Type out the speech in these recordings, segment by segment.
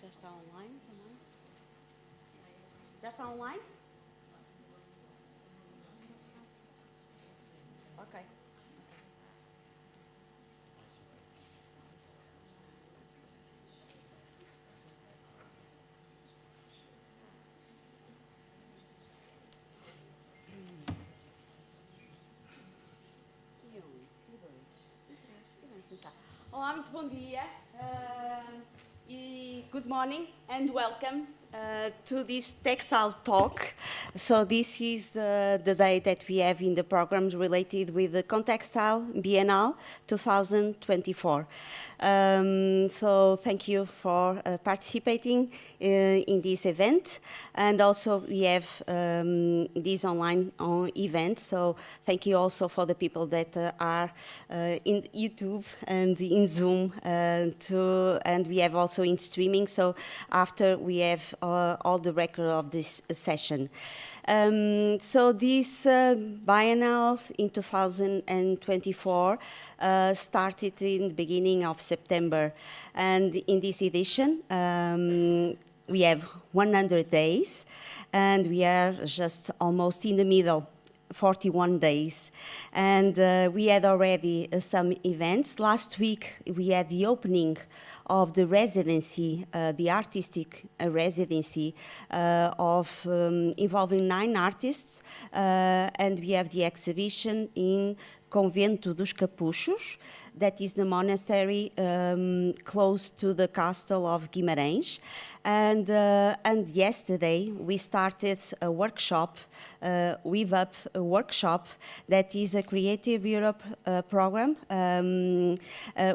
Já está online também? Já está online? Ok. Olá, muito bom dia. Good morning and welcome to this Textile Talk. So this is the day that we have in the programs related with the Contextile Bienal 2024. So thank you for participating in this event. And also we have this online event. So thank you also for the people that are in YouTube and in Zoom and we have also in streaming. So after we have all the record of this session. So this biennial in 2024 started in the beginning of September, and in this edition we have 100 days, and we are just almost in the middle. 41 days, and we had already some events. Last week we had the opening of the residency, the artistic residency involving 9 artists, and we have the exhibition in Convento dos Capuchos, that is the monastery close to the castle of Guimarães. And yesterday we started a workshop, Weave Up a workshop, that is a Creative Europe program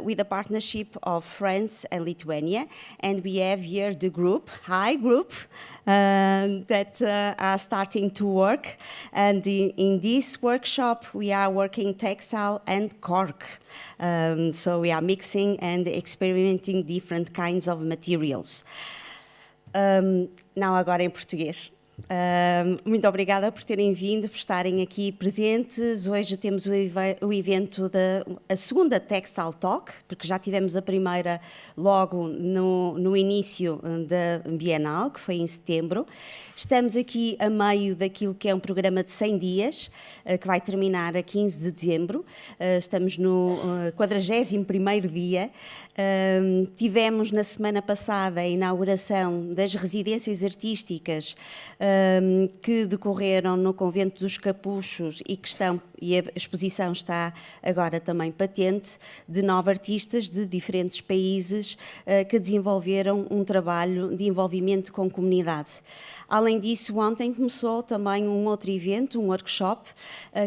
with a partnership of France and Lithuania. And we have here the group, group, that are starting to work. And in this workshop we are working textile and cork. So we are mixing and experimenting different kinds of materials. Não, agora em português. Muito obrigada por terem vindo, por estarem aqui presentes. Hoje temos o evento a segunda Textile Talk, porque já tivemos a primeira logo no início da Bienal, que foi em setembro. Estamos aqui a meio daquilo que é um programa de 100 dias, que vai terminar a 15 de dezembro. Estamos no 41º dia. Tivemos na semana passada a inauguração das residências artísticas que decorreram no Convento dos Capuchos e a exposição está agora também patente, de 9 artistas de diferentes países que desenvolveram um trabalho de envolvimento com comunidade. Além disso, ontem começou também um outro evento, um workshop,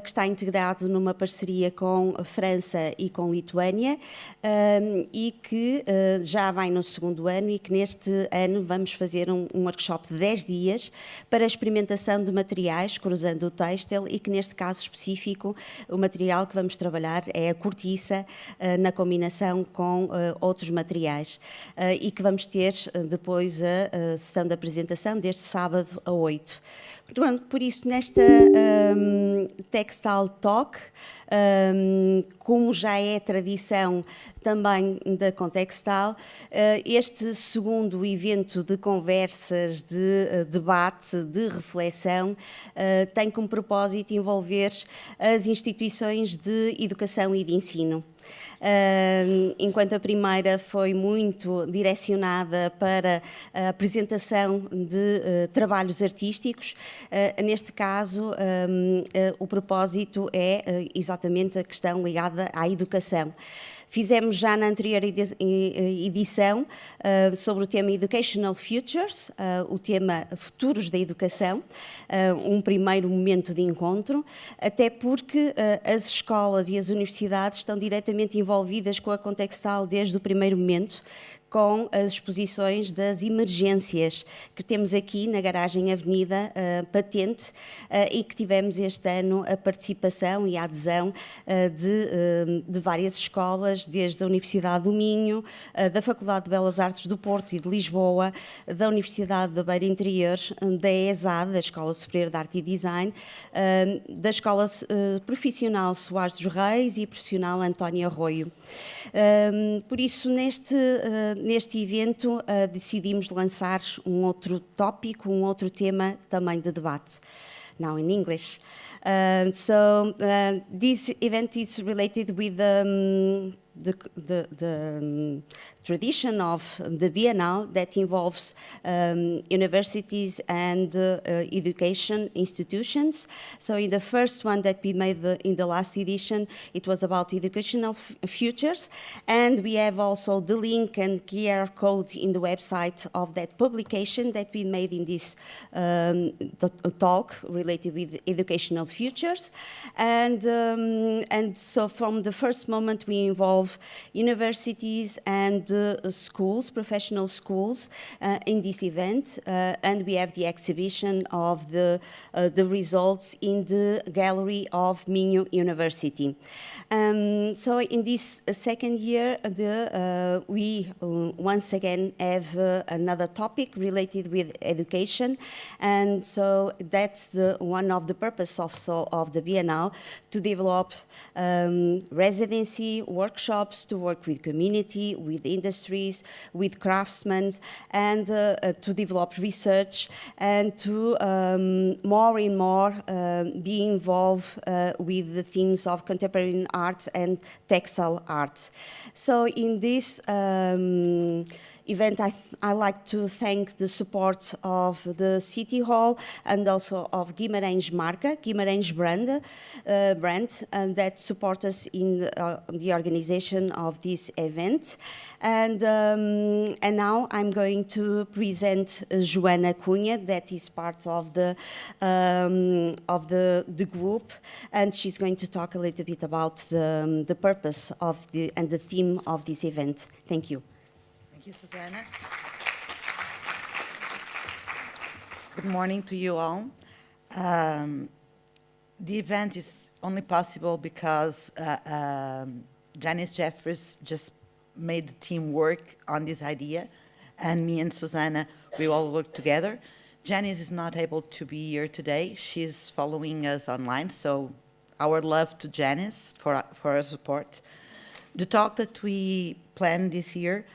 que está integrado numa parceria com a França e com a Lituânia e que já vai no segundo ano e que neste ano vamos fazer um workshop de 10 dias para a experimentação de materiais, cruzando o têxtil, e que neste caso específico o material que vamos trabalhar é a cortiça na combinação com outros materiais e que vamos ter depois a sessão de apresentação deste sábado a 8. Por isso, nesta Textile Talk, como já é tradição também da Contextile, este segundo evento de conversas, de debate, de reflexão, tem como propósito envolver as instituições de educação e de ensino. Enquanto a primeira foi muito direcionada para a apresentação de trabalhos artísticos, neste caso o propósito é exatamente a questão ligada à educação. Fizemos já na anterior edição sobre o tema Educational Futures, o tema Futuros da Educação, um primeiro momento de encontro, até porque as escolas e as universidades estão diretamente envolvidas com a Contextile desde o primeiro momento, com as exposições das emergências que temos aqui na garagem Avenida Patente e que tivemos este ano a participação e a adesão de várias escolas, desde a Universidade do Minho, da Faculdade de Belas Artes do Porto e de Lisboa, da Universidade da Beira Interior, da ESAD, da Escola Superior de Arte e Design, da Escola Profissional Soares dos Reis e Profissional António Arroio. Por isso, neste evento decidimos lançar um outro tópico, um outro tema também de debate. Now in English. This event is related with the tradition of the Bienal that involves universities and education institutions. So in the first one that we made in the last edition, it was about educational futures, and we have also the link and QR code in the website of that publication that we made in this talk related with educational futures. And so from the first moment we involve universities and schools, professional schools in this event, and we have the exhibition of the results in the gallery of Minho University. So in this second year, we once again have another topic related with education, and so that's one of the purpose also of the Bienal, to develop residency workshops, to work with community, with industries, with craftsmen, and to develop research, and to more and more be involved with the themes of contemporary art and textile art. So in this event, I like to thank the support of the City Hall and also of Guimarães Marca, Guimarães brand that support us in the organization of this event. And now I'm going to present Joana Cunha, that is part of the group, and she's going to talk a little bit about the purpose of and the theme of this event. Thank you. Thank you, Susanna. Good morning to you all. The event is only possible because Janice Jeffries just made the team work on this idea, and me and Susanna, we all work together. Janice is not able to be here today. She's following us online, so our love to Janice for her support. The talk that we planned this year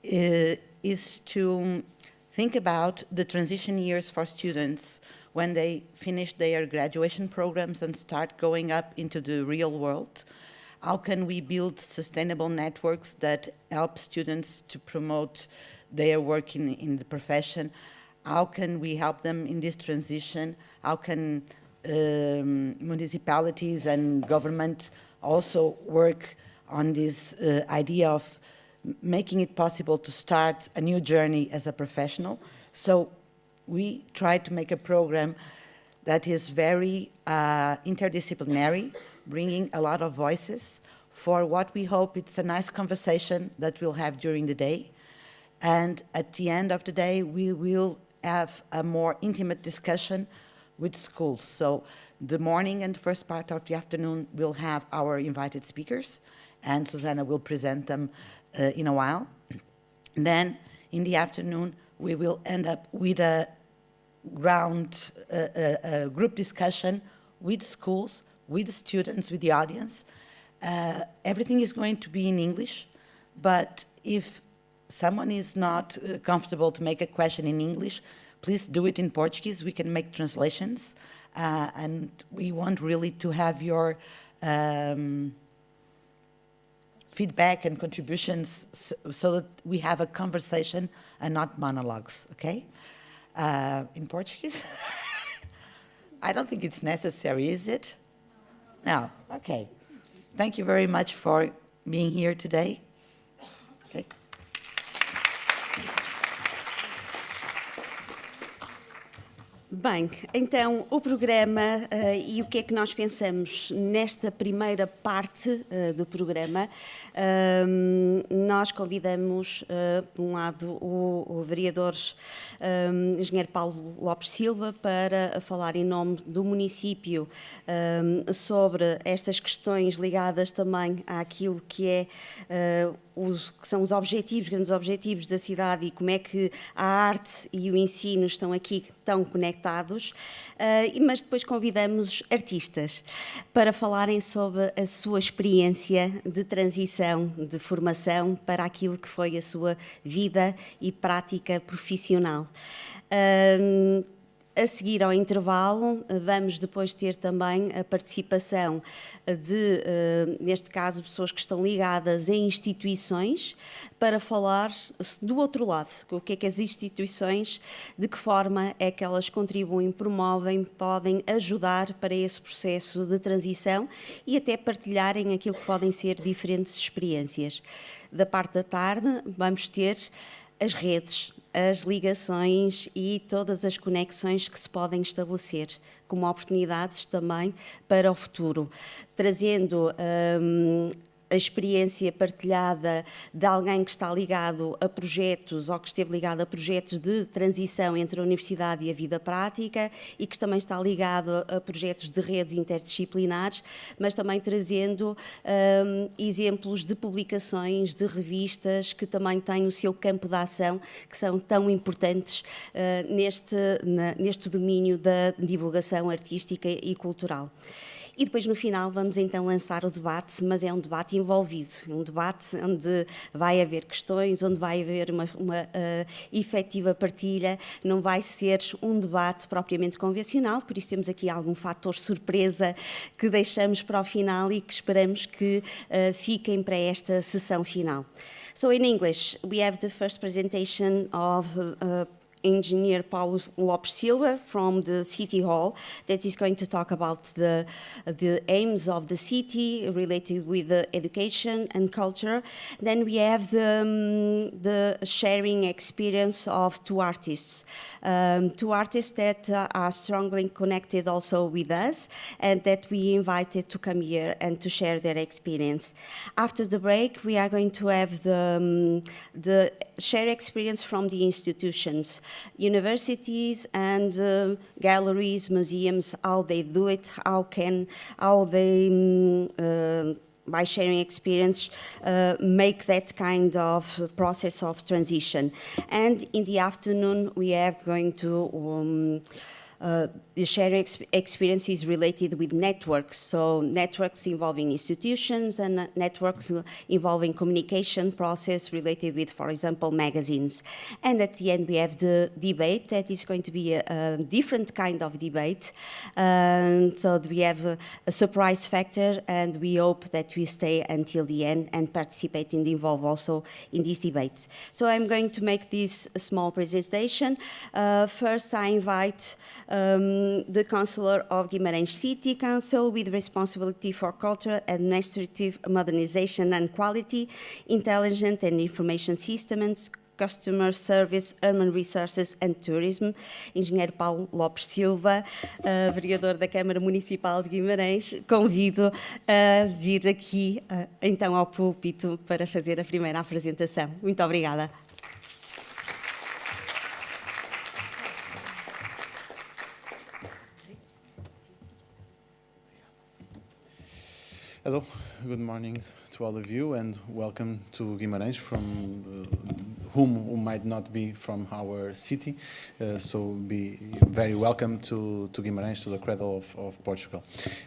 is to think about the transition years for students when they finish their graduation programs and start going up into the real world. How can we build sustainable networks that help students to promote their work in the profession? How can we help them in this transition? How can municipalities and government also work on this idea of making it possible to start a new journey as a professional? So we try to make a program that is very interdisciplinary, bringing a lot of voices for what we hope it's a nice conversation that we'll have during the day. And at the end of the day, we will have a more intimate discussion with schools. So the morning and the first part of the afternoon, we'll have our invited speakers, and Susanna will present them in a while. And then in the afternoon, we will end up with a group discussion with schools, with the students, with the audience. Everything is going to be in English, but if someone is not comfortable to make a question in English, please do it in Portuguese. We can make translations, and we want really to have your feedback and contributions so that we have a conversation and not monologues, okay? In Portuguese? I don't think it's necessary, is it? No, okay. Thank you very much for being here today. Okay. Bem, então o programa e o que é que nós pensamos nesta primeira parte do programa, nós convidamos, por um lado, o vereador engenheiro Paulo Lopes Silva para falar em nome do município sobre estas questões ligadas também àquilo que são os objetivos, grandes objetivos da cidade, e como é que a arte e o ensino estão aqui tão conectados, mas depois convidamos artistas para falarem sobre a sua experiência de transição, de formação para aquilo que foi a sua vida e prática profissional. A seguir ao intervalo, vamos depois ter também a participação de, neste caso, pessoas que estão ligadas a instituições, para falar do outro lado, o que é que as instituições, de que forma é que elas contribuem, promovem, podem ajudar para esse processo de transição e até partilharem aquilo que podem ser diferentes experiências. Da parte da tarde, vamos ter as redes, as ligações e todas as conexões que se podem estabelecer como oportunidades também para o futuro, trazendo a experiência partilhada de alguém que está ligado a projetos ou que esteve ligado a projetos de transição entre a universidade e a vida prática e que também está ligado a projetos de redes interdisciplinares, mas também trazendo exemplos de publicações, de revistas que também têm o seu campo de ação, que são tão importantes neste domínio da divulgação artística e cultural. E depois, no final, vamos então lançar o debate, mas é um debate envolvido, um debate onde vai haver questões, onde vai haver uma efetiva partilha, não vai ser um debate propriamente convencional, por isso temos aqui algum fator surpresa que deixamos para o final e que esperamos que fiquem para esta sessão final. So in English, we have the first presentation of Engineer Paulo Lopes Silva from the City Hall that is going to talk about the aims of the city related with the education and culture. Then we have the sharing experience of two artists that are strongly connected also with us and that we invited to come here and to share their experience. After the break, we are going to have the share experience from the institutions, universities and galleries, museums, how they do it, how they by sharing experience, make that kind of process of transition. And in the afternoon, we are going to the sharing experience is related with networks, so networks involving institutions and networks involving communication process related with, for example, magazines. And at the end, we have the debate that is going to be a different kind of debate. So we have a surprise factor, and we hope that we stay until the end and participate and involve also in these debates. So I'm going to make this a small presentation. First, I invite the Councillor of Guimarães City Council with responsibility for cultural, administrative modernization and quality, intelligent and information systems, customer service, urban resources and tourism, Engenheiro Paulo Lopes Silva, vereador da Câmara Municipal de Guimarães. Convido a vir aqui então ao púlpito para fazer a primeira apresentação. Muito obrigada. Hello, good morning to all of you and welcome to Guimarães, from who might not be from our city, so be very welcome to Guimarães, to the cradle of Portugal.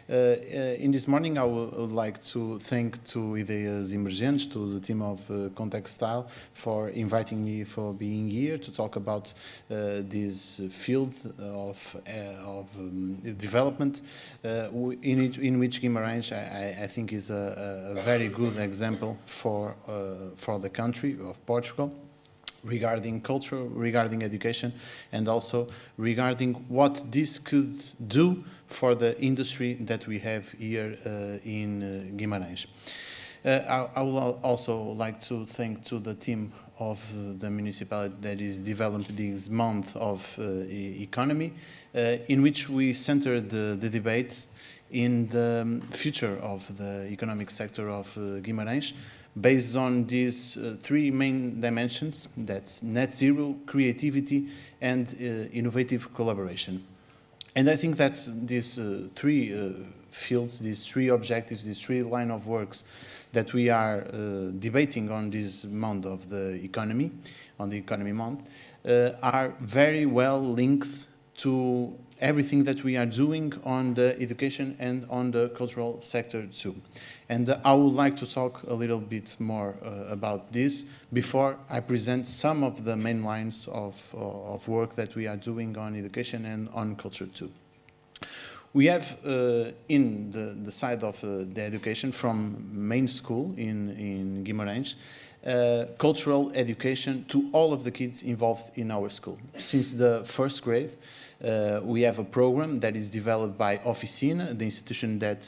In this morning I would like to thank to Ideias Emergentes, to the team of Contextile, for inviting me for being here to talk about this field of development in which Guimarães I think is a very good example for the country of Portugal, regarding culture, regarding education, and also regarding what this could do for the industry that we have here in Guimarães. I would also like to thank to the team of the municipality that is developing this month of economy, in which we center the debate in the future of the economic sector of Guimarães, based on these three main dimensions: that's net zero, creativity, and innovative collaboration. And I think that these three fields, these three objectives, these three line of works that we are debating on this month of the economy, on the economy month, are very well linked to everything that we are doing on the education and on the cultural sector too. And I would like to talk a little bit more about this before I present some of the main lines of work that we are doing on education and on culture too. We have in the side of the education from main school in Guimarães, cultural education to all of the kids involved in our school. Since the first grade, we have a program that is developed by Oficina, the institution that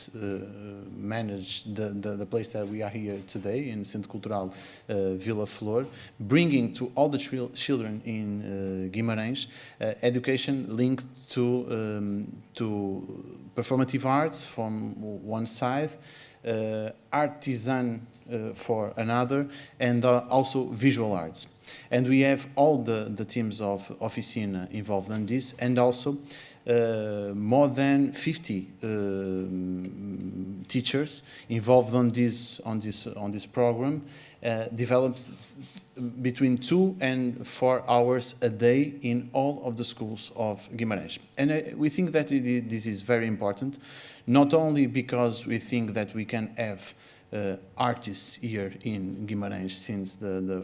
managed the place that we are here today in Centro Cultural Vila Flor, bringing to all the children in Guimarães education linked to performative arts from one side, artisan for another, and also visual arts. And we have all the teams of Oficina involved in this, and also more than 50 teachers involved on this program, developed between 2 and 4 hours a day in all of the schools of Guimarães. And we think that this is very important, not only because we think that we can have artists here in Guimarães since the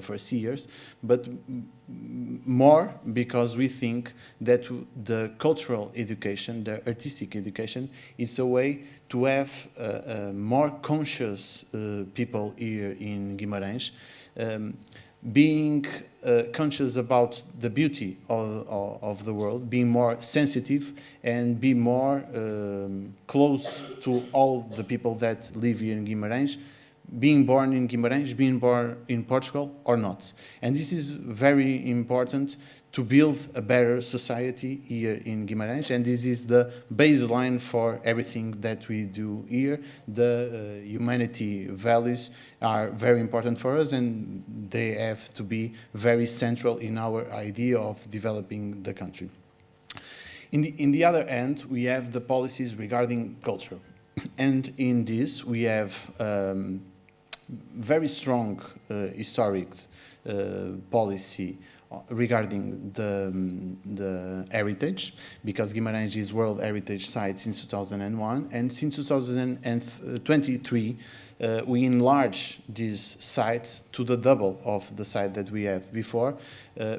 first years, but more because we think that the cultural education, the artistic education, is a way to have more conscious people here in Guimarães, being conscious about the beauty of the world, being more sensitive and be more close to all the people that live here in Guimarães, being born in Guimarães, being born in Portugal or not. And this is very important to build a better society here in Guimarães, and this is the baseline for everything that we do here. The humanity values are very important for us, and they have to be very central in our idea of developing the country. In the other end, we have the policies regarding culture. And in this, we have very strong historic policy regarding the heritage, because Guimarães is World Heritage Site since 2001, and since 2023 we enlarged this site to the double of the site that we have before,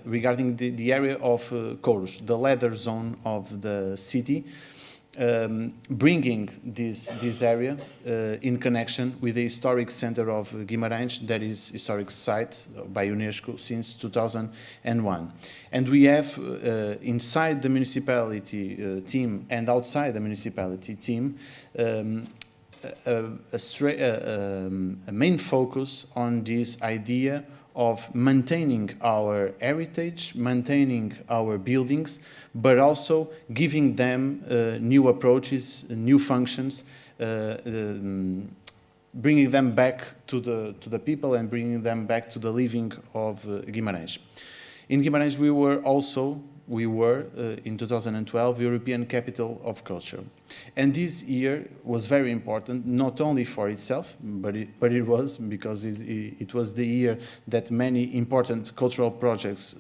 regarding the area of Couros, the leather zone of the city, bringing this area in connection with the historic center of Guimarães, that is historic site by UNESCO since 2001. And we have inside the municipality team and outside the municipality team a main focus on this idea of maintaining our heritage, maintaining our buildings, but also giving them new approaches, new functions, bringing them back to the people and bringing them back to the living of Guimarães. In Guimarães, we were in 2012 European Capital of Culture, and this year was very important, not only for itself, but it was because it was the year that many important cultural projects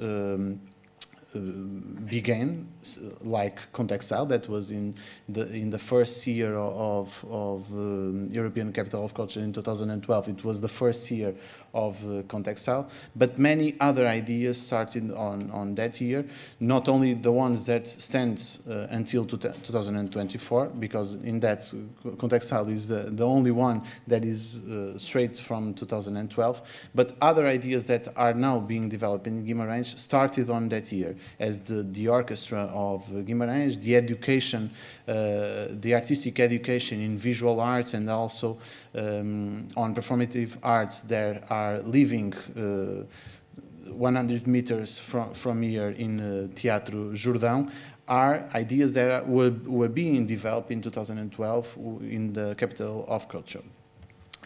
began, like Contextile, that was in the first year of European Capital of Culture in 2012. It was the first year of Contextile, but many other ideas started on that year, not only the ones that stands until 2024, because in that Contextile is the only one that is straight from 2012, but other ideas that are now being developed in Guimarães started on that year, as the orchestra of Guimarães, the education, the artistic education in visual arts, and also on performative arts that are living 100 meters from here in Teatro Jordão, are ideas that were being developed in 2012 in the Capital of Culture.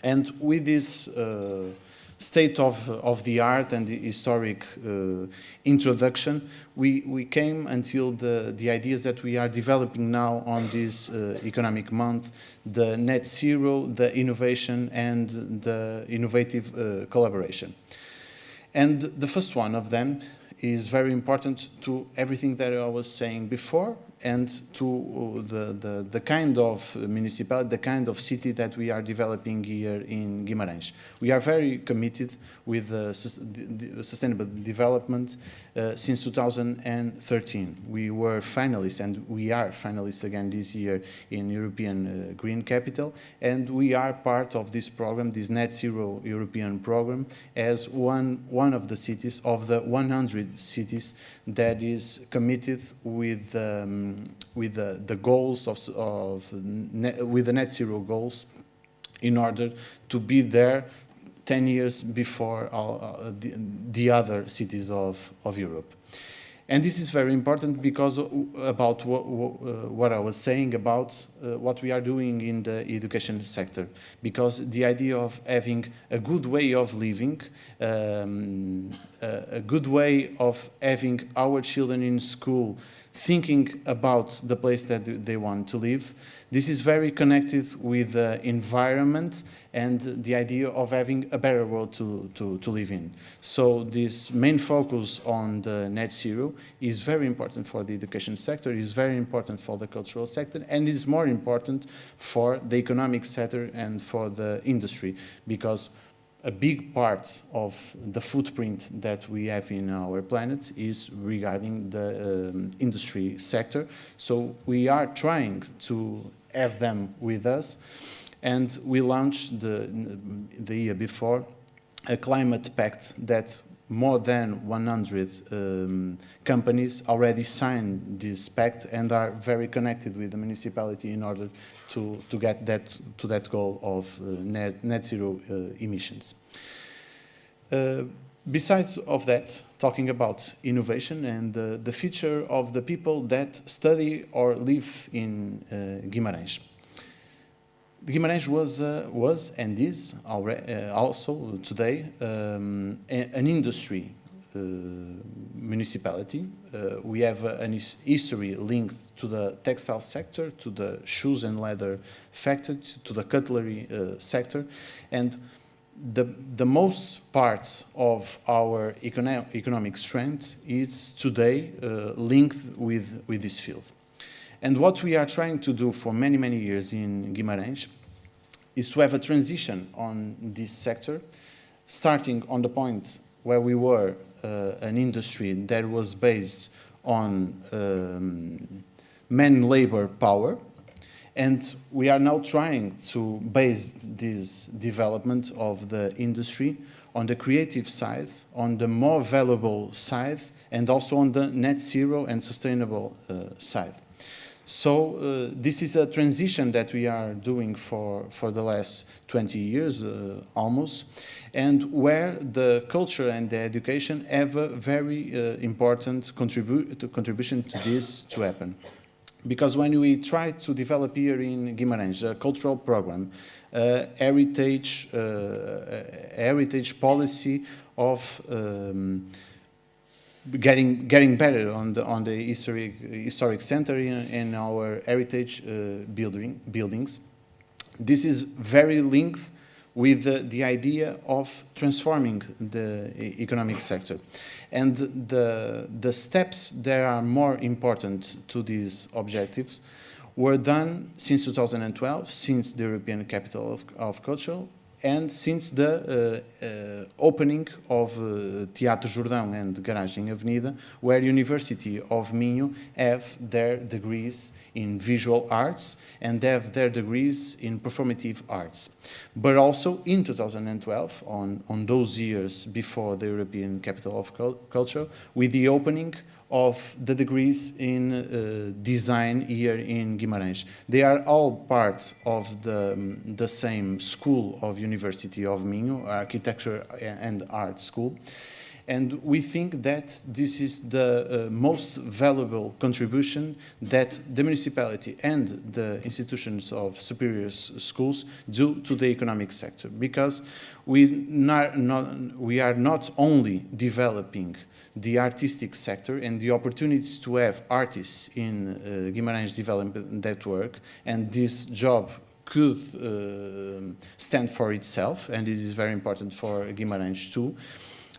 And with this state of the art and the historic introduction, we came until the ideas that we are developing now on this economic month, the net zero, the innovation, and the innovative collaboration. And the first one of them is very important to everything that I was saying before, and to the kind of municipality, the kind of city that we are developing here in Guimarães. We are very committed with sustainable development since 2013. We were finalists, and we are finalists again this year in European Green Capital, and we are part of this program, this Net Zero European program, as one of the cities, of the 100 cities that is committed with the goals with the net zero goals, in order to be there 10 years before the other cities of Europe. And this is very important because about what I was saying about what we are doing in the education sector. Because the idea of having a good way of living, a good way of having our children in school thinking about the place that they want to live, this is very connected with the environment and the idea of having a better world to live in. So this main focus on the net zero is very important for the education sector, is very important for the cultural sector, and is more important for the economic sector and for the industry, because a big part of the footprint that we have in our planet is regarding the industry sector. So we are trying to have them with us, and we launched the year before a climate pact that more than 100 companies already signed this pact and are very connected with the municipality in order to get to that goal of net zero emissions. Besides of that, talking about innovation and the future of the people that study or live in Guimarães. Guimarães was and is also today an industry municipality. We have an history linked to the textile sector, to the shoes and leather factory, to the cutlery sector, and the most part of our economic strength is today linked with this field. And what we are trying to do for many, many years in Guimarães is to have a transition on this sector, starting on the point where we were an industry that was based on man-labor power, and we are now trying to base this development of the industry on the creative side, on the more valuable side, and also on the net zero and sustainable side. So this is a transition that we are doing for the last 20 years almost, and where the culture and the education have a very important contribution to this to happen. Because when we try to develop here in Guimarães a cultural program, heritage policy of getting better on the historic center in our heritage buildings. This is very linked with the idea of transforming the economic sector. And the steps that are more important to these objectives were done since 2012, since the European Capital of Culture, and since the opening of Teatro Jordão and Garagem Avenida, where University of Minho have their degrees in visual arts and have their degrees in performative arts. But also in 2012, on those years before the European Capital of Culture, with the opening of the degrees in design here in Guimarães. They are all part of the same school of University of Minho, Architecture and Art School. And we think that this is the most valuable contribution that the municipality and the institutions of superior schools do to the economic sector, because we are not only developing the artistic sector and the opportunities to have artists in Guimarães Development Network, and this job could stand for itself, and it is very important for Guimarães too.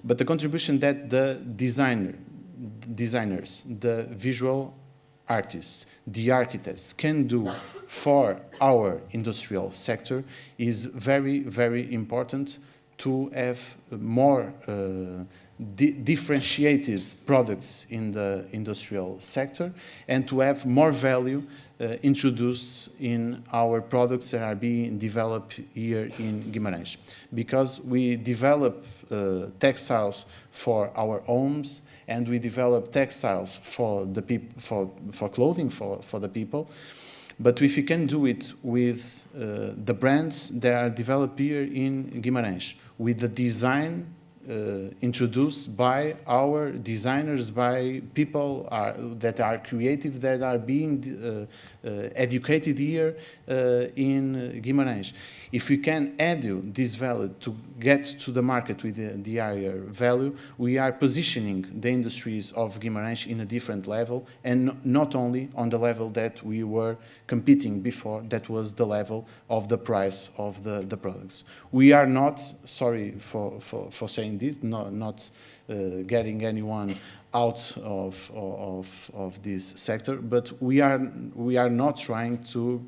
But the contribution that the designer, designers, the visual artists, the architects can do for our industrial sector is very, very important to have more differentiated products in the industrial sector and to have more value introduced in our products that are being developed here in Guimarães. Because we develop textiles for our homes and we develop textiles for the for clothing for the people. But if you can do it with the brands that are developed here in Guimarães, with the design introduced by our designers, by people that are creative, that are being educated here in Guimarães. If we can add this value to get to the market with the higher value, we are positioning the industries of Guimarães in a different level, and not only on the level that we were competing before, that was the level of the price of the products. We are not, sorry for saying this, not getting anyone out of this sector, but we are not trying to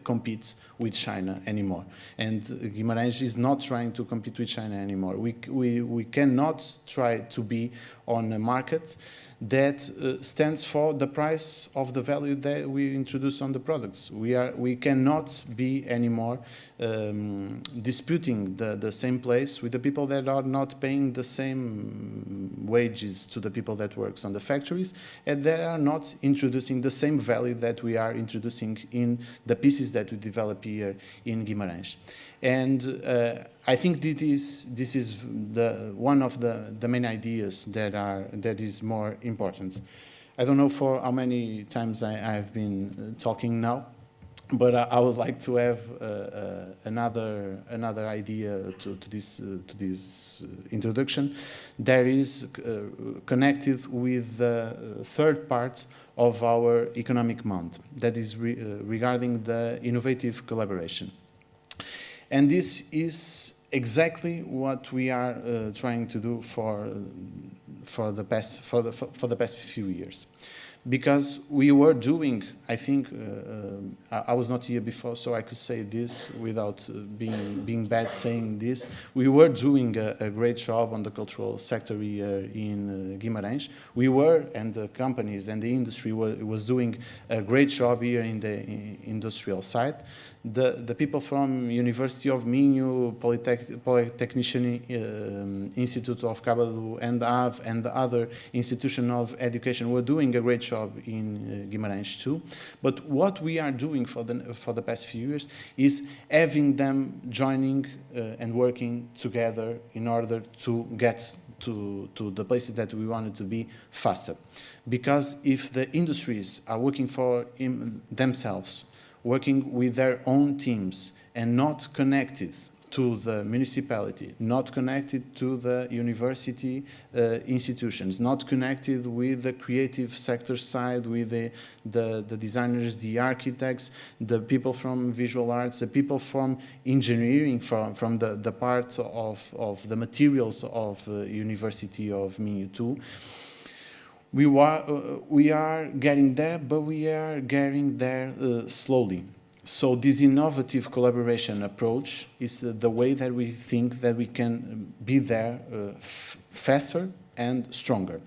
compete with China anymore. And Guimarães is not trying to compete with China anymore. We cannot try to be on a market that stands for the price of the value that we introduce on the products. We cannot be anymore disputing the same place with the people that are not paying the same wages to the people that works on the factories, and they are not introducing the same value that we are introducing in the pieces that we develop here in Guimarães. And I think this is one of the main ideas that is more important. I don't know for how many times I have been talking now, but I would like to have another idea to this introduction. That is connected with the third part of our economic month, that is regarding the innovative collaboration. And this is exactly what we are trying to do for the past few years, because we were doing, I think, I was not here before, so I could say this without being bad saying this. We were doing a great job on the cultural sector here in Guimarães. We were, and the companies and the industry was doing a great job here in the industrial side. The people from University of Minho, Polytechnic Institute of Cabo and AV, and the other institution of education were doing a great job in Guimarães too. But what we are doing for the past few years is having them joining and working together in order to get to the places that we wanted to be faster. Because if the industries are working for themselves, working with their own teams and not connected to the municipality, not connected to the university institutions, not connected with the creative sector side, with the designers, the architects, the people from visual arts, the people from engineering, from the part of the materials of University of Minho too. We are getting there, but we are getting there slowly. So this innovative collaboration approach is the way that we think that we can be there faster and stronger.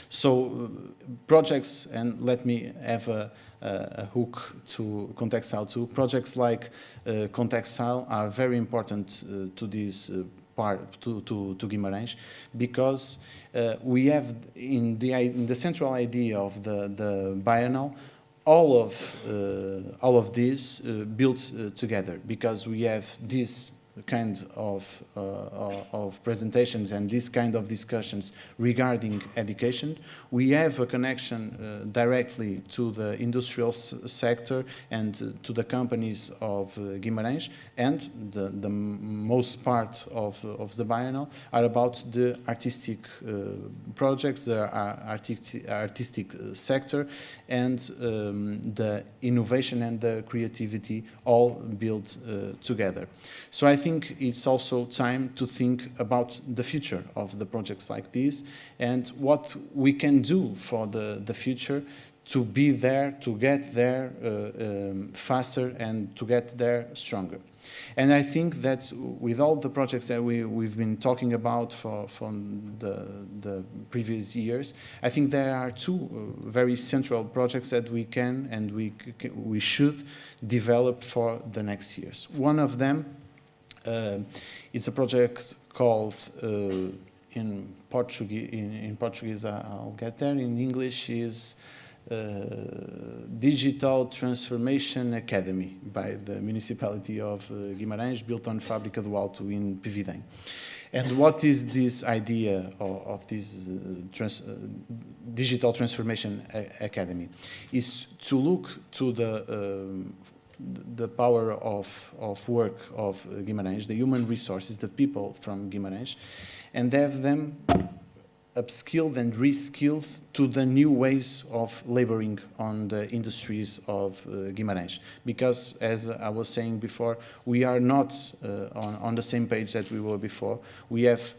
So projects, and let me have a hook to Contextile too. Projects like Contextile are very important to this part, to Guimarães, because we have in the central idea of the biennial all of this built together, because we have this kind of presentations and this kind of discussions regarding education. We have a connection directly to the industrial sector and to the companies of Guimarães, and the most part of the biennial are about the artistic projects, the artistic sector, and the innovation and the creativity all built together. So I think think it's also time to think about the future of the projects like this and what we can do for the future to be there, to get there faster and to get there stronger. And I think that with all the projects that we've been talking about from the previous years, I think there are two very central projects that we can and we should develop for the next years. One of them is a project called, in Portuguese I'll get there, in English is Digital Transformation Academy by the municipality of Guimarães, built on Fábrica do Alto in Pevidém. And what is this idea of this Digital Transformation Academy? Is to look to the power of work of Guimarães, the human resources, the people from Guimarães, and have them upskilled and reskilled to the new ways of laboring on the industries of Guimarães. Because, as I was saying before, we are not on the same page that we were before. We have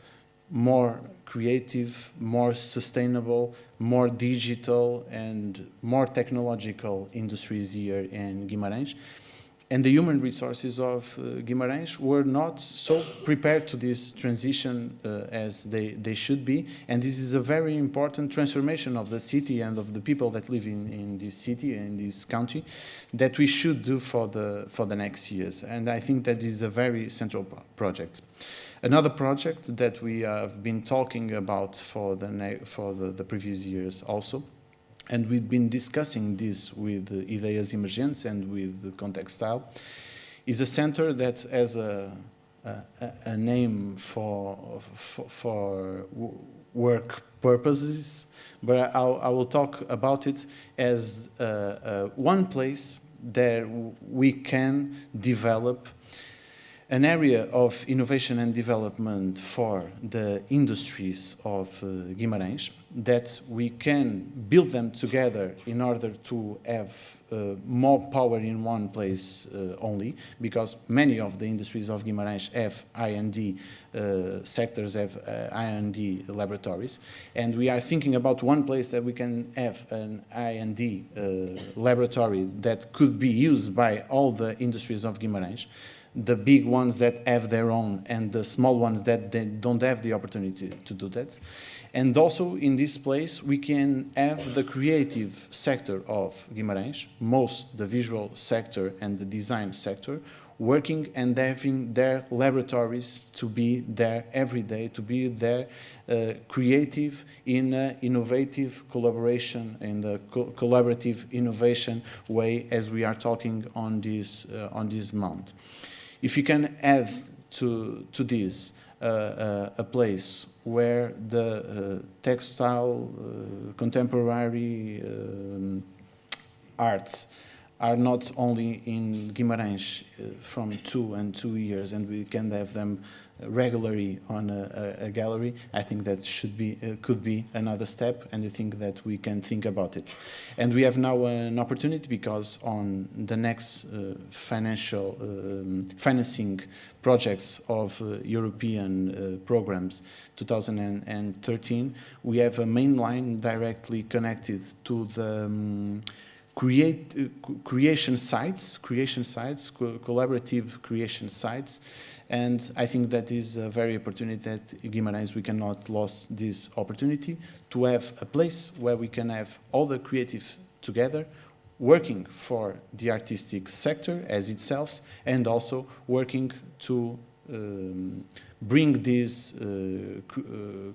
more creative, more sustainable, more digital and more technological industries here in Guimarães. And the human resources of Guimarães were not so prepared to this transition as they should be. And this is a very important transformation of the city and of the people that live in this city, in this country, that we should do for the next years. And I think that is a very central project. Another project that we have been talking about for the previous years also, and we've been discussing this with Ideias Emergentes and with Contextile, is a center that has a name for work purposes, but I will talk about it as one place that we can develop an area of innovation and development for the industries of Guimarães, that we can build them together in order to have more power in one place only, because many of the industries of Guimarães have I&D sectors, have I&D laboratories, and we are thinking about one place that we can have an I&D laboratory that could be used by all the industries of Guimarães, the big ones that have their own and the small ones that they don't have the opportunity to do that. And also in this place we can have the creative sector of Guimarães, most the visual sector and the design sector, working and having their laboratories to be there every day, to be there creative in an innovative collaboration, in the collaborative innovation way, as we are talking on this month. If you can add to this a place where the textile, contemporary arts are not only in Guimarães from 2 years, and we can have them regularly on a gallery, I think that could be another step, and I think that we can think about it. And we have now an opportunity, because on the next financing projects of European programs 2013, we have a main line directly connected to the creation sites, collaborative creation sites. And I think that is a very opportunity that Guimarães, we cannot lose this opportunity to have a place where we can have all the creative together, working for the artistic sector as itself, and also working to bring this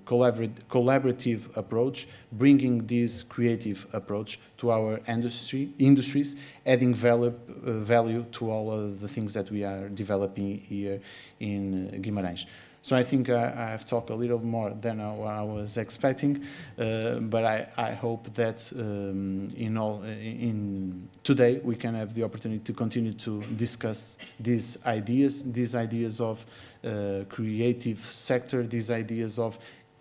collaborative approach, bringing this creative approach to our industries, adding value to all of the things that we are developing here in Guimarães. So I think I have talked a little more than I was expecting, but I hope that today we can have the opportunity to continue to discuss these ideas of creative sector, these ideas of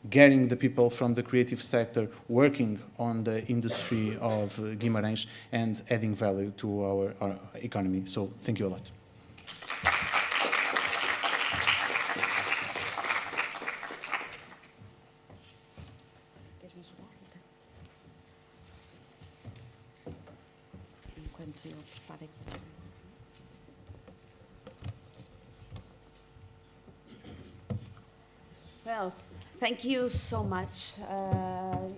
getting the people from the creative sector working on the industry of Guimarães and adding value to our economy. So thank you a lot. eu preparo aqui. Well, thank you so much.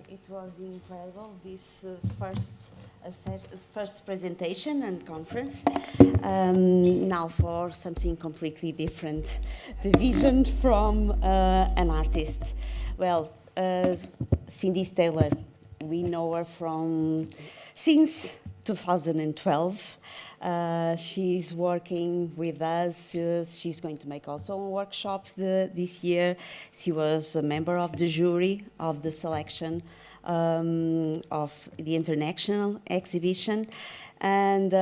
It was incredible, this first presentation and conference. Now for something completely different, the vision from an artist. Well, Cindy Taylor, we know her since 2012. She's working with us. She's going to make also a workshop this year. She was a member of the jury of the selection of the international exhibition. And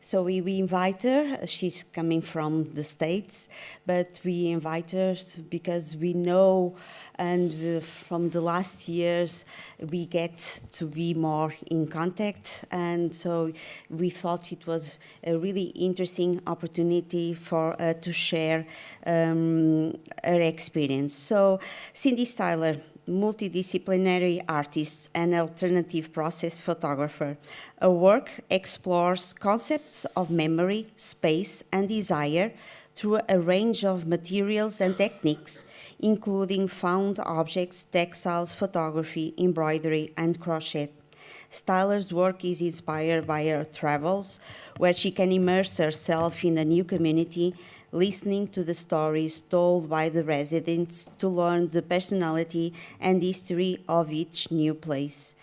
so we invite her. She's coming from the States, but we invite her because we know, and from the last years, we get to be more in contact. And so we thought it was a really interesting opportunity for to share her experience. So Cindy Styler, multidisciplinary artist and alternative process photographer. Her work explores concepts of memory, space, and desire through a range of materials and techniques, including found objects, textiles, photography, embroidery, and crochet. Styler's work is inspired by her travels, where she can immerse herself in a new community, listening to the stories told by the residents to learn the personality and history of each new place.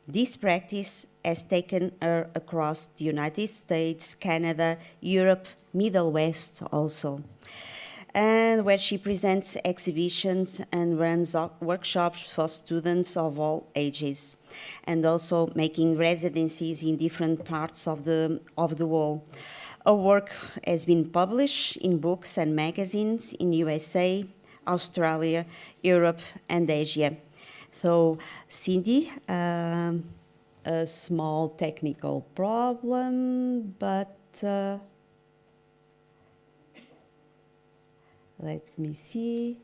This practice has taken her across the United States, Canada, Europe, Middle West also, and where she presents exhibitions and runs workshops for students of all ages, and also making residencies in different parts of the world. Her work has been published in books and magazines in USA, Australia, Europe, and Asia. So, Cindy, a small technical problem, but let me see,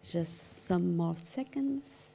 just some more seconds.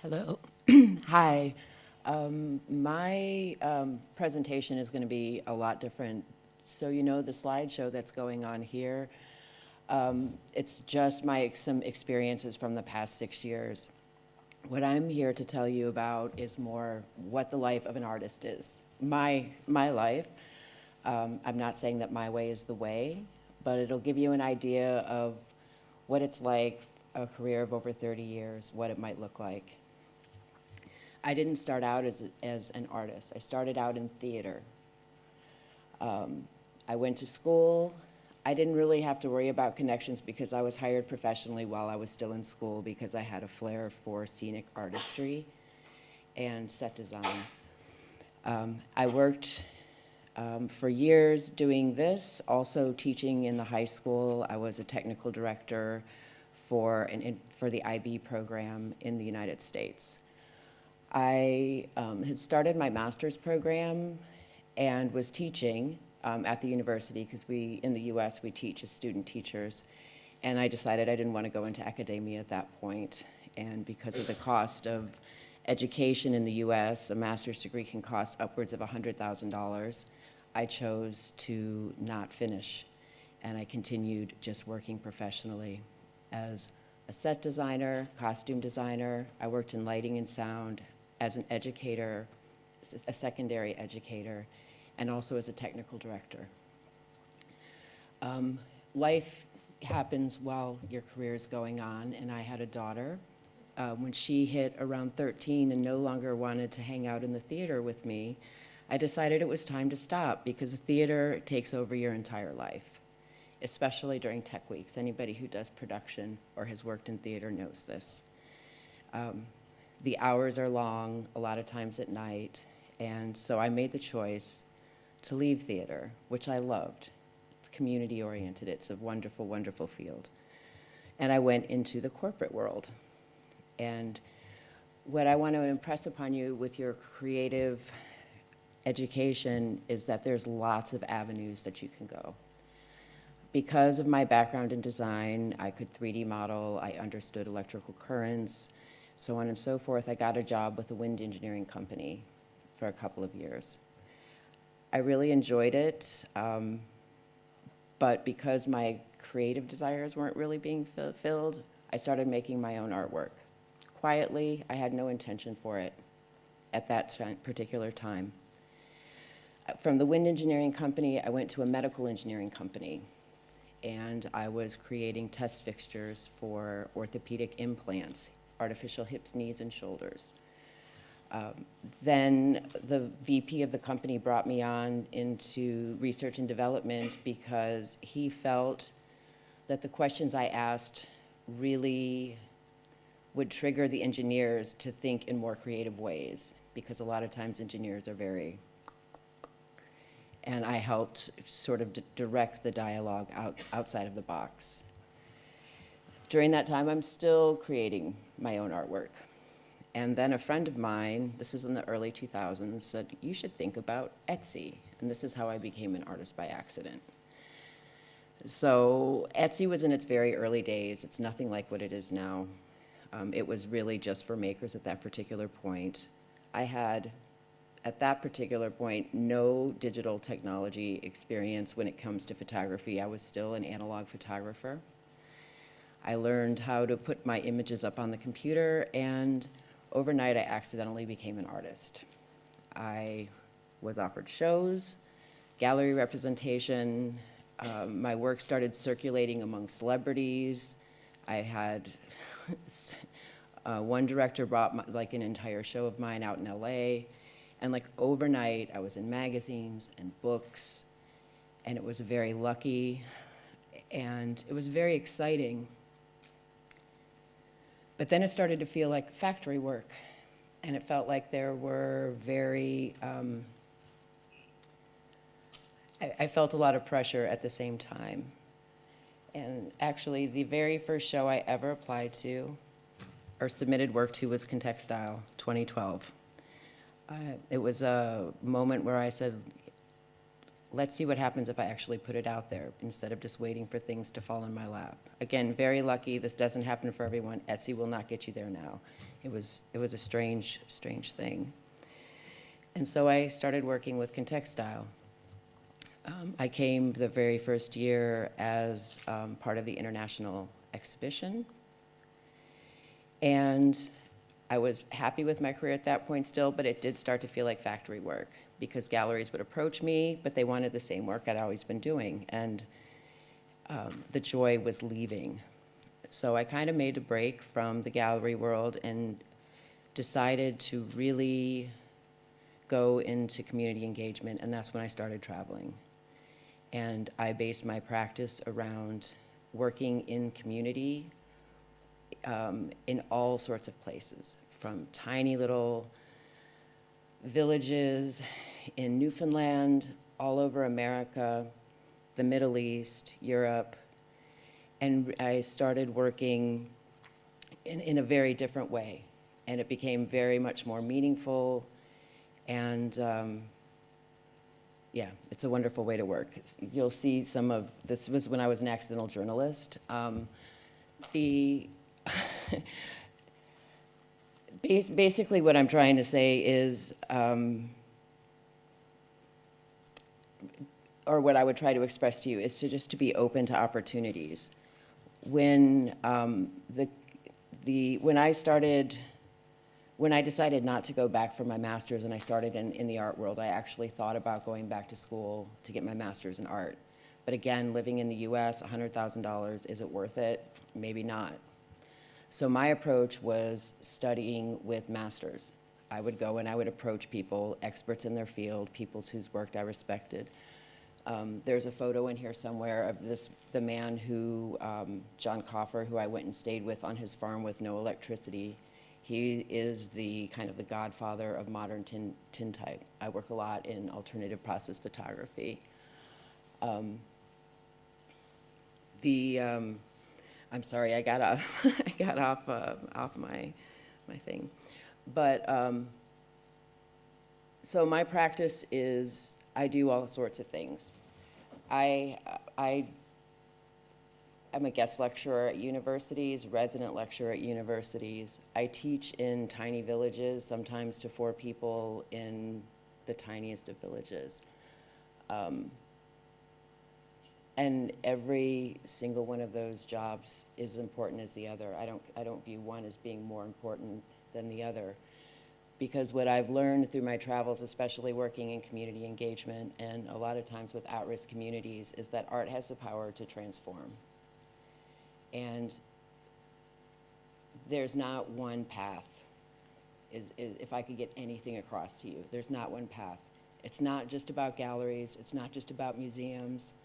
Hello. Hi. My presentation is going to be a lot different. So you know the slideshow that's going on here, it's just some experiences from the past 6 years. What I'm here to tell you about is more what the life of an artist is. My life. I'm not saying that my way is the way, but it'll give you an idea of what it's like, a career of over 30 years, what it might look like. I didn't start out as an artist. I started out in theater. I went to school. I didn't really have to worry about connections because I was hired professionally while I was still in school because I had a flair for scenic artistry and set design. I worked for years doing this, also teaching in the high school. I was a technical director for the IB program in the United States. I had started my master's program and was teaching at the university because in the US, we teach as student teachers. And I decided I didn't want to go into academia at that point. And because of the cost of education in the US, a master's degree can cost upwards of $100,000. I chose to not finish. And I continued just working professionally as a set designer, costume designer. I worked in lighting and sound as an educator, a secondary educator, and also as a technical director. Life happens while your career is going on, and I had a daughter. When she hit around 13 and no longer wanted to hang out in the theater with me, I decided it was time to stop, because the theater takes over your entire life, especially during tech weeks. Anybody who does production or has worked in theater knows this. The hours are long, a lot of times at night, and so I made the choice to leave theater, which I loved. It's community-oriented. It's a wonderful, wonderful field. And I went into the corporate world. And what I want to impress upon you with your creative education is that there's lots of avenues that you can go. Because of my background in design, I could 3D model, I understood electrical currents, so on and so forth. I got a job with a wind engineering company for a couple of years. I really enjoyed it, but because my creative desires weren't really being fulfilled, I started making my own artwork. Quietly, I had no intention for it at that particular time. From the wind engineering company, I went to a medical engineering company, and I was creating test fixtures for orthopedic implants, artificial hips, knees, and shoulders. Then the VP of the company brought me on into research and development because he felt that the questions I asked really would trigger the engineers to think in more creative ways, because a lot of times engineers are very, and I helped sort of direct the dialogue outside of the box. During that time, I'm still creating my own artwork. And then a friend of mine, this is in the early 2000s, said, you should think about Etsy. And this is how I became an artist by accident. So Etsy was in its very early days. It's nothing like what it is now. It was really just for makers at that particular point. I had, at that particular point, no digital technology experience when it comes to photography. I was still an analog photographer. I learned how to put my images up on the computer, and overnight I accidentally became an artist. I was offered shows, gallery representation. My work started circulating among celebrities. I had one director brought like an entire show of mine out in LA, and like overnight I was in magazines and books, and it was very lucky, and it was very exciting. But then it started to feel like factory work, and it felt like there were very, I felt a lot of pressure at the same time. And actually, the very first show I ever applied to or submitted work to was Contextile 2012. It was a moment where I said, let's see what happens if I actually put it out there instead of just waiting for things to fall in my lap. Again, very lucky. This doesn't happen for everyone. Etsy will not get you there now. It was a strange, strange thing. And so I started working with Contextile. I came the very first year as part of the international exhibition. And I was happy with my career at that point still, but it did start to feel like factory work, because galleries would approach me, but they wanted the same work I'd always been doing, and the joy was leaving. So I kind of made a break from the gallery world and decided to really go into community engagement, and that's when I started traveling. And I based my practice around working in community in all sorts of places, from tiny little villages in Newfoundland, all over America, the Middle East, Europe, and I started working in a very different way, and it became very much more meaningful, and yeah, it's a wonderful way to work. You'll see some of, this was when I was an accidental journalist. Basically what I'm trying to say is, or what I would try to express to you, is to just to be open to opportunities. when when I decided not to go back for my master's and I started in the art world, I actually thought about going back to school to get my master's in art. But again, living in the US, $100,000, is it worth it? Maybe not. So my approach was studying with masters. I would go and I would approach people, experts in their field, people whose work I respected. There's a photo in here somewhere of the man who, John Coffer, who I went and stayed with on his farm with no electricity. He is the kind of the godfather of modern tintype. I work a lot in alternative process photography. I'm sorry, I got off, I got off my thing. But, so my practice is, I do all sorts of things. I'm a guest lecturer at universities, resident lecturer at universities. I teach in tiny villages, sometimes to 4 people in the tiniest of villages. And every single one of those jobs is important as the other. I don't view one as being more important than the other. Because what I've learned through my travels, especially working in community engagement and a lot of times with at-risk communities, is that art has the power to transform. And there's not one path, if I could get anything across to you, there's not one path. It's not just about galleries, it's not just about museums.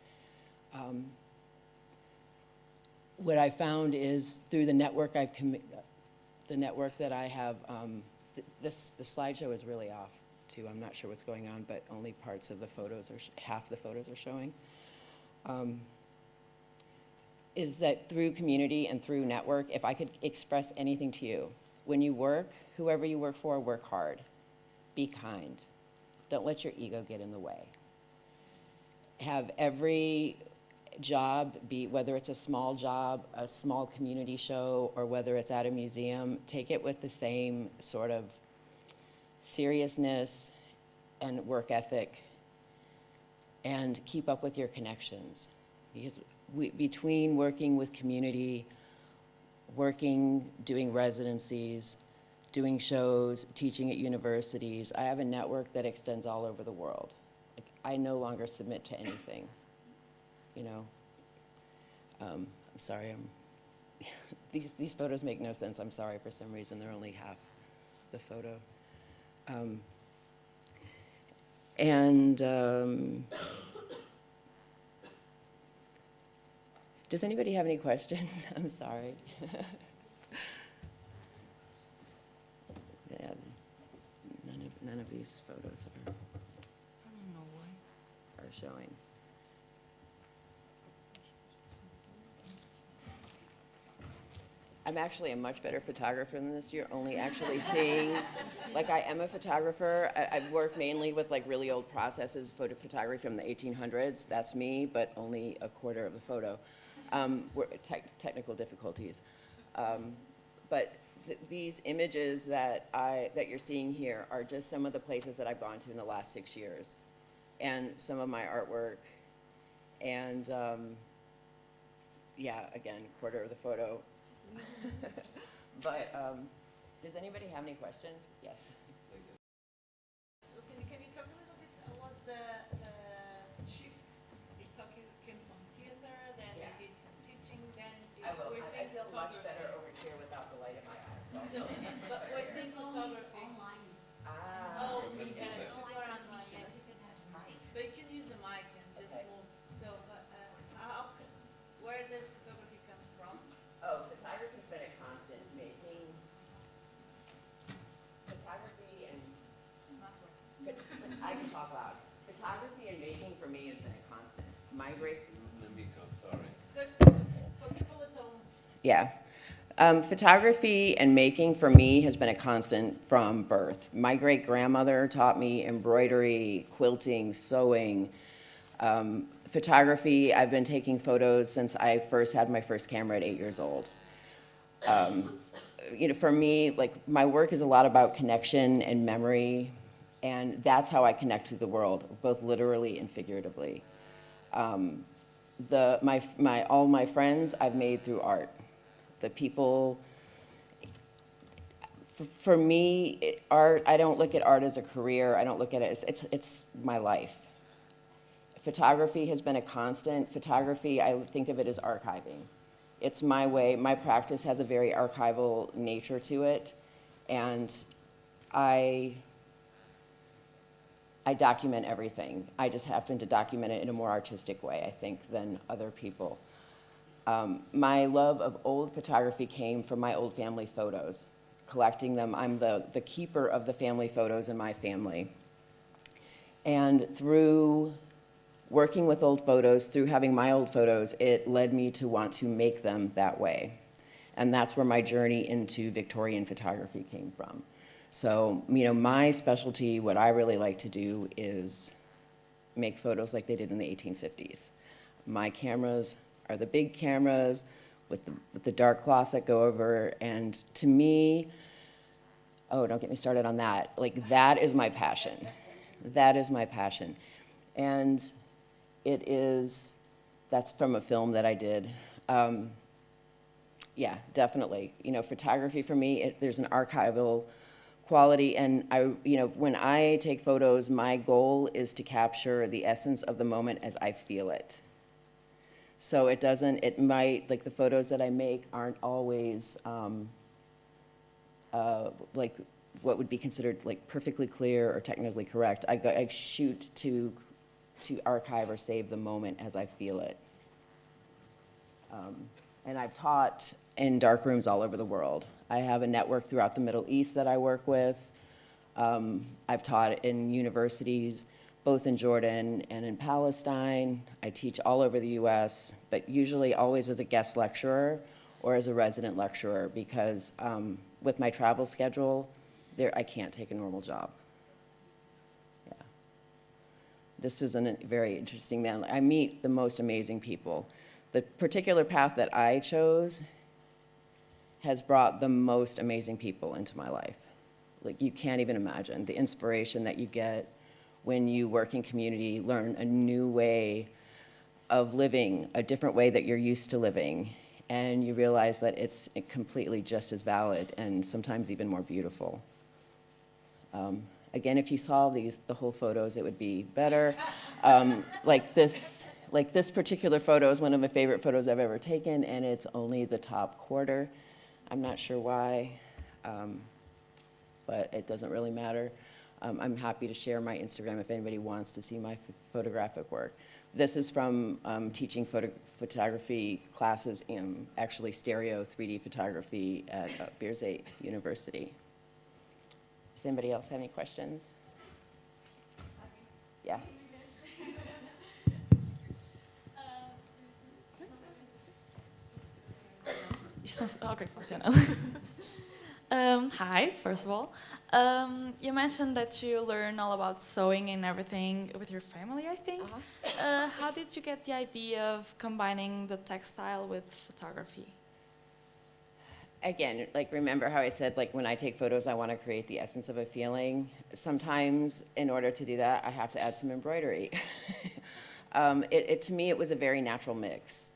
What I found is through the network that I have, the slideshow is really off too. I'm not sure what's going on, but only parts of the photos half the photos are showing. Is that through community and through network, if I could express anything to you, when you work, whoever you work for, work hard. Be kind. Don't let your ego get in the way. Have every job be, whether it's a small job, a small community show, or whether it's at a museum, take it with the same sort of seriousness and work ethic, and keep up with your connections. Because between working with community, doing residencies, doing shows, teaching at universities, I have a network that extends all over the world. Like, I no longer submit to anything, you know. I'm sorry, these photos make no sense. I'm sorry, for some reason they're only half the photo. Does anybody have any questions? I'm sorry. Yeah, none of these photos are showing. I'm actually a much better photographer than this. You're only actually seeing, like, I am a photographer. I've worked mainly with like really old processes, photography from the 1800s. That's me, but only a quarter of the photo. Technical difficulties. But these images that you're seeing here are just some of the places that I've gone to in the last 6 years, and some of my artwork. And yeah, again, quarter of the photo. But does anybody have any questions? Yes. So, Cindy, can you talk a little bit? Was the shift? You came from theater, then you did some teaching, then I will. we're I seeing feel much photography. better over here without the light in my eyes. So, but we're seeing photography. Oh, people are online, yeah. But you can use the mic and just move. So, where does photography come from? Oh, photography's been a constant. Making photography and I can talk loud. Photography and making for me has been a constant. My great. Because for people at home. Yeah. Photography and making for me has been a constant from birth. My great-grandmother taught me embroidery, quilting, sewing. Photography, I've been taking photos since I first had my first camera at 8 years old. You know, for me, like, my work is a lot about connection and memory, and that's how I connect to the world, both literally and figuratively. all my friends I've made through art. The people, for me, art, I don't look at art as a career. I don't look at it, it's my life. Photography has been a constant. Photography, I think of it as archiving. It's my way. My practice has a very archival nature to it, and I document everything. I just happen to document it in a more artistic way, I think, than other people. My love of old photography came from my old family photos, collecting them. I'm the keeper of the family photos in my family. And through working with old photos, through having my old photos, it led me to want to make them that way. And that's where my journey into Victorian photography came from. So, you know, my specialty, what I really like to do is make photos like they did in the 1850s. My cameras are the big cameras with the dark cloths that go over, and to me, oh, don't get me started on that. Like, that is my passion. That is my passion. And that's from a film that I did. Yeah, definitely. You know, photography for me, there's an archival quality, and when I take photos, my goal is to capture the essence of the moment as I feel it. So it might, like the photos that I make aren't always like what would be considered like perfectly clear or technically correct. I shoot to archive or save the moment as I feel it. And I've taught in darkrooms all over the world. I have a network throughout the Middle East that I work with. I've taught in universities, both in Jordan and in Palestine. I teach all over the US, but usually always as a guest lecturer or as a resident lecturer, because with my travel schedule, I can't take a normal job. Yeah. This was a very interesting man. I meet the most amazing people. The particular path that I chose has brought the most amazing people into my life. Like, you can't even imagine the inspiration that you get when you work in community, learn a new way of living, a different way that you're used to living, and you realize that it's completely just as valid and sometimes even more beautiful. Again, if you saw the whole photos, it would be better. Like this particular photo is one of my favorite photos I've ever taken, and it's only the top quarter. I'm not sure why, but it doesn't really matter. I'm happy to share my Instagram if anybody wants to see my photographic work. This is from teaching photography classes in actually stereo 3D photography at Beersate University. Does anybody else have any questions? Yeah. Okay, funciona. Hi, first of all. You mentioned that you learn all about sewing and everything with your family, I think. How did you get the idea of combining the textile with photography? Again, like, remember how I said, like, when I take photos, I want to create the essence of a feeling. Sometimes, in order to do that, I have to add some embroidery. To me, it was a very natural mix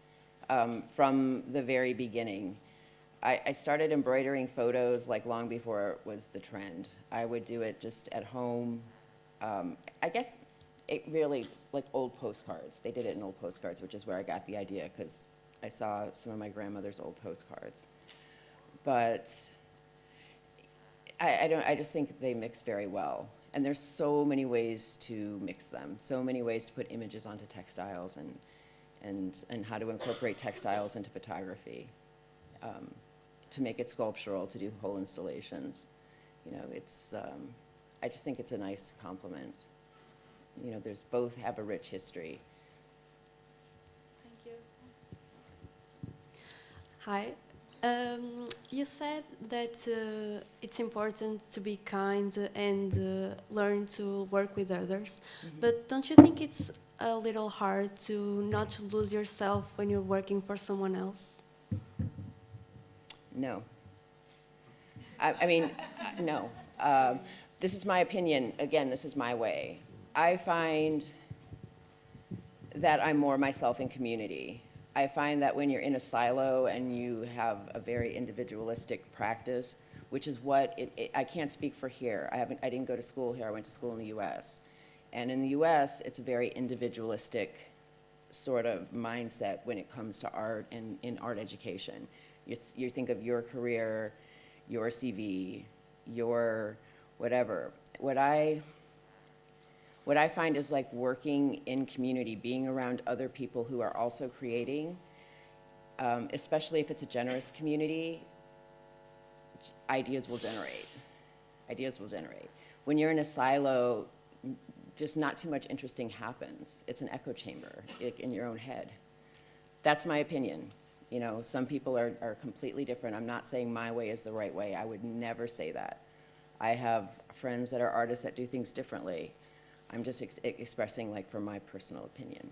from the very beginning. I started embroidering photos like long before it was the trend. I would do it just at home. I guess it really, like old postcards. They did it in old postcards, which is where I got the idea, because I saw some of my grandmother's old postcards. But I just think they mix very well. And there's so many ways to mix them, so many ways to put images onto textiles, and how to incorporate textiles into photography. To make it sculptural, to do whole installations. You know, I just think it's a nice complement. You know, both have a rich history. Thank you. Hi. You said that it's important to be kind and learn to work with others, but don't you think it's a little hard to not lose yourself when you're working for someone else? No. I mean, no. This is my opinion. Again, this is my way. I find that I'm more myself in community. I find that when you're in a silo and you have a very individualistic practice, which is what I can't speak for here. I didn't go to school here. I went to school in the U.S. And in the U.S., it's a very individualistic sort of mindset when it comes to art and in art education. You think of your career, your CV, your whatever. What I find is like working in community, being around other people who are also creating, especially if it's a generous community, ideas will generate. Ideas will generate. When you're in a silo, just not too much interesting happens. It's an echo chamber in your own head. That's my opinion. You know, some people are completely different. I'm not saying my way is the right way. I would never say that. I have friends that are artists that do things differently. I'm just expressing like from my personal opinion.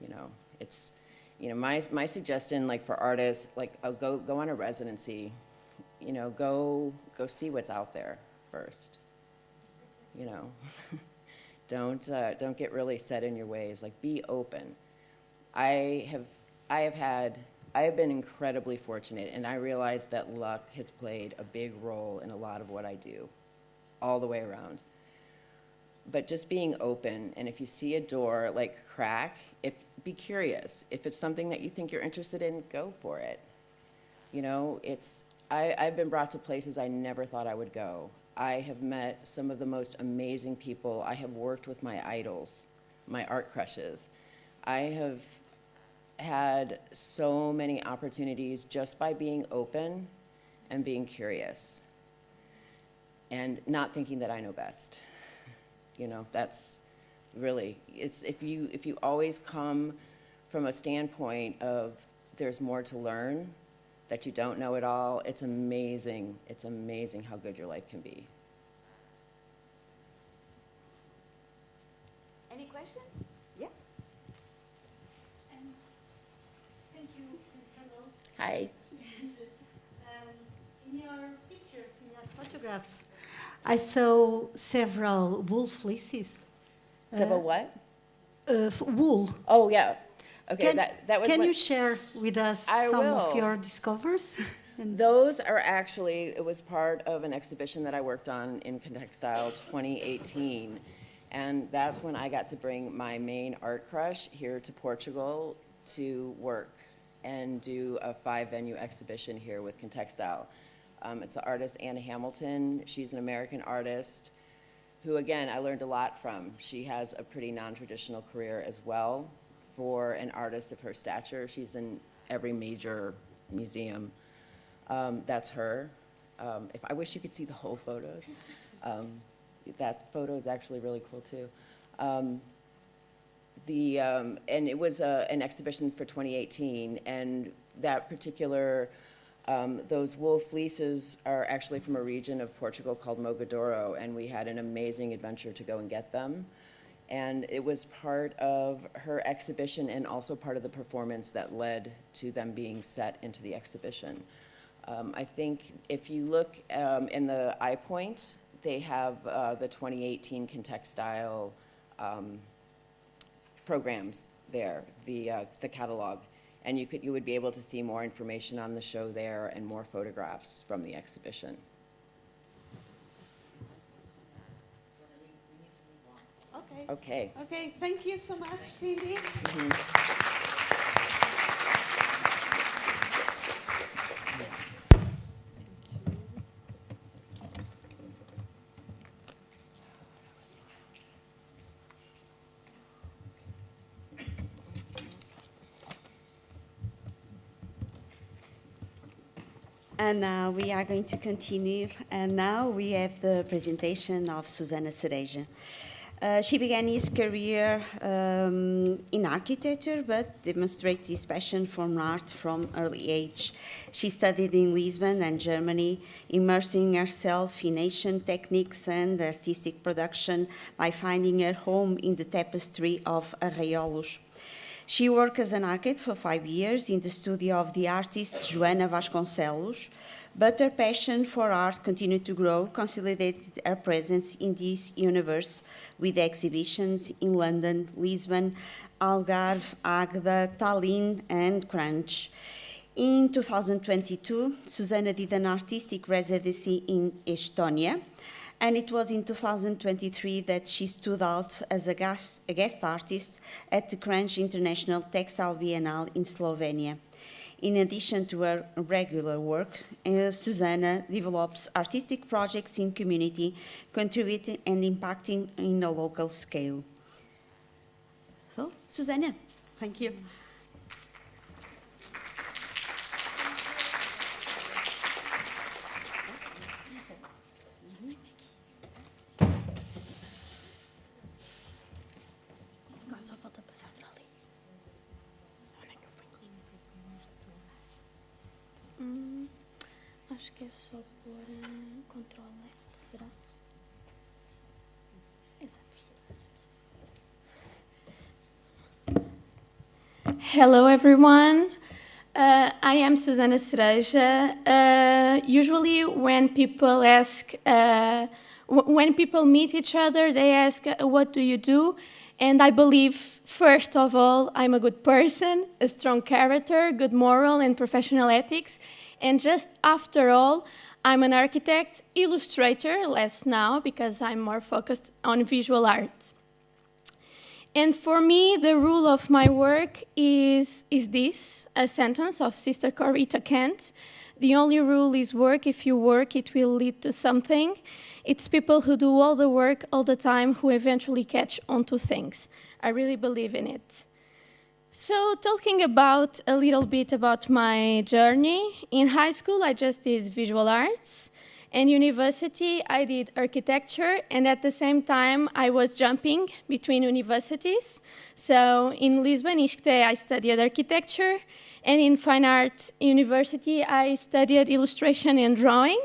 You know, it's, you know, my suggestion like for artists, like go on a residency, you know, go see what's out there first. You know, don't get really set in your ways. Like be open. I have been incredibly fortunate, and I realize that luck has played a big role in a lot of what I do, all the way around. But just being open, and if you see a door like crack, be curious. If it's something that you think you're interested in, go for it. You know, I've been brought to places I never thought I would go. I have met some of the most amazing people. I have worked with my idols, my art crushes. I have had so many opportunities just by being open and being curious and not thinking that I know best. You know, that's really, it's if you always come from a standpoint of there's more to learn, that you don't know it all, it's amazing how good your life can be. Any questions? Yeah. Thank you. Hello. Hi. In your pictures, in your photographs, I saw several wool fleeces. Several what? Wool. Oh, yeah. Okay, that was Can what, you share with us I some will. of your discoveries? Those are actually, it was part of an exhibition that I worked on in Contextile 2018. And that's when I got to bring my main art crush here to Portugal to work and do a 5-venue exhibition here with Contextile. It's the artist Anna Hamilton. She's an American artist who, again, I learned a lot from. She has a pretty non-traditional career as well. For an artist of her stature, she's in every major museum. That's her. I wish you could see the whole photos. That photo is actually really cool too. And it was an exhibition for 2018, and that particular, those wool fleeces are actually from a region of Portugal called Mogadouro, and we had an amazing adventure to go and get them. And it was part of her exhibition and also part of the performance that led to them being set into the exhibition. I think if you look in the eye point, they have the 2018 Contextile programs there, the catalog. And you would be able to see more information on the show there and more photographs from the exhibition. Okay. Okay, thank you so much, Cindy. And now we are going to continue. And now we have the presentation of Susana Cereja. She began his career in architecture, but demonstrated his passion for art from early age. She studied in Lisbon and Germany, immersing herself in ancient techniques and artistic production by finding her home in the tapestry of Arraiolos. She worked as an architect for 5 years in the studio of the artist Joana Vasconcelos, But her passion for art continued to grow, consolidated her presence in this universe with exhibitions in London, Lisbon, Algarve, Agda, Tallinn, and Crunch. In 2022, Susanna did an artistic residency in Estonia, and it was in 2023 that she stood out as a guest artist at the Crunch International Textile Biennale in Slovenia. In addition to her regular work, Susanna develops artistic projects in community, contributing and impacting in a local scale. So, Susanna, thank you. Agora só falta passar para ali. Onde é que eu ponho isto? Acho que é só pôr Ctrl F, será? Exato. Hello everyone. I am Susanna Cereja. Usually when people ask, when people meet each other, they ask, what do you do? And I believe, first of all, I'm a good person, a strong character, good moral and professional ethics. And just after all, I'm an architect, illustrator, less now because I'm more focused on visual art. And for me, the rule of my work is this, a sentence of Sister Corita Kent. The only rule is work. If you work, it will lead to something. It's people who do all the work all the time who eventually catch on to things. I really believe in it. So talking about a little bit about my journey, in high school I just did visual arts. In university, I did architecture, and at the same time, I was jumping between universities. So in Lisbon, ISCTE, I studied architecture, and in Fine Art University, I studied illustration and drawing.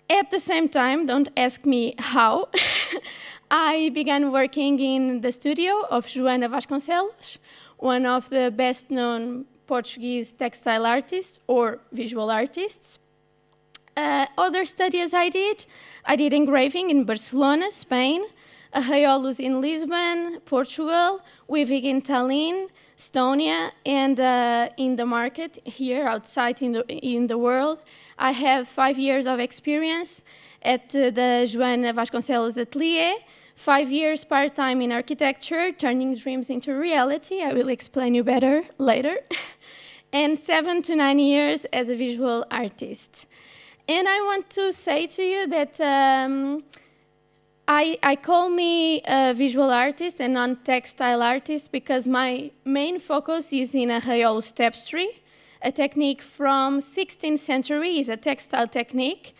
At the same time, don't ask me how, I began working in the studio of Joana Vasconcelos, one of the best-known Portuguese textile artists or visual artists. Other studies I did engraving in Barcelona, Spain, arraiolos in Lisbon, Portugal, weaving in Tallinn, Estonia, and in the market here outside in the world. I have 5 years of experience at the Joana Vasconcelos Atelier, 5 years part-time in architecture, turning dreams into reality. I will explain you better later. And 7 to 9 years as a visual artist. And I want to say to you that I call me a visual artist and non-textile artist because my main focus is in arraiolo tapestry, a technique from 16th century, is a textile technique.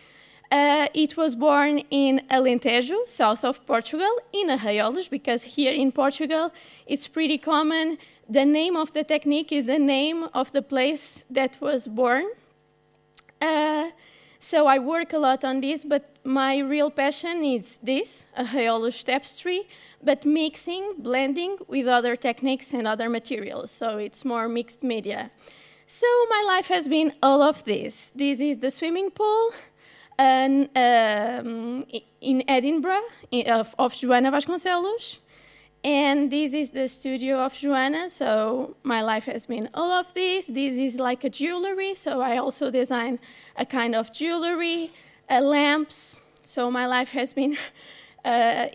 It was born in Alentejo, south of Portugal, in arraiolos, because here in Portugal it's pretty common. The name of the technique is the name of the place that was born. So I work a lot on this, but my real passion is this, arraiolo tapestry, but mixing, blending with other techniques and other materials. So it's more mixed media. So my life has been all of this. This is the swimming pool in Edinburgh of Joana Vasconcelos. And this is the studio of Joana, so my life has been all of this. This is like a jewelry, so I also design a kind of jewelry, lamps. So my life has been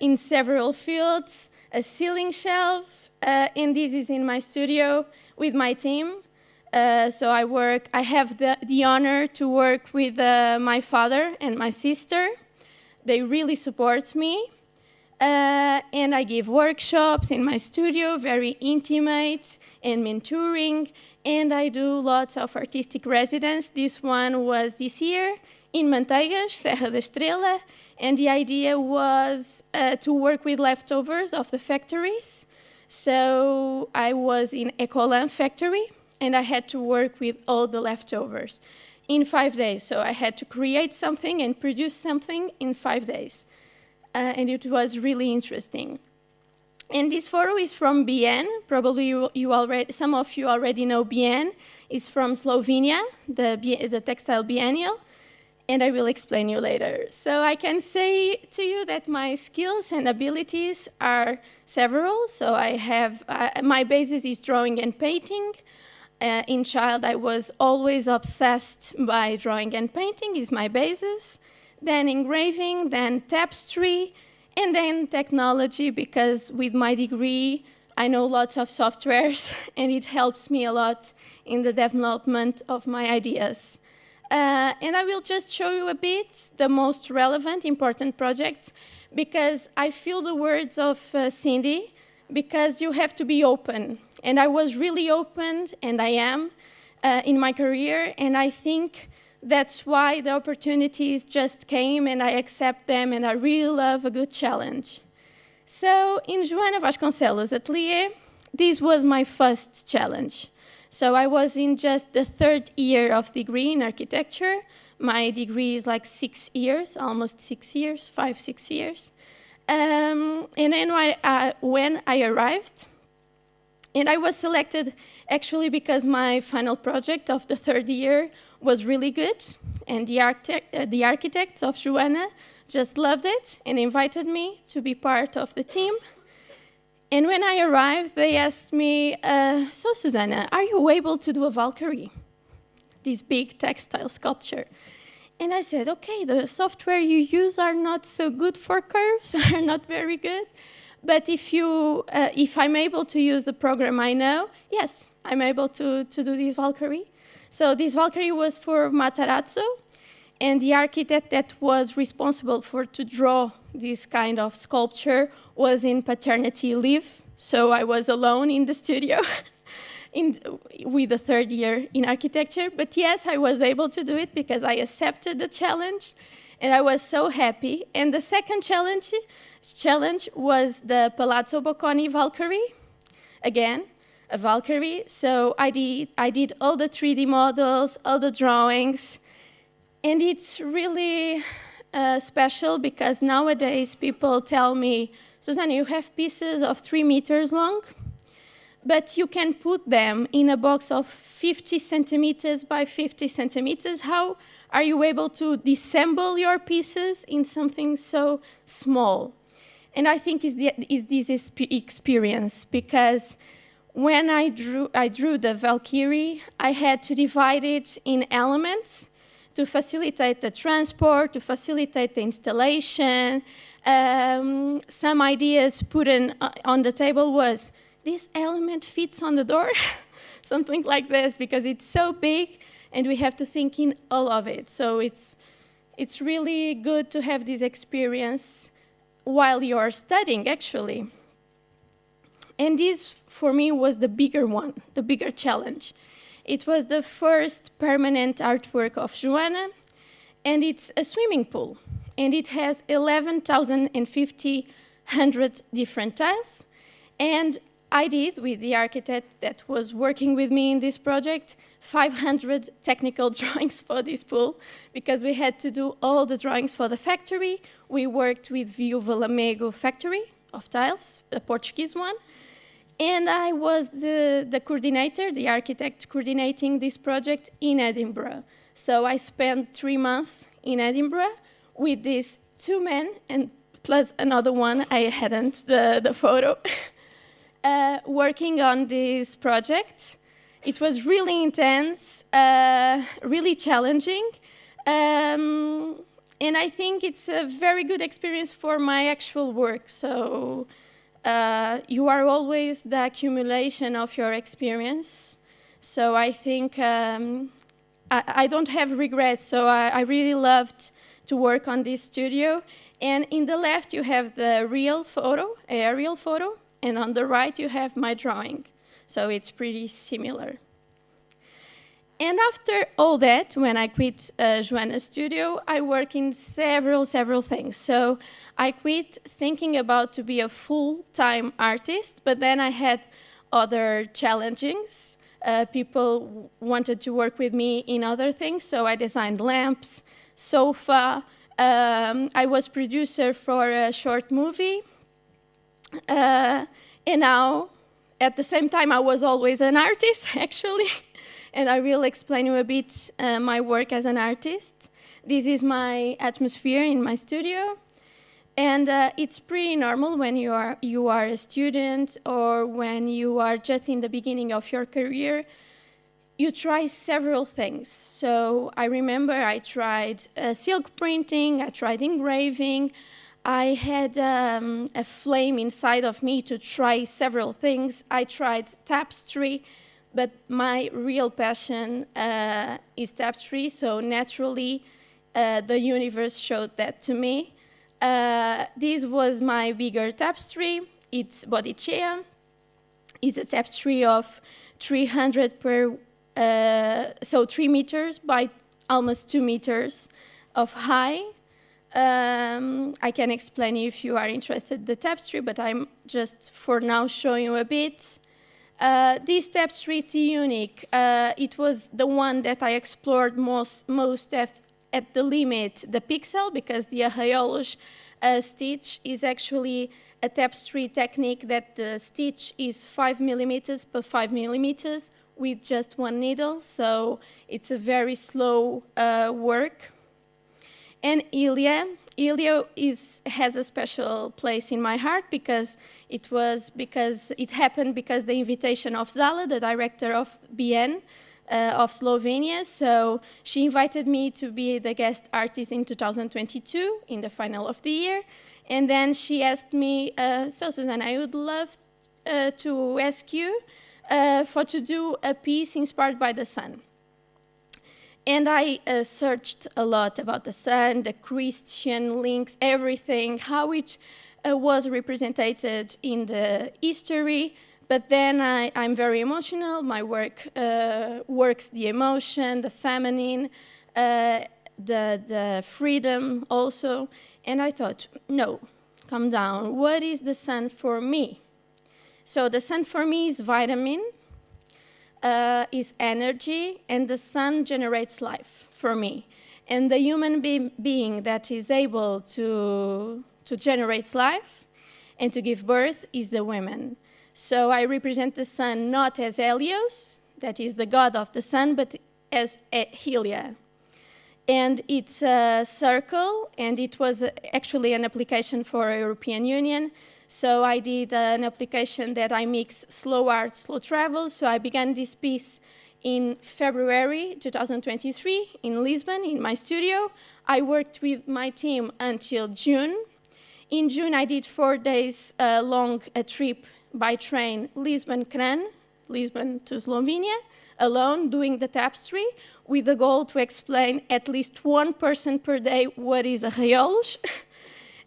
in several fields, a ceiling shelf, and this is in my studio with my team. So I have the honor to work with my father and my sister. They really support me. And I give workshops in my studio, very intimate and mentoring, and I do lots of artistic residence. This one was this year in Manteigas, Serra da Estrela, and the idea was to work with leftovers of the factories. So I was in Ecolan factory, and I had to work with all the leftovers in 5 days. So I had to create something and produce something in 5 days. And it was really interesting. And this photo is from BN. Probably some of you already know BN. It's from Slovenia, the Textile Biennial. and I will explain you later. So I can say to you that my skills and abilities are several. So I have, my basis is drawing and painting. In child, I was always obsessed by drawing and painting is my basis. Then engraving, then tapestry, and then technology, because with my degree, I know lots of softwares, and it helps me a lot in the development of my ideas. And I will just show you a bit the most relevant, important projects, because I feel the words of Cindy, because you have to be open. And I was really open, and I am, in my career, and I think that's why the opportunities just came, and I accept them, and I really love a good challenge. So in Joana Vasconcelos' atelier, this was my first challenge. So I was in just the 3rd year of degree in architecture. My degree is like 6 years, almost 6 years, 5, 6 years. And then when I arrived, and I was selected actually because my final project of the 3rd year was really good, and the architects of Joana just loved it and invited me to be part of the team. And when I arrived, they asked me, so Susanna, are you able to do a Valkyrie? This big textile sculpture. And I said, okay, the software you use are not so good for curves, are not very good. But if I'm able to use the program I know, yes, I'm able to do this Valkyrie. So this Valkyrie was for Matarazzo, and the architect that was responsible to draw this kind of sculpture was in paternity leave. So I was alone in the studio with the 3rd year in architecture. But yes, I was able to do it because I accepted the challenge, and I was so happy. And the second challenge was the Palazzo Bocconi Valkyrie. Again, a Valkyrie. So I did all the 3D models, all the drawings. And it's really special because nowadays people tell me, Susanna, you have pieces of 3 meters long, but you can put them in a box of 50 centimeters by 50 centimeters. How are you able to disassemble your pieces in something so small? And I think it's this experience, because when I drew the Valkyrie, I had to divide it in elements to facilitate the transport, to facilitate the installation. Some ideas put on the table was, this element fits on the door, something like this, because it's so big and we have to think in all of it. So it's really good to have this experience while you're studying, actually. And this, for me, was the bigger one, the bigger challenge. It was the first permanent artwork of Joana, and it's a swimming pool. And it has 11,500 different tiles. And I did, with the architect that was working with me in this project, 500 technical drawings for this pool, because we had to do all the drawings for the factory. We worked with Viúva Lamego factory of tiles, the Portuguese one. And I was the coordinator, the architect coordinating this project in Edinburgh. So I spent 3 months in Edinburgh with these 2 men, and plus another one, I hadn't the photo, working on this project. It was really intense, really challenging. And I think it's a very good experience for my actual work. So you are always the accumulation of your experience. So I think I don't have regrets. So I really loved to work on this studio. And in the left, you have the real photo, aerial photo. And on the right, you have my drawing. So it's pretty similar. And after all that, when I quit Joana's studio, I work in several things. So I quit thinking about to be a full-time artist, but then I had other challenges. People wanted to work with me in other things, so I designed lamps, sofa. I was producer for a short movie. And now, at the same time, I was always an artist, actually. And I will explain you a bit my work as an artist. this is my atmosphere in my studio. And it's pretty normal when you are a student or when you are just in the beginning of your career. You try several things. So I remember I tried silk printing, I tried engraving. I had a flame inside of me to try several things. I tried tapestry, but my real passion is tapestry. So naturally, the universe showed that to me. This was my bigger tapestry. It's Bodicea. It's a tapestry of 300 per, so 3 meters by almost 2 meters of high. I can explain if you are interested in the tapestry, but I'm just for now showing you a bit. This tapestry is unique. It was the one that I explored most at the limit, the pixel, because the arraiolos stitch is actually a tapestry technique that the stitch is 5 millimeters per 5 millimeters with just one needle, so it's a very slow work. And Ilia has a special place in my heart because it happened because the invitation of Zala, the director of BN, of Slovenia. So she invited me to be the guest artist in 2022, in the final of the year. And then she asked me, so Susanna, I would love to ask you to do a piece inspired by the sun. And I searched a lot about the sun, the Christian links, everything, how it was represented in the history. But then I'm very emotional. My work works the emotion, the feminine, the freedom also. And I thought, no, calm down. What is the sun for me? So the sun for me is vitamin, is energy, and the sun generates life for me. And the human being that is able to generate life and to give birth is the women. So I represent the sun not as Helios, that is the god of the sun, but as Helia. And it's a circle, and it was actually an application for European Union. So I did an application that I mix slow art, slow travel. So I began this piece in February 2023 in Lisbon, in my studio. I worked with my team until June. In June, I did 4 days long a trip by train, Lisbon-Kran, Lisbon to Slovenia, alone doing the tapestry with the goal to explain at least one person per day what is arraiolos.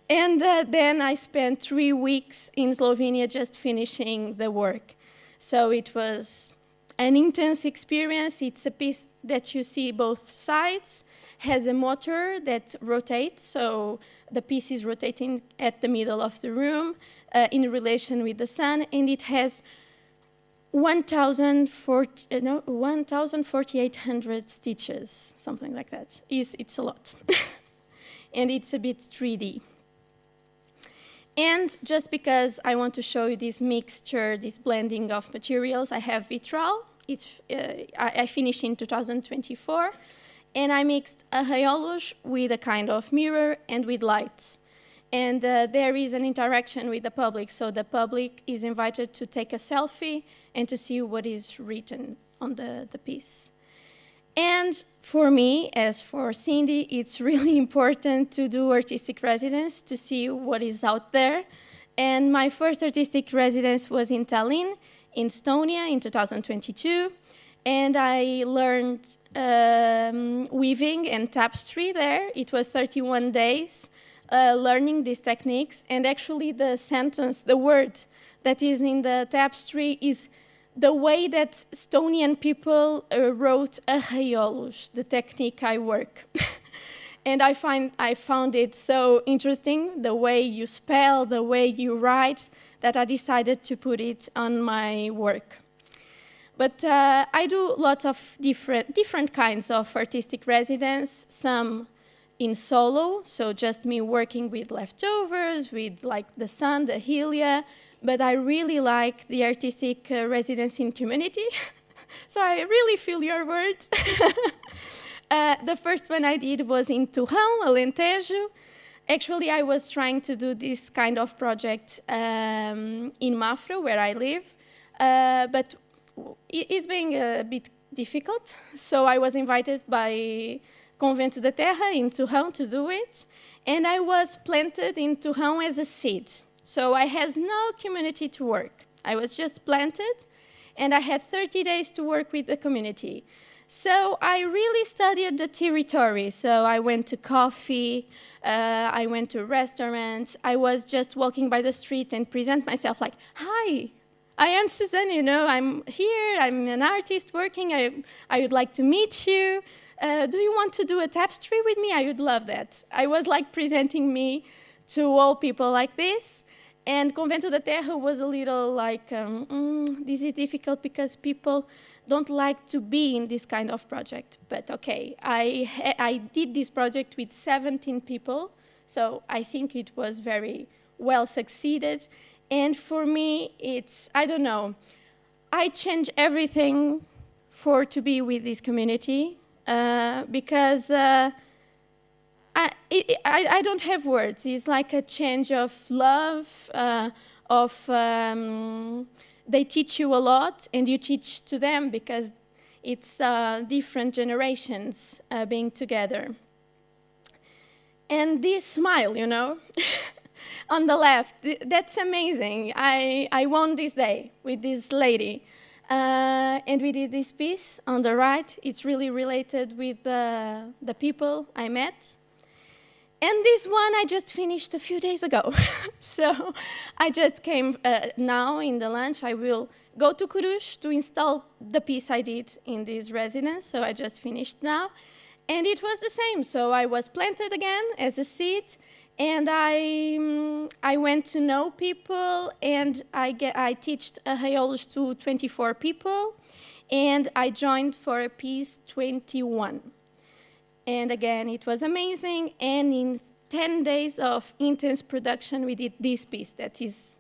And then I spent 3 weeks in Slovenia just finishing the work. So it was an intense experience. It's a piece that you see both sides, has a motor that rotates, so the piece is rotating at the middle of the room in relation with the sun, and it has 1,400 stitches, something like that. It's a lot. And it's a bit 3D. And just because I want to show you this mixture, this blending of materials, I have vitral. I finished in 2024. And I mixed arraiolos with a kind of mirror and with lights. And there is an interaction with the public. So the public is invited to take a selfie and to see what is written on the piece. And for me, as for Cindy, it's really important to do artistic residence to see what is out there. And my first artistic residence was in Tallinn, in Estonia, in 2022. And I learned weaving and tapestry there. It was 31 days learning these techniques. And actually the sentence, the word that is in the tapestry is the way that Estonian people wrote arraiolos, the technique I work. And I found it so interesting, the way you spell, the way you write, that I decided to put it on my work. But I do lots of different kinds of artistic residence, some in solo, so just me working with leftovers, with like the sun, the Helia, but I really like the artistic residence in community. So I really feel your words. The first one I did was in Torrão, Alentejo. Actually, I was trying to do this kind of project in Mafra, where I live, but it's being a bit difficult. So I was invited by Convento da Terra in Torrão to do it, and I was planted in Torrão as a seed. So I had no community to work. I was just planted, and I had 30 days to work with the community. So I really studied the territory. So I went to coffee, I went to restaurants. I was just walking by the street and present myself like, hi, I am Suzanne, you know, I'm here, I'm an artist working, I would like to meet you. Do you want to do a tapestry with me? I would love that. I was like presenting me to all people like this. And Convento da Terra was a little like, this is difficult because people don't like to be in this kind of project. But okay, I did this project with 17 people, so I think it was very well succeeded. And for me, it's, I don't know, I change everything to be with this community because I don't have words. It's like a change of love, they teach you a lot, and you teach to them because it's different generations being together. And this smile, you know, on the left, that's amazing. I won this day with this lady. And we did this piece on the right. It's really related with the people I met. And this one I just finished a few days ago. So I just came now in the lunch. I will go to Coruche to install the piece I did in this residence. So I just finished now. And it was the same. So I was planted again as a seed. And I went to know people. And I taught arraiolos to 24 people. And I joined for a piece 21. And again, it was amazing. And in 10 days of intense production, we did this piece that is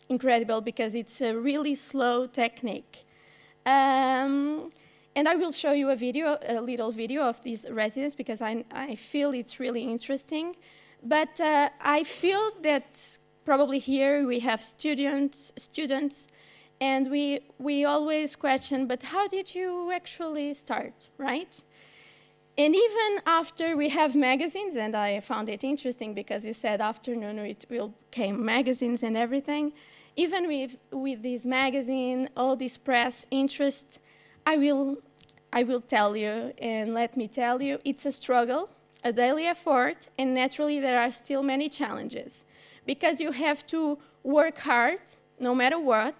incredible because it's a really slow technique. And I will show you a little video of this residence because I feel it's really interesting. But I feel that probably here we have students, and we always question, but how did you actually start, right? And even after we have magazines, and I found it interesting because you said afternoon it will came magazines and everything, even with this magazine, all this press interest, I will tell you, and let me tell you, it's a struggle, a daily effort, and naturally there are still many challenges because you have to work hard, no matter what,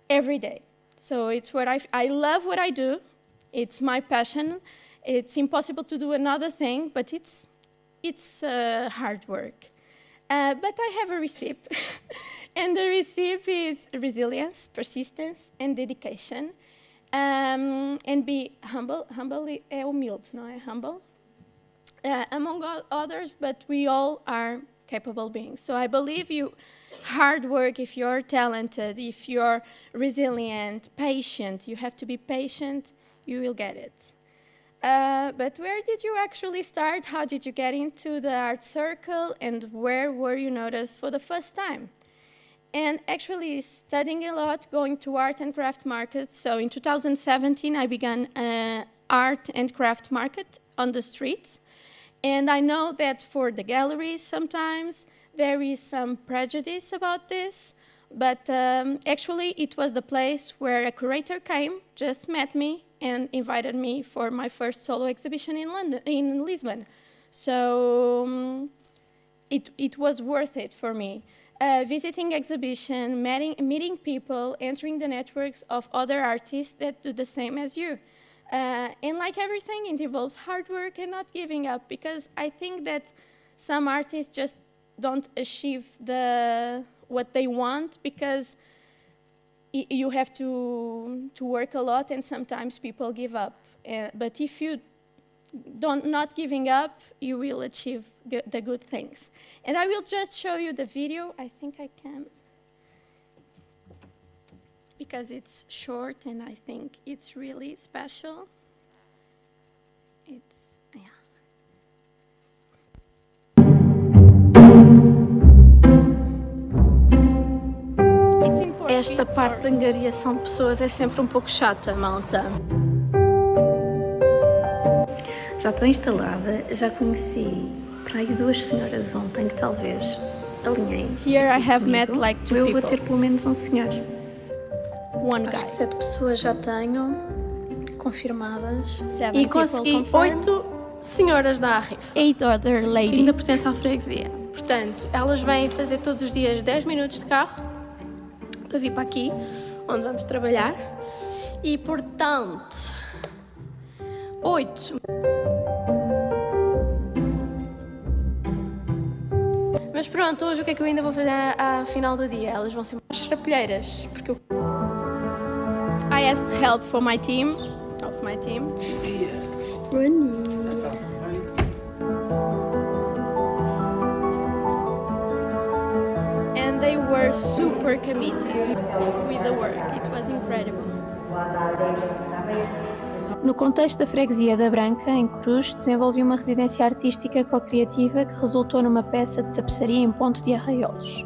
every day. So it's what I love what I do, it's my passion. It's impossible to do another thing, but it's hard work. But I have a recipe, and the recipe is resilience, persistence, and dedication. And be humble. Humble é humilde, não é? Humble. Among others, but we all are capable beings. So I believe hard work, if you're talented, if you're resilient, patient, you have to be patient, you will get it. But where did you actually start? How did you get into the art circle? And where were you noticed for the first time? And actually studying a lot, going to art and craft markets. So in 2017, I began an art and craft market on the streets. And I know that for the galleries, sometimes there is some prejudice about this. But actually, it was the place where a curator came, just met me, and invited me for my first solo exhibition in Lisbon. So it was worth it for me. Visiting exhibition, meeting people, entering the networks of other artists that do the same as you. And like everything, it involves hard work and not giving up, because I think that some artists just don't achieve what they want because you have to work a lot, and sometimes people give up. But if you not giving up, you will achieve the good things. And I will just show you the video. I think I can, because it's short and I think it's really special. Esta parte da angariação de pessoas é sempre um pouco chata, malta. Já estou instalada, já conheci para aí 2 senhoras ontem que talvez alinhei. Here I have met like 2 people. Eu vou ter pelo menos um senhor. One guy. Acho que 7 pessoas já tenho confirmadas. E consegui 8 senhoras da ARRIF. 8 other ladies. Que ainda pertencem à freguesia. Portanto, elas vêm fazer todos os dias 10 minutos de carro para vir para aqui, onde vamos trabalhar. E, portanto, 8. Mas pronto, hoje o que é que eu ainda vou fazer ao final do dia? Elas vão ser mais rapelheiras, porque eu... I asked help for my team, of my team. Bonnie. And they were super committed with the work. It was incredible. No contexto da freguesia da Branca, em Cruz, desenvolvi uma residência artística co-criativa que resultou numa peça de tapeçaria em Ponto de Arraiolos.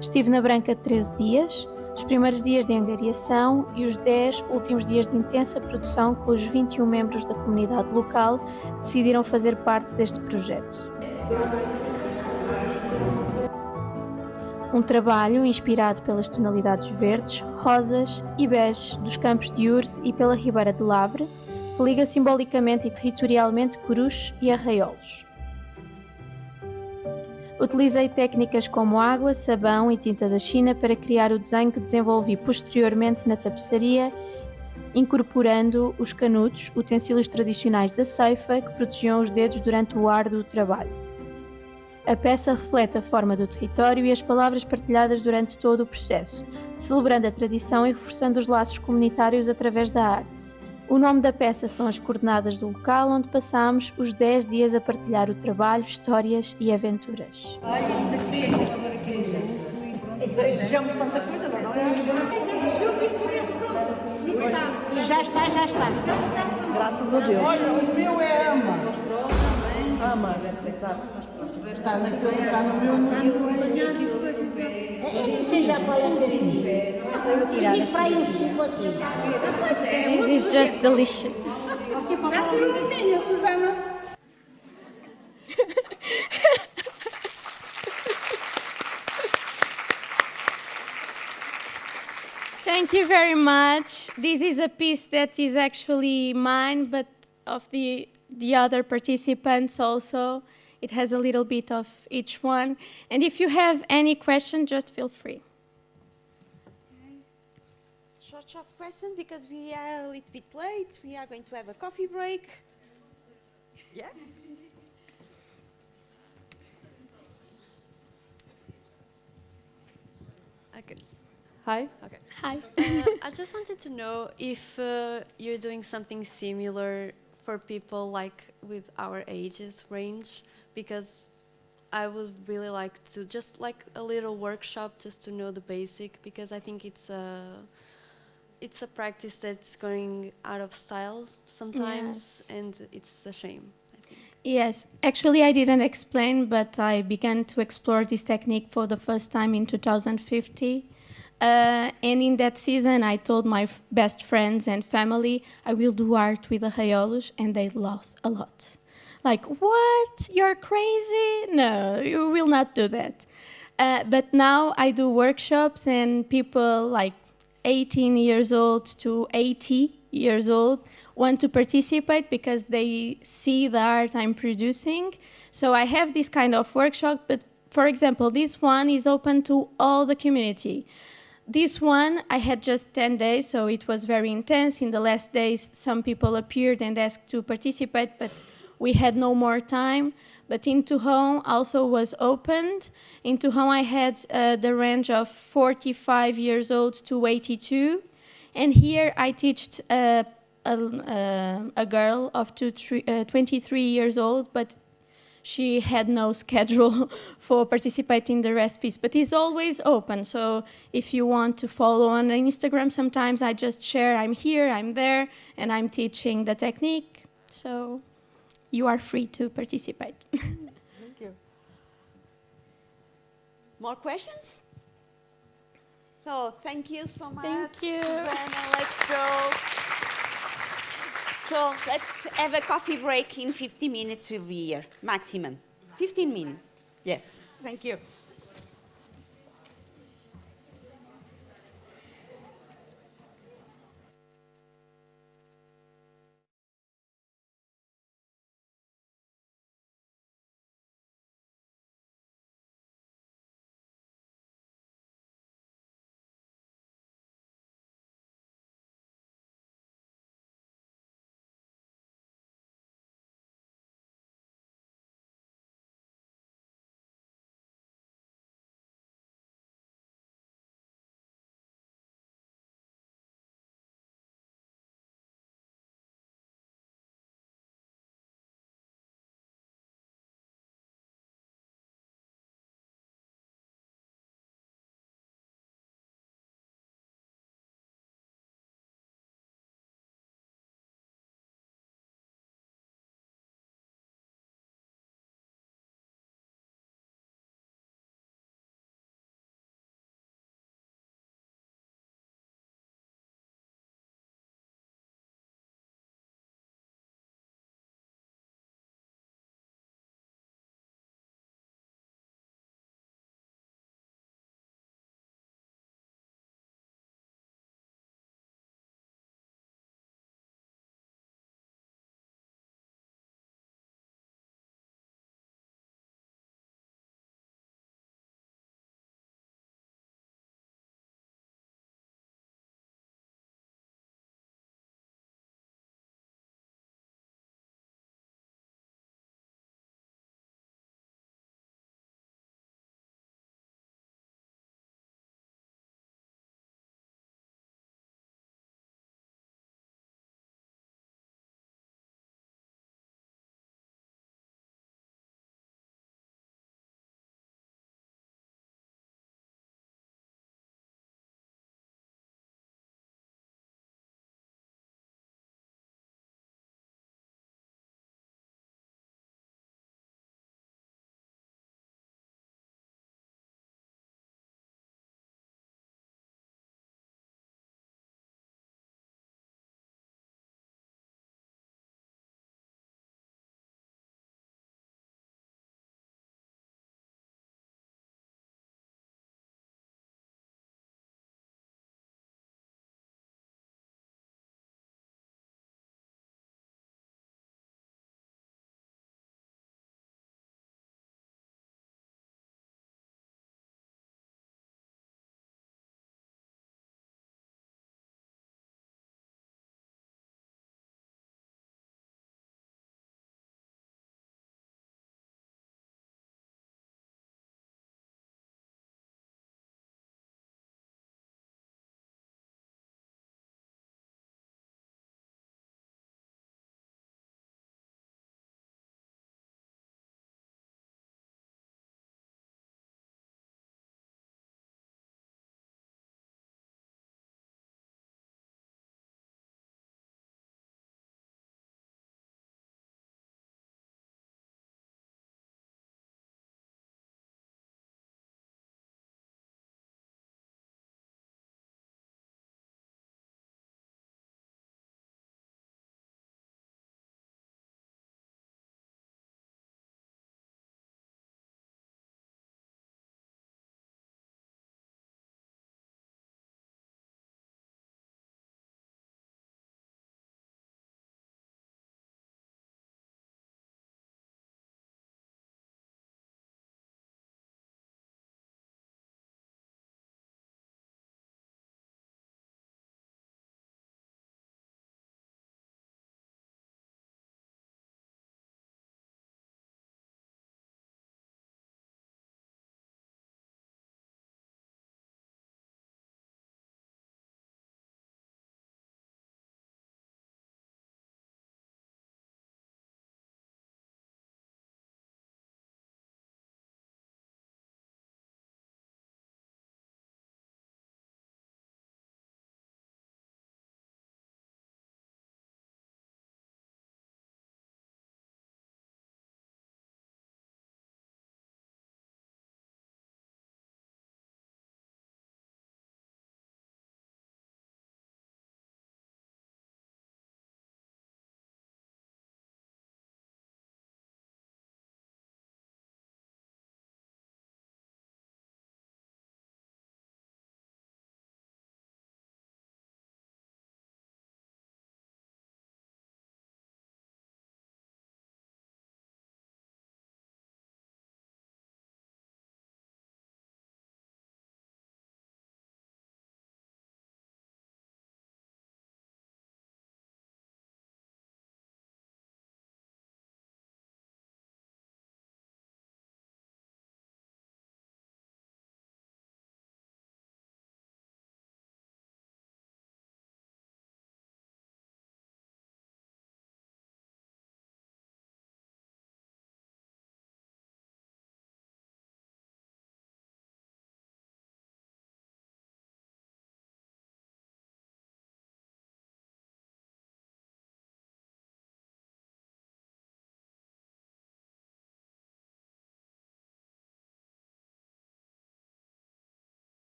Estive na Branca 13 dias, os primeiros dias de angariação e os 10 últimos dias de intensa produção com os 21 membros da comunidade local que decidiram fazer parte deste projeto. Um trabalho inspirado pelas tonalidades verdes, rosas e beges dos campos de Urs e pela Ribeira de Lavre, que liga simbolicamente e territorialmente Cruz e Arraiolos. Utilizei técnicas como água, sabão e tinta da China para criar o desenho que desenvolvi posteriormente na tapeçaria, incorporando os canudos, utensílios tradicionais da ceifa que protegiam os dedos durante o árduo trabalho. A peça reflete a forma do território e as palavras partilhadas durante todo o processo, celebrando a tradição e reforçando os laços comunitários através da arte. O nome da peça são as coordenadas do local onde passámos os 10 dias a partilhar o trabalho, histórias e aventuras. Desejamos tanta coisa, não é? E já está. Graças a Deus. Olha, o meu é ama. Ama, exato. Está naquele lugar no meu mundo. Você já pode ter. E fry um tipo assim. This is just delicious. Já tirou a minha, Susana. Thank you very much. This is a piece that is actually mine, but of the other participants also. It has a little bit of each one. And if you have any question, just feel free. Short question, because we are a little bit late. We are going to have a coffee break. Yeah? Okay. Hi. Okay. Hi. I just wanted to know if you're doing something similar for people like with our ages range, because I would really like to just like a little workshop just to know the basic, because I think it's a practice that's going out of style sometimes, and it's a shame. Yes, actually I didn't explain, but I began to explore this technique for the first time in 2015. And in that season, I told my best friends and family, I will do art with Arraiolos, and they laughed a lot. Like, what? You're crazy? No, you will not do that. But now I do workshops, and people like 18 years old to 80 years old want to participate because they see the art I'm producing. So I have this kind of workshop, but for example, this one is open to all the community. This one, I had just 10 days, so it was very intense. In the last days, some people appeared and asked to participate, but we had no more time. But in Tuhon also was opened. In Tuhon, I had the range of 45 years old to 82. And here I teached a girl of 23 years old, but she had no schedule for participating in the recipes, but it's always open. So if you want to follow on Instagram, sometimes I just share, I'm here, I'm there, and I'm teaching the technique. So you are free to participate. Thank you. More questions? So thank you so much. Thank you. Susanna, let's go. So let's have a coffee break in 50 minutes. We'll be here, maximum. 15 minutes. Yes, thank you.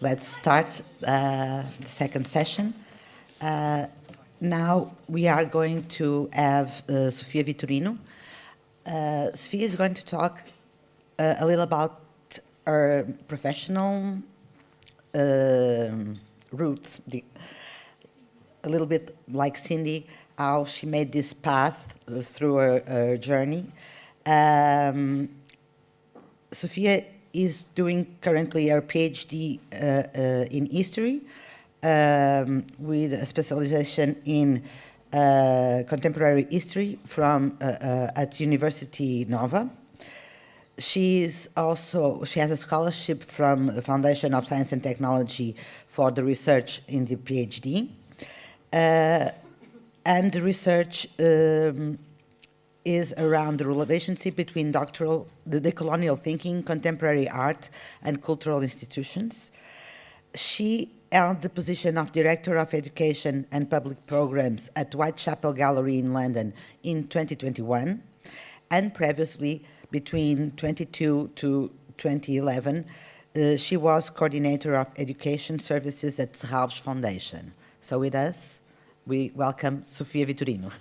let's start the second session. Now we are going to have Sofia Vitorino. Sofia is going to talk a little about her professional roots, a little bit like Cindy, how she made this path through her journey. Sofia is doing currently her PhD in history with a specialization in contemporary history from at University Nova. She has a scholarship from the Foundation of Science and Technology for the research in the PhD. And the research is around the relationship between the colonial thinking, contemporary art, and cultural institutions. She held the position of Director of Education and Public Programs at Whitechapel Gallery in London in 2021, and previously, between 2022 to 2011, she was Coordinator of Education Services at Serralves Foundation. So with us, we welcome Sofia Vitorino.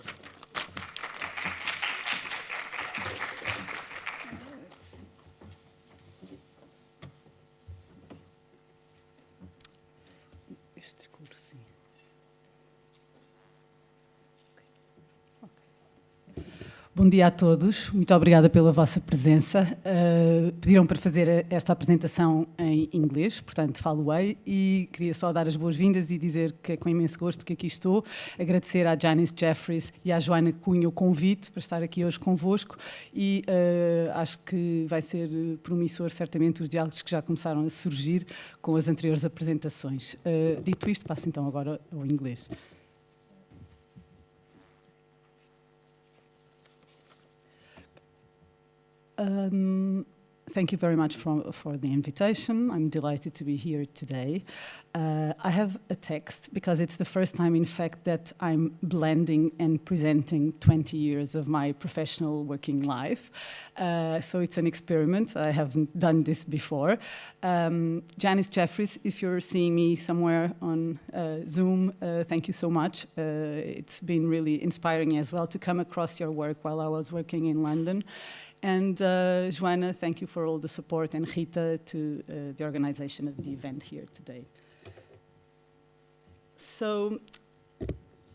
Bom dia a todos, muito obrigada pela vossa presença. Pediram para fazer esta apresentação em inglês, portanto falo-ei, e queria só dar as boas-vindas e dizer que é com imenso gosto que aqui estou, agradecer à Janice Jeffries e à Joana Cunha o convite para estar aqui hoje convosco, e acho que vai ser promissor certamente os diálogos que já começaram a surgir com as anteriores apresentações. Dito isto, passo então agora ao inglês. Thank you very much for the invitation. I'm delighted to be here today. I have a text because it's the first time, in fact, that I'm blending and presenting 20 years of my professional working life. So it's an experiment. I haven't done this before. Janice Jeffries, if you're seeing me somewhere on Zoom, thank you so much. It's been really inspiring as well to come across your work while I was working in London. And Joana, thank you for all the support, and Rita to the organization of the event here today. So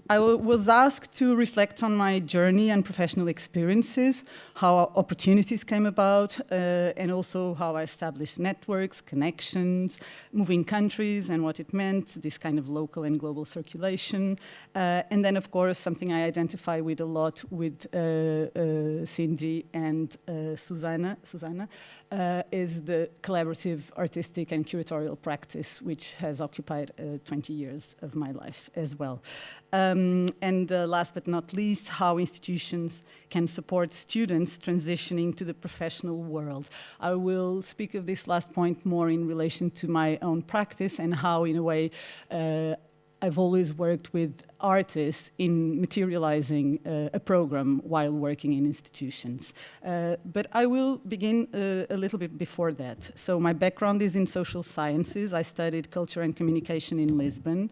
I was asked to reflect on my journey and professional experiences, how opportunities came about, and also how I established networks, connections, moving countries, and what it meant, this kind of local and global circulation. And then, of course, something I identify with a lot with Cindy and Susanna, is the collaborative artistic and curatorial practice, which has occupied 20 years of my life as well. And last but not least, how institutions can support students transitioning to the professional world. I will speak of this last point more in relation to my own practice and how, in a way, I've always worked with artists in materializing a program while working in institutions. But I will begin a little bit before that. So my background is in social sciences. I studied culture and communication in Lisbon.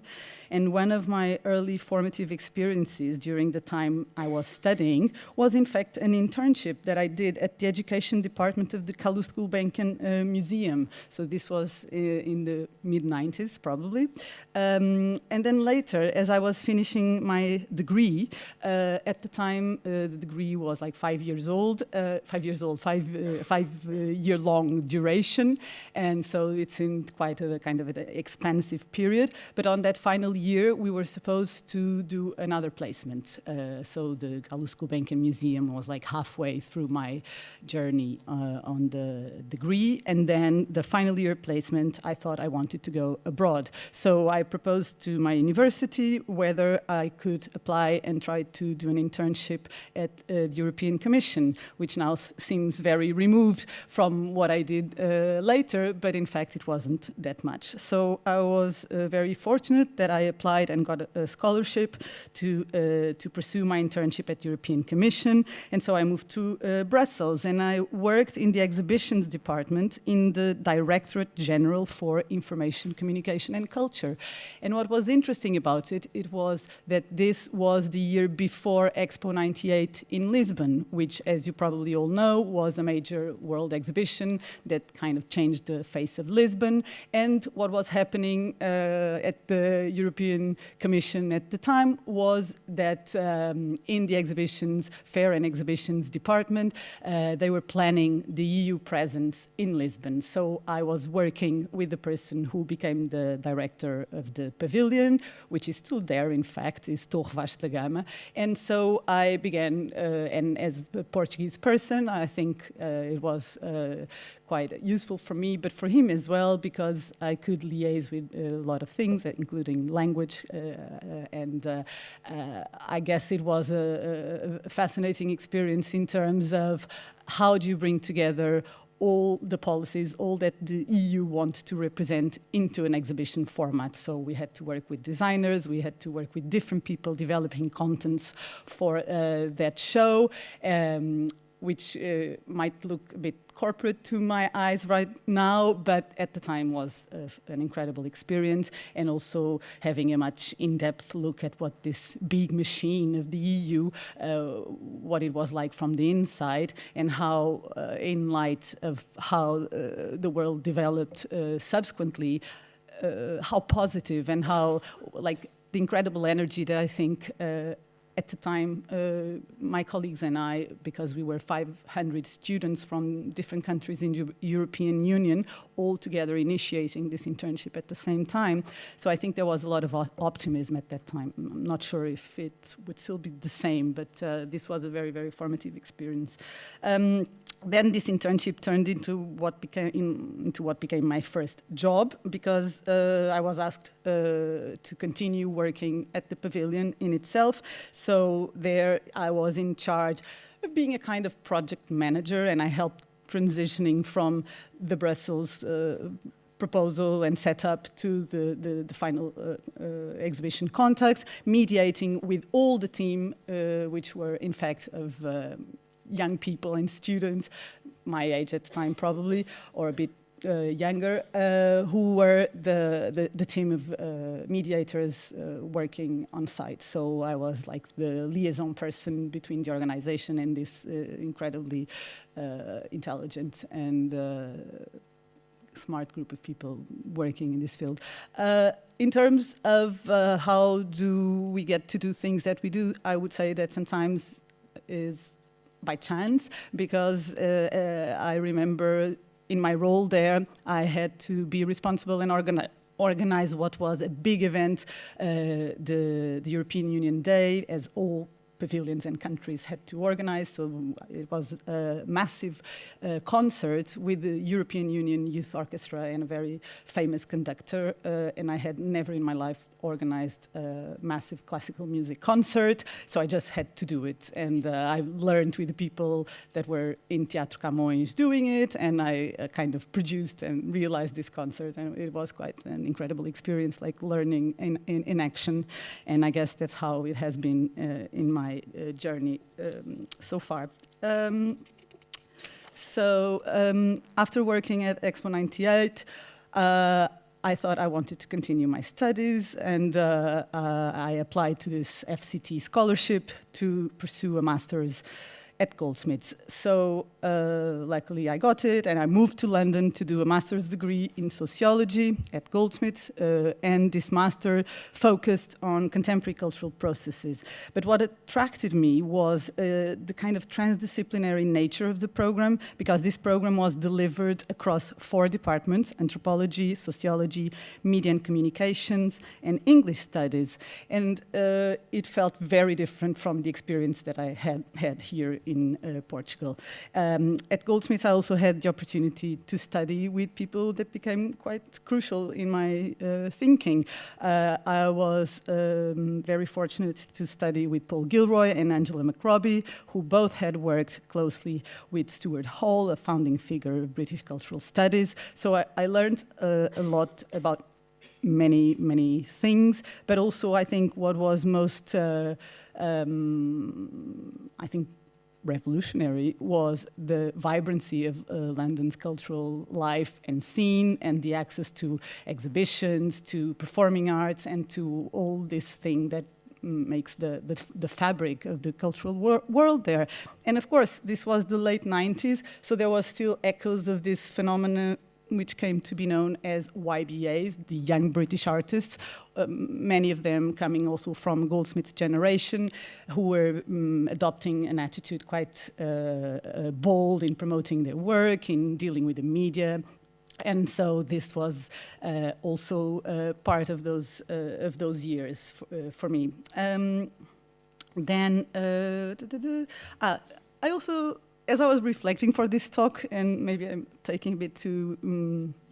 And one of my early formative experiences during the time I was studying was, in fact, an internship that I did at the education department of the Carlos Gulbenkian Museum. So this was in the mid-90s, probably. And then later, as I was finishing my degree, at the time, the degree was like 5 years old, 5-year-long duration. And so it's in quite a kind of an expansive period. But on that final year, we were supposed to do another placement. So the Carlos Gulbenkian Museum was like halfway through my journey on the degree. And then the final year placement, I thought I wanted to go abroad. So I proposed to my university whether whether I could apply and try to do an internship at the European Commission, which now seems very removed from what I did later, but in fact it wasn't that much. So I was very fortunate that I applied and got a scholarship to pursue my internship at the European Commission, and so I moved to Brussels, and I worked in the exhibitions department in the Directorate General for Information, Communication and Culture. And what was interesting about it, it was that this was the year before Expo 98 in Lisbon, which, as you probably all know, was a major world exhibition that kind of changed the face of Lisbon. And what was happening at the European Commission at the time was that in the exhibitions, fair and exhibitions department, they were planning the EU presence in Lisbon. So I was working with the person who became the director of the pavilion, which is still there, in fact, is Torre Vasta Gama. And so I began, and as a Portuguese person, I think it was quite useful for me, but for him as well, because I could liaise with a lot of things, including language, and I guess it was a fascinating experience in terms of how do you bring together all the policies, all that the EU wants to represent into an exhibition format. So we had to work with designers, we had to work with different people developing contents for that show, which might look a bit corporate to my eyes right now, but at the time was an incredible experience, and also having a much in-depth look at what this big machine of the EU, what it was like from the inside, and how, in light of how the world developed subsequently, how positive and how, like, the incredible energy that I think at the time, my colleagues and I, because we were 500 students from different countries in the European Union, all together initiating this internship at the same time. So I think there was a lot of optimism at that time. I'm not sure if it would still be the same, but this was a very, very formative experience. Then this internship turned into what became my first job, because I was asked to continue working at the pavilion in itself. So there I was in charge of being a kind of project manager, and I helped transitioning from the Brussels proposal and setup to the final exhibition context, mediating with all the team, which were in fact of young people and students, my age at the time probably, or a bit younger, who were the team of mediators working on site. So I was like the liaison person between the organization and this incredibly intelligent and smart group of people working in this field. In terms of how do we get to do things that we do, I would say that sometimes is by chance, because I remember in my role there, I had to be responsible and organize what was a big event, the European Union Day, as all pavilions and countries had to organize. So it was a massive concert with the European Union Youth Orchestra and a very famous conductor. And I had never in my life organized a massive classical music concert, so I just had to do it. And I learned with the people that were in Teatro Camões doing it, and I kind of produced and realized this concert, and it was quite an incredible experience, like learning in action. And I guess that's how it has been in my journey so far. After working at Expo 98, I thought I wanted to continue my studies, and I applied to this FCT scholarship to pursue a master's at Goldsmiths. So luckily I got it, and I moved to London to do a master's degree in sociology at Goldsmiths, and this master focused on contemporary cultural processes. But what attracted me was the kind of transdisciplinary nature of the program, because this program was delivered across 4 departments: anthropology, sociology, media and communications, and English studies. And it felt very different from the experience that I had here in Portugal. At Goldsmiths, I also had the opportunity to study with people that became quite crucial in my thinking. I was very fortunate to study with Paul Gilroy and Angela McRobbie, who both had worked closely with Stuart Hall, a founding figure of British cultural studies. So I learned a lot about many things, but also I think what was most, I think, revolutionary was the vibrancy of London's cultural life and scene, and the access to exhibitions, to performing arts, and to all this thing that makes the fabric of the cultural world there. And of course, this was the late 90s, so there was still echoes of this phenomenon which came to be known as YBAs, the Young British Artists, many of them coming also from Goldsmith's generation, who were adopting an attitude quite bold in promoting their work, in dealing with the media. And so this was also part of those years for me. I also, as I was reflecting for this talk, and maybe I'm taking a bit too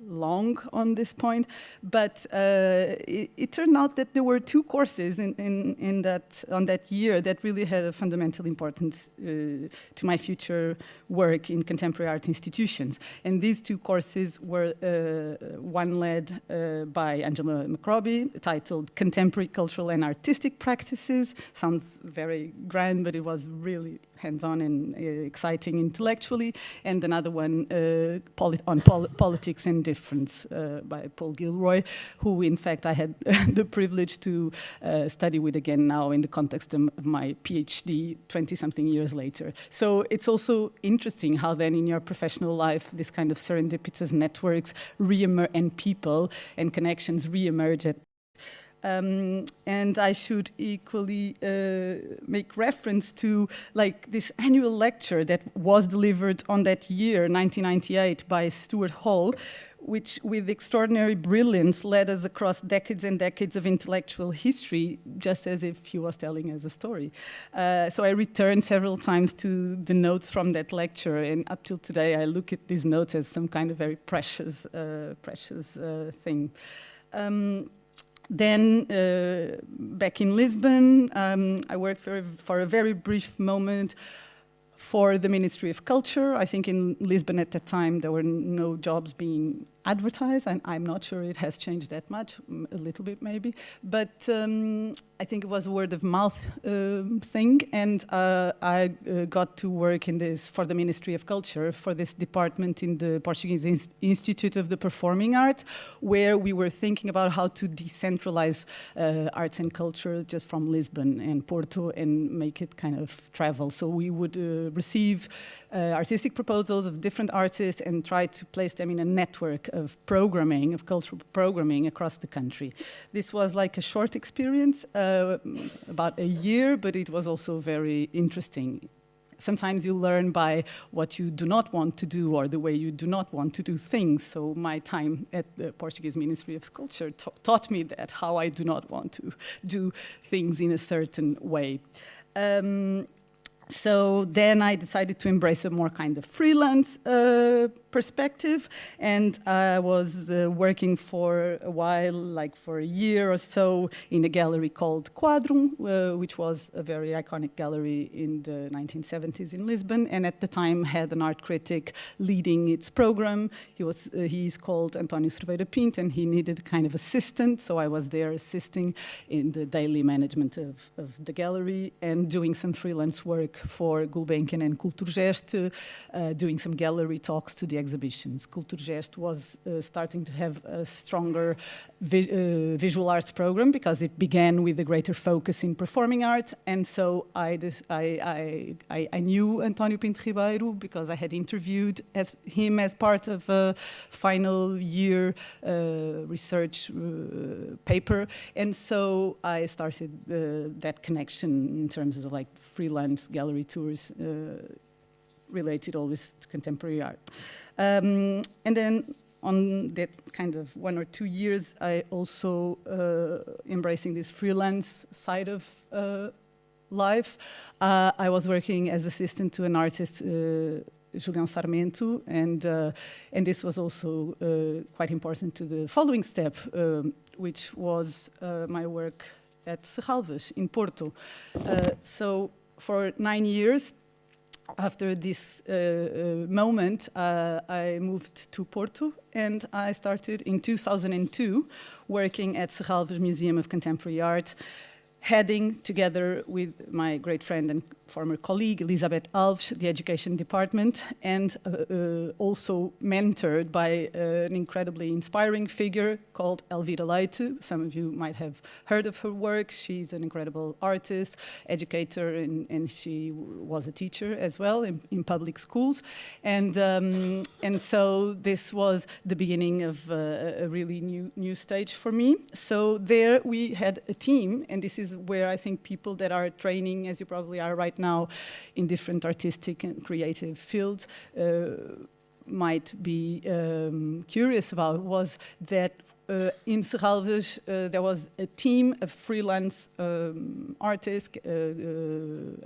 long on this point, but it turned out that there were two courses on that year that really had a fundamental importance to my future work in contemporary art institutions. And these two courses were one led by Angela McRobbie, titled Contemporary Cultural and Artistic Practices. Sounds very grand, but it was really hands-on and exciting intellectually. And another one on politics and difference by Paul Gilroy, who in fact I had the privilege to study with again now in the context of my PhD 20-something years later. So it's also interesting how then in your professional life this kind of serendipitous networks and people and connections re-emerge at and I should equally make reference to like this annual lecture that was delivered on that year, 1998, by Stuart Hall, which with extraordinary brilliance led us across decades and decades of intellectual history, just as if he was telling us a story. So I returned several times to the notes from that lecture, and up till today I look at these notes as some kind of very precious thing. Then, back in Lisbon, I worked for a very brief moment for the Ministry of Culture. I think in Lisbon at that time there were no jobs being advertised, and I'm not sure it has changed that much, a little bit maybe, but I think it was a word of mouth thing, and I got to work in this for the Ministry of Culture, for this department in the Portuguese Institute of the Performing Arts, where we were thinking about how to decentralize arts and culture just from Lisbon and Porto and make it kind of travel. So we would receive artistic proposals of different artists and try to place them in a network of programming, of cultural programming across the country. This was like a short experience, about a year, but it was also very interesting. Sometimes you learn by what you do not want to do or the way you do not want to do things. So my time at the Portuguese Ministry of Culture taught me that, how I do not want to do things in a certain way. So then I decided to embrace a more kind of freelance perspective, and I was working for a while, like for a year or so, in a gallery called Quadrum, which was a very iconic gallery in the 1970s in Lisbon, and at the time had an art critic leading its program. He's called António Cerveira Pinto, and he needed a kind of assistant, so I was there assisting in the daily management of the gallery and doing some freelance work for Gulbenkian and Culturgest, doing some gallery talks to the exhibitions. Culturgest was starting to have a stronger visual arts program because it began with a greater focus in performing arts, and so I knew António Pinto Ribeiro because I had interviewed him as part of a final year research paper, and so I started that connection in terms of like freelance gallery tours related always to contemporary art. And then on that kind of 1 or 2 years, I also embracing this freelance side of life. I was working as assistant to an artist, Julião Sarmento, and this was also quite important to the following step, which was my work at Serralves in Porto. So for 9 years, after this moment, I moved to Porto, and I started in 2002 working at Serralves Museum of Contemporary Art, heading together with my great friend and former colleague, Elizabeth Alves, the education department, and also mentored by an incredibly inspiring figure called Elvira Leite. Some of you might have heard of her work. She's an incredible artist, educator, and she was a teacher as well in public schools. And so this was the beginning of a really new stage for me. So there we had a team, and this is where I think people that are training, as you probably are right now, in different artistic and creative fields, might be curious about, was that in Serralves there was a team of freelance artists,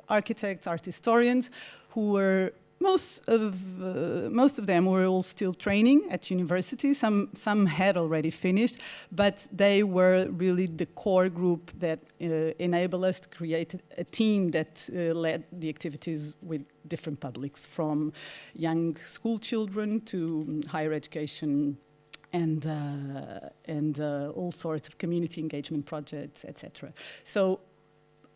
architects, art historians, who were most of them were all still training at university. Some had already finished, but they were really the core group that enabled us to create a team that led the activities with different publics, from young school children to higher education and all sorts of community engagement projects, etc. So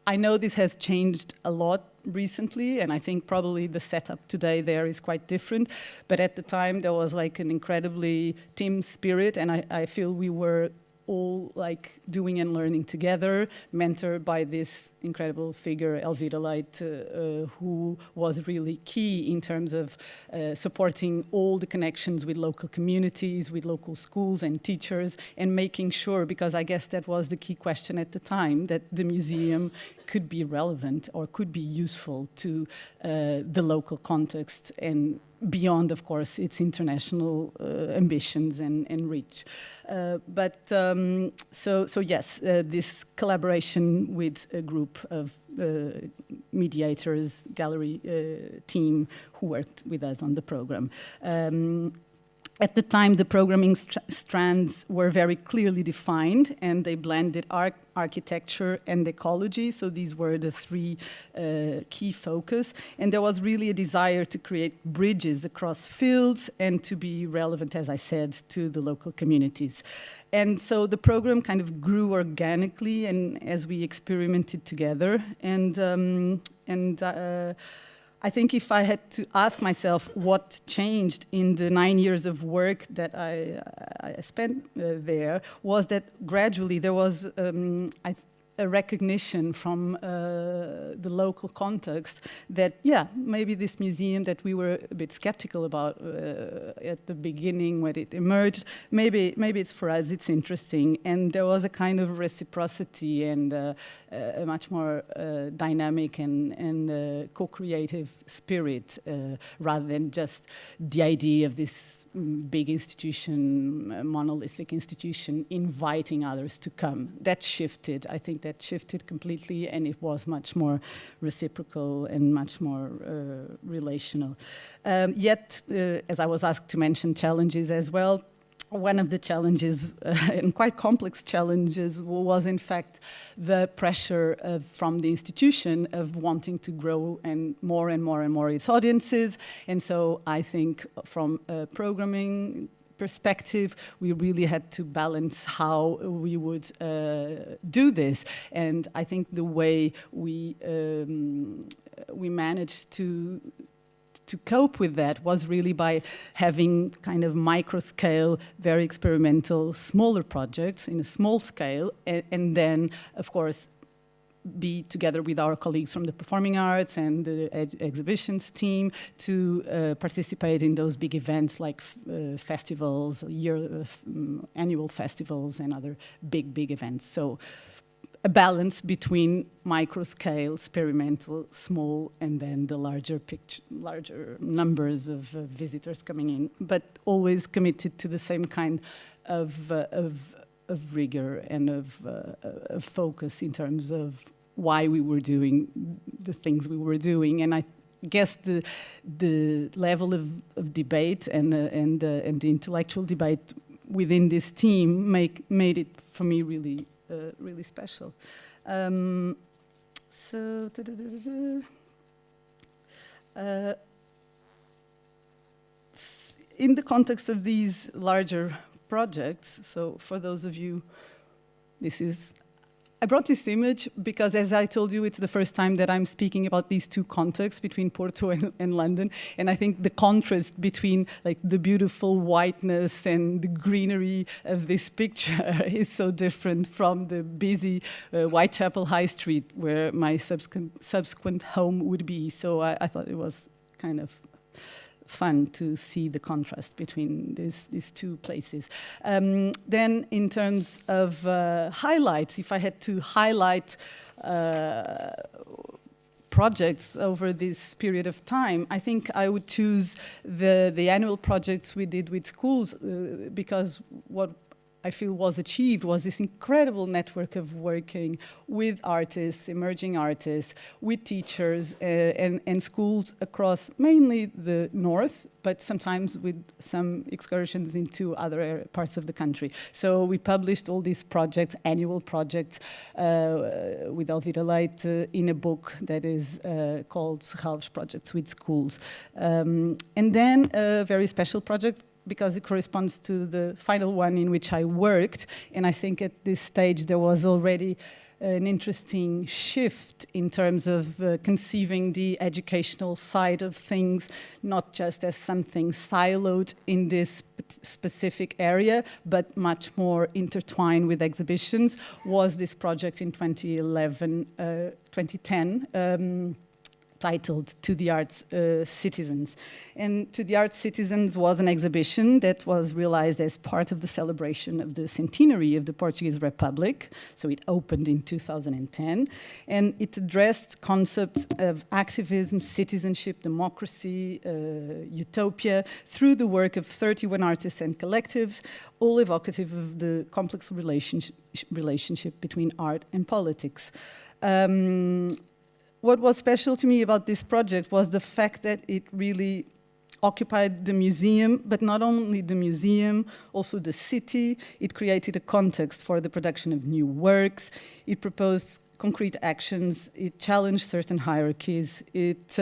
I know this has changed a lot recently, and I think probably the setup today there is quite different. But at the time, there was like an incredibly team spirit, and I feel we were all like doing and learning together, mentored by this incredible figure, Elvira Leite, who was really key in terms of supporting all the connections with local communities, with local schools and teachers, and making sure, because I guess that was the key question at the time, that the museum could be relevant or could be useful to the local context and beyond, of course, its international ambitions and reach. So yes, this collaboration with a group of mediators, gallery team who worked with us on the program. At the time, the programming strands were very clearly defined, and they blended architecture and ecology. So these were the three key focus. And there was really a desire to create bridges across fields and to be relevant, as I said, to the local communities. And so the program kind of grew organically, and as we experimented together. I think if I had to ask myself what changed in the 9 years of work that I spent there, was that gradually there was a recognition from the local context that, yeah, maybe this museum that we were a bit skeptical about at the beginning when it emerged, maybe it's for us, it's interesting. And there was a kind of reciprocity and a much more dynamic and co-creative spirit, rather than just the idea of this big institution, monolithic institution, inviting others to come. That shifted. I think that shifted completely, and it was much more reciprocal and much more relational. Yet, as I was asked to mention challenges as well, one of the challenges, and quite complex challenges, was in fact the pressure from the institution of wanting to grow and more its audiences. And so I think from a programming perspective, we really had to balance how we would do this. And I think the way we managed to cope with that was really by having kind of micro-scale, very experimental, smaller projects in a small scale, and then, of course, be together with our colleagues from the performing arts and the exhibitions team to participate in those big events like festivals, annual festivals and other big events. So a balance between micro-scale, experimental, small, and then the larger numbers of visitors coming in, but always committed to the same kind of rigor and of focus in terms of why we were doing the things we were doing. And I guess the level of debate and the intellectual debate within this team made it for me really really special. So. In the context of these larger projects, so for those of you, I brought this image because, as I told you, it's the first time that I'm speaking about these two contexts between Porto and London, and I think the contrast between like the beautiful whiteness and the greenery of this picture is so different from the busy Whitechapel High Street where my subsequent home would be. So I thought it was kind of fun to see the contrast between these two places. Then in terms of highlights, if I had to highlight projects over this period of time, I think I would choose the annual projects we did with schools because what I feel was achieved was this incredible network of working with artists, emerging artists, with teachers and schools across mainly the north, but sometimes with some excursions into other parts of the country. So we published all these projects, annual projects, with Elvira Leite in a book that is called Serralves Projects with Schools. And then a very special project because it corresponds to the final one in which I worked. And I think at this stage there was already an interesting shift in terms of conceiving the educational side of things, not just as something siloed in this specific area, but much more intertwined with exhibitions, was this project in 2010, titled To the Arts Citizens. And To the Arts Citizens was an exhibition that was realized as part of the celebration of the centenary of the Portuguese Republic. So it opened in 2010, and it addressed concepts of activism, citizenship, democracy, utopia, through the work of 31 artists and collectives, all evocative of the complex relationship between art and politics. What was special to me about this project was the fact that it really occupied the museum, but not only the museum, also the city. It created a context for the production of new works. It proposed concrete actions. It challenged certain hierarchies. It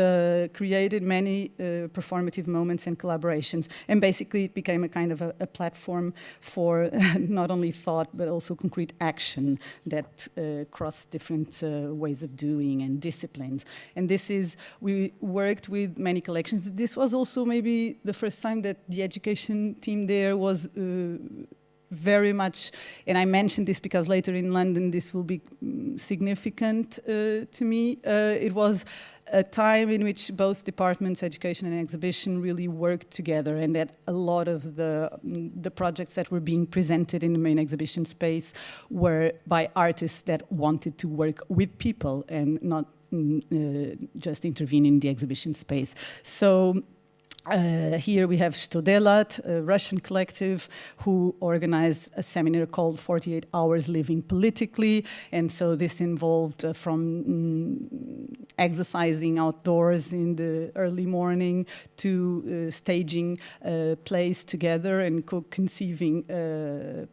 created many performative moments and collaborations. And basically it became a kind of a platform for not only thought, but also concrete action that crossed different ways of doing and disciplines. And we worked with many collections. This was also maybe the first time that the education team there was very much, and I mentioned this because later in London this will be significant to me. It was a time in which both departments, education and exhibition, really worked together, and that a lot of the projects that were being presented in the main exhibition space were by artists that wanted to work with people and not just intervene in the exhibition space. So here we have Stodelat, a Russian collective who organized a seminar called 48 Hours Living Politically. And so this involved from exercising outdoors in the early morning to staging plays together and co-conceiving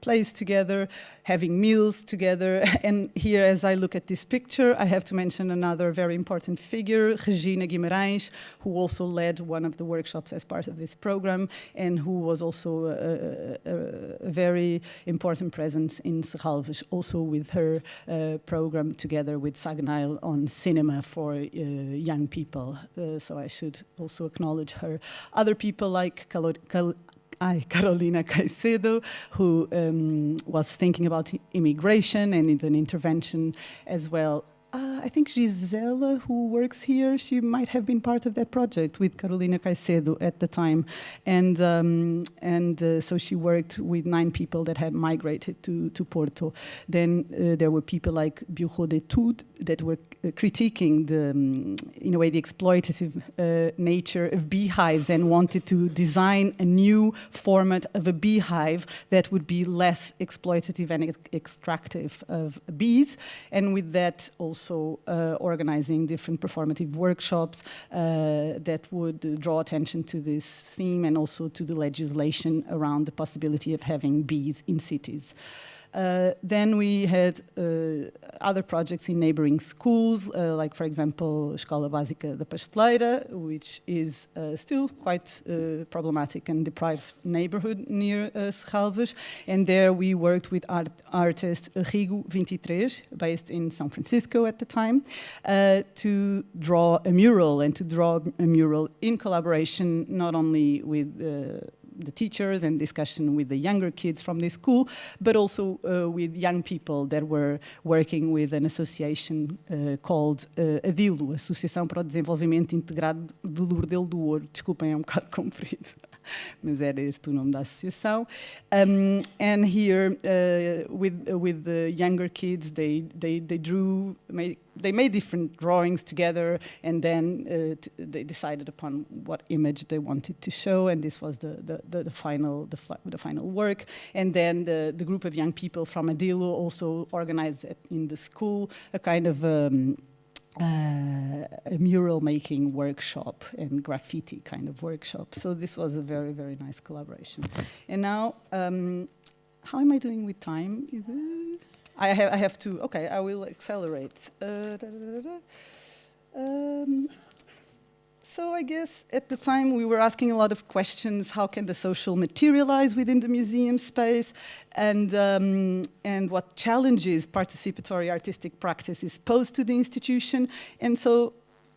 plays together, having meals together. And here, as I look at this picture, I have to mention another very important figure, Regina Guimarães, who also led one of the workshops as part of this program, and who was also a very important presence in Serralves, also with her program together with Sagnail on cinema for young people. So I should also acknowledge her. Other people like Carolina Caicedo, who was thinking about immigration and an intervention as well. I think Gisela, who works here, she might have been part of that project with Carolina Caicedo at the time. And so she worked with 9 people that had migrated to Porto. Then there were people like Bureau d'Etudes that were critiquing in a way, the exploitative nature of beehives and wanted to design a new format of a beehive that would be less exploitative and extractive of bees. And with that also also organizing different performative workshops that would draw attention to this theme and also to the legislation around the possibility of having bees in cities. Then we had other projects in neighboring schools, like, for example, Escola Básica da Pasteleira, which is still quite problematic and deprived neighborhood near Serralves. And there we worked with artist Rigo 23, based in San Francisco at the time, to draw a mural, and to draw a mural in collaboration not only with the teachers and discussion with the younger kids from the school, but also with young people that were working with an association called ADILO, Associação para o Desenvolvimento Integrado de Lourdelo do Ouro. Desculpem, é um bocado comprido, mas era este o nome da associação. And here, with the younger kids, they made different drawings together, and then they decided upon what image they wanted to show, and this was the final work. And then the group of young people from Adilo also organized in the school a kind of a mural making workshop and graffiti kind of workshop. So this was a very, very nice collaboration. And now, how am I doing with time? I have to, okay, I will accelerate. So I guess at the time we were asking a lot of questions. How can the social materialize within the museum space? And what challenges participatory artistic practices pose to the institution? And so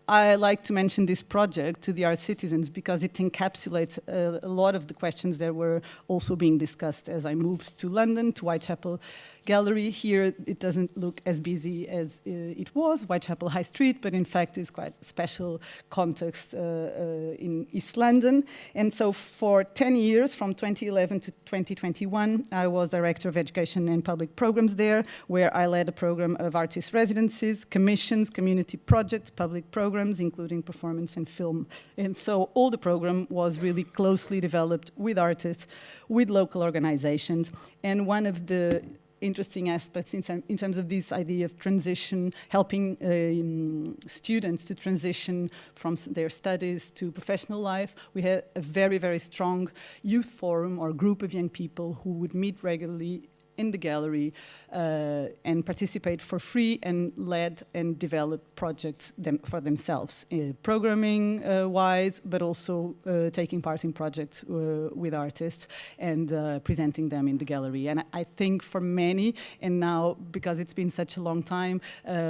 I like to mention this project to the art citizens because it encapsulates a lot of the questions that were also being discussed as I moved to London, to Whitechapel Gallery. Here it doesn't look as busy as it was, Whitechapel High Street, but in fact it's quite a special context in East London. And so for 10 years, from 2011 to 2021, I was Director of Education and Public Programs there, where I led a program of artist residencies, commissions, community projects, public programs, including performance and film. And so all the program was really closely developed with artists, with local organizations. And one of the interesting aspects in terms of this idea of transition, helping students to transition from their studies to professional life. We had a very, very strong youth forum or group of young people who would meet regularly in the gallery and participate for free and led and developed projects for themselves, programming-wise, but also taking part in projects with artists and presenting them in the gallery. And I think for many, and now because it's been such a long time,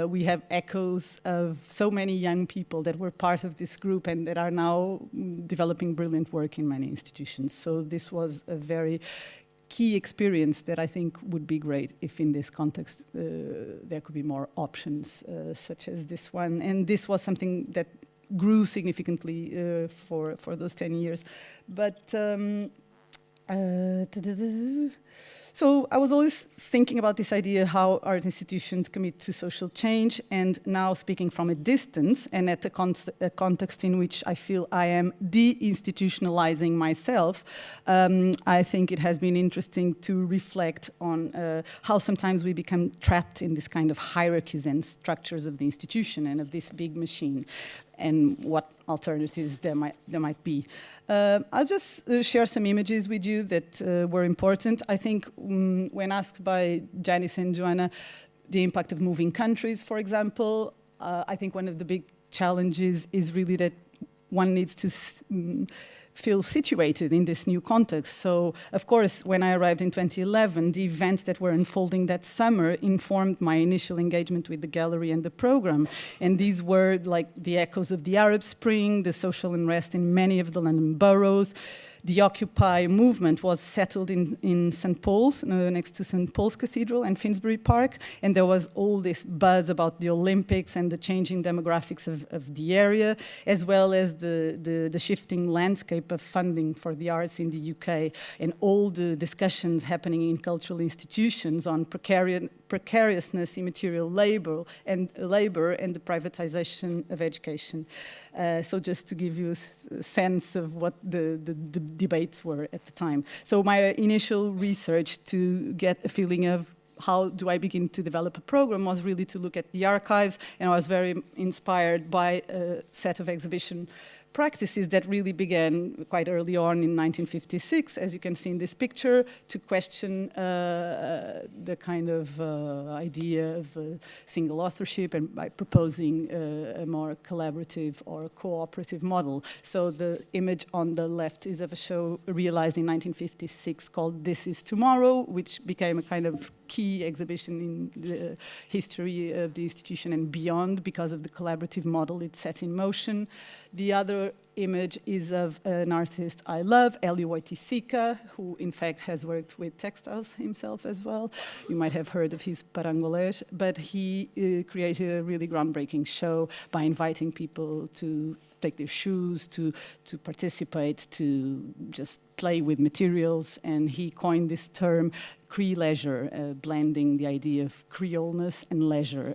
we have echoes of so many young people that were part of this group and that are now developing brilliant work in many institutions. So this was a very key experience that I think would be great if in this context there could be more options such as this one. And this was something that grew significantly for those 10 years. But so I was always thinking about this idea how art institutions commit to social change, and now speaking from a distance and at a context in which I feel I am deinstitutionalizing myself, I think it has been interesting to reflect on how sometimes we become trapped in this kind of hierarchies and structures of the institution and of this big machine, and what alternatives there might be. I'll just share some images with you that were important. I think when asked by Janice and Joanna, the impact of moving countries, for example, I think one of the big challenges is really that one needs to feel situated in this new context. So, of course, when I arrived in 2011, the events that were unfolding that summer informed my initial engagement with the gallery and the program. And these were like the echoes of the Arab Spring, the social unrest in many of the London boroughs. The Occupy movement was settled in St. Paul's, next to St. Paul's Cathedral and Finsbury Park, and there was all this buzz about the Olympics and the changing demographics of the area, as well as the shifting landscape of funding for the arts in the UK, and all the discussions happening in cultural institutions on precariousness in material labor and the privatization of education. So just to give you a sense of what the debates were at the time. So my initial research to get a feeling of how do I begin to develop a program was really to look at the archives, and I was very inspired by a set of exhibition practices that really began quite early on in 1956, as you can see in this picture, to question the kind of idea of single authorship, and by proposing a more collaborative or cooperative model. So the image on the left is of a show realized in 1956 called This Is Tomorrow, which became a kind of key exhibition in the history of the institution and beyond because of the collaborative model it set in motion. The other image is of an artist I love, Elio Oiticica, who in fact has worked with textiles himself as well. You might have heard of his Parangolés, but he created a really groundbreaking show by inviting people to take their shoes, to participate, to just play with materials, and he coined this term Cree-leisure, blending the idea of Creoleness and leisure.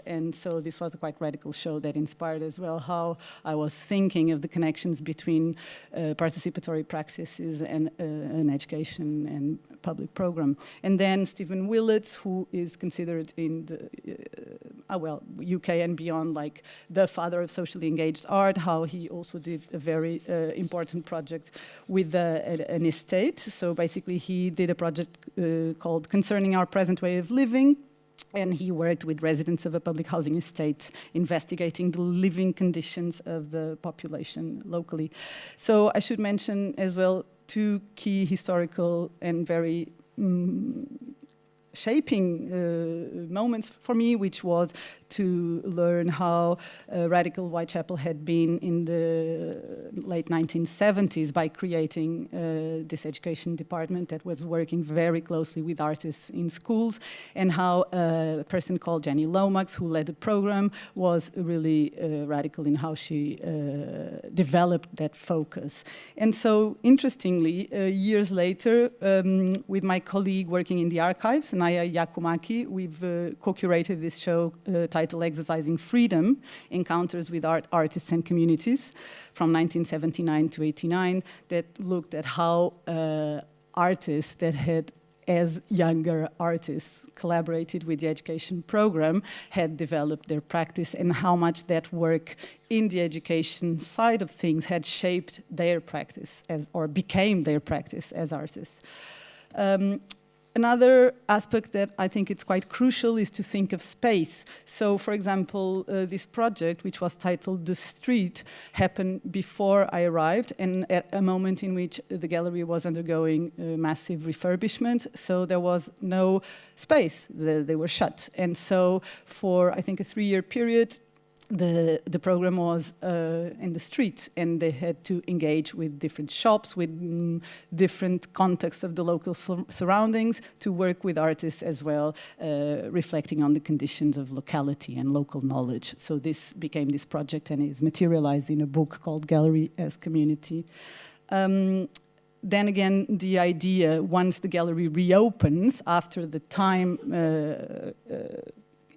And so this was a quite radical show that inspired as well how I was thinking of the connections between participatory practices and an education and public program. And then Stephen Willets, who is considered in the UK and beyond like the father of socially engaged art, how he also did a very important project with an estate. So basically he did a project called Concerning Our Present Way of Living, and he worked with residents of a public housing estate, investigating the living conditions of the population locally. So I should mention as well two key historical and very shaping moments for me, which was to learn how radical Whitechapel had been in the late 1970s by creating this education department that was working very closely with artists in schools, and how a person called Jenny Lomax, who led the program, was really radical in how she developed that focus. And so, interestingly, years later, with my colleague working in the archives, Naya Yakumaki, we've co-curated this show titled Exercising Freedom, Encounters with Artists and Communities from 1979 to 89, that looked at how artists that had, as younger artists, collaborated with the education program, had developed their practice, and how much that work in the education side of things had shaped their practice or became their practice as artists. Another aspect that I think it's quite crucial is to think of space. So, for example, this project, which was titled The Street, happened before I arrived, and at a moment in which the gallery was undergoing massive refurbishment, so there was no space. They were shut. And so for, I think, a 3-year period, the program was in the street, and they had to engage with different shops, with different contexts of the local surroundings, to work with artists as well, reflecting on the conditions of locality and local knowledge. So this became this project, and is materialized in a book called Gallery as Community. Then again, the idea, once the gallery reopens after the time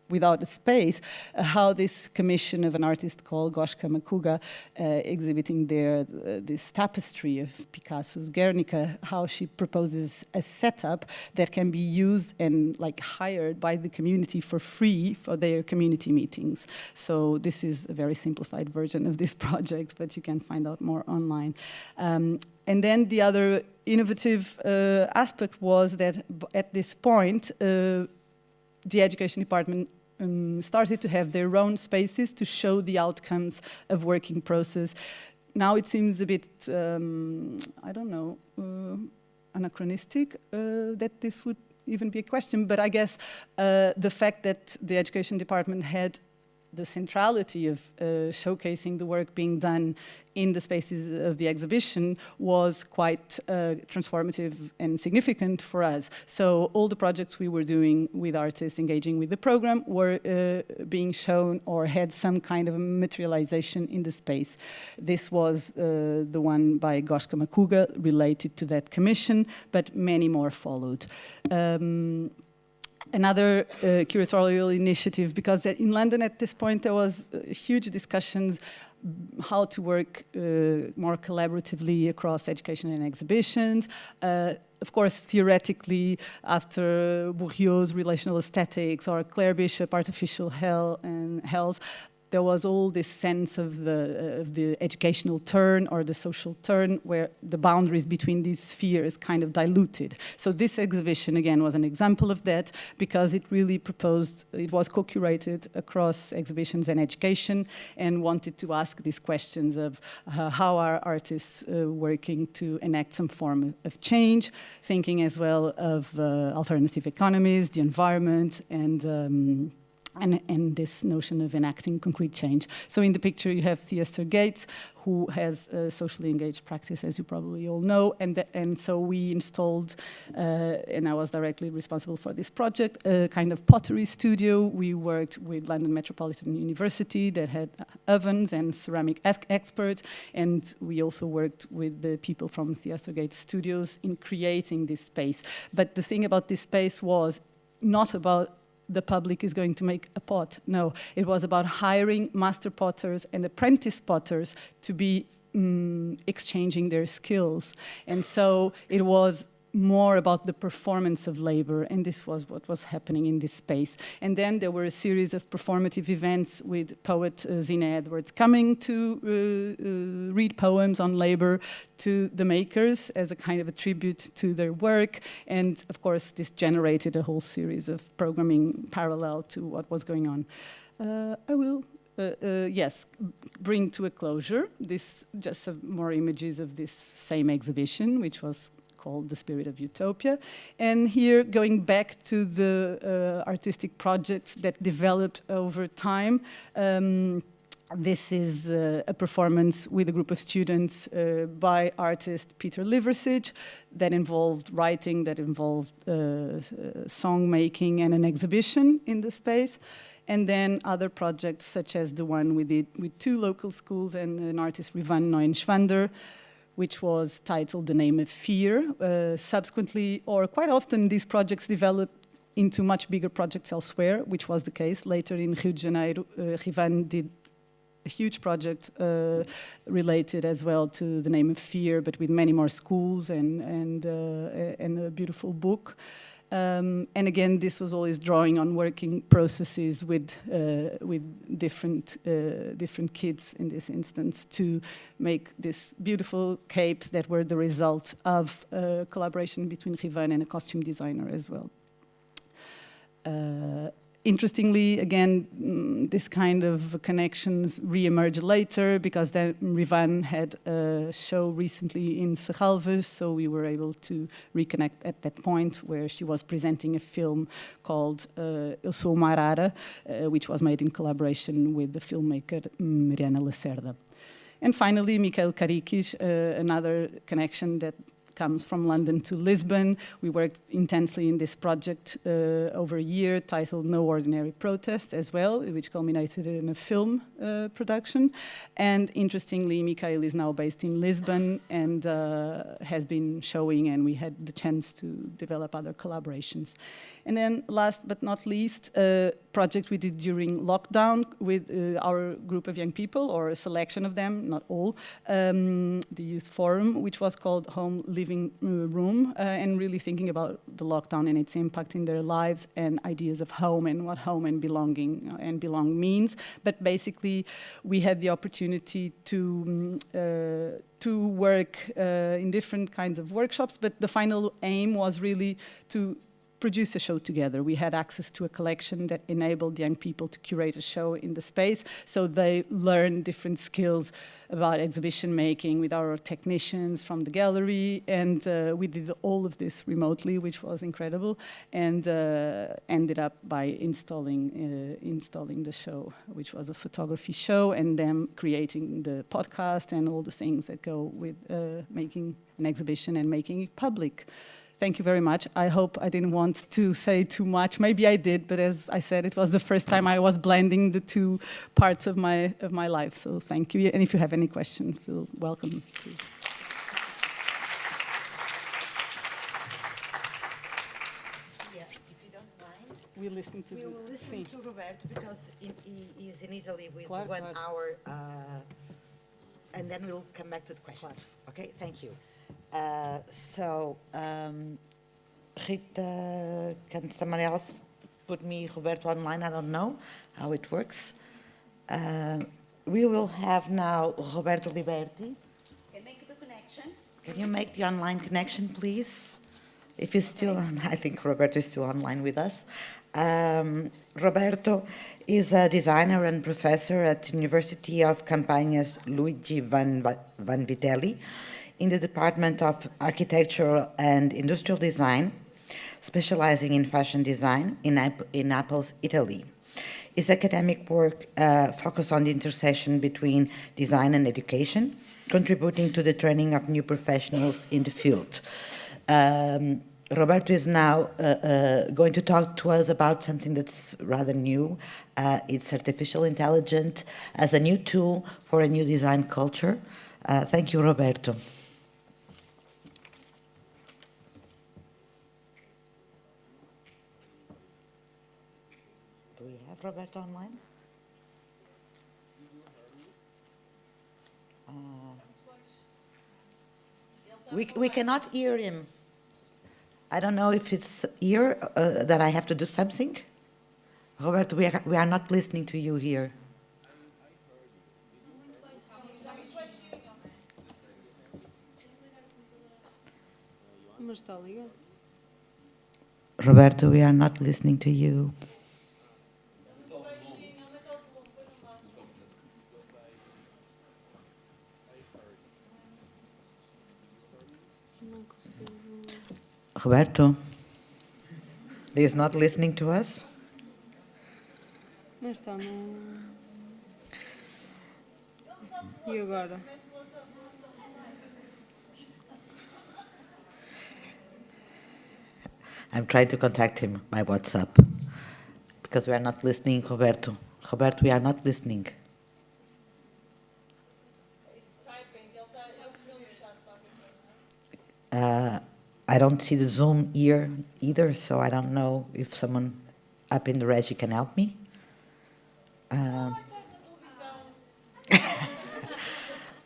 without a space, how this commission of an artist called Goshka Makuga, exhibiting there this tapestry of Picasso's Guernica, how she proposes a setup that can be used and like hired by the community for free for their community meetings. So this is a very simplified version of this project, but you can find out more online. And then the other innovative aspect was that at this point, the education department started to have their own spaces to show the outcomes of working process. Now it seems a bit, I don't know, anachronistic that this would even be a question, but I guess the fact that the education department had the centrality of showcasing the work being done in the spaces of the exhibition was quite transformative and significant for us. So all the projects we were doing with artists engaging with the program were being shown or had some kind of materialization in the space. This was the one by Goshka Makuga related to that commission, but many more followed. Another curatorial initiative, because in London at this point there was huge discussions how to work more collaboratively across education and exhibitions. of course, theoretically, after Bourriaud's relational aesthetics or Claire Bishop, artificial hell and hells, there was all this sense of the educational turn or the social turn where the boundaries between these spheres kind of diluted. So this exhibition, again, was an example of that because it really proposed, it was co-curated across exhibitions and education and wanted to ask these questions of how are artists working to enact some form of change, thinking as well of alternative economies, the environment, and this notion of enacting concrete change. So in the picture you have Theaster Gates, who has a socially engaged practice, as you probably all know, and so we installed, and I was directly responsible for this project, a kind of pottery studio. We worked with London Metropolitan University that had ovens and ceramic experts, and we also worked with the people from Theaster Gates Studios in creating this space. But the thing about this space was not about the public is going to make a pot. No, it was about hiring master potters and apprentice potters to be exchanging their skills. And so it was more about the performance of labor, and this was what was happening in this space. And then there were a series of performative events with poet Zina Edwards coming to read poems on labor to the makers as a kind of a tribute to their work. And of course, this generated a whole series of programming parallel to what was going on. I will bring to a closure this, just some more images of this same exhibition, which was called The Spirit of Utopia. And here, going back to the artistic projects that developed over time, this is a performance with a group of students by artist Peter Liversidge that involved writing, that involved song making and an exhibition in the space. And then other projects such as the one we did with 2 local schools and an artist, Rivan Neuenschwander, which was titled The Name of Fear. Subsequently, or quite often, these projects developed into much bigger projects elsewhere, which was the case. Later in Rio de Janeiro, Rivan did a huge project related as well to The Name of Fear, but with many more schools and a beautiful book. And again, this was always drawing on working processes with different kids in this instance to make these beautiful capes that were the result of a collaboration between Rivan and a costume designer as well. Interestingly, again, this kind of connections re-emerged later because then Rivan had a show recently in Serralves, so we were able to reconnect at that point where she was presenting a film called Eu Sou uma Arara, which was made in collaboration with the filmmaker Mariana Lacerda. And finally, Michael Karikis, another connection that comes from London to Lisbon. We worked intensely in this project over a year titled No Ordinary Protest as well, which culminated in a film production. And interestingly, Michael is now based in Lisbon and has been showing, and we had the chance to develop other collaborations. And then last but not least, a project we did during lockdown with our group of young people, or a selection of them, not all, the Youth Forum, which was called Home Living Room, and really thinking about the lockdown and its impact in their lives and ideas of home and what home and belong means. But basically, we had the opportunity to work in different kinds of workshops, but the final aim was really to produce a show together. We had access to a collection that enabled young people to curate a show in the space, so they learned different skills about exhibition making with our technicians from the gallery, and we did all of this remotely, which was incredible, and ended up by installing the show, which was a photography show, and them creating the podcast and all the things that go with making an exhibition and making it public. Thank you very much. I hope I didn't want to say too much. Maybe I did, but as I said, it was the first time I was blending the 2 parts of my life. So thank you. And if you have any questions, feel welcome to. Yeah, if you don't mind, We will listen to Roberto because he is in Italy with Claro, 1 claro. hour, and then we'll come back to the questions. Okay, thank you. Rita, can someone else put me Roberto online? I don't know how it works. We will have now Roberto Liberti. Can make the connection. Can you make the online connection, please? If he's still on, I think Roberto is still online with us. Roberto is a designer and professor at the University of Campania's Luigi Vanvitelli in the Department of Architectural and Industrial Design, specializing in fashion design in Naples, Italy. His academic work focused on the intersection between design and education, contributing to the training of new professionals in the field. Roberto is now going to talk to us about something that's rather new. It's artificial intelligence as a new tool for a new design culture. Thank you, Roberto. Do we have Roberto online? We cannot hear him. I don't know if it's here that I have to do something. Roberto, we are not listening to you here. Roberto, we are not listening to you. Roberto, he is not listening to us? Mas está no. E agora? I'm trying to contact him by WhatsApp because we are not listening, Roberto. Roberto, we are not listening. I don't see the Zoom here either, so I don't know if someone up in the regi can help me.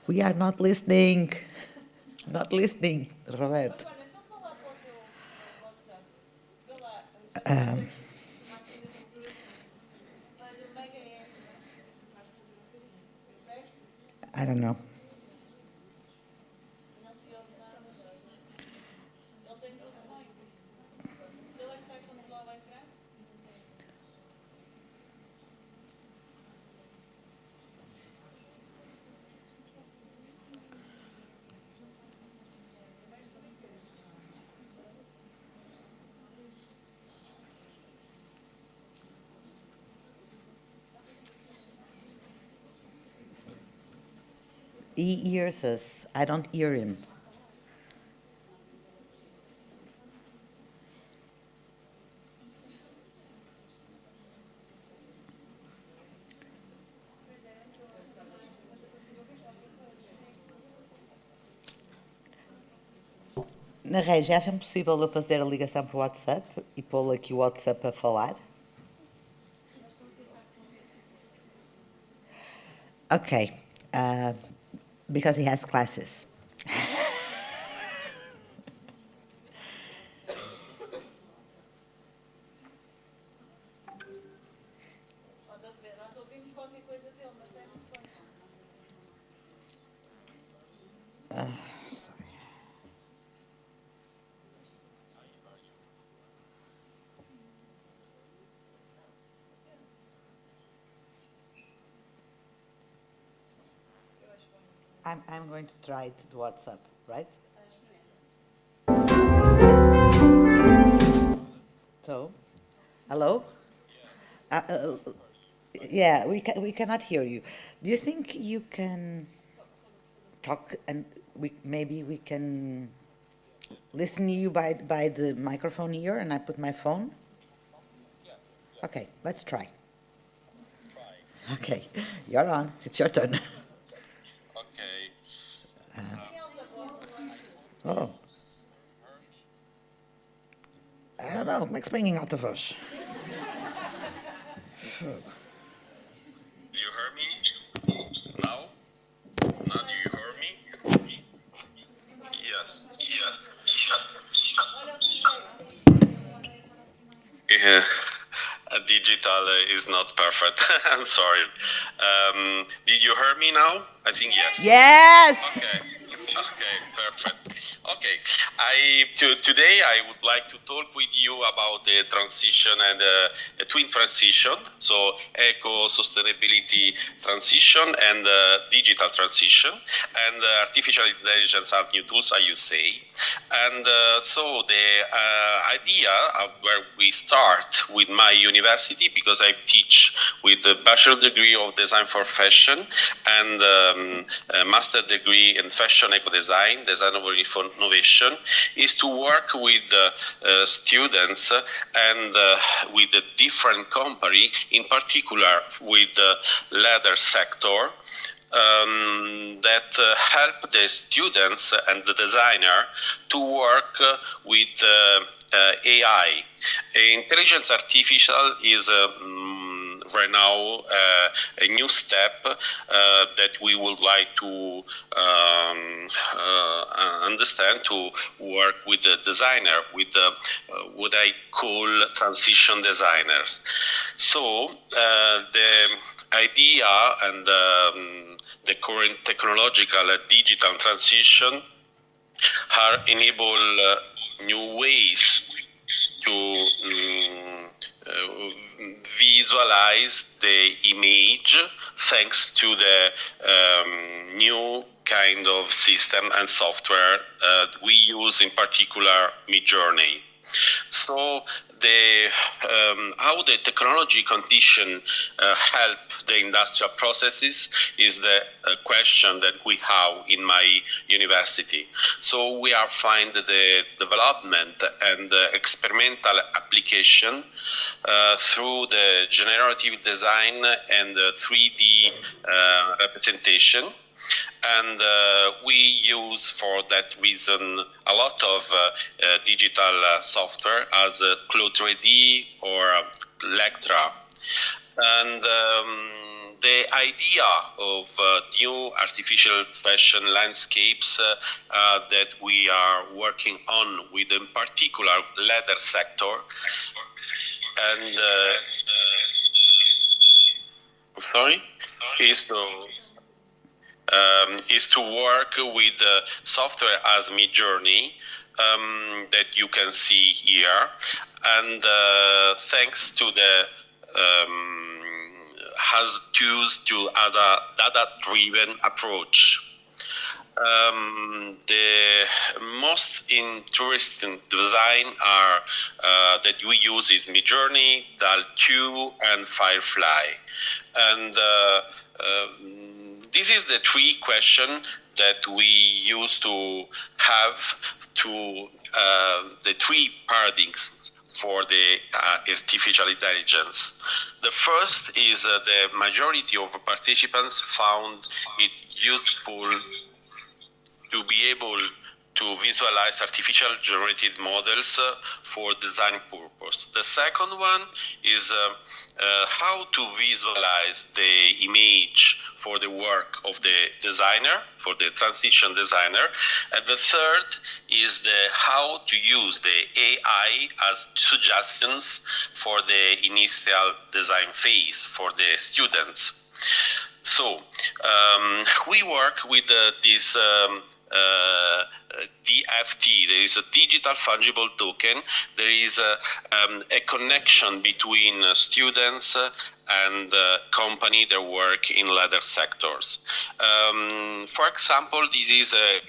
We are not listening. Not listening, Roberto. I don't know. He hears us. I don't hear him. Na Regi, acham possível eu fazer a ligação para o WhatsApp e pô-lo aqui o WhatsApp a falar? Okay. Because he has classes. Sorry. I'm going to try it to WhatsApp, right? So, hello? Yeah, we cannot hear you. Do you think you can talk and maybe we can listen to you by the microphone here and I put my phone? Okay, let's try. Okay, you're on. It's your turn. Oh. I don't know, mas bringing out the voz. Do you hear me? Now? Now do you hear me? Yes. digital is not perfect. I'm sorry. Did you hear me now? I think yes. Yes. Okay. Okay. Perfect. Okay. Today I would like to talk with you about the transition and the twin transition. So eco sustainability transition and digital transition, and artificial intelligence are new tools, as you say. And so the idea of where we start with my university, because I teach with a bachelor degree of design for fashion and a master degree in fashion eco design, design of innovation, is to work with students and with a different company, in particular with the leather sector, that help the students and the designer to work with AI. Intelligence artificial is right now a new step that we would like to understand, to work with the designer, with what I call transition designers. So the idea and the current technological digital transition are enable new ways to visualize the image thanks to the new kind of system and software we use, in particular Midjourney. So how the technology condition help the industrial processes is the question that we have in my university. So we are finding the development and the experimental application through the generative design and the 3D representation. And we use for that reason a lot of digital software as Claude 3D or Lectra. And the idea of new artificial fashion landscapes that we are working on with, in particular, leather sector. And sorry, is to work with software as Midjourney that you can see here, and thanks to the has used to other data-driven approach. The most interesting design are that we use is Midjourney, DAL2, and Firefly, and this is the three questions that we used to have to the three paradigms for the artificial intelligence. The first is the majority of participants found it useful to be able to visualize artificial generated models for design purpose. The second one is how to visualize the image for the work of the designer, for the transition designer. And the third is the how to use the AI as suggestions for the initial design phase for the students. So we work with this DFT. There is a digital fungible token. There is a connection between students and company that work in leather sectors. For example, this is a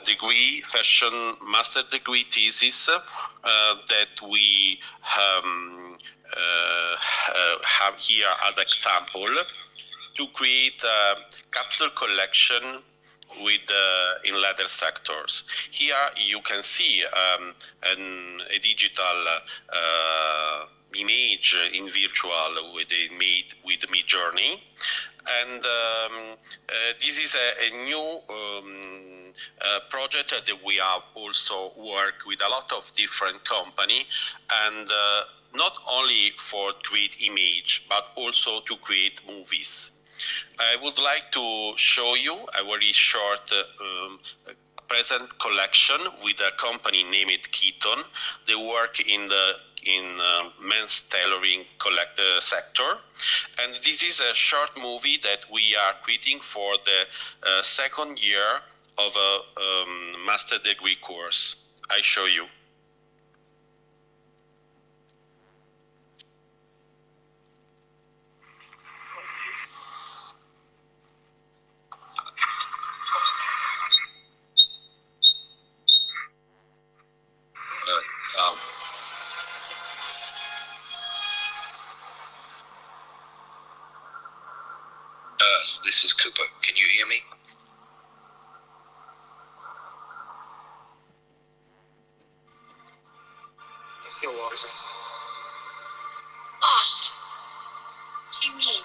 degree, fashion master degree thesis that we have here as example to create a capsule collection with in leather sectors. Here you can see a digital image in virtual with Midjourney, and this is a new project that we have also worked with a lot of different company, and not only for create image but also to create movies. I would like to show you a very short present collection with a company named Keaton. They work in men's tailoring sector, and this is a short movie that we are creating for the second year of a master degree course. I show you. This is Cooper. Can you hear me? Still lost. Lost. What do you mean?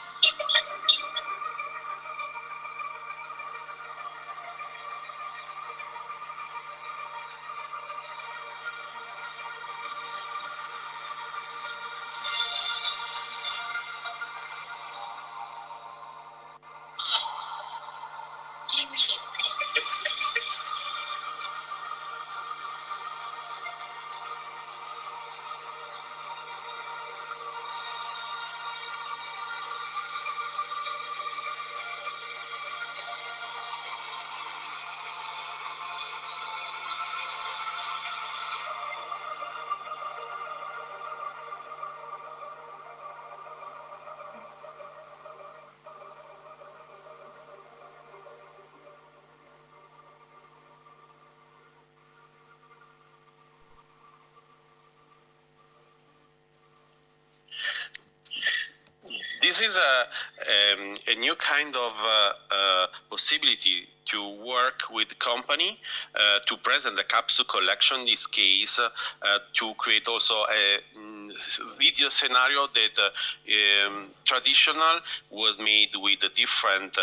This is a new kind of possibility to work with the company to present the capsule collection, in this case, to create also a video scenario that traditional was made with a different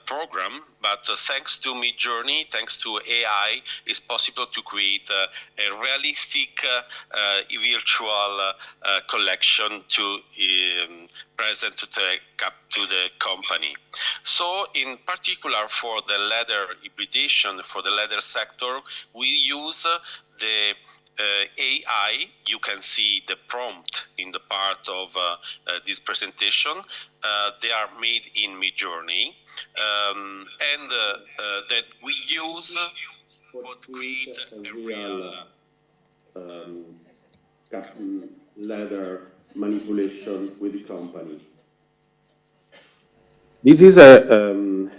program, but thanks to Midjourney, thanks to AI, it's possible to create a realistic virtual collection to present to the company. So in particular for the leather hybridization, for the leather sector, we use the AI. You can see the prompt in the part of this presentation. They are made in Midjourney, and that we use to create a real leather manipulation with the company. This is the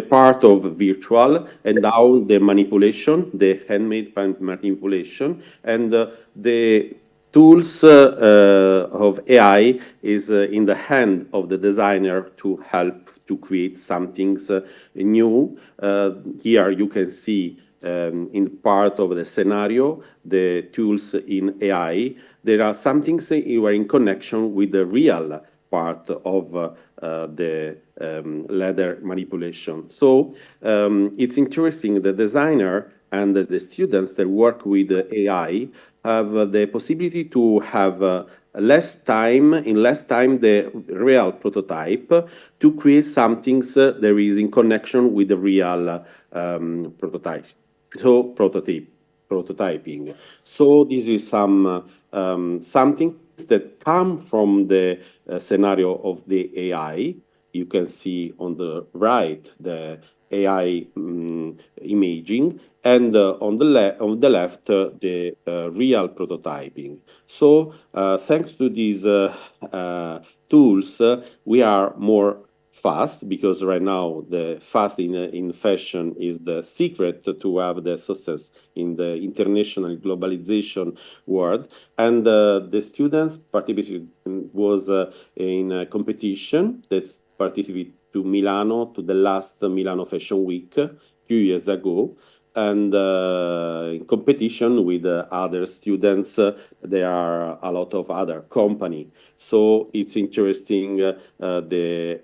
part of virtual, and now the manipulation, the handmade manipulation, and the tools of AI is in the hand of the designer to help to create something new. Here you can see in part of the scenario the tools in AI. There are some things you are in connection with the real part of the leather manipulation. So it's interesting, the designer and the students that work with AI have the possibility to have in less time the real prototype to create something that is in connection with the real prototype. So prototyping. So this is something that come from the scenario of the AI. You can see on the right the AI imaging, and on the left the real prototyping. So thanks to these tools, we are more fast, because right now the fast in fashion is the secret to have the success in the international globalization world. And the students participated was in a competition that participated to Milano, to the last Milano Fashion Week a few years ago. And in competition with other students, there are a lot of other companies. So it's interesting the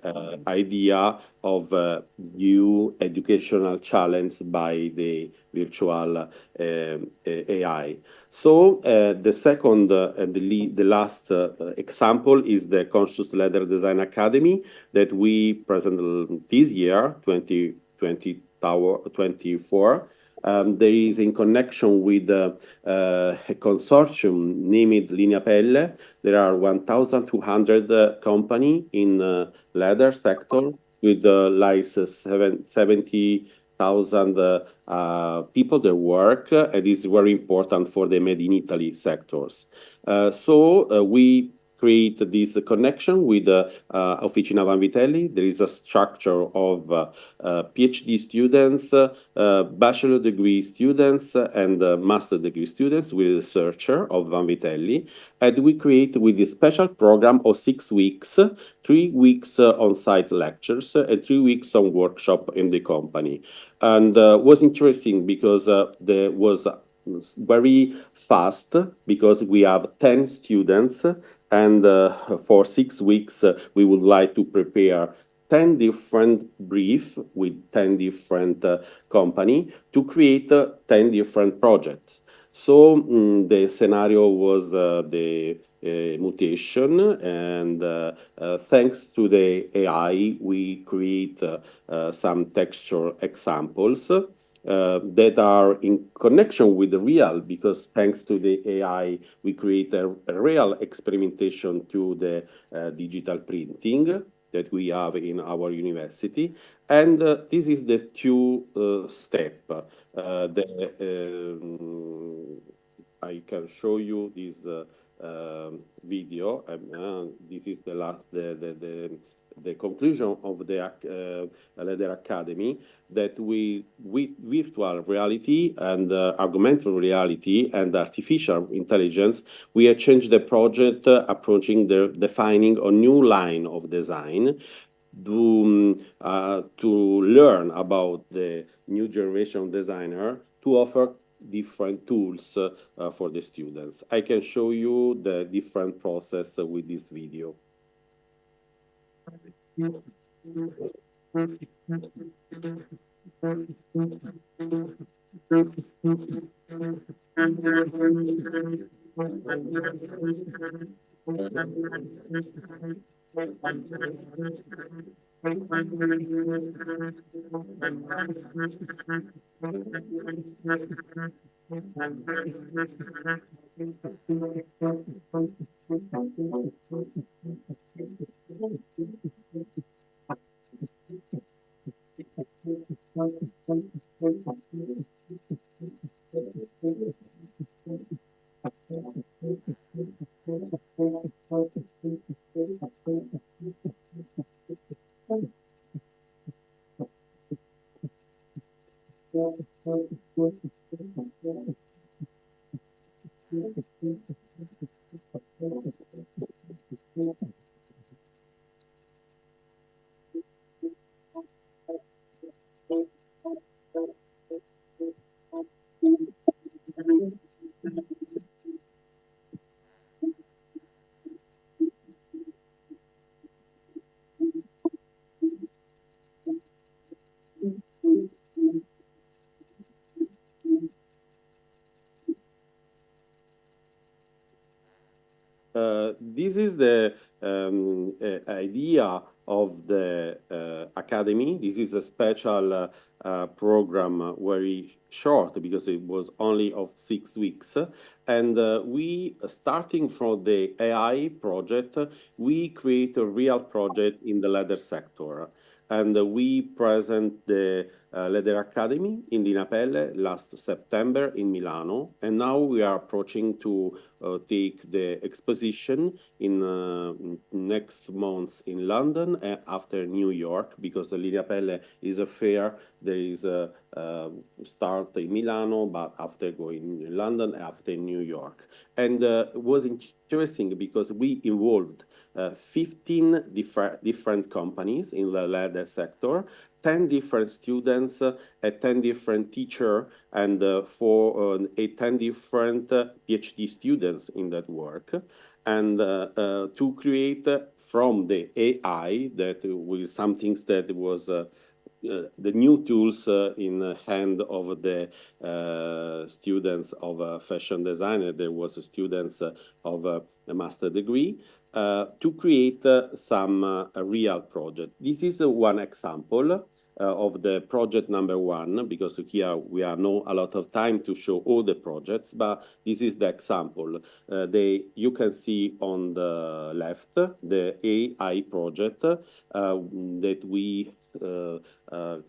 idea of new educational challenge by the virtual AI. So the second and the last example is the Conscious Leather Design Academy that we presented this year, 2023, 2024. There is in connection with a consortium named Linea Pelle. There are 1,200 company in leather sector with like 70,000 people that work, and is very important for the Made in Italy sectors. So we create this connection with Officina Vanvitelli. There is a structure of PhD students, bachelor degree students, and master degree students with researcher of Vanvitelli. And we create with this special program of 6 weeks, 3 weeks on-site lectures, and 3 weeks on workshop in the company. And was interesting because there was very fast because we have 10 students, and for 6 weeks we would like to prepare 10 different briefs with 10 different company to create 10 different projects. So the scenario was the mutation, and thanks to the AI, we create some texture examples that are in connection with the real, because thanks to the AI, we create a real experimentation to the digital printing that we have in our university. And this is the two step. I can show you this video. This is the last, the conclusion of the Leather Academy, that we, with virtual reality and augmented reality and artificial intelligence, we have changed the project approaching the defining a new line of design to learn about the new generation designer, to offer different tools for the students. I can show you the different process with this video. This is the idea of the academy. This is a special program, very short because it was only of 6 weeks. And we, starting from the AI project, we create a real project in the leather sector. And we present the Leather Academy in Linea Pelle last September in Milano. And now we are approaching to take the exposition in next month in London and after New York, because the Linea Pelle is a fair. There is a start in Milano, but after going in London, after New York. And it was interesting because we involved 15 different companies in the leather sector, 10 different students, 10 different teachers, and 10 different PhD students in that work. And to create from the AI, that was some things that was the new tools in the hand of the students of fashion designer. There was students of a master degree to create some real project. This is one example. of the project number 1, because here we are not a lot of time to show all the projects, but this is the example. You can see on the left the AI project that we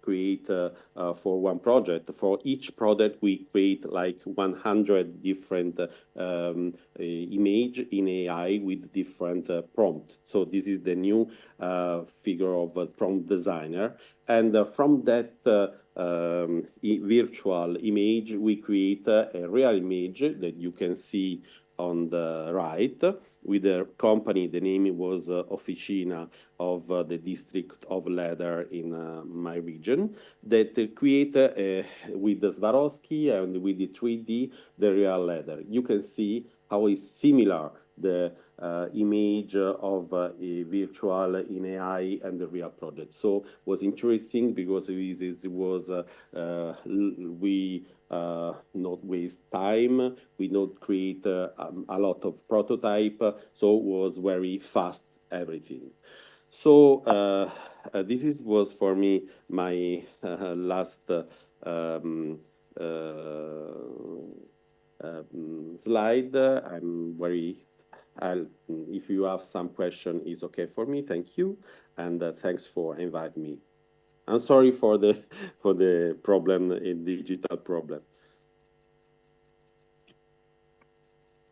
create for one project. For each project, we create like 100 different image in AI with different prompt. So this is the new figure of a prompt designer. And from that virtual image, we create a real image that you can see on the right with a company. The name was Officina of the district of leather in my region, that create with the Swarovski and with the 3D the real leather. You can see how it's similar the image of a virtual in AI and the real project. So it was interesting because it was we not waste time, we not create a lot of prototype, so it was very fast everything. So this was for me my last slide. I'm very. If you have some question, it's okay for me. Thank you, and thanks for inviting me. I'm sorry for the problem, in digital problem.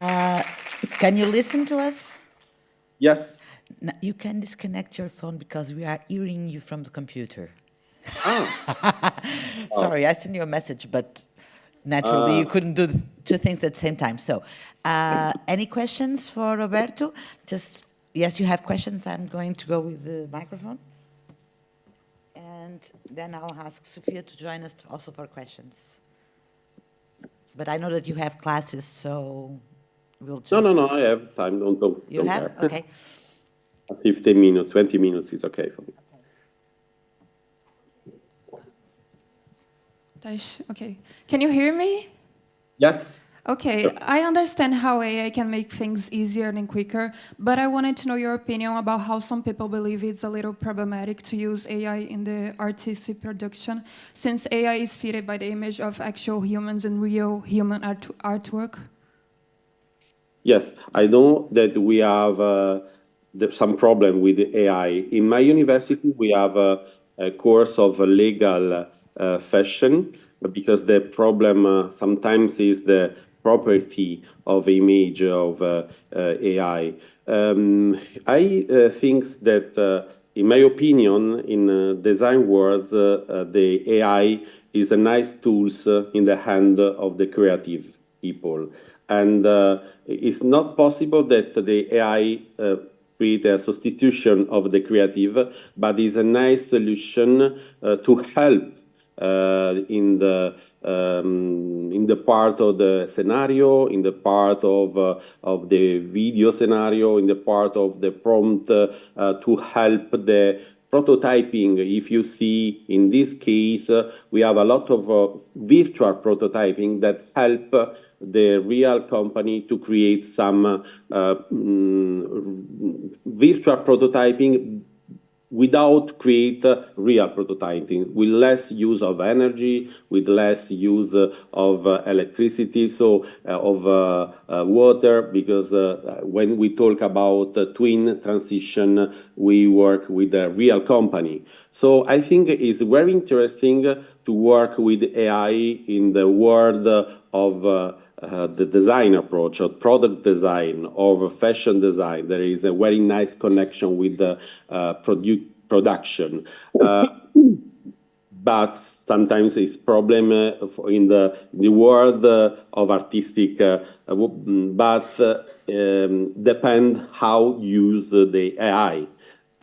Can you listen to us? Yes. No, you can disconnect your phone because we are hearing you from the computer. Ah. Sorry, I sent you a message, but naturally you couldn't do two things at the same time. So, any questions for Roberto? Just, yes, you have questions. I'm going to go with the microphone. And then I'll ask Sofia to join us also for questions. But I know that you have classes, so we'll just... No, I have time. Don't You have? care. Okay. 15 minutes, 20 minutes is okay for me. Okay. Can you hear me? Yes. Okay, I understand how AI can make things easier and quicker, but I wanted to know your opinion about how some people believe it's a little problematic to use AI in the artistic production, since AI is fitted by the image of actual humans and real human artwork. Yes, I know that we have some problem with AI. In my university, we have a course of legal fashion, because the problem sometimes is the property of image of AI. I think that, in my opinion, in design world, the AI is a nice tools in the hand of the creative people. And it's not possible that the AI create a substitution of the creative, but is a nice solution to help in the part of the scenario, in the part of the video scenario, in the part of the prompt to help the prototyping. If you see in this case, we have a lot of virtual prototyping that help the real company to create some virtual prototyping without create real prototyping, with less use of energy, with less use of electricity, so of water, because when we talk about twin transition, we work with a real company. So I think it's very interesting to work with AI in the world of the design approach, of product design, of fashion design. There is a very nice connection with the production. But sometimes it's problem in the world of artistic, but depend how use the AI.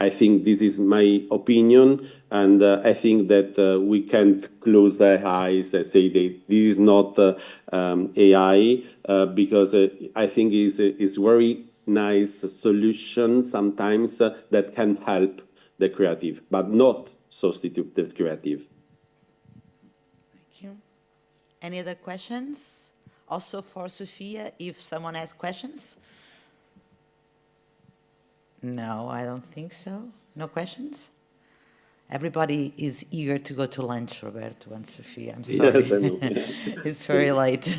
I think this is my opinion, and I think that we can't close our eyes and say that this is not AI, because I think it's very nice solution sometimes that can help the creative, but not substitute the creative. Thank you. Any other questions? Also for Sofia, if someone has questions? No, I don't think so. No questions? Everybody is eager to go to lunch, Roberto and Sofia. I'm sorry. Yes, I know. It's very late.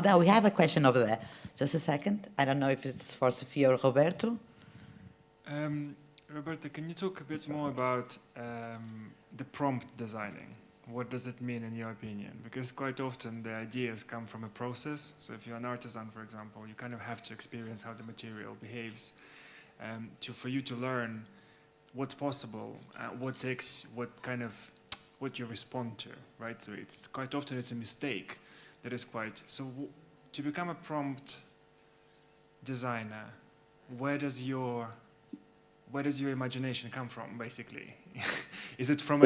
Now we have a question over there. Just a second. I don't know if it's for Sofia or Roberto. Roberta, can you talk a bit more about the prompt designing? What does it mean in your opinion? Because quite often the ideas come from a process. So if you're an artisan, for example, you kind of have to experience how the material behaves for you to learn what's possible, what you respond to, right? So it's quite often it's a mistake that is quite, so to become a prompt designer, where does your imagination come from, basically? Is it from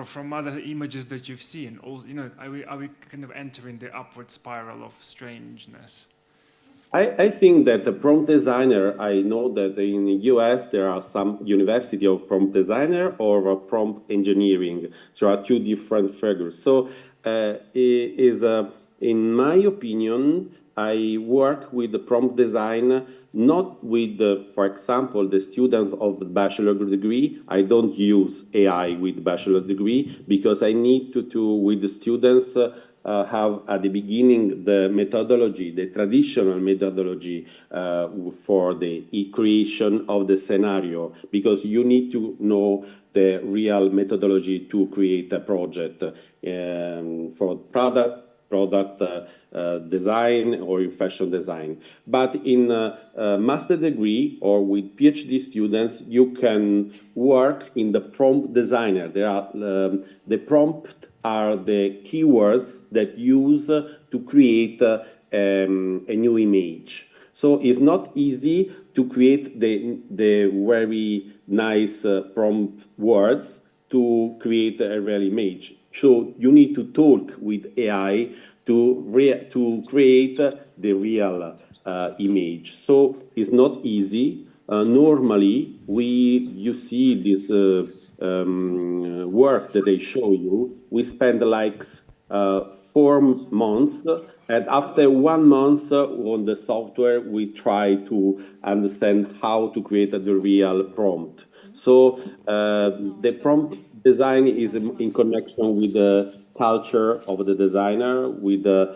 from other images that you've seen? Or, are we kind of entering the upward spiral of strangeness? I think that the prompt designer, I know that in the US there are some university of prompt designer or prompt engineering. There are two different figures. So in my opinion, I work with the prompt design, not with, for example, the students of the bachelor degree. I don't use AI with bachelor degree because I need to with the students, have at the beginning the methodology, the traditional methodology for the creation of the scenario, because you need to know the real methodology to create a project for product design or in fashion design. But in master degree or with PhD students, you can work in the prompt designer. There are the prompt are the keywords that use to create a new image. So it's not easy to create the very nice prompt words to create a real image. So you need to talk with AI to create the real image. So it's not easy. Normally, you see this work that I show you, we spend like 4 months, and after 1 month on the software, we try to understand how to create the real prompt. So the prompt design is in connection with the culture of the designer, with the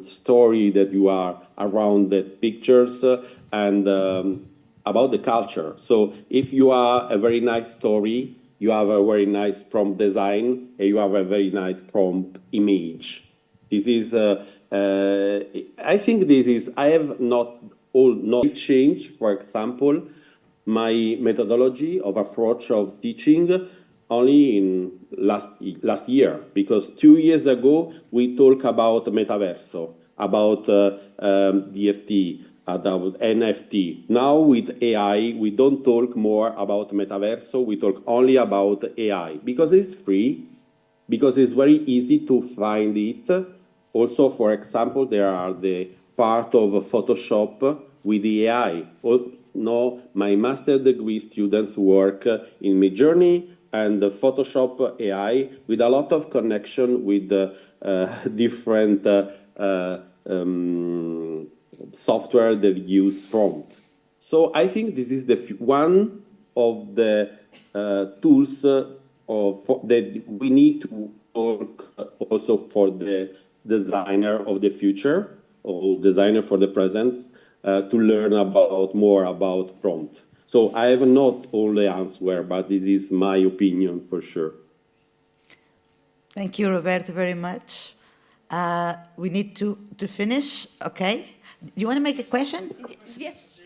story that you are around the pictures, and about the culture. So if you are a very nice story, you have a very nice prompt design, and you have a very nice prompt image. This is, I think this is, I have not changed, for example, my methodology of approach of teaching only in last year, because 2 years ago we talked about metaverso, about DFT, about NFT. Now with AI, we don't talk more about metaverso, we talk only about AI, because it's free, because it's very easy to find it. Also, for example, there are the part of Photoshop with the AI. No, my master degree students work in Midjourney and the Photoshop AI with a lot of connection with different software that use prompt. So I think this is one of the tools that we need to work also for the designer of the future or designer for the present to learn more about prompt. So I have not all the answer, but this is my opinion for sure. Thank you, Roberto, very much. We need to finish, okay? You want to make a question? Yes.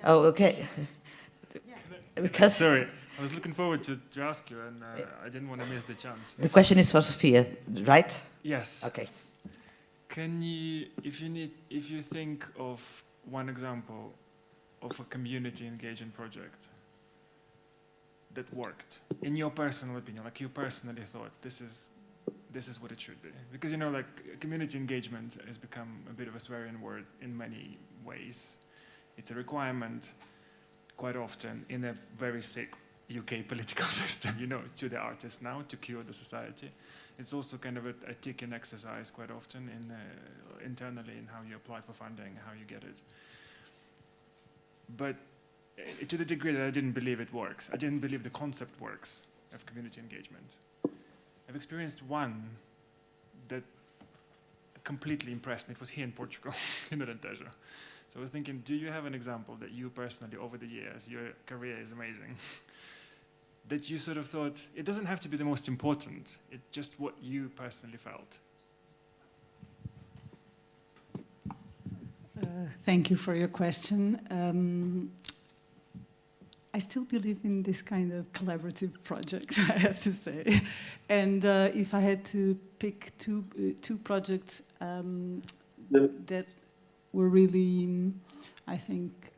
Okay. Because sorry, I was looking forward to ask you, and I didn't want to miss the chance. The question is for Sofia, right? Yes. Okay. Can you, if you think of one example of a community engagement project that worked, in your personal opinion, like you personally thought, this is what it should be? Because, like, community engagement has become a bit of a swearing word in many ways. It's a requirement quite often in a very sick UK political system, to the artists now, to cure the society. It's also kind of a ticking exercise quite often internally in how you apply for funding, how you get it. But to the degree that I didn't believe it works. I didn't believe the concept works of community engagement. I've experienced one that completely impressed me. It was here in Portugal, in Alentejo. So I was thinking, do you have an example that you personally, over the years, your career is amazing, that you sort of thought, it doesn't have to be the most important, it's just what you personally felt? Thank you for your question. I still believe in this kind of collaborative project, I have to say. And if I had to pick two projects that were really, I think,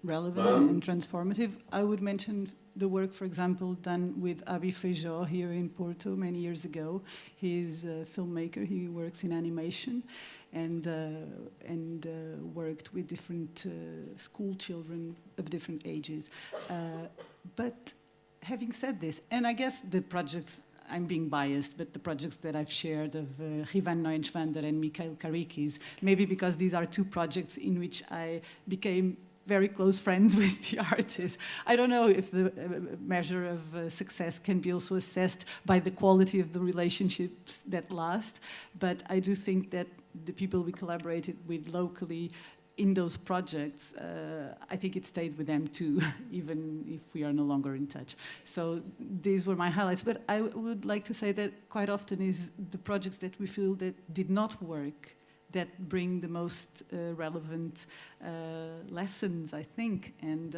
relevant and transformative, I would mention the work, for example, done with Abi Feijó here in Porto many years ago. He's a filmmaker, he works in animation, and worked with different school children of different ages. But having said this, and I guess the projects, I'm being biased, but the projects that I've shared of Rivan Neuenschwander and Mikhail Karikis, maybe because these are two projects in which I became very close friends with the artists. I don't know if the measure of success can be also assessed by the quality of the relationships that last, but I do think that the people we collaborated with locally in those projects, I think it stayed with them too, even if we are no longer in touch. So these were my highlights, but I would like to say that quite often is the projects that we feel that did not work that bring the most relevant lessons, I think. And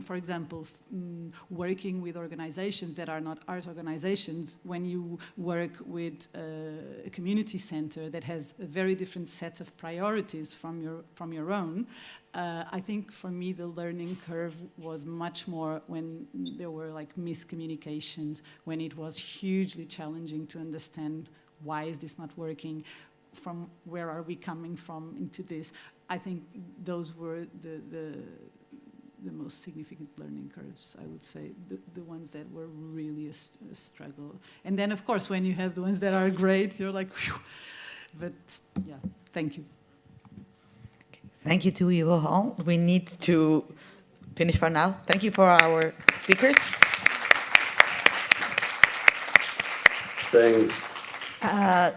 for example, working with organizations that are not art organizations, when you work with a community center that has a very different set of priorities from your own, I think for me the learning curve was much more when there were like miscommunications, when it was hugely challenging to understand why is this not working, from where are we coming from into this. I think those were the most significant learning curves, I would say, the ones that were really a struggle. And then, of course, when you have the ones that are great, you're like, whew. But yeah, thank you. Thank you to you all. We need to finish for now. Thank you for our speakers. Thanks.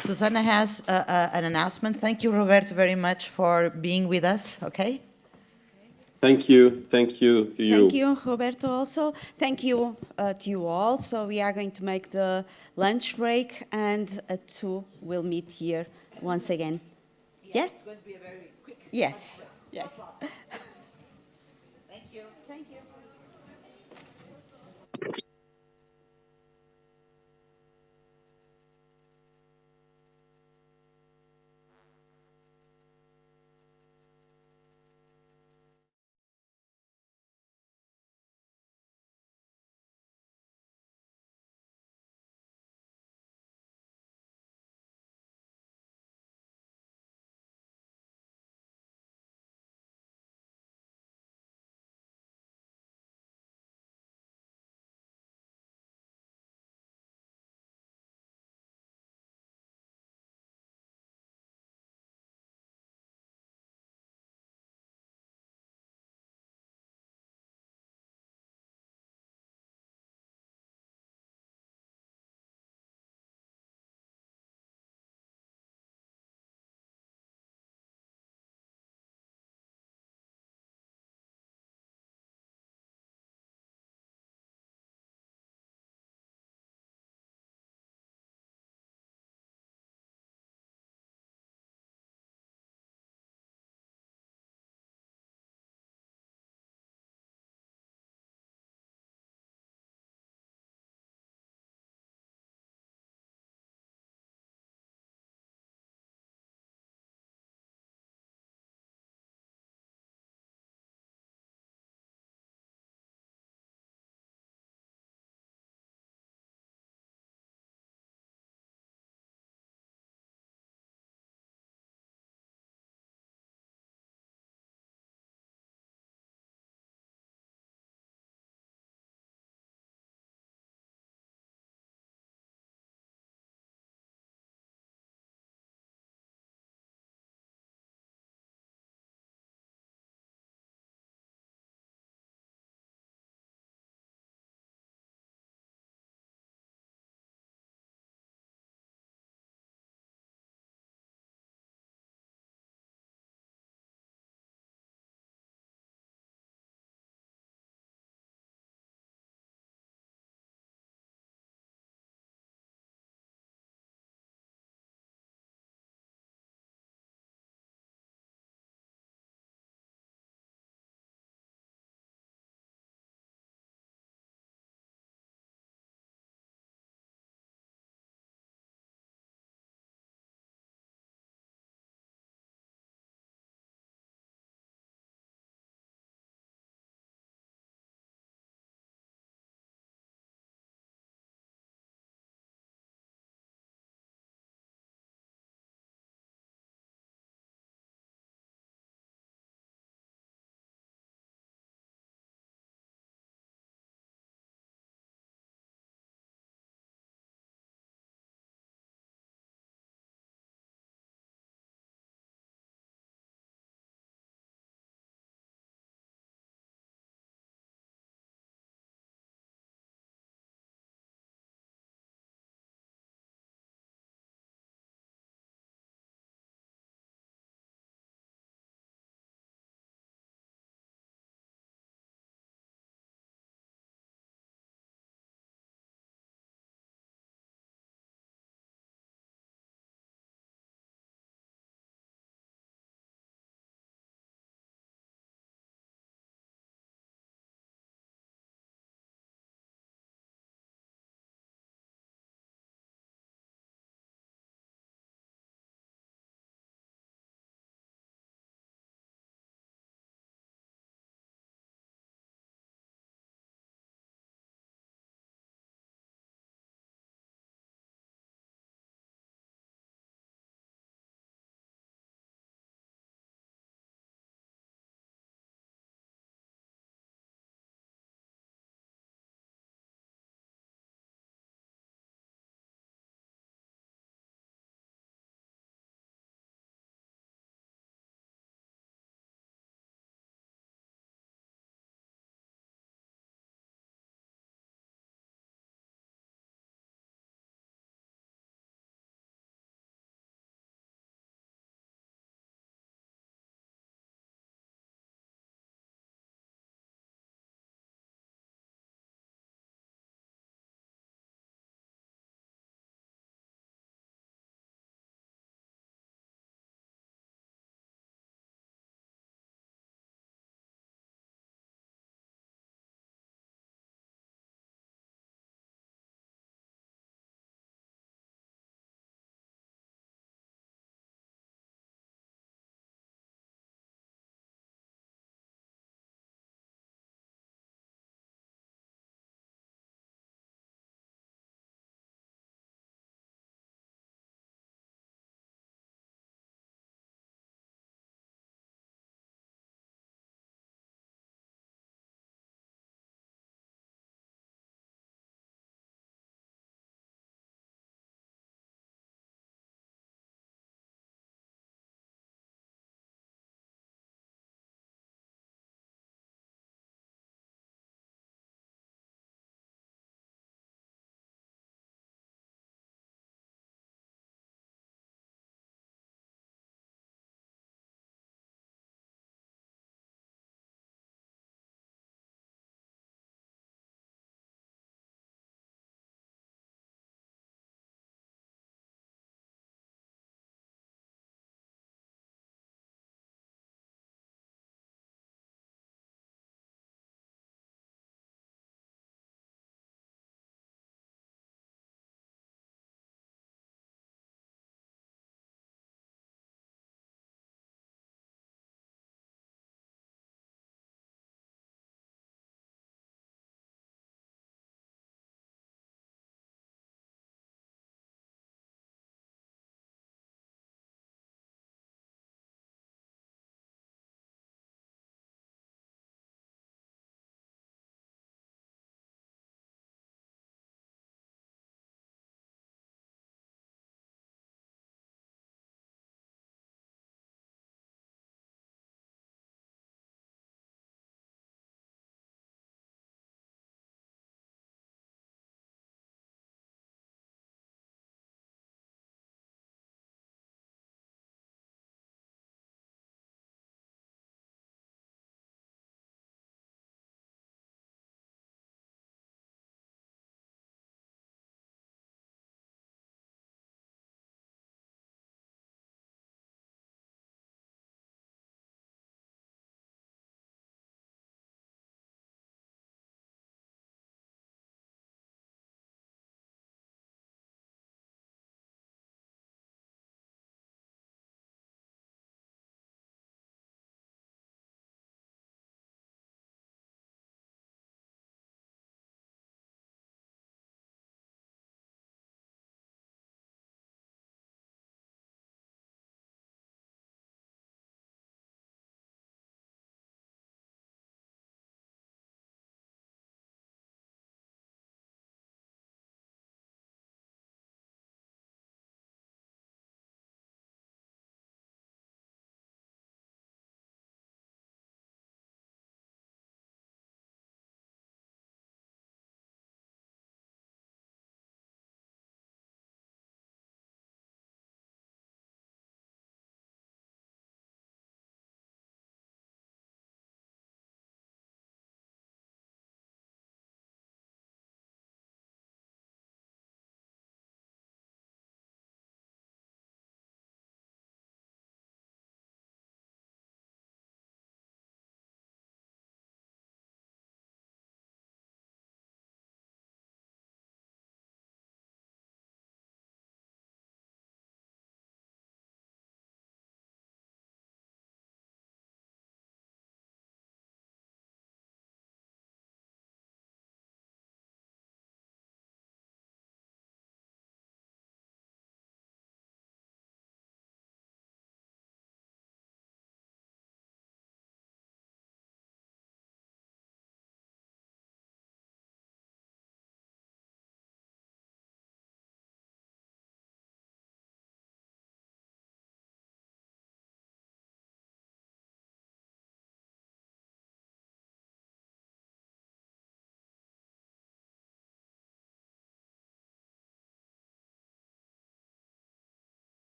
Susanna has an announcement. Thank you, Roberto, very much for being with us, okay? Thank you to you. Thank you, Roberto, also. Thank you to you all. So we are going to make the lunch break, and at 2 we'll meet here once again. Yeah? It's going to be a very quick. Yes, yes. Thank you. Thank you.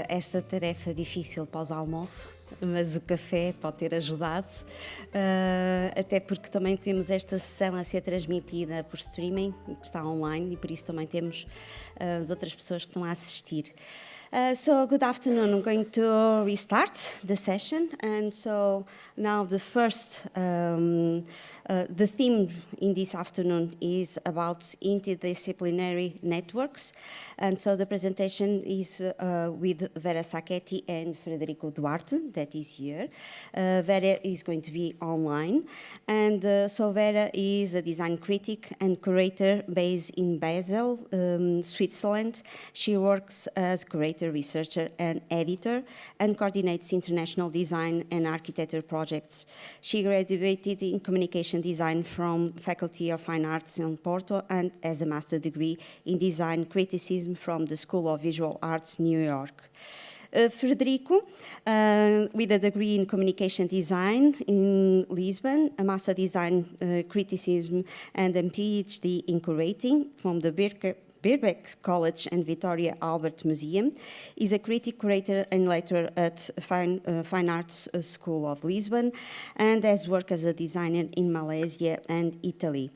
esta tarefa difícil pós-almoço, mas o café pode ter ajudado, até porque também temos esta sessão a ser transmitida por streaming, que está online, e por isso também temos as outras pessoas que estão a assistir. So good afternoon. I'm going to restart the session, and so now the first, the theme in this afternoon is about interdisciplinary networks, and so the presentation is with Vera Sacchetti and Federico Duarte, that is here. Vera is going to be online, and so Vera is a design critic and curator based in Basel, Switzerland. She works as curator, researcher and editor, and coordinates international design and architecture projects. She graduated in communication design from Faculty of Fine Arts in Porto and has a master's degree in design criticism from the School of Visual Arts, New York. Federico, with a degree in communication design in Lisbon, a master design criticism and a PhD in curating from the Birkbeck College and Victoria Albert Museum, is a critic, curator and lecturer at Fine Arts School of Lisbon, and has worked as a designer in Malaysia and Italy.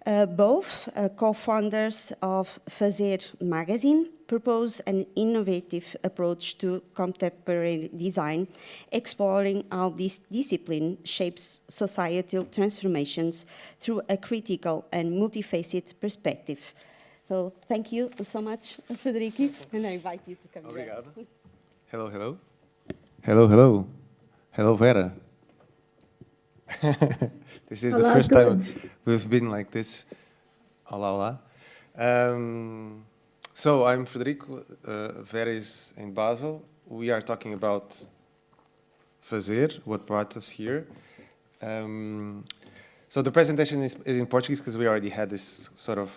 Both co-founders of Fazer magazine propose an innovative approach to contemporary design, exploring how this discipline shapes societal transformations through a critical and multifaceted perspective. So thank you so much, Federico, and I invite you to come Obrigado. here. Hello, hello. Hello, hello. Hello, Vera. This is the first time we've been like this. Hola, hola. So I'm Federico. Vera is in Basel. We are talking about Fazer, what brought us here. So the presentation is in Portuguese because we already had this sort of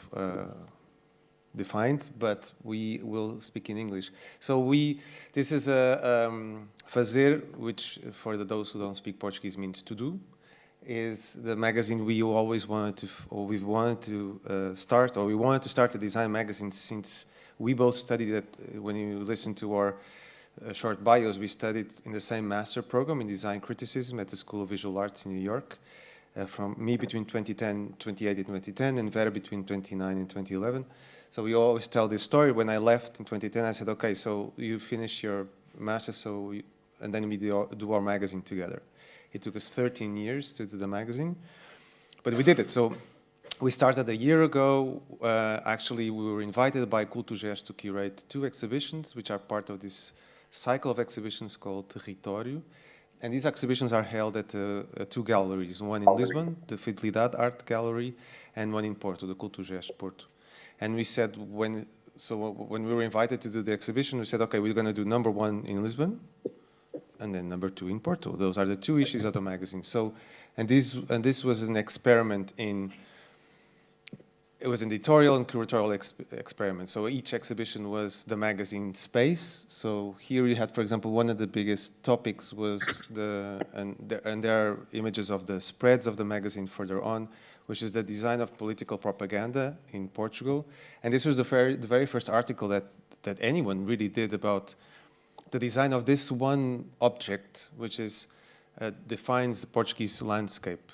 defined, but we will speak in English. So this is a Fazer, which for those who don't speak Portuguese means to do, is the magazine we always wanted to, or we wanted to start, or we wanted to start a design magazine since we both studied it. When you listen to our short bios, we studied in the same master program in design criticism at the School of Visual Arts in New York. From me between 2008 and 2010, and Vera between 2009 and 2011. So we always tell this story. When I left in 2010, I said, okay, so you finish your master's, and then we do our magazine together. It took us 13 years to do the magazine, but we did it. So we started a year ago. Actually, we were invited by Cultugest to curate 2 exhibitions, which are part of this cycle of exhibitions called Território. And these exhibitions are held at 2 galleries, one in Lisbon, the Fidelidade Art Gallery, and one in Porto, the Cultugest Porto. And we said, when we were invited to do the exhibition, we said, okay, we're going to do number 1 in Lisbon, and then number 2 in Porto. Those are the 2 issues of the magazine. So, and this was an experiment in. It was an editorial and curatorial experiment. So each exhibition was the magazine space. So here you had, for example, one of the biggest topics was and there are images of the spreads of the magazine further on, which is the design of political propaganda in Portugal. And this was the very first article that anyone really did about the design of this one object, which is defines the Portuguese landscape.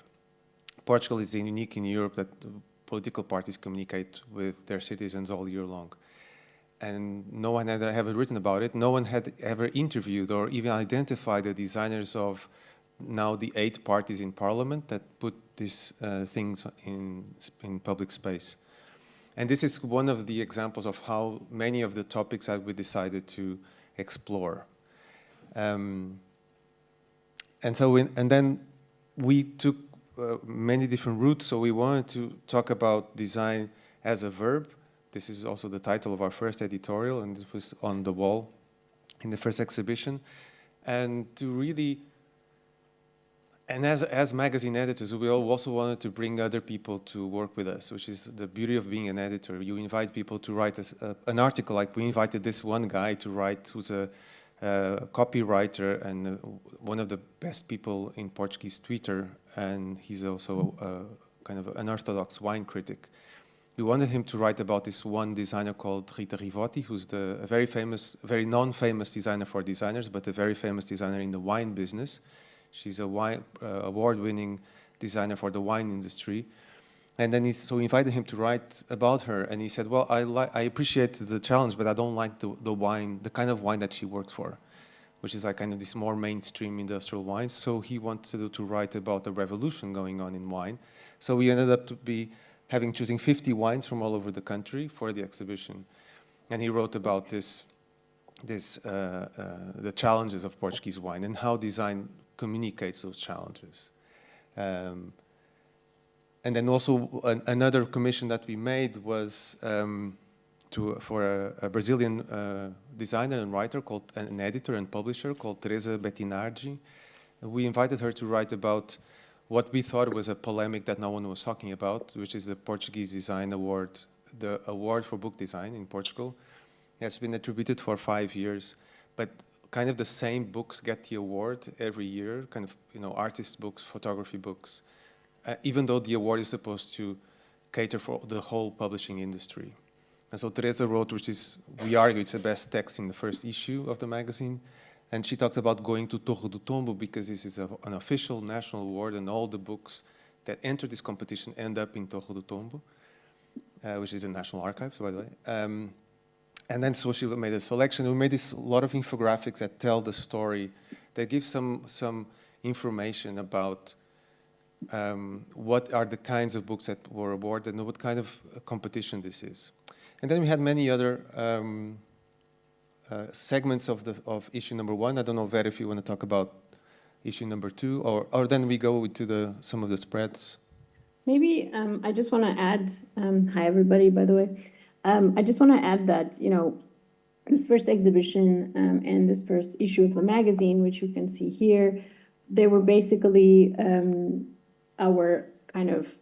Portugal is unique in Europe that political parties communicate with their citizens all year long. And no one had ever written about it. No one had ever interviewed or even identified the designers of now the 8 parties in parliament that put these things in public space. And this is one of the examples of how many of the topics that we decided to explore. And then we took many different routes. So we wanted to talk about design as a verb. This is also the title of our first editorial, and it was on the wall in the first exhibition. And to really, and as magazine editors, we also wanted to bring other people to work with us, which is the beauty of being an editor. You invite people to write an article, like we invited this one guy to write, who's a copywriter and one of the best people in Portuguese Twitter, and he's also kind of an orthodox wine critic. we wanted him to write about this one designer called Rita Rivotti, who's a very famous, very non-famous designer for designers, but a very famous designer in the wine business. She's a award-winning designer for the wine industry. And then so we invited him to write about her, and he said, well, I appreciate the challenge, but I don't like the wine, the kind of wine that she works for, which is like kind of this more mainstream industrial wines. So he wanted to write about the revolution going on in wine. So we ended up choosing 50 wines from all over the country for the exhibition. And he wrote about the challenges of Portuguese wine and how design communicates those challenges. And then also another commission that we made was for a Brazilian designer and writer called, an editor and publisher called Teresa Bettinardi. We invited her to write about what we thought was a polemic that no one was talking about, which is the Portuguese Design Award, the award for book design in Portugal. It has been attributed for 5 years, but kind of the same books get the award every year, kind of, artist books, photography books, even though the award is supposed to cater for the whole publishing industry. And so Teresa wrote, we argue it's the best text in the first issue of the magazine. And she talks about going to Torre do Tombo because this is an official national award, and all the books that enter this competition end up in Torre do Tombo, which is a national archives, by the way. And then so she made a selection. We made a lot of infographics that tell the story, that give some information about what are the kinds of books that were awarded and what kind of competition this is. And then we had many other segments of issue number 1. I don't know, Vera, if you want to talk about issue number 2, or then we go to some of the spreads. Maybe I just want to add, hi everybody, by the way. I just want to add that, this first exhibition and this first issue of the magazine, which you can see here, they were basically our kind of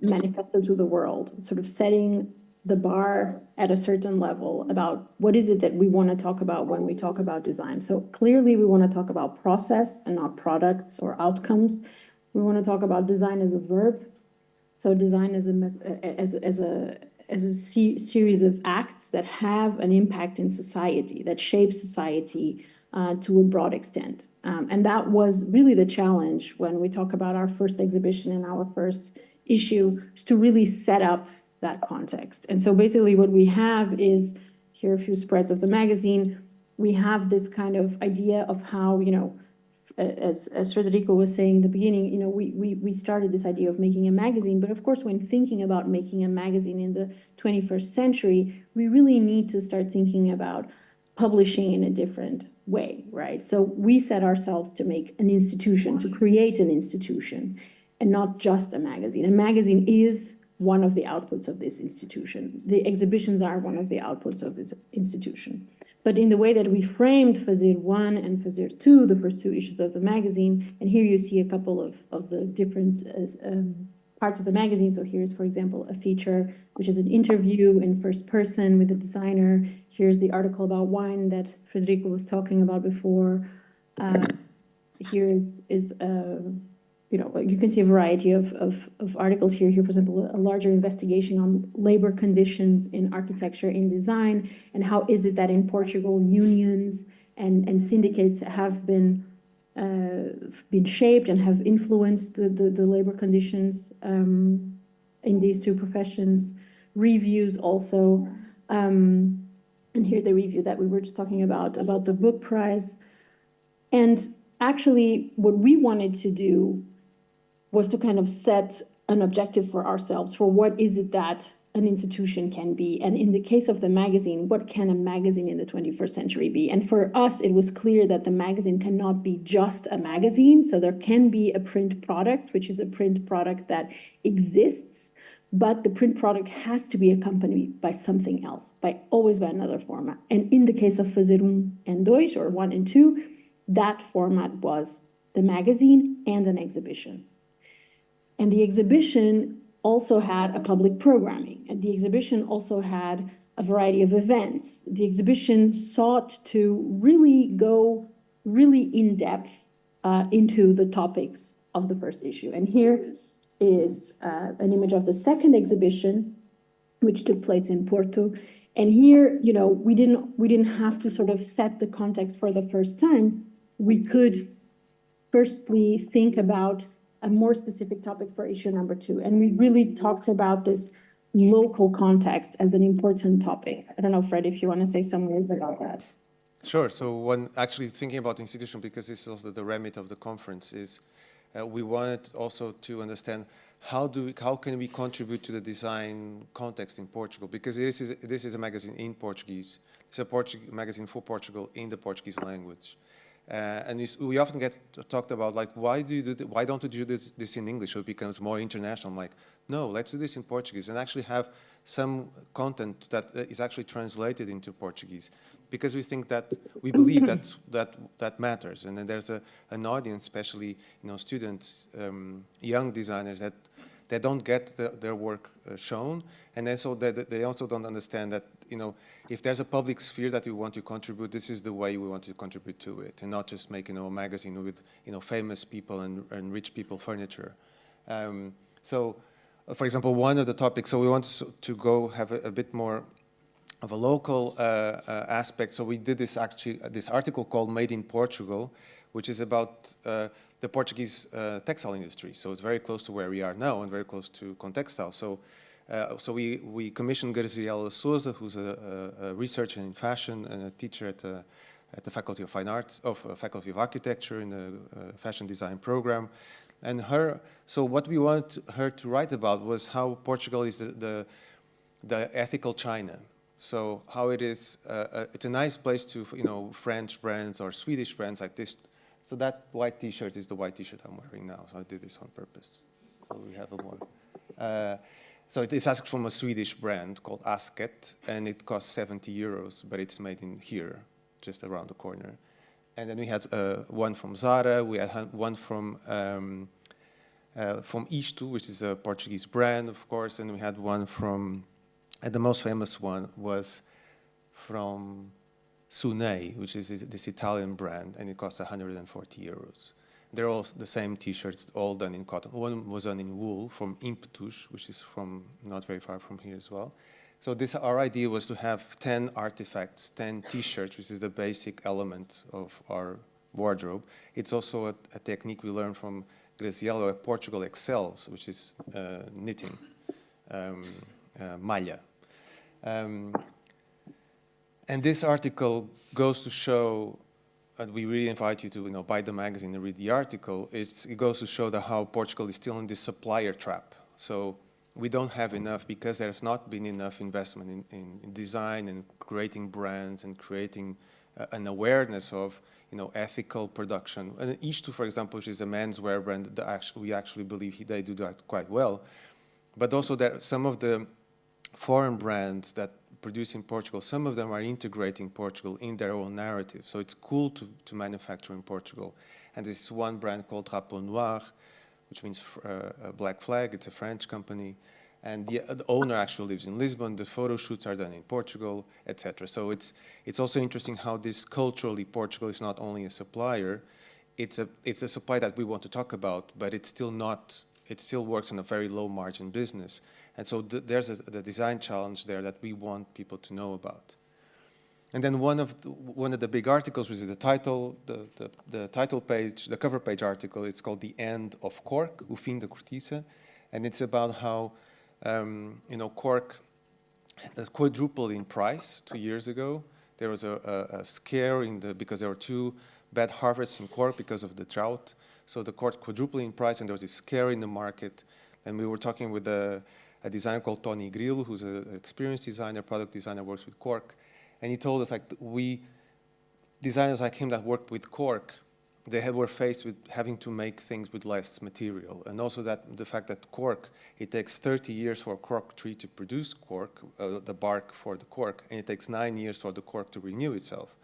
manifesto to the world, sort of setting the bar at a certain level about what is it that we want to talk about when we talk about design. So clearly we want to talk about process and not products or outcomes. We want to talk about design as a verb. So design as a series of acts that have an impact in society, that shape society to a broad extent. And that was really the challenge when we talk about our first exhibition and our first issue, is to really set up that context. And so basically what we have is, here are a few spreads of the magazine. We have this kind of idea of how, as Federico was saying in the beginning, we started this idea of making a magazine, but of course when thinking about making a magazine in the 21st century, we really need to start thinking about publishing in a different way, right? So we set ourselves to make an institution, to create an institution, and not just a magazine. A magazine is one of the outputs of this institution. The exhibitions are one of the outputs of this institution. But in the way that we framed Fazer 1 and Fazer 2, the first 2 issues of the magazine, and here you see a couple of the different parts of the magazine. So here's, for example, a feature, which is an interview in first person with the designer. Here's the article about wine that Federico was talking about before. Here is you can see a variety of articles here. Here, for example, a larger investigation on labor conditions in architecture and design, and how is it that in Portugal unions and syndicates have been shaped and have influenced the labor conditions in these two professions. Reviews also, and here the review that we were just talking about the book prize. And actually what we wanted to do was to kind of set an objective for ourselves for what is it that an institution can be. And in the case of the magazine, what can a magazine in the 21st century be? And for us, it was clear that the magazine cannot be just a magazine. So there can be a print product, which is a print product that exists, but the print product has to be accompanied by something else, always by another format. And in the case of Fazer 1 and 2, or 1 and 2, that format was the magazine and an exhibition. And the exhibition also had a public programming, and the exhibition also had a variety of events. The exhibition sought to really go in depth into the topics of the first issue. And here is an image of the second exhibition, which took place in Porto. And here, you know, we didn't have to sort of set the context for the first time. We could firstly think about a more specific topic for issue number 2. And we really talked about this local context as an important topic. I don't know, Fred, if you want to say some words about that. Sure. So when actually thinking about institution, because this is also the remit of the conference, is we wanted also to understand how can we contribute to the design context in Portugal, because this is a magazine in Portuguese. It's a magazine for Portugal in the Portuguese language. And we often get talked about, like, why don't you do this in English so it becomes more international? I'm like, no, let's do this in Portuguese and actually have some content that is actually translated into Portuguese, because we believe that matters. And then there's an audience, especially, you know, students, young designers that don't get their work shown, and also they also don't understand that, you know, if there's a public sphere that we want to contribute, this is the way we want to contribute to it, and not just make, you know, a magazine with, you know, famous people and rich people furniture. So, for example, one of the topics, so we want to go have a bit more of a local aspect. So we did this article called "Made in Portugal," which is about the Portuguese textile industry. So it's very close to where we are now and very close to Contextile. So we commissioned Graziella Souza, who's a researcher in fashion and a teacher at the Faculty of Fine Arts, Faculty of Architecture in the fashion design program. And so what we wanted her to write about was how Portugal is the ethical China. So how it is, it's a nice place to, you know, French brands or Swedish brands like this. So that white T-shirt is the white T-shirt I'm wearing now. So I did this on purpose. So we have a one. So it is asked from a Swedish brand called Asket, and it costs 70 euros, but it's made in here, just around the corner. And then we had one from Zara. We had one from Isto, which is a Portuguese brand, of course. And we had one from, and the most famous one was from Sunei, which is this Italian brand, and it costs 140 euros. They're all the same T-shirts, all done in cotton. One was done in wool from Impetus, which is from not very far from here as well. So our idea was to have 10 artifacts, 10 T-shirts, which is the basic element of our wardrobe. It's also a technique we learned from Graziella at Portugal Excels, which is knitting, malha. And this article goes to show, and we really invite you to, you know, buy the magazine and read the article. It goes to show that how Portugal is still in this supplier trap. So we don't have enough, because there's not been enough investment in design and creating brands and creating an awareness of, you know, ethical production. And Isto, for example, which is a menswear brand, we actually believe they do that quite well. But also that some of the foreign brands that produce in Portugal, some of them are integrating Portugal in their own narrative. So it's cool to manufacture in Portugal. And this is one brand called Drapeau Noir, which means a black flag. It's a French company. And the owner actually lives in Lisbon. The photo shoots are done in Portugal, etc. So it's also interesting how this culturally, Portugal is not only a supplier, it's a supply that we want to talk about, but it's still not, it still works in a very low margin business. And so there's the design challenge there that we want people to know about. And then one of the big articles, which is the title, the title page, the cover page article, it's called "The End of Cork," O Fim da Cortiça, and it's about how you know, cork quadrupled in price 2 years ago. There was a scare because there were 2 bad harvests in Cork because of the drought. So the cork quadrupled in price, and there was this scare in the market. And we were talking with a designer called Tony Grill, who's an experienced designer, product designer, works with cork. And he told us, like, designers like him that worked with cork, were faced with having to make things with less material. And also that the fact that cork, it takes 30 years for a cork tree to produce cork, the bark for the cork, and it takes 9 years for the cork to renew itself.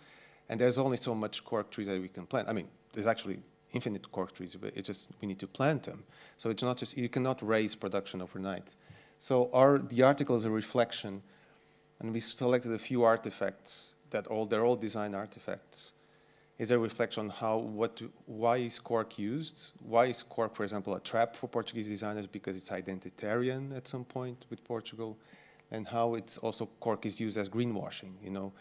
And there's only so much cork trees that we can plant. I mean, there's actually infinite cork trees, but it's just, we need to plant them. So it's not just, you cannot raise production overnight. So the article is a reflection, and we selected a few artifacts they're all design artifacts. Is a reflection on why is cork used? Why is cork, for example, a trap for Portuguese designers? Because it's identitarian at some point with Portugal. and how it's also cork is used as greenwashing. You know,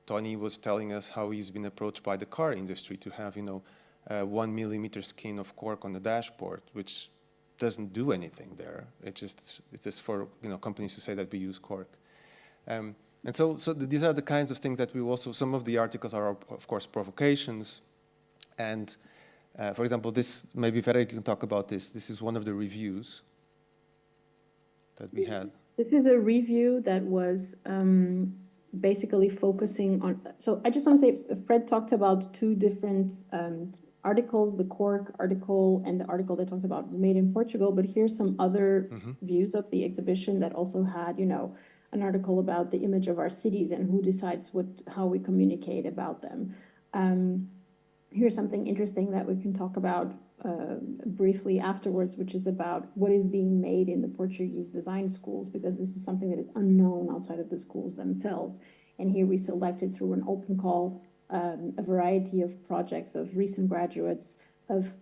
Tony was telling us how he's been approached by the car industry to have, you know, 1 millimeter skin of cork on the dashboard, which doesn't do anything there. It's just for, you know, companies to say that we use cork. And so these are the kinds of things that we also, some of the articles are, of course, provocations. And for example, this, maybe Vera can talk about this. This is one of the reviews that we had. This is a review that was basically focusing on, so I just want to say, Fred talked about two different articles, the cork article and the article that talked about made in Portugal, but here's some other views of the exhibition that also had, you know, an article about the image of our cities and who decides how we communicate about them. Here's something interesting that we can talk about briefly afterwards, which is about what is being made in the Portuguese design schools, because this is something that is unknown outside of the schools themselves. And here we selected through an open call a variety of projects of recent graduates, of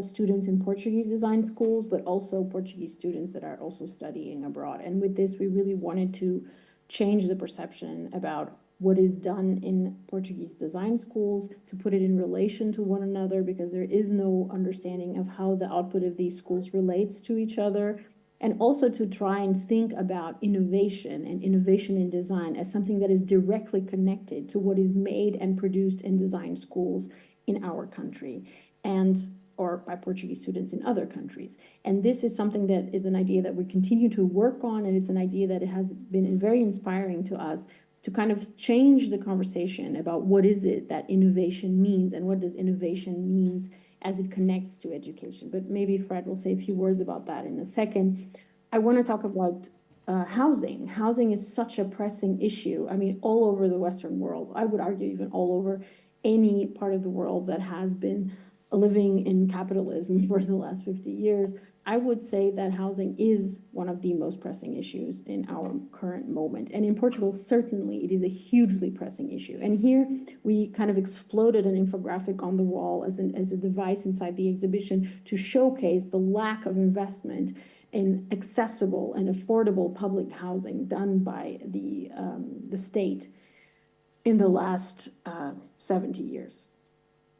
students in Portuguese design schools, but also Portuguese students that are also studying abroad. And with this, we really wanted to change the perception about what is done in Portuguese design schools, to put it in relation to one another, because there is no understanding of how the output of these schools relates to each other, and also to try and think about innovation and innovation in design as something that is directly connected to what is made and produced in design schools in our country, or by Portuguese students in other countries. And this is something that is an idea that we continue to work on, and it's an idea that has been very inspiring to us, to kind of change the conversation about what is it that innovation means and what does innovation means as it connects to education. But maybe Fred will say a few words about that in a second. I want to talk about housing. Housing is such a pressing issue. I mean, all over the Western world, I would argue even all over any part of the world that has been living in capitalism for the last 50 years, I would say that housing is one of the most pressing issues in our current moment. And in Portugal, certainly, it is a hugely pressing issue. And here we kind of exploded an infographic on the wall as a device inside the exhibition to showcase the lack of investment in accessible and affordable public housing done by the state in the last 70 years.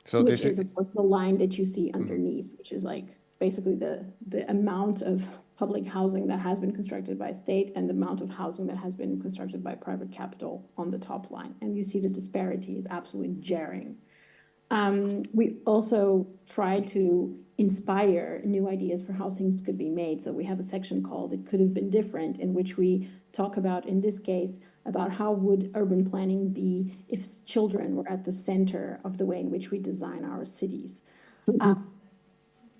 So which is, of course, the line that you see underneath, which is like basically the amount of public housing that has been constructed by state and the amount of housing that has been constructed by private capital on the top line. And you see the disparity is absolutely jarring. We also try to inspire new ideas for how things could be made. So we have a section called It Could Have Been Different, in which we talk about, in this case, about how would urban planning be if children were at the center of the way in which we design our cities.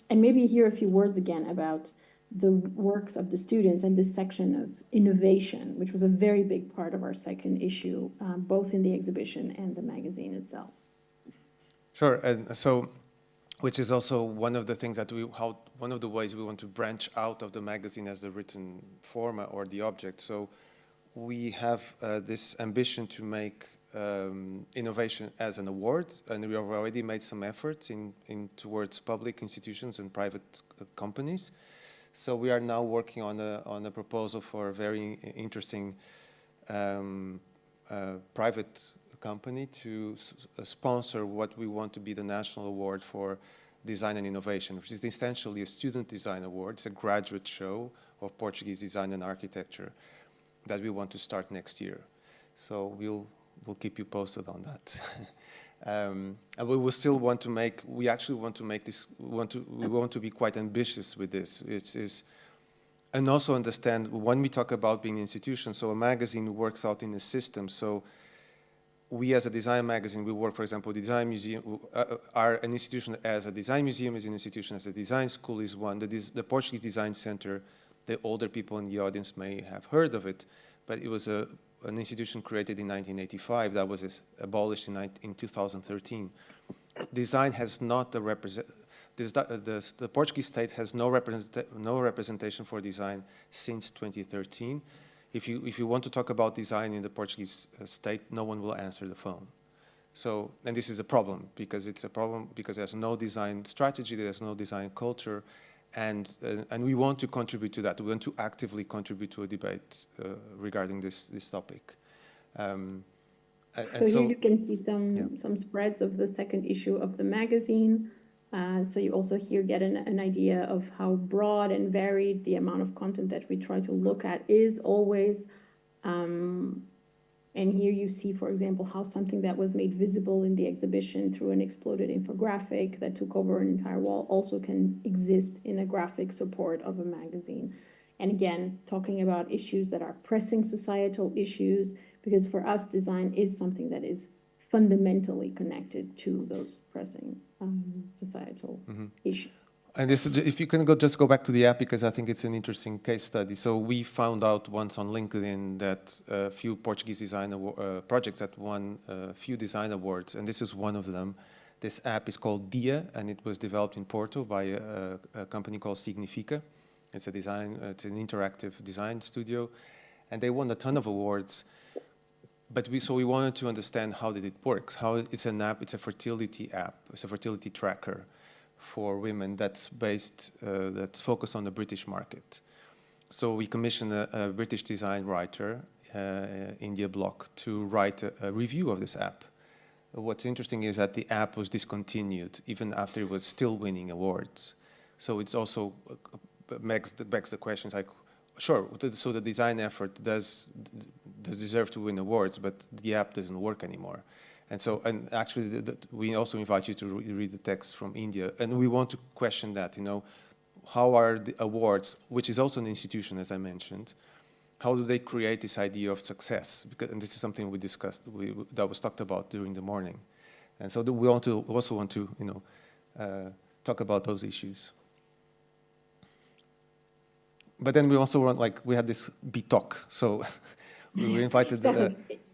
And maybe hear a few words again about the works of the students and this section of innovation, which was a very big part of our second issue, both in the exhibition and the magazine itself. Sure, and so, which is also one of the things that one of the ways we want to branch out of the magazine as the written format or the object. So we have this ambition to make innovation as an award, and we have already made some efforts towards public institutions and private companies. So we are now working on a proposal for a very interesting private company to sponsor what we want to be the national award for design and innovation, which is essentially a student design award. It's a graduate show of Portuguese design and architecture that we want to start next year. So we'll keep you posted on that. And we will still want to make, we actually want to make this, we want to be quite ambitious with this. And also understand when we talk about being an institution, so a magazine works out in a system. So we as a design magazine, we work, for example, the design museum, are an institution as a design museum is an institution, as a design school is one. The Portuguese Design Center, the older people in the audience may have heard of it, but it was an institution created in 1985 that was abolished in 2013. Design has not the Portuguese state has no representation for design since 2013. If you want to talk about design in the Portuguese state, no one will answer the phone. So, and this is a problem because there's no design strategy, there's no design culture, And we want to contribute to that. We want to actively contribute to a debate regarding this topic. So here you can see some spreads of the second issue of the magazine. So you also here get an idea of how broad and varied the amount of content that we try to look at is always. And here you see, for example, how something that was made visible in the exhibition through an exploded infographic that took over an entire wall also can exist in a graphic support of a magazine. And again, talking about issues that are pressing societal issues, because for us, design is something that is fundamentally connected to those pressing societal issues. And this, if you can just go back to the app, because I think it's an interesting case study. So we found out once on LinkedIn that a few Portuguese design projects that won a few design awards, and this is one of them. This app is called Dia, and it was developed in Porto by a company called Significa. It's it's an interactive design studio, and they won a ton of awards. But so we wanted to understand how did it work. How it's an app, it's a fertility app, it's a fertility tracker for women that's focused on the British market. So we commissioned a British design writer, India Block, to write a review of this app. What's interesting is that the app was discontinued even after it was still winning awards. So it's also begs the questions like, sure, so the design effort does deserve to win awards, but the app doesn't work anymore. And actually, we also invite you to read the text from India, and we want to question that. How are the awards, which is also an institution, as I mentioned, how do they create this idea of success? And this is something we discussed, that was talked about during the morning, and so we also want to talk about those issues. But then we also want, we had this BTalk, so we were invited.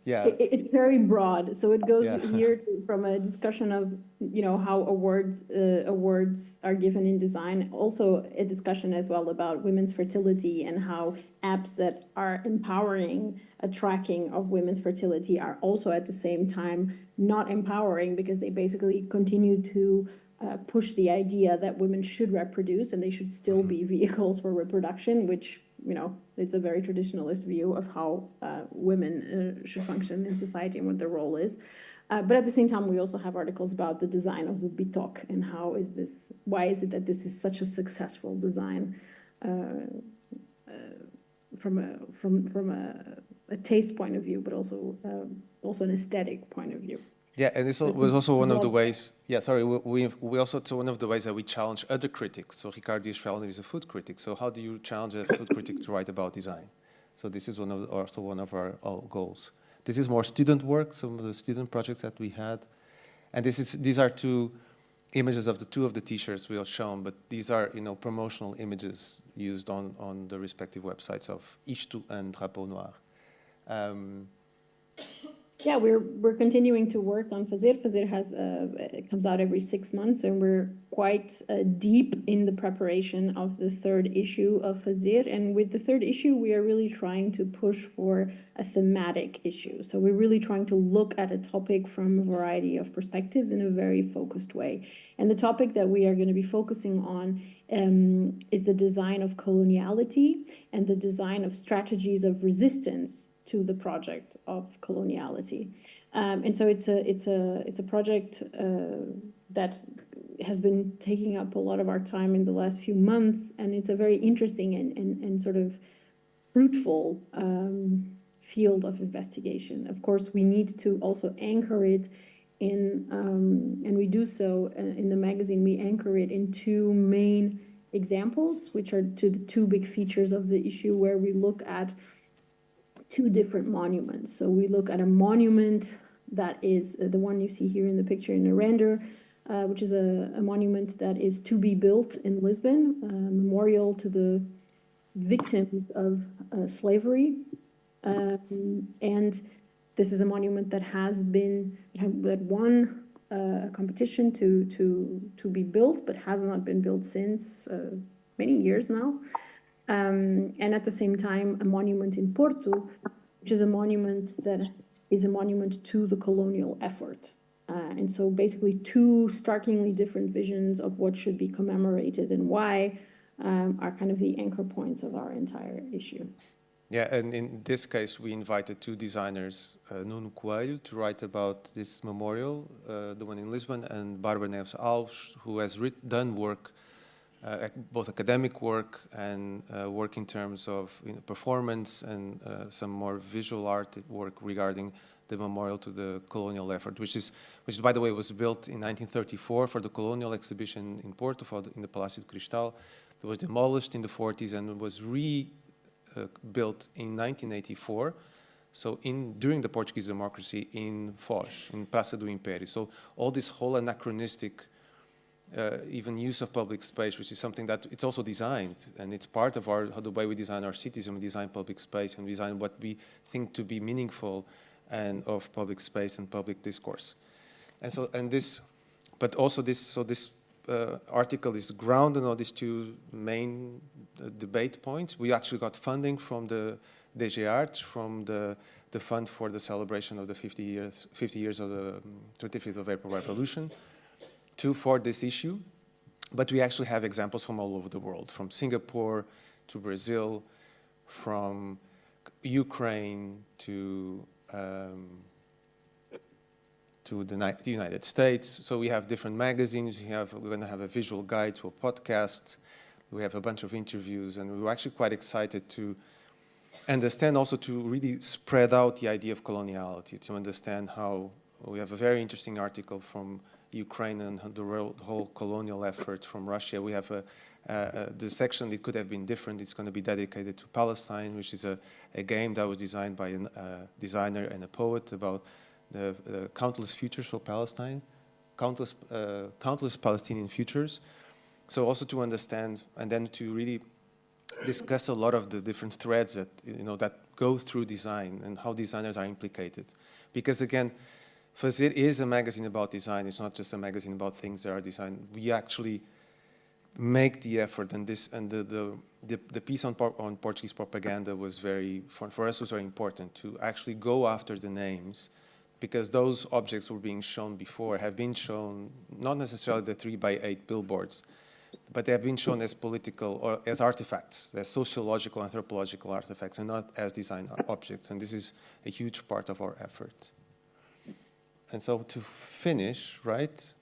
It's very broad, so it goes here from a discussion of how awards are given in design, also a discussion as well about women's fertility and how apps that are empowering a tracking of women's fertility are also at the same time not empowering, because they basically continue to push the idea that women should reproduce and they should still be vehicles for reproduction, which it's a very traditionalist view of how women should function in society and what their role is. But at the same time, we also have articles about the design of the BTalk and why is it that this is such a successful design from a taste point of view, but also an aesthetic point of view. Yeah, and this was also one of the ways. Yeah, sorry. We also it's one of the ways that we challenge other critics. So Ricardo Dias-Velner is a food critic. So how do you challenge a food critic to write about design? So this is also one of our goals. This is more student work, some of the student projects that we had, and these are two images of two of the T-shirts we have shown. But these are promotional images used on the respective websites of Isto and Drapeau Noir. Yeah, we're continuing to work on Fazer. Fazer it comes out every 6 months, and we're quite deep in the preparation of the third issue of Fazer. And with the third issue, we are really trying to push for a thematic issue. So we're really trying to look at a topic from a variety of perspectives in a very focused way. And the topic that we are going to be focusing on is the design of coloniality and the design of strategies of resistance to the project of coloniality, and so it's a project that has been taking up a lot of our time in the last few months, and it's a very interesting and sort of fruitful field of investigation. Of course, we need to also anchor it in, and we do so in the magazine. We anchor it in two main examples, which are the two big features of the issue, where we look at two different monuments. So we look at a monument that is the one you see here in the picture in the render, which is a monument that is to be built in Lisbon, a memorial to the victims of slavery. And this is a monument that won a competition to be built, but has not been built since many years now. And at the same time, a monument in Porto, which is a monument that is a monument to the colonial effort. And so basically two starkly different visions of what should be commemorated and why, are kind of the anchor points of our entire issue. Yeah, and in this case, we invited two designers, Nuno Coelho, to write about this memorial, the one in Lisbon, and Barbara Neves Alves, who has done work, both academic work and work in terms of performance and some more visual art work regarding the memorial to the colonial effort, which by the way, was built in 1934 for the colonial exhibition in Porto, in the Palácio de Cristal. It was demolished in the 40s and was built in 1984, so during the Portuguese democracy in Foz, in Praça do Império. So all this whole anachronistic, even use of public space, which is something that it's also designed, and it's part of the way we design our cities, and we design public space, and we design what we think to be meaningful and of public space and public discourse. But also this article is grounded on these two main debate points. We actually got funding from the DG Arts, from the fund for the celebration of the 50 years of the 25th of April Revolution, for this issue. But we actually have examples from all over the world, from Singapore to Brazil, from Ukraine to the United States. So we have different magazines. We're going to have a visual guide to a podcast. We have a bunch of interviews, and we were actually quite excited to understand, also to really spread out the idea of coloniality, to understand how we have a very interesting article from Ukraine and the whole colonial effort from Russia. We have the section that could have been different. It's going to be dedicated to Palestine, which is a game that was designed by a designer and a poet about the countless futures for Palestine, countless Palestinian futures. So also to understand, and then to really discuss a lot of the different threads that that go through design and how designers are implicated. Because again, Fazer is a magazine about design. It's not just a magazine about things that are designed. We actually make the effort, and the piece on Portuguese propaganda was for us was very important to actually go after the names, because those objects were being shown before, have been shown, not necessarily the 3x8 billboards, but they have been shown as political or as artifacts, as sociological, anthropological artifacts, and not as design objects. And this is a huge part of our effort. And so to finish, right,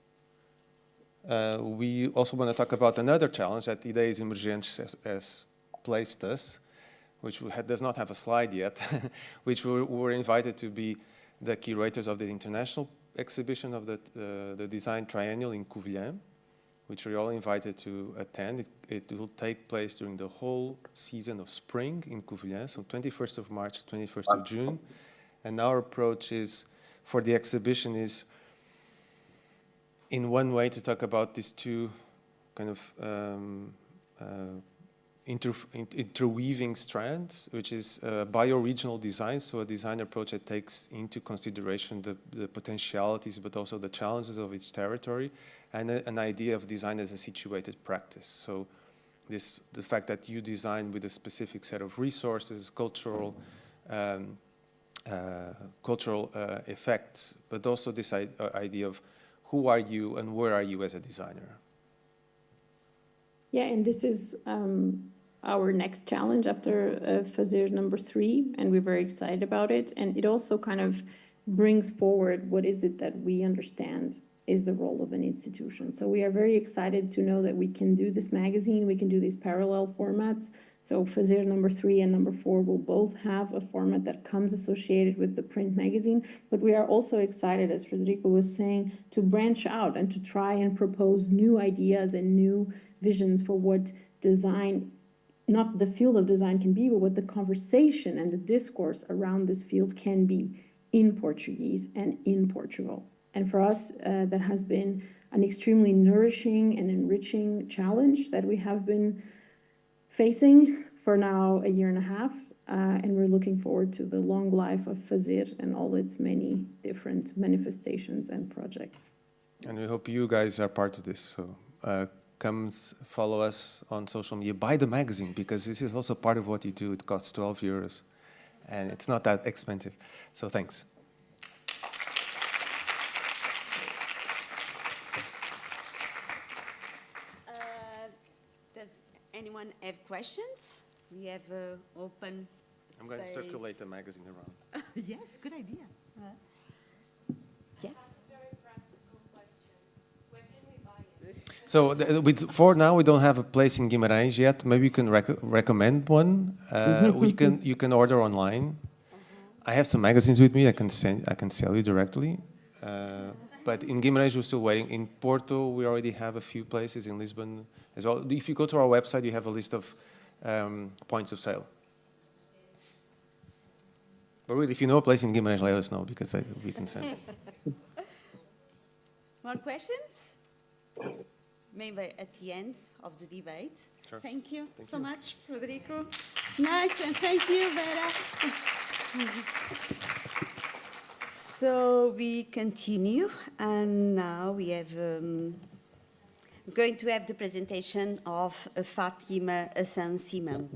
we also want to talk about another challenge that Ideias Emergentes has placed us, which does not have a slide yet, which we were invited to be the curators of the international exhibition of the Design Triennial in Covilhã, which we're all invited to attend. It will take place during the whole season of spring in Covilhã, so 21st of March, 21st of June. And our approach for the exhibition is, in one way, to talk about these two kind of interweaving strands, which is bioregional design, so a design approach that takes into consideration the potentialities but also the challenges of each territory, and an idea of design as a situated practice. So the fact that you design with a specific set of resources, cultural effects, but also this idea of who are you and where are you as a designer. Yeah, and this is our next challenge after Fazer number 3, and we're very excited about it. And it also kind of brings forward what is it that we understand is the role of an institution. So we are very excited to know that we can do this magazine, we can do these parallel formats. So Fazer number 3 and number 4 will both have a format that comes associated with the print magazine, but we are also excited, as Frederico was saying, to branch out and to try and propose new ideas and new visions for what design, not the field of design can be, but what the conversation and the discourse around this field can be in Portuguese and in Portugal. And for us, that has been an extremely nourishing and enriching challenge that we have been facing for now a year and a half, and we're looking forward to the long life of Fazer and all its many different manifestations and projects. And we hope you guys are part of this. So come follow us on social media. Buy the magazine, because this is also part of what you do. It costs 12 euros, and it's not that expensive. So thanks. anyone have questions? We have open I'm going to space. circulate the magazine around. Yes, good idea. Yes. So for now, we don't have a place in Guimarães yet. Maybe you can recommend one. You can order online. I have some magazines with me. I can sell you directly. But in Guimarães, we're still waiting. In Porto, we already have a few places. In Lisbon as well. If you go to our website, you have a list of points of sale. But really, if you know a place in Guimarães, let us know because we can send. More questions? Maybe at the end of the debate. Sure. Thank you so much, Frederico. Nice, and thank you, Vera. So we continue, and now we have going to have the presentation of Fátima Assan Simão,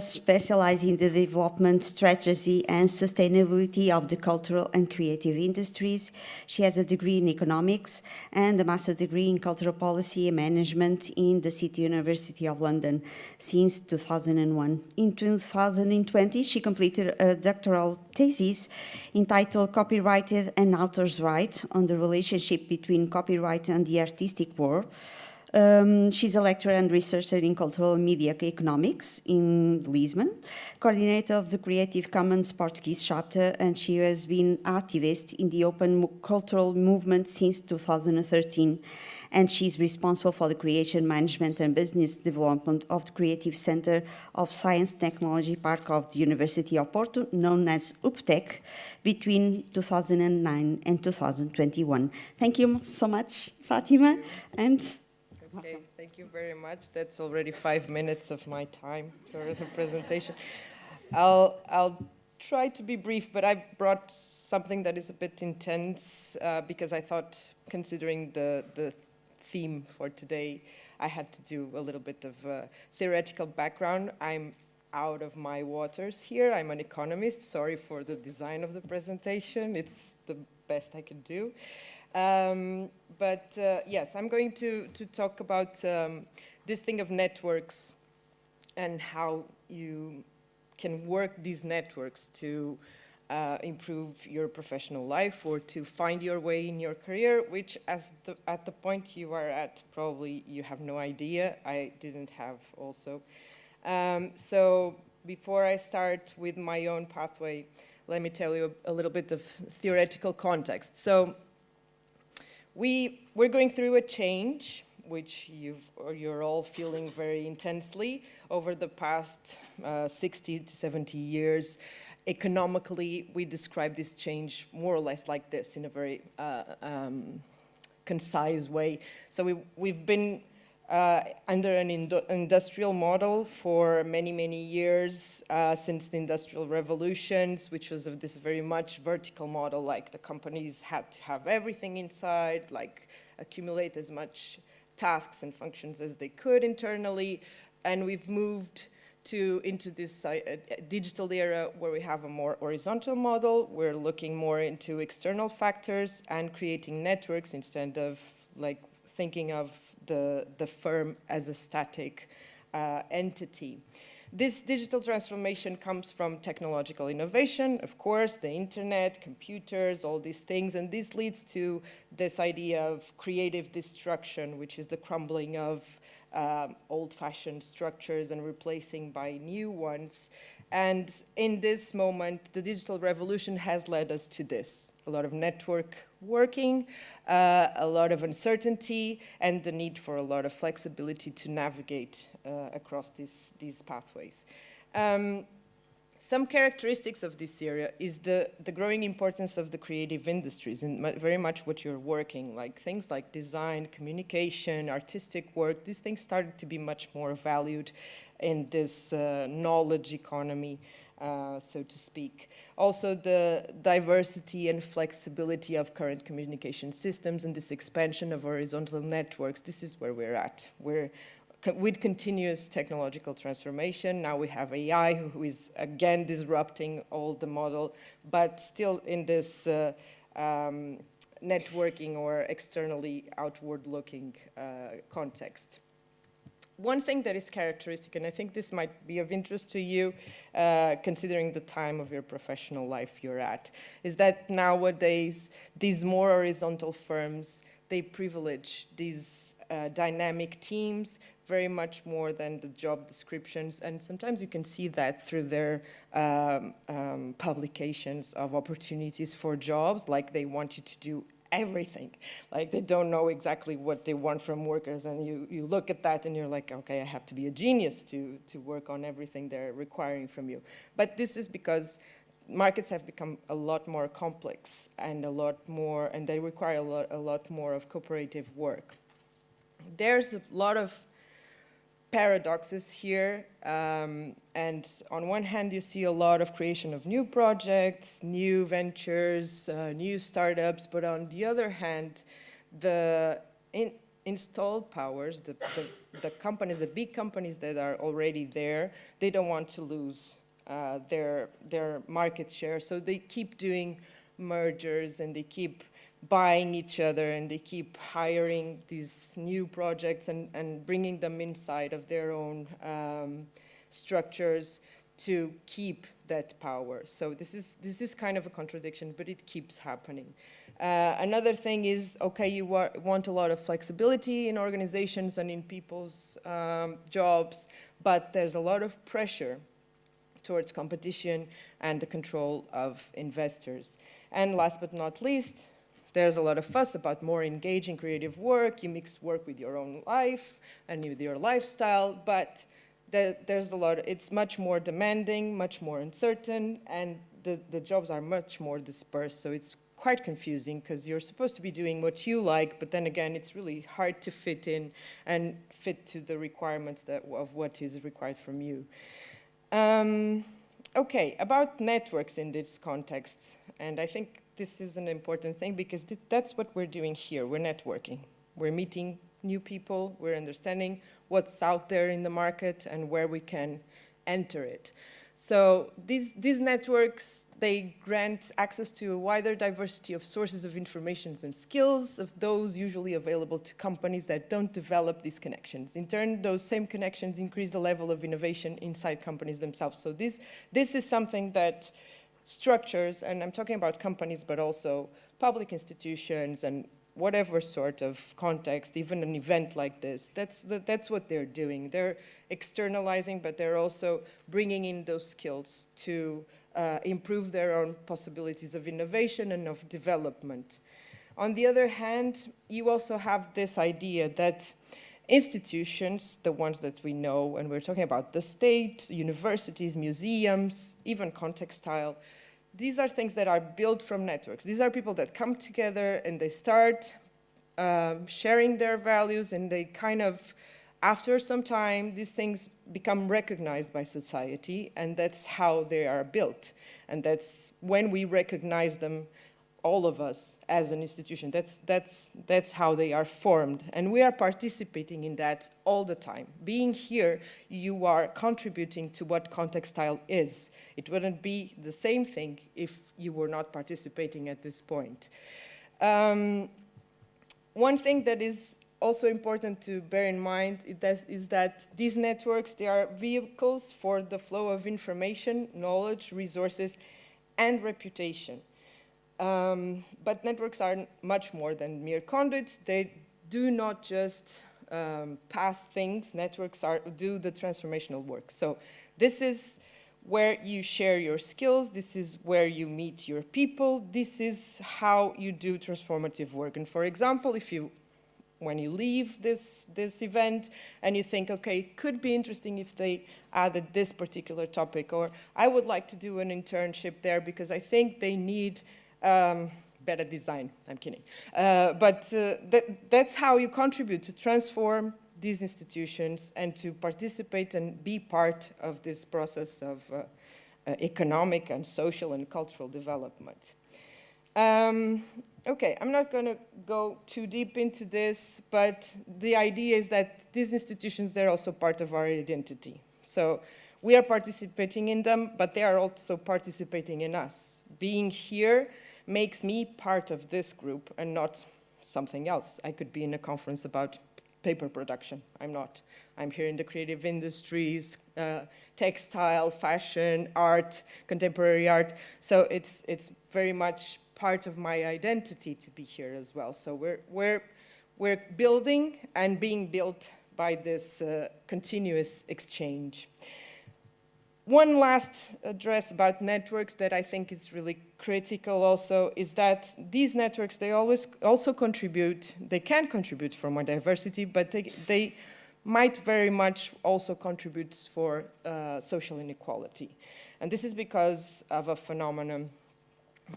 specializing in the development, strategy, and sustainability of the cultural and creative industries. She has a degree in economics and a master's degree in cultural policy and management in the City University of London since 2001. In 2020, she completed a doctoral thesis entitled Copyrighted and Author's Right on the relationship between copyright and the artistic world. She's a lecturer and researcher in cultural and media economics in Lisbon, coordinator of the Creative Commons Portuguese chapter, and she has been activist in the open cultural movement since 2013. And she's responsible for the creation, management, and business development of the Creative Center of Science Technology Park of the University of Porto, known as UPTEC, between 2009 and 2021. Thank you so much, Fátima. Okay, thank you very much. That's already 5 minutes of my time for the presentation. I'll try to be brief, but I brought something that is a bit intense because I thought, considering the theme for today, I had to do a little bit of theoretical background. I'm out of my waters here. I'm an economist. Sorry for the design of the presentation. It's the best I can do. Yes, I'm going to talk about this thing of networks and how you can work these networks to improve your professional life or to find your way in your career, which at the point you are at, probably you have no idea. I didn't have also. So before I start with my own pathway, let me tell you a little bit of theoretical context. So we're going through a change, which you're all feeling very intensely over the past 60 to 70 years. Economically, we describe this change more or less like this in a very concise way. So we've been under an industrial model for many, many years since the Industrial Revolutions, which was of this very much vertical model, like the companies had to have everything inside, like accumulate as much tasks and functions as they could internally. And we've moved into this digital era where we have a more horizontal model. We're looking more into external factors and creating networks instead of like thinking of the firm as a static entity. This digital transformation comes from technological innovation, of course, the internet, computers, all these things, and this leads to this idea of creative destruction, which is the crumbling of old-fashioned structures and replacing by new ones. And in this moment, the digital revolution has led us to this. A lot of network working, a lot of uncertainty, and the need for a lot of flexibility to navigate across these pathways. Some characteristics of this area is the growing importance of the creative industries and very much what you're working, like things like design, communication, artistic work. These things started to be much more valued in this knowledge economy, so to speak. Also, the diversity and flexibility of current communication systems and this expansion of horizontal networks, this is where we're at. With continuous technological transformation, now we have AI, who is again disrupting all the model, but still in this networking or externally outward-looking context. one thing that is characteristic, and I think this might be of interest to you, considering the time of your professional life you're at, is that nowadays these more horizontal firms, they privilege these dynamic teams very much more than the job descriptions, and sometimes you can see that through their publications of opportunities for jobs, like they want you to do everything. Like they don't know exactly what they want from workers, and you look at that and you're like, okay, I have to be a genius to work on everything they're requiring from you. But this is because markets have become a lot more complex and they require a lot more of cooperative work. There's a lot of paradoxes here, and on one hand you see a lot of creation of new projects, new ventures, new startups, but on the other hand, the installed powers, the companies, the big companies that are already there, they don't want to lose their market share, so they keep doing mergers and they keep buying each other, and they keep hiring these new projects and bringing them inside of their own structures to keep that power. So this is kind of a contradiction, but it keeps happening. Another thing is, okay, you want a lot of flexibility in organizations and in people's jobs, but there's a lot of pressure towards competition and the control of investors. And last but not least, there's a lot of fuss about more engaging creative work. You mix work with your own life and with your lifestyle, but there's a lot, it's much more demanding, much more uncertain, and the jobs are much more dispersed, so it's quite confusing because you're supposed to be doing what you like, but then again, it's really hard to fit in and fit to the requirements of what is required from you. Okay, about networks in this context, and I think this is an important thing because that's what we're doing here. We're networking. We're meeting new people. We're understanding what's out there in the market and where we can enter it. So these networks, they grant access to a wider diversity of sources of information and skills, of those usually available to companies that don't develop these connections. In turn, those same connections increase the level of innovation inside companies themselves. So this is something that structures, and I'm talking about companies, but also public institutions and whatever sort of context, even an event like this, that's what they're doing. They're externalizing, but they're also bringing in those skills to improve their own possibilities of innovation and of development. On the other hand, you also have this idea that institutions, the ones that we know, and we're talking about the state, universities, museums, even Contextile, these are things that are built from networks. These are people that come together and they start sharing their values, and they kind of, after some time, these things become recognized by society, and that's how they are built. And that's when we recognize them, all of us as an institution. That's how they are formed. And we are participating in that all the time. Being here, you are contributing to what Contextile is. It wouldn't be the same thing if you were not participating at this point. One thing that is also important to bear in mind is that these networks, they are vehicles for the flow of information, knowledge, resources, and reputation. But networks are much more than mere conduits. They do not just pass things. Networks do the transformational work. So this is where you share your skills. This is where you meet your people. This is how you do transformative work. And for example, when you leave this event and you think, okay, it could be interesting if they added this particular topic, or I would like to do an internship there because I think they need better design. I'm kidding. But that's how you contribute to transform these institutions and to participate and be part of this process of economic and social and cultural development. Okay, I'm not going to go too deep into this, but the idea is that these institutions, they're also part of our identity. So we are participating in them, but they are also participating in us. Being here makes me part of this group and not something else. I could be in a conference about paper production. I'm not. I'm here in the creative industries, textile, fashion, art, contemporary art. So it's very much part of my identity to be here as well. So we're building and being built by this continuous exchange. One last address about networks that I think is really critical also is that these networks, they always also contribute, they can contribute for more diversity, but they might very much also contribute for social inequality. And this is because of a phenomenon,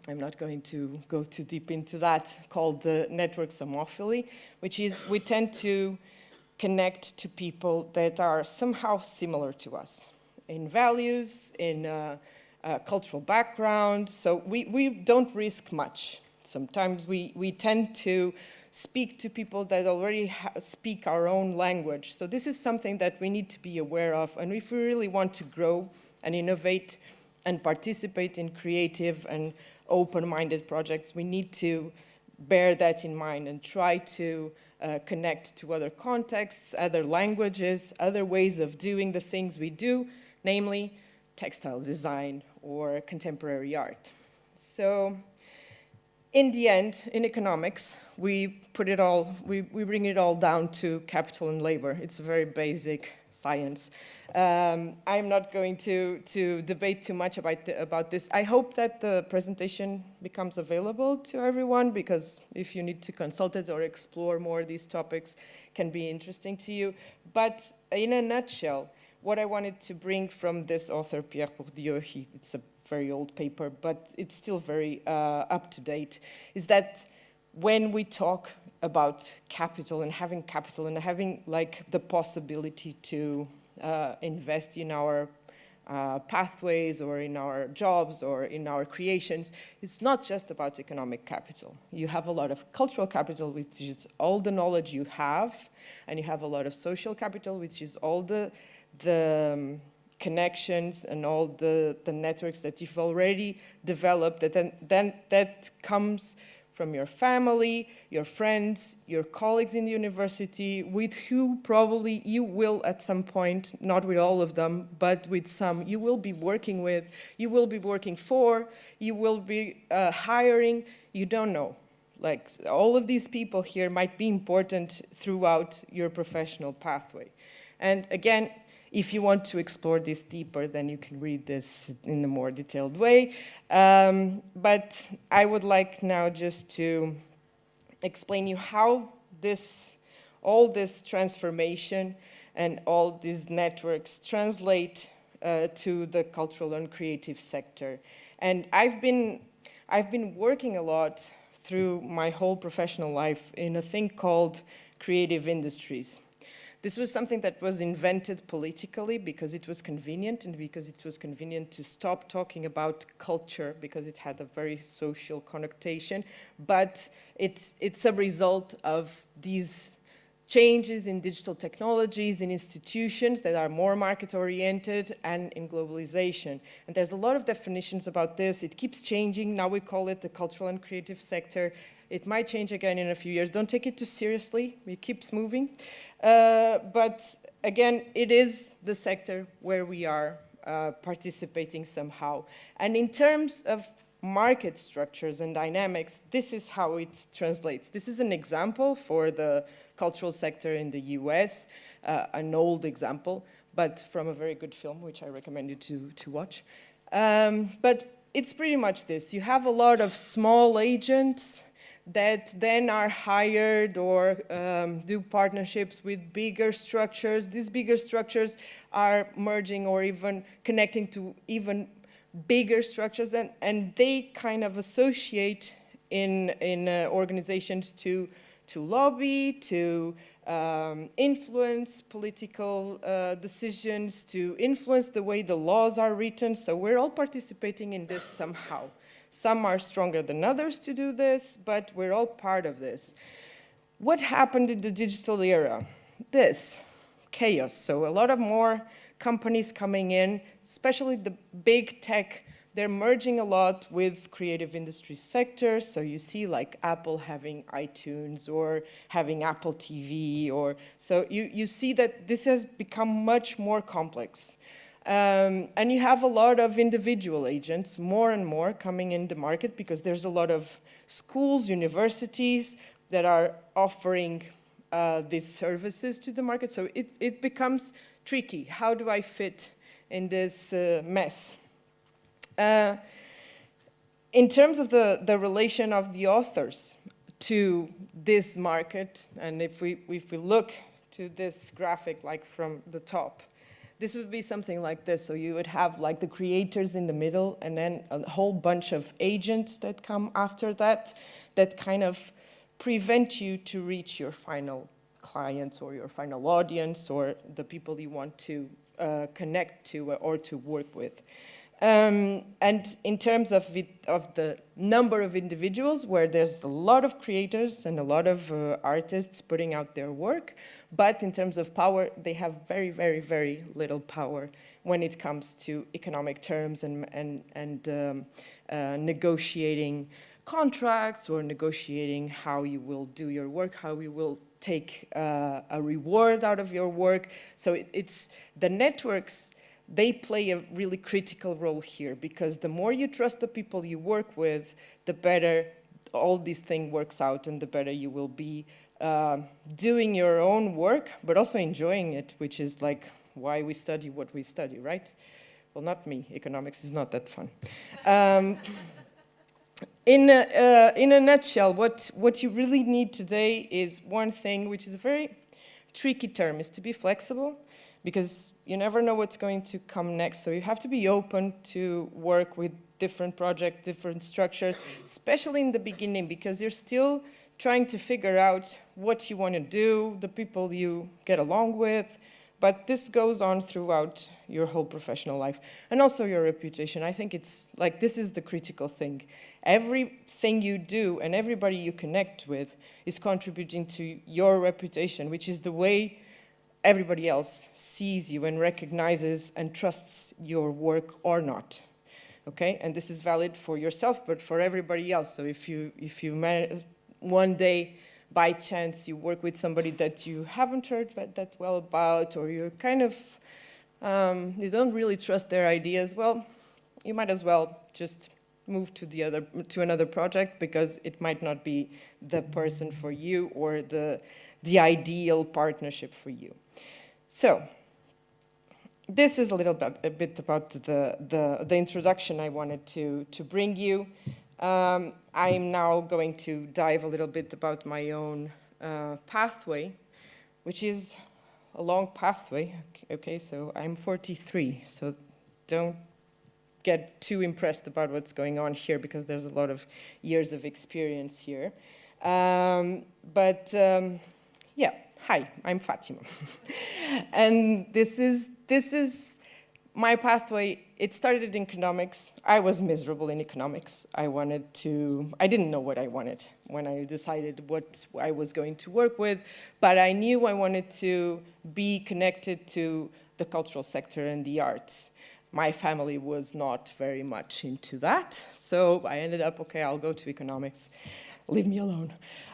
I'm not going to go too deep into that, called the network homophily, which is we tend to connect to people that are somehow similar to us in values, in cultural background. So we don't risk much. Sometimes we tend to speak to people that already speak our own language. So this is something that we need to be aware of. And if we really want to grow and innovate and participate in creative and open-minded projects, we need to bear that in mind and try to connect to other contexts, other languages, other ways of doing the things we do, namely textile design or contemporary art. So in the end, in economics, we bring it all down to capital and labor. It's a very basic science. I'm not going to debate too much about this. I hope that the presentation becomes available to everyone, because if you need to consult it or explore more these topics, can be interesting to you. But in a nutshell, what I wanted to bring from this author, Pierre Bourdieu, it's a very old paper, but it's still very up to date, is that when we talk about capital and having like the possibility to invest in our pathways or in our jobs or in our creations, it's not just about economic capital. You have a lot of cultural capital, which is all the knowledge you have, and you have a lot of social capital, which is all the connections and all the networks that you've already developed, that comes from your family, your friends, your colleagues in the university, with who probably you will at some point, not with all of them, but with some you will be working with, you will be working for, you will be hiring, you don't know. Like, all of these people here might be important throughout your professional pathway. And again, if you want to explore this deeper, then you can read this in a more detailed way. But I would like now just to explain you how all this transformation and all these networks translate to the cultural and creative sector. And I've been working a lot through my whole professional life in a thing called creative industries. This was something that was invented politically because it was convenient, and because it was convenient to stop talking about culture because it had a very social connotation. But it's a result of these changes in digital technologies, in institutions that are more market-oriented, and in globalization. And there's a lot of definitions about this. It keeps changing. Now we call it the cultural and creative sector. It might change again in a few years. Don't take it too seriously. It keeps moving. But again, it is the sector where we are participating somehow. And in terms of market structures and dynamics, this is how it translates. This is an example for the cultural sector in the US, an old example, but from a very good film, which I recommend you to watch. But it's pretty much this. You have a lot of small agents that then are hired or do partnerships with bigger structures. These bigger structures are merging or even connecting to even bigger structures, and they kind of associate in organizations to lobby, to influence political decisions, to influence the way the laws are written. So we're all participating in this somehow. Some are stronger than others to do this, but we're all part of this. What happened in the digital era? This, chaos. So a lot of more companies coming in, especially the big tech they're merging a lot with creative industry sectors. So you see like Apple having iTunes or having Apple TV, or so you see that this has become much more complex. And you have a lot of individual agents, more and more, coming in the market because there's a lot of schools, universities that are offering these services to the market. So it becomes tricky. How do I fit in this mess? In terms of the relation of the authors to this market, and if we look to this graphic like from the top, this would be something like this. So you would have like the creators in the middle, and then a whole bunch of agents that come after that kind of prevent you to reach your final clients or your final audience or the people you want to connect to or to work with. And in terms of the number of individuals, where there's a lot of creators and a lot of artists putting out their work, but in terms of power, they have very, very, very little power when it comes to economic terms and negotiating contracts or negotiating how you will do your work, how you will take a reward out of your work. So it's the networks. They play a really critical role here, because the more you trust the people you work with, the better all this thing works out and the better you will be doing your own work, but also enjoying it, which is like why we study what we study, right? Well, not me. Economics is not that fun. In a nutshell, what you really need today is one thing, which is a very tricky term, is to be flexible, because you never know what's going to come next. So you have to be open to work with different projects, different structures, especially in the beginning, because you're still trying to figure out what you want to do, the people you get along with. But this goes on throughout your whole professional life, and also your reputation. I think it's like, this is the critical thing. Everything you do and everybody you connect with is contributing to your reputation, which is the way everybody else sees you and recognizes and trusts your work or not. Okay, and this is valid for yourself, but for everybody else. So if you one day, by chance, you work with somebody that you haven't heard that well about, or you're kind of, you don't really trust their ideas, well, you might as well just move to another project, because it might not be the person for you or the ideal partnership for you. So, this is a bit about the introduction I wanted to bring you. I'm now going to dive a little bit about my own pathway, which is a long pathway. Okay, so I'm 43, so don't get too impressed about what's going on here, because there's a lot of years of experience here. Yeah, hi, I'm Fatima. And this is my pathway. It started in economics. I was miserable in economics. I didn't know what I wanted when I decided what I was going to work with, but I knew I wanted to be connected to the cultural sector and the arts. My family was not very much into that, so I ended up, okay, I'll go to economics. Leave me alone.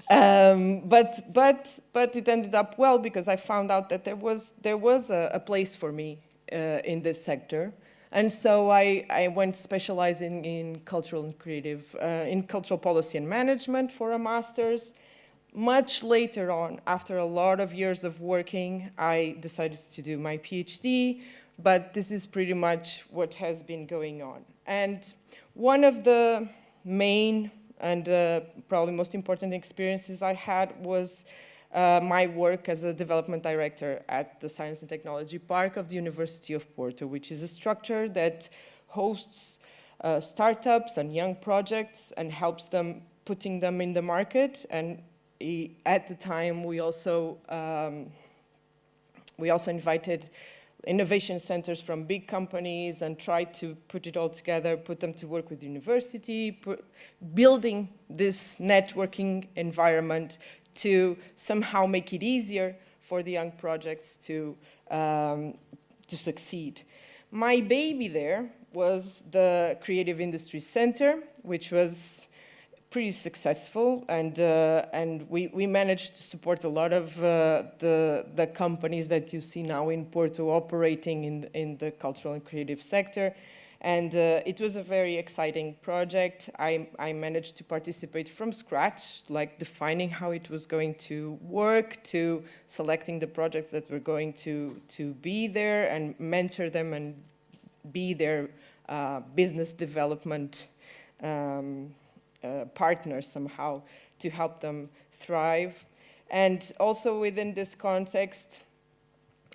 But it ended up well, because I found out that there was a place for me in this sector. And so I went specializing in cultural and creative, in cultural policy and management for a master's. Much later on, after a lot of years of working, I decided to do my PhD, but this is pretty much what has been going on. And one of the main and probably most important experiences I had was my work as a development director at the Science and Technology Park of the University of Porto, which is a structure that hosts startups and young projects and helps them putting them in the market. And at the time, we also invited innovation centers from big companies and tried to put it all together, put them to work with the university, building this networking environment to somehow make it easier for the young projects to succeed. My baby there was the Creative Industry Center, which was pretty successful, and we managed to support a lot of the companies that you see now in Porto operating in the cultural and creative sector. And it was a very exciting project. I managed to participate from scratch, like defining how it was going to work, to selecting the projects that were going to be there and mentor them and be their business development partners somehow to help them thrive. And also within this context,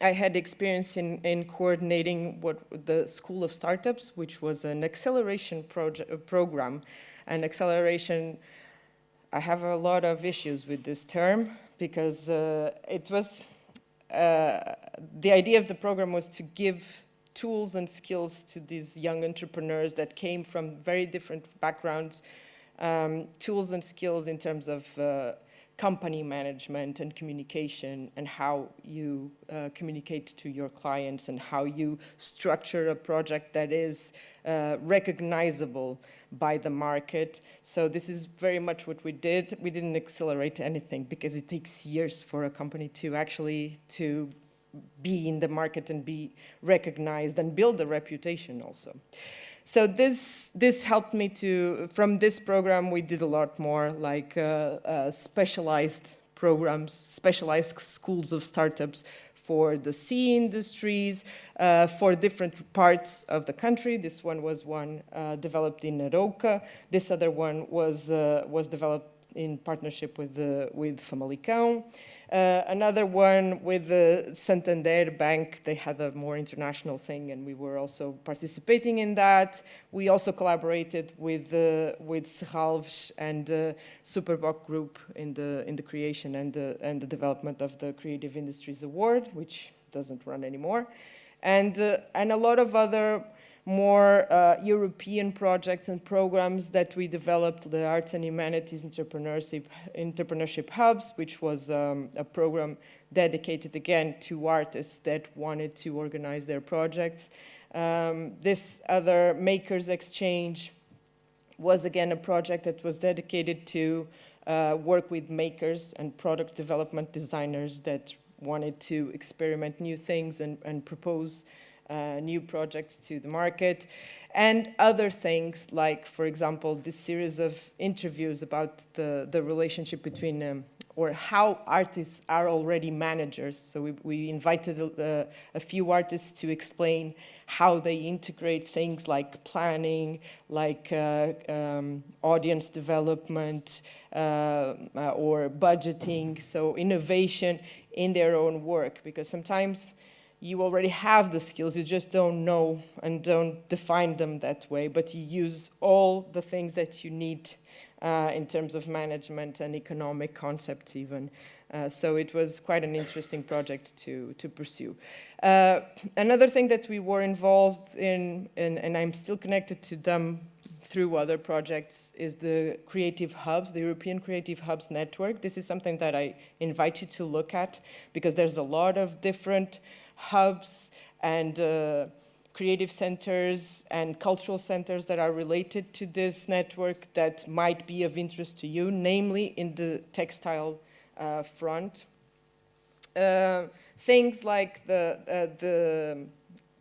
I had experience in coordinating the School of Startups, which was an acceleration program. And acceleration, I have a lot of issues with this term because it was, the idea of the program was to give tools and skills to these young entrepreneurs that came from very different backgrounds, tools and skills in terms of company management and communication and how you communicate to your clients and how you structure a project that is recognizable by the market. So this is very much what we did. We didn't accelerate anything because it takes years for a company to actually be in the market and be recognized and build a reputation also. So this helped me from this program we did a lot more, like specialized programs, specialized schools of startups for the sea industries, for different parts of the country. This one was one developed in Arouca. This other one was developed in partnership with Famalicão. Another one with the Santander Bank, they had a more international thing, and we were also participating in that. We also collaborated with Serralves and Superboc Group in the creation and the development of the Creative Industries Award, which doesn't run anymore, and a lot of other more European projects and programs that we developed, the Arts and Humanities Entrepreneurship Hubs, which was a program dedicated again to artists that wanted to organize their projects. This other Makers Exchange was again a project that was dedicated to work with makers and product development designers that wanted to experiment new things and propose new projects to the market, and other things like, for example, this series of interviews about the relationship between or how artists are already managers. So we invited a few artists to explain how they integrate things like planning, like audience development, or budgeting, so innovation in their own work, because sometimes you already have the skills, you just don't know and don't define them that way, but you use all the things that you need in terms of management and economic concepts even. So it was quite an interesting project to pursue. Another thing that we were involved in, and I'm still connected to them through other projects, is the Creative Hubs, the European Creative Hubs Network. This is something that I invite you to look at, because there's a lot of different hubs and creative centers and cultural centers that are related to this network that might be of interest to you, namely in the textile front. Things like the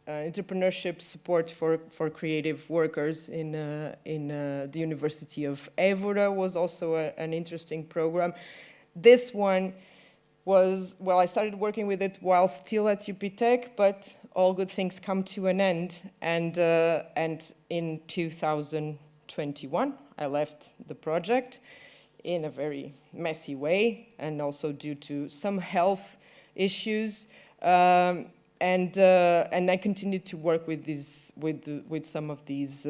entrepreneurship support for creative workers in the University of Évora was also an interesting program. This one was, well, I started working with it while still at UPTech, but all good things come to an end. And in 2021, I left the project in a very messy way, and also due to some health issues. And I continued to work with some of these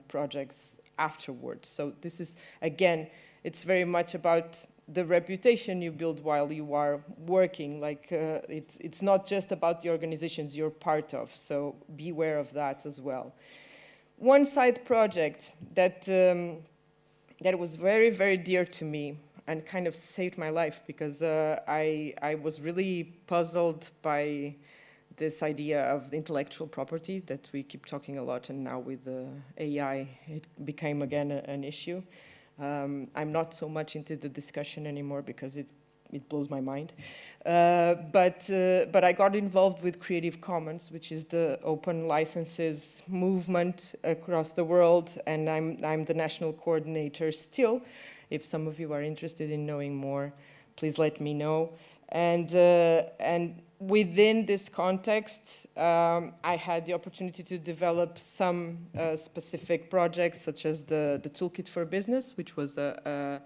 projects afterwards. So this is, again, it's very much about the reputation you build while you are working. Like it's not just about the organizations you're part of, so beware of that as well. One side project that was very, very dear to me and kind of saved my life, because I was really puzzled by this idea of the intellectual property that we keep talking a lot, and now with AI, it became again an issue. I'm not so much into the discussion anymore because it blows my mind. But I got involved with Creative Commons, which is the open licenses movement across the world, and I'm the national coordinator still. If some of you are interested in knowing more, please let me know. And within this context, I had the opportunity to develop some specific projects, such as the Toolkit for Business, which was a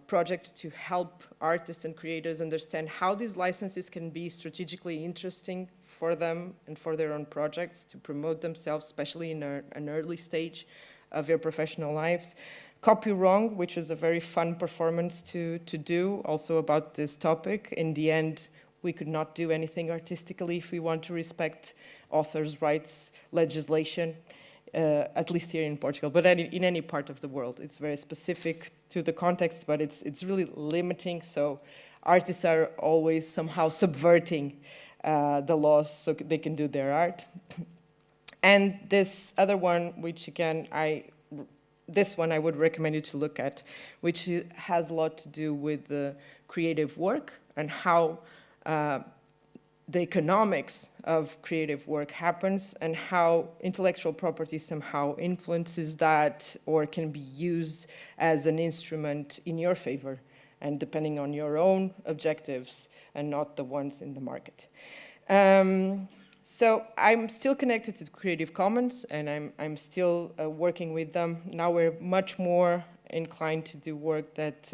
project to help artists and creators understand how these licenses can be strategically interesting for them and for their own projects to promote themselves, especially in an early stage of their professional lives. Copy Wrong, which was a very fun performance to do, also about this topic. In the end, we could not do anything artistically if we want to respect authors' rights legislation, at least here in Portugal, but in any part of the world. It's very specific to the context, but it's really limiting, so artists are always somehow subverting the laws so they can do their art. And this other one, which again, this one I would recommend you to look at, which has a lot to do with the creative work and how the economics of creative work happens and how intellectual property somehow influences that or can be used as an instrument in your favor and depending on your own objectives and not the ones in the market. So I'm still connected to Creative Commons, and I'm still working with them. Now we're much more inclined to do work that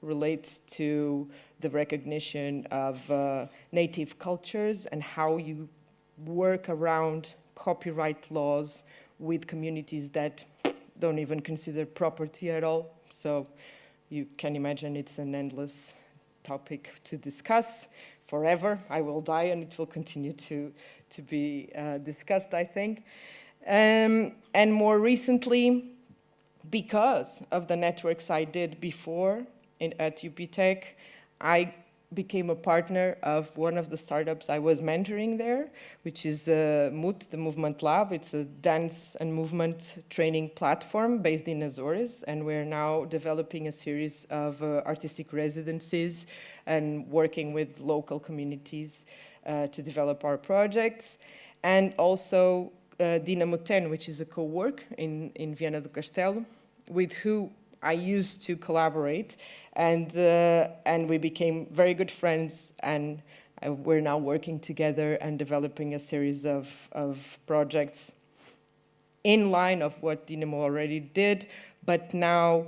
relates to the recognition of native cultures and how you work around copyright laws with communities that don't even consider property at all. So you can imagine it's an endless topic to discuss. Forever, I will die, and it will continue to be discussed, I think. And more recently, because of the networks I did before at UPTech, I became a partner of one of the startups I was mentoring there, which is MUT, the Movement Lab. It's a dance and movement training platform based in Azores, and we're now developing a series of artistic residencies and working with local communities to develop our projects. And also Dinamo 10, which is a co-work in Viana do Castelo, with who I used to collaborate, and we became very good friends, and we're now working together and developing a series of projects in line of what Dinamo already did, but now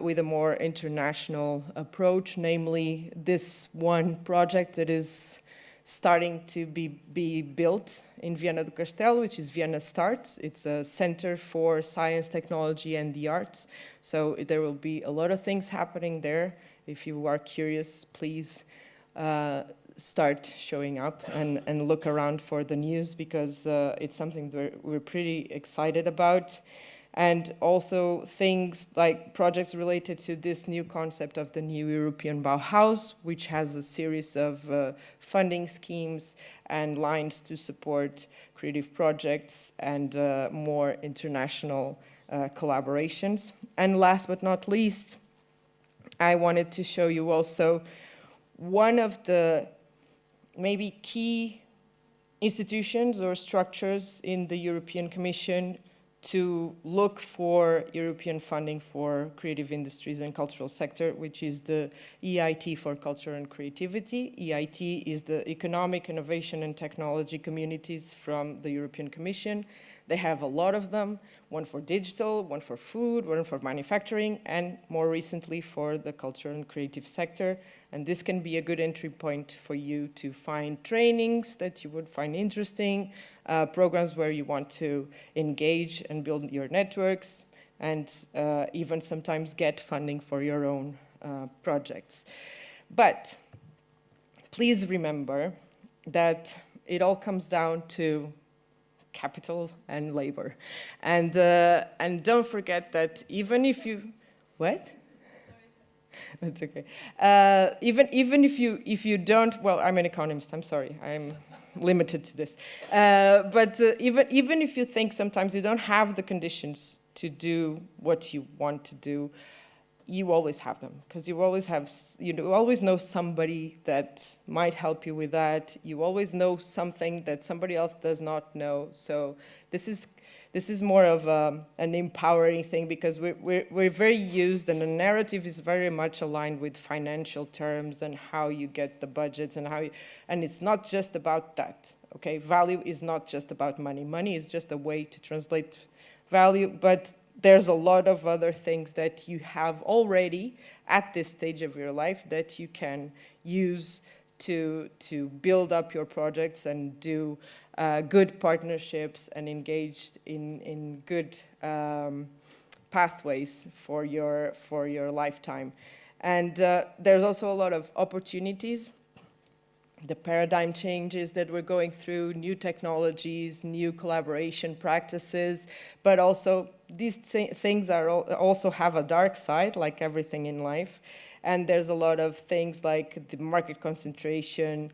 with a more international approach, namely this one project that is starting to be built in Viana do Castelo, which is Viana Starts. It's a center for science, technology, and the arts. So there will be a lot of things happening there. If you are curious, please start showing up and look around for the news, because it's something that we're pretty excited about. And also things like projects related to this new concept of the new European Bauhaus, which has a series of funding schemes and lines to support creative projects and more international collaborations. And last but not least, I wanted to show you also one of the maybe key institutions or structures in the European Commission to look for European funding for creative industries and cultural sector, which is the EIT for Culture and Creativity. EIT is the Economic, Innovation and Technology Communities from the European Commission. They have a lot of them, one for digital, one for food, one for manufacturing, and more recently for the culture and creative sector. And this can be a good entry point for you to find trainings that you would find interesting, programs where you want to engage and build your networks, and even sometimes get funding for your own projects. But please remember that it all comes down to capital and labor. And don't forget that even if you, what? That's okay. Even if you don't, well, I'm an economist. I'm sorry, I'm limited to this. But even if you think sometimes you don't have the conditions to do what you want to do, you always have them, because you always know somebody that might help you with that. You always know something that somebody else does not know. So this is more of an empowering thing, because we're very used, and the narrative is very much aligned with financial terms and how you get the budgets and and it's not just about that. Okay, value is not just about money. Money is just a way to translate value, but there's a lot of other things that you have already at this stage of your life that you can use to build up your projects and do good partnerships and engage in good pathways for your lifetime. And there's also a lot of opportunities. The paradigm changes that we're going through, new technologies, new collaboration practices, but also these things also have a dark side, like everything in life. And there's a lot of things like the market concentration,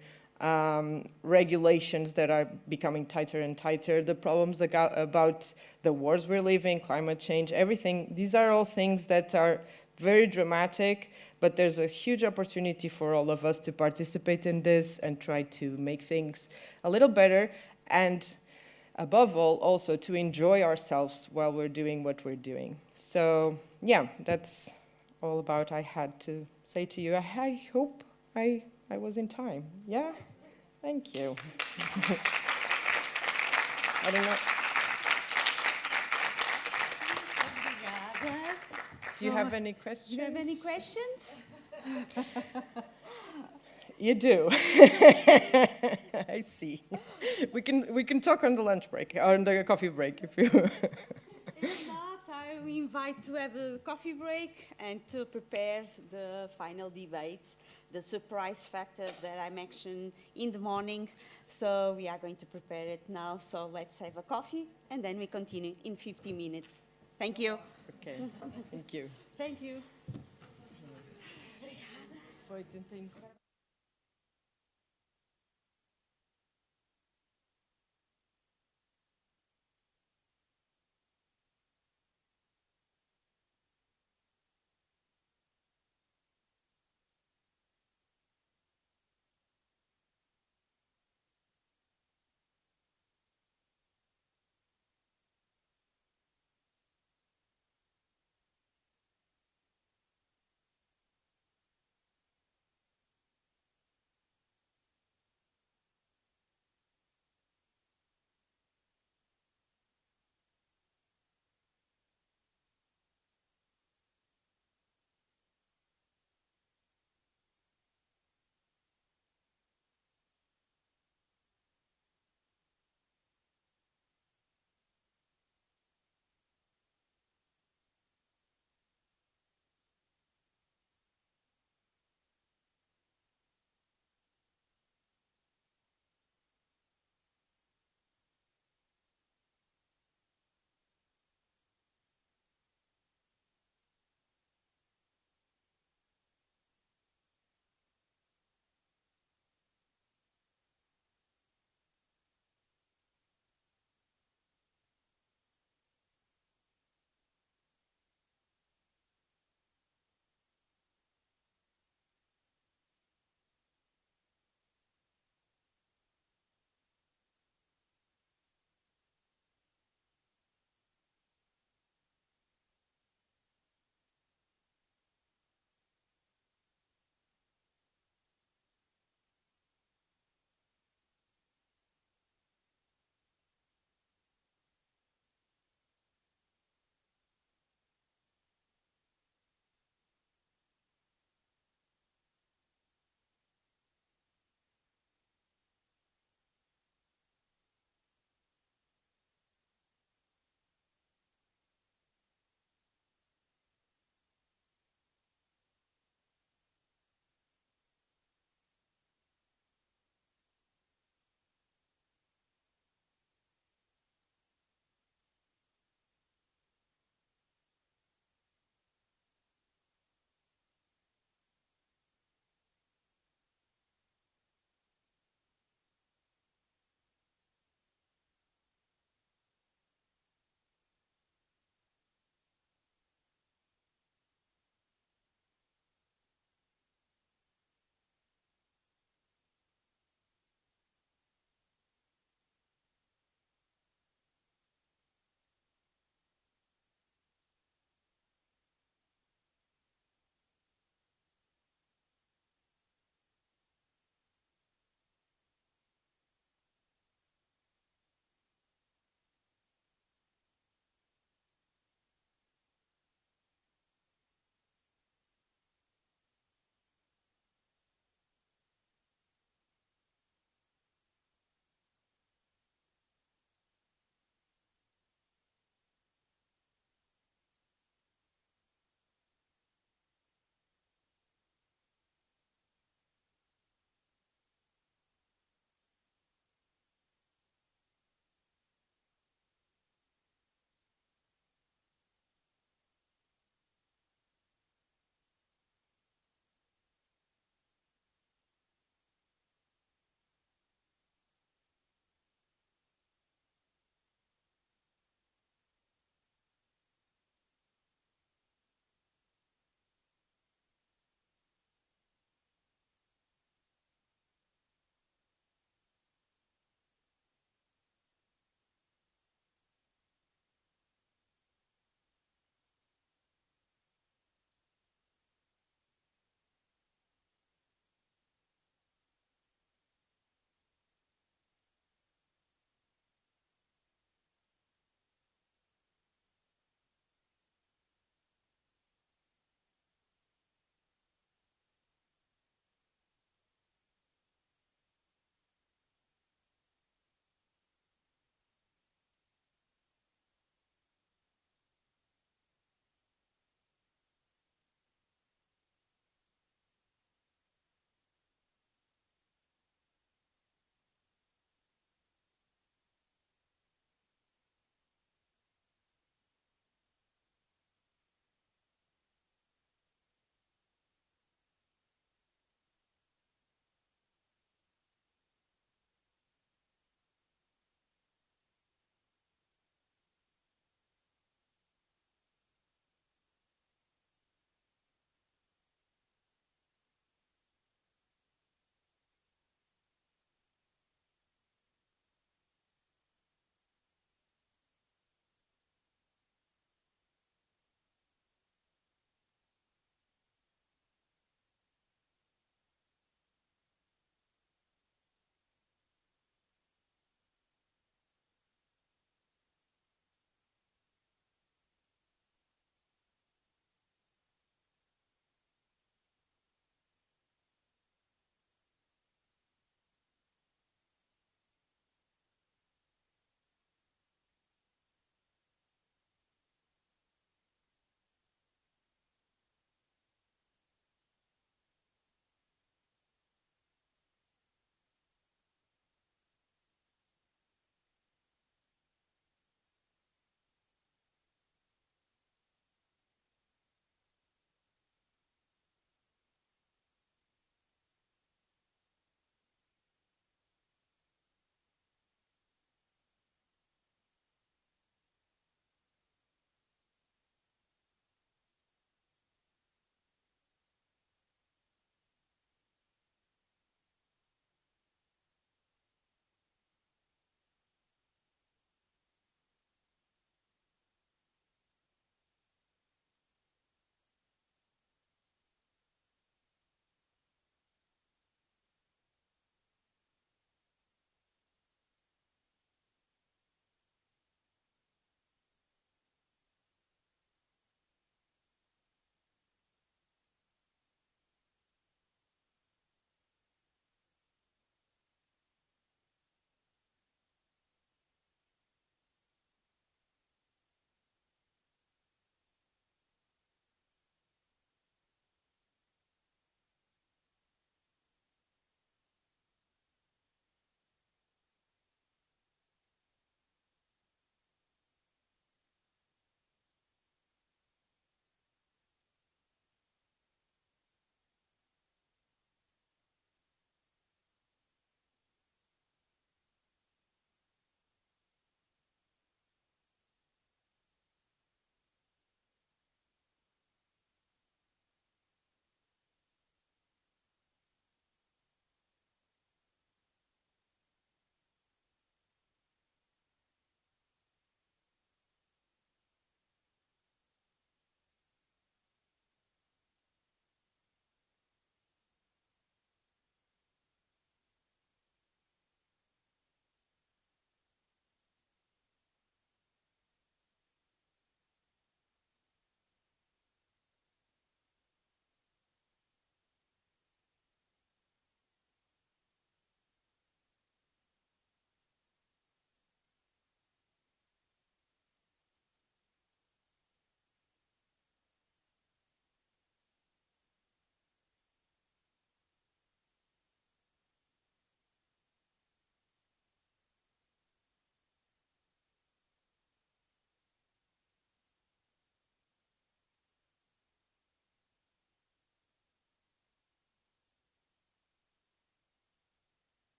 regulations that are becoming tighter and tighter, the problems about the wars we're living, climate change, everything. These are all things that are very dramatic, but there's a huge opportunity for all of us to participate in this and try to make things a little better, and above all, also to enjoy ourselves while we're doing what we're doing. So yeah, that's all about I had to say to you. I hope I was in time. Yeah? Thank you. I don't know. Do you have any questions? Do you have any questions? You do. I see. We can talk on the lunch break, or on the coffee break, if you. If not, I will invite to have a coffee break and to prepare the final debate, the surprise factor that I mentioned in the morning. So we are going to prepare it now. So let's have a coffee, and then we continue in 50 minutes. Thank you. Okay. Thank you. Thank you. Foi,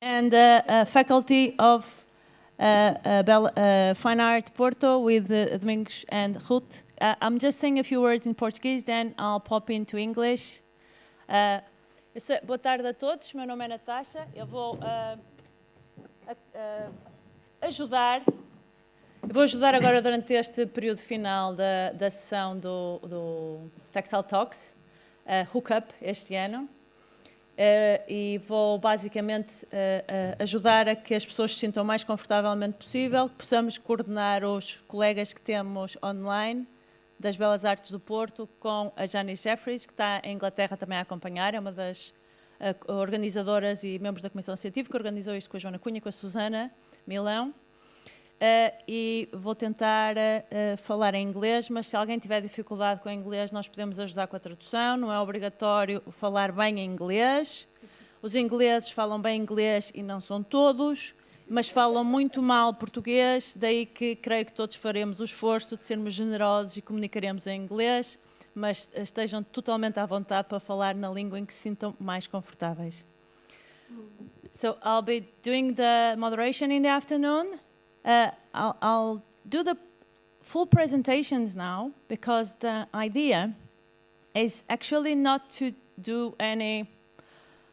and Faculty of Fine Art Porto with Domingos and Ruth. I'm just saying a few words in Portuguese, then I'll pop into English. Boa tarde a todos, meu nome é Natasha, eu vou ajudar agora durante este período final da sessão do Textile Talks, Hookup, este ano. E vou basicamente ajudar a que as pessoas se sintam o mais confortavelmente possível, que possamos coordenar os colegas que temos online das Belas Artes do Porto com a Janice Jeffries, que está em Inglaterra também a acompanhar, é uma das organizadoras e membros da Comissão Científica, que organizou isto com a Joana Cunha, com a Susana Milão. E vou tentar falar em inglês, mas se alguém tiver dificuldade com o inglês, nós podemos ajudar com a tradução, não é obrigatório falar bem em inglês. Os ingleses falam bem inglês e não são todos, mas falam muito mal português, daí que creio que todos faremos o esforço de sermos generosos e comunicaremos em inglês, mas estejam totalmente à vontade para falar na língua em que se sintam mais confortáveis. So I'll be doing the moderation in the afternoon. I'll do the full presentations now because the idea is actually not to do any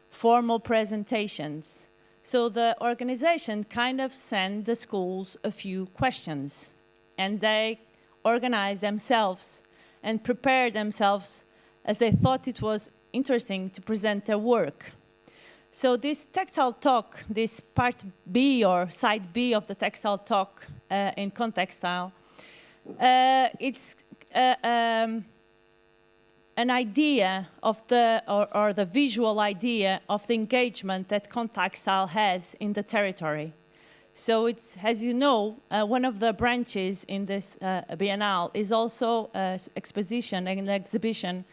formal presentations. So the organization kind of sent the schools a few questions and they organized themselves and prepared themselves as they thought it was interesting to present their work. So this textile talk, this part B or side B of the textile talk in Contextile, it's an idea of or the visual idea of the engagement that Contextile has in the territory. So it's, as you know, one of the branches in this Biennale is also an exposition, an exhibition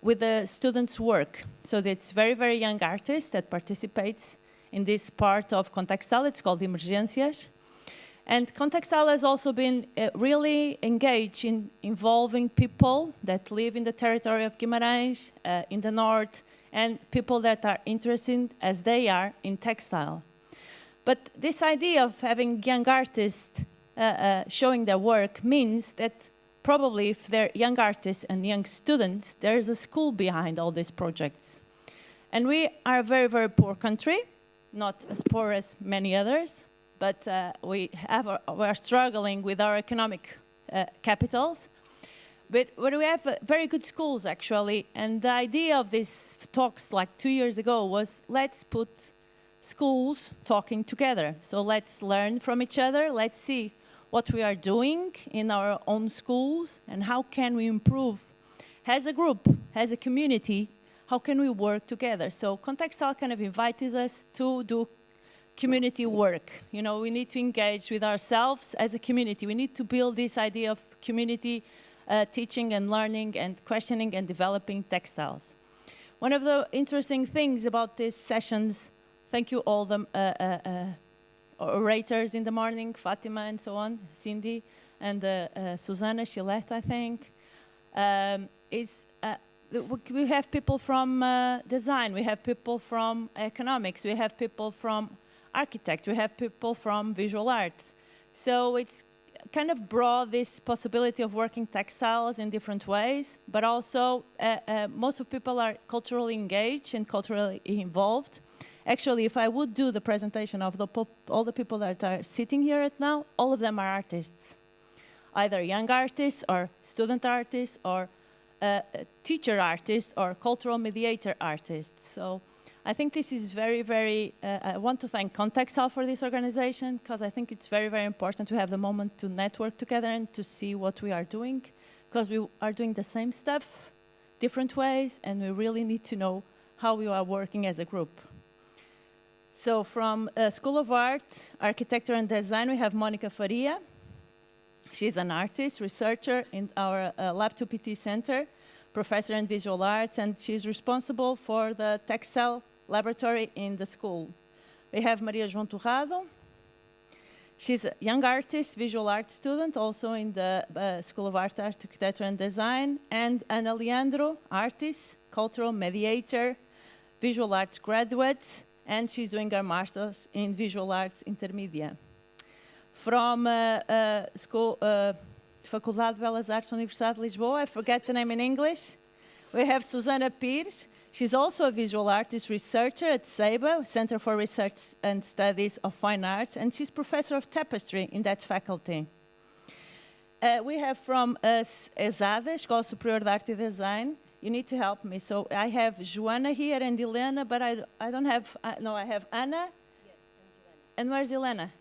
with the students' work. So it's very, very young artists that participates in this part of Contextile. It's called Emergências. And Contextile has also been really engaged in involving people that live in the territory of Guimarães, in the north, and people that are interested, as they are, in textile. But this idea of having young artists showing their work means that probably if they're young artists and young students, there's a school behind all these projects. And we are a very, very poor country, not as poor as many others, but we are struggling with our economic capitals. But we have very good schools, actually. And the idea of these talks, like 2 years ago, was let's put schools talking together. So let's learn from each other. Let's see what we are doing in our own schools and how can we improve as a group, as a community, how can we work together? So Contextile kind of invited us to do community work. You know, we need to engage with ourselves as a community. We need to build this idea of community teaching and learning and questioning and developing textiles. One of the interesting things about these sessions, thank you all the orators in the morning, Fatima and so on, Cindy, and Susanna, she left, I think, we have people from design, we have people from economics, we have people from architect, we have people from visual arts. So it's kind of brought this possibility of working textiles in different ways, but also most of people are culturally engaged and culturally involved. Actually, if I would do the presentation of all the people that are sitting here right now, all of them are artists. Either young artists or student artists or teacher artists or cultural mediator artists. So I think this is very, very, I want to thank Contextile for this organization because I think it's very, very important to have the moment to network together and to see what we are doing because we are doing the same stuff, different ways, and we really need to know how we are working as a group. So from School of Art, Architecture and Design, we have Monica Faria. She's an artist, researcher in our Lab 2PT Center, professor in visual arts, and she's responsible for the textile laboratory in the school. We have Maria João Torrado. She's a young artist, visual art student, also in the School of Art, Architecture and Design, and Ana Leandro, artist, cultural mediator, visual arts graduate, and she's doing her master's in visual arts intermedia. From school, Faculdade de Belas Artes, Universidade de Lisboa, I forget the name in English. We have Susana Pires. She's also a visual artist researcher at CEIBA, Center for Research and Studies of Fine Arts, and she's professor of tapestry in that faculty. We have from ESADE, Escola Superior de Arte e Design. You need to help me. So I have Joana here and Helena, but I don't have, no, I have Anna. Yes, and where's Helena?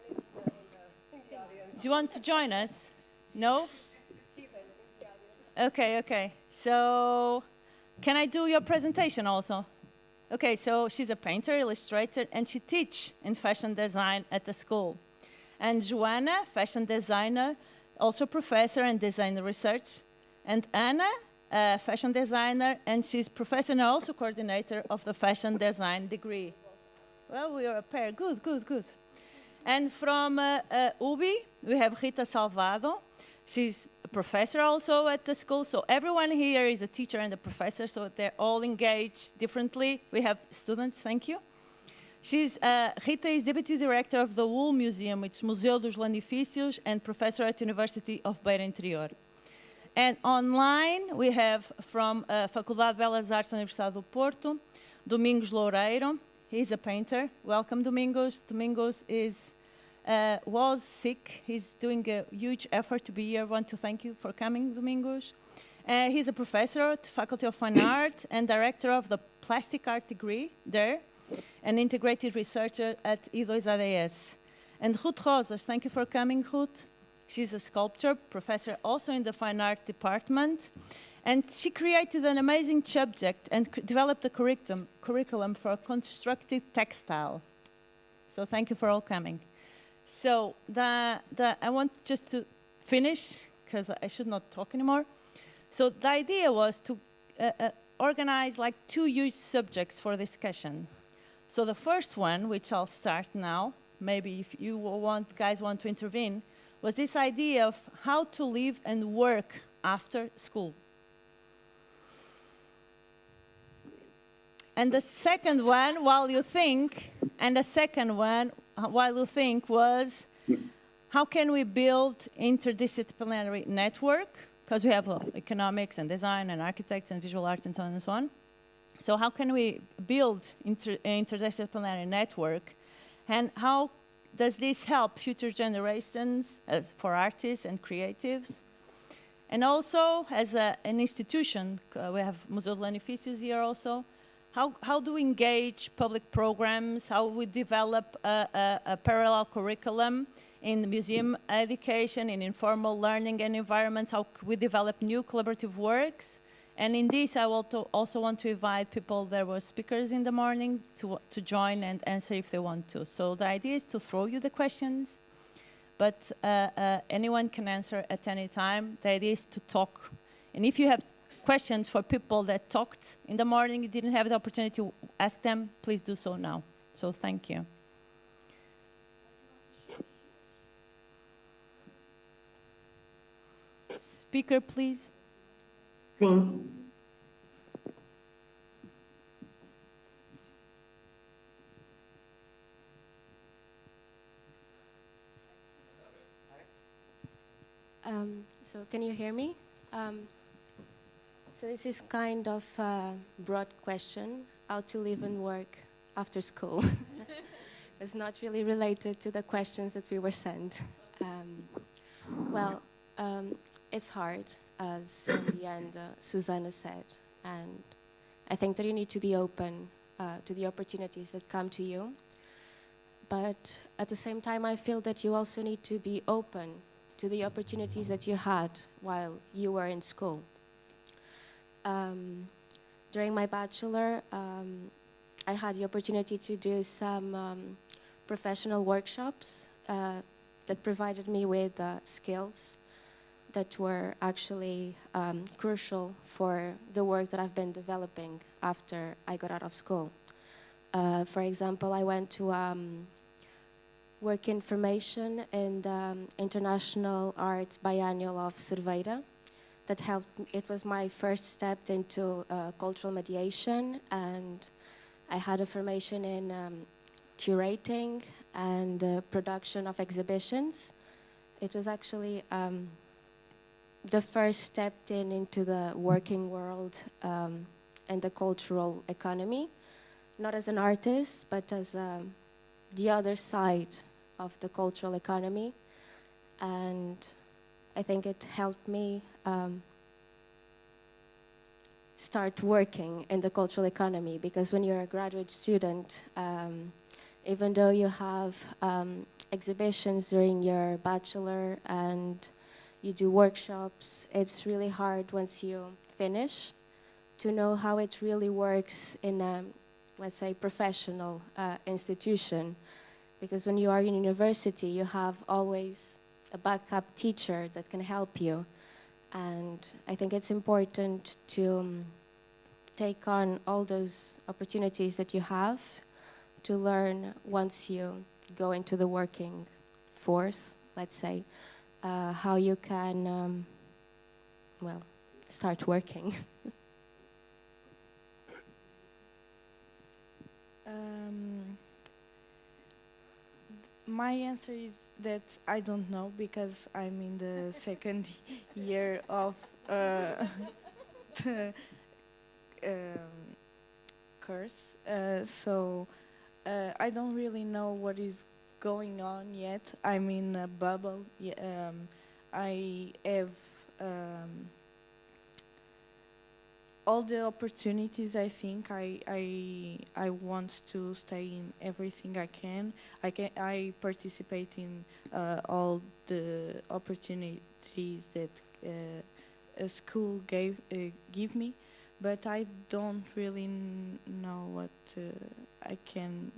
Helena's in the audience. Do you want to join us? No? Okay, okay. So can I do your presentation also? Okay, so she's a painter, illustrator, and she teaches in fashion design at the school. And Joana, fashion designer, also professor in design research. And Anna, fashion designer, and she's professor and also coordinator of the fashion design degree. Well, we are a pair. Good, good, good. And from UBI, we have Rita Salvado. She's a professor also at the school. So everyone here is a teacher and a professor, so they're all engaged differently. We have students, thank you. Rita is Deputy Director of the Wool Museum, which is Museu dos Lanifícios, and professor at University of Beira Interior. And online, we have from Faculdade de Belas Artes, Universidade do Porto, Domingos Loureiro. He's a painter. Welcome, Domingos. Domingos was sick. He's doing a huge effort to be here. I want to thank you for coming, Domingos. He's a professor at Faculty of Fine Art and director of the Plastic Art degree there, an integrated researcher at I2ADS. And Ruth Rosas, thank you for coming, Ruth. She's a sculptor, professor also in the Fine Art department. And she created an amazing subject and developed a curriculum for constructed textile. So thank you for all coming. So I want just to finish, because I should not talk anymore. So the idea was to organize like 2 huge subjects for discussion. So the first one, which I'll start now, maybe if you guys want to intervene, was this idea of how to live and work after school. And the second one, while you think, was how can we build interdisciplinary network? Because we have economics and design and architects and visual arts and so on and so on. So how can we build interdisciplinary network? And how does this help future generations for artists and creatives? And also, as an institution, we have Museu dos Lanifícios here also. How do we engage public programs? How we develop a parallel curriculum in museum education, in informal learning and environments? How we develop new collaborative works? And in this, I also want to invite people, there were speakers in the morning, to join and answer if they want to. So the idea is to throw you the questions, but anyone can answer at any time. The idea is to talk. And if you have questions for people that talked in the morning, you didn't have the opportunity to ask them, please do so now. So thank you. Speaker, please. Sim. So can you hear me? So this is kind of a broad question, how to live and work after school. It's not really related to the questions that we were sent. It's hard, as in the end Susanna said, and I think that you need to be open to the opportunities that come to you. But at the same time, I feel that you also need to be open to the opportunities that you had while you were in school. During my bachelor, I had the opportunity to do some professional workshops that provided me with skills that were actually crucial for the work that I've been developing after I got out of school. For example, I went to work information in the International Art Biennial of Cerveira. That helped. It was my first step into cultural mediation and I had a formation in curating and production of exhibitions. It was actually the first step into the working world and the cultural economy, not as an artist, but as the other side of the cultural economy. And I think it helped me start working in the cultural economy, because when you're a graduate student, even though you have exhibitions during your bachelor and you do workshops, it's really hard once you finish to know how it really works in a, let's say, professional institution. Because when you are in university, you have always a backup teacher that can help you. And I think it's important to take on all those opportunities that you have to learn once you go into the working force, let's say, how you can, well, start working. My answer is that I don't know, because I'm in the second year of the course. So I don't really know what is going on yet. I'm in a bubble. I have all the opportunities. I think I want to stay in everything I can. I participate in all the opportunities that a school give me, but I don't really know what I can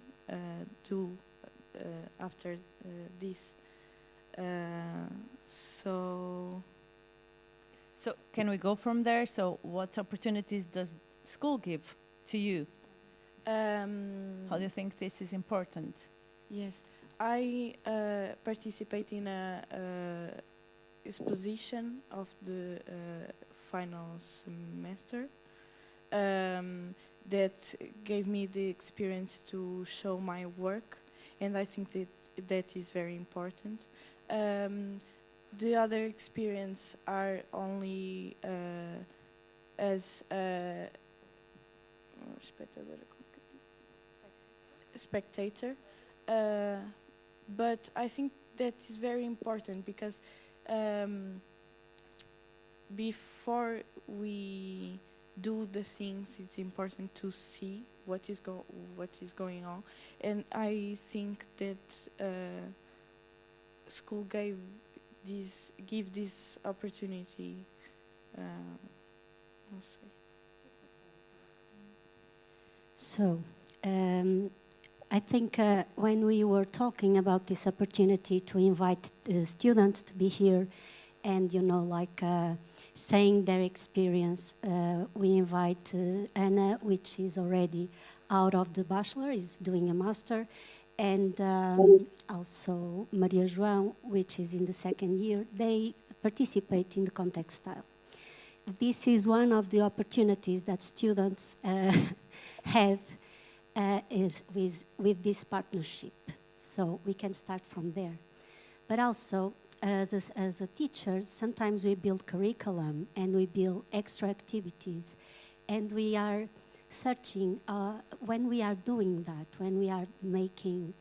do after this. So can we go from there? So what opportunities does school give to you? How do you think this is important? Yes, I participate in a exposition of the final semester that gave me the experience to show my work, and I think that is very important. The other experience are only as a spectator, but I think that is very important, because before we do the things, it's important to see what is going on, and I think that school give this opportunity. I'll say. So, I think when we were talking about this opportunity to invite students to be here and, saying their experience, we invite Anna, which is already out of the bachelor, is doing a master, and also Maria João, which is in the second year. They participate in the Contextile. This is one of the opportunities that students have is with this partnership. So we can start from there. But also, as a teacher, sometimes we build curriculum and we build extra activities, and we are searching, when we are doing that, when we are making,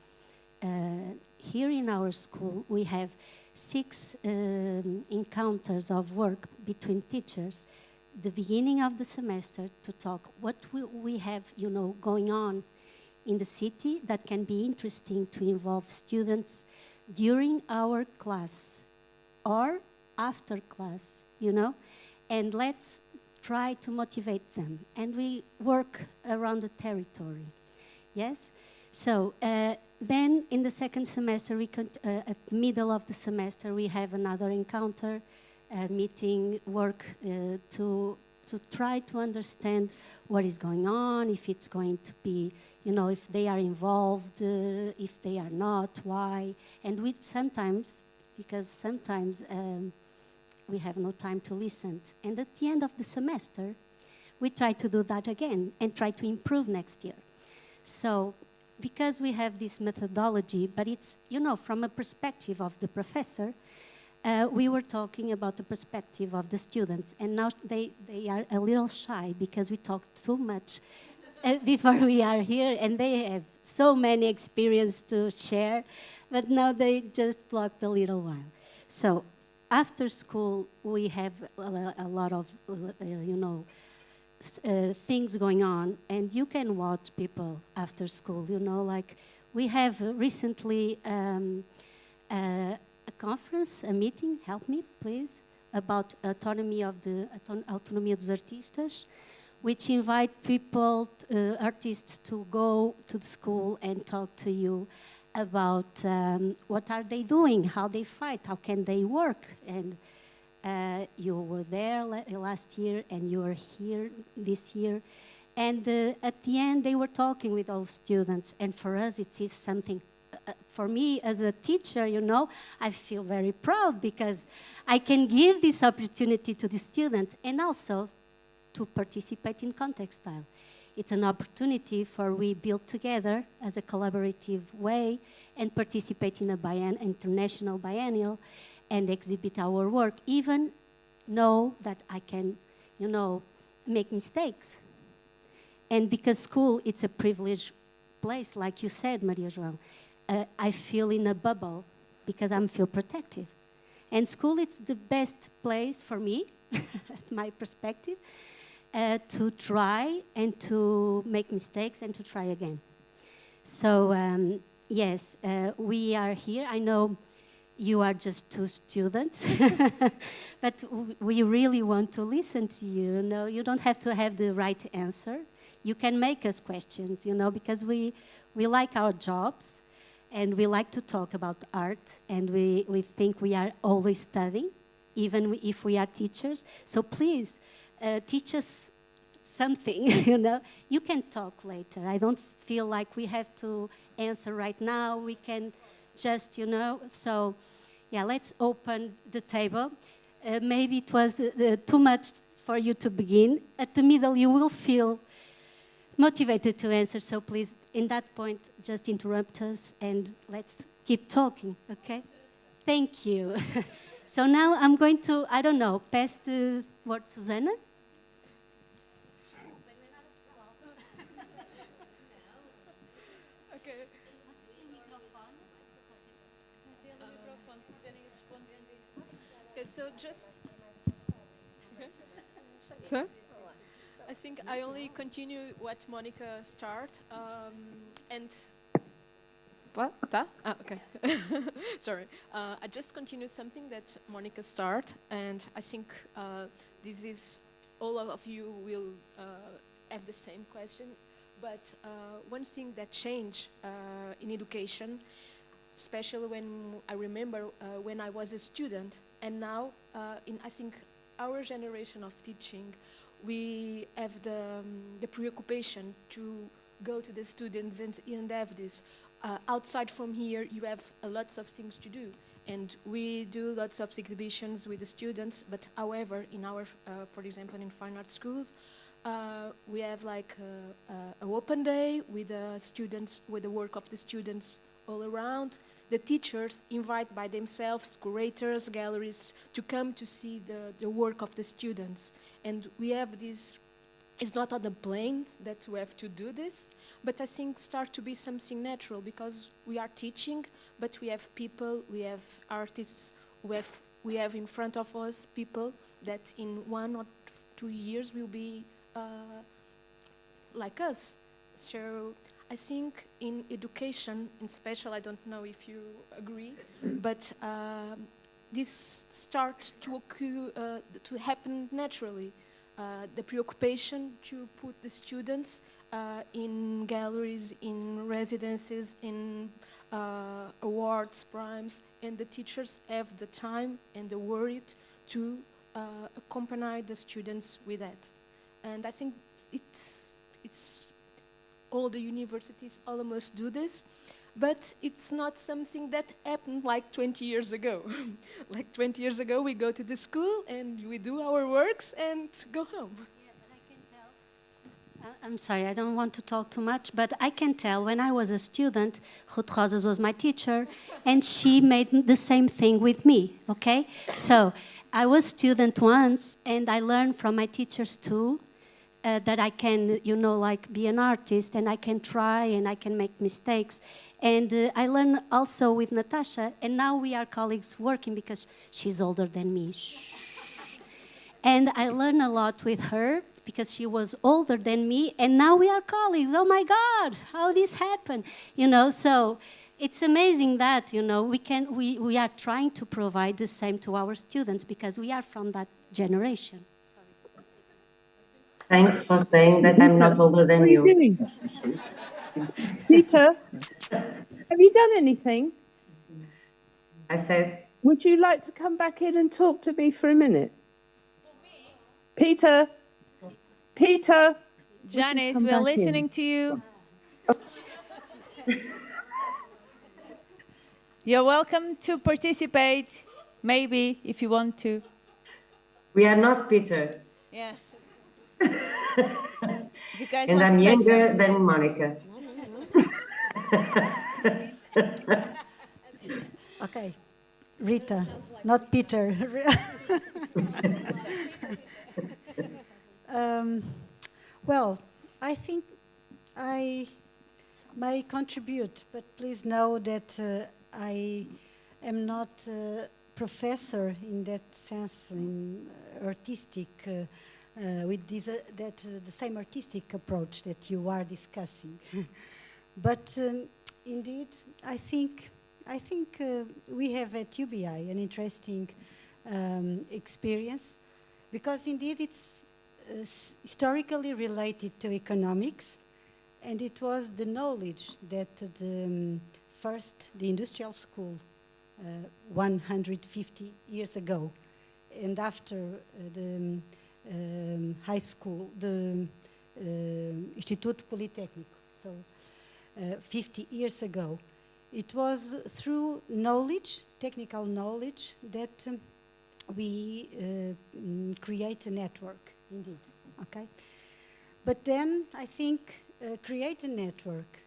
here in our school, we have 6 encounters of work between teachers, the beginning of the semester, to talk what we have, going on in the city that can be interesting to involve students during our class or after class, and let's try to motivate them. And we work around the territory, yes? So then in the second semester, at the middle of the semester, we have another encounter, meeting, work to try to understand what is going on, if it's going to be, if they are involved, if they are not, why. And we sometimes, because sometimes we have no time to listen. And at the end of the semester, we try to do that again and try to improve next year. So, because we have this methodology, but it's, you know, from a perspective of the professor, we were talking about the perspective of the students, and now they are a little shy because we talked too much before we are here, and they have so many experience to share, but now they just blocked a little while. So after school, we have a lot of, you know, things going on, and you can watch people after school, you know, like we have recently a conference, a meeting, help me please, about autonomy of the autonomia dos artistas, which invite people, artists, to go to the school and talk to you about what are they doing, how they fight, how can they work. And you were there last year and you are here this year. And at the end, they were talking with all students. And for us, it is something, for me as a teacher, you know, I feel very proud because I can give this opportunity to the students and also to participate in Contextile. It's an opportunity for we build together as a collaborative way and participate in a international biennial and exhibit our work, even know that I can, you know, make mistakes. And because school, it's a privileged place, like you said, Maria João, I feel in a bubble because I feel protective. And school, it's the best place for me, my perspective, to try and to make mistakes and to try again. So yes, we are here. I know you are just 2 students, but we really want to listen to you. You know, you don't have to have the right answer. You can make us questions, you know, because we like our jobs and we like to talk about art, and we think we are always studying, even if we are teachers. So please, teach us something, you know. You can talk later. I don't feel like we have to answer right now. We can just, you know, so yeah, let's open the table. Maybe it was too much for you to begin. At the middle, you will feel motivated to answer, so please, in that point, just interrupt us and let's keep talking, okay? Thank you. So now I'm going to, I don't know, pass the word to Susana. Okay, so just... I think I only continue what Monica started, and... What? Tá? Ah, okay. Sorry. I just continue something that Monica started, and I think this is, all of you will have the same question, but one thing that changed in education, especially when I remember when I was a student, and now in, I think, our generation of teaching, we have the preoccupation to go to the students and have this. Outside from here, you have lots of things to do. And we do lots of exhibitions with the students, but however, in our, for example, in fine art schools, we have like an open day with the students, with the work of the students all around. The teachers invite by themselves curators, galleries to come to see the work of the students. And we have this, it's not on the plane that we have to do this, but I think start to be something natural because we are teaching, but we have people, we have artists, we have in front of us people that in 1 or 2 years will be like us. So I think in education, in special, I don't know if you agree, but this starts to occur, to happen naturally. The preoccupation to put the students in galleries, in residencies, in awards, primes, and the teachers have the time and the worry to accompany the students with that. And I think it's all the universities almost do this, but it's not something that happened like 20 years ago. Like 20 years ago, we go to the school and we do our works and go home. Yeah, but I can I'm sorry, I don't want to talk too much, but I can tell when I was a student, Ruth Rosas was my teacher, and she made the same thing with me, okay? So I was student once, and I learned from my teachers too, that I can, you know, like be an artist, and I can try, and I can make mistakes. And I learned also with Natasha, and now we are colleagues working because she's older than me. Shh. And I learned a lot with her because she was older than me, and now we are colleagues. Oh my God, how this happened? You know, so it's amazing that, you know, we are trying to provide the same to our students because we are from that generation. Thanks for saying that I'm not older than you. What are you doing? Peter, have you done anything? I said, would you like to come back in and talk to me for a minute? Peter, Peter. Janice, we're listening to you. You're welcome to participate, maybe, if you want to. we are not Peter. Yeah. You guys And want I'm to say younger something? than Monica. Okay, Rita, not Peter. Well, I think I may contribute, but please know that I am not a professor in that sense, in artistic, with this, the same artistic approach that you are discussing. But indeed, I think we have at UBI an interesting experience, because indeed it's historically related to economics, and it was the knowledge that the industrial school 150 years ago, and after the high school, the Instituto Politécnico, so 50 years ago, it was through knowledge, technical knowledge, that we create a network, indeed, okay? But then I think create a network,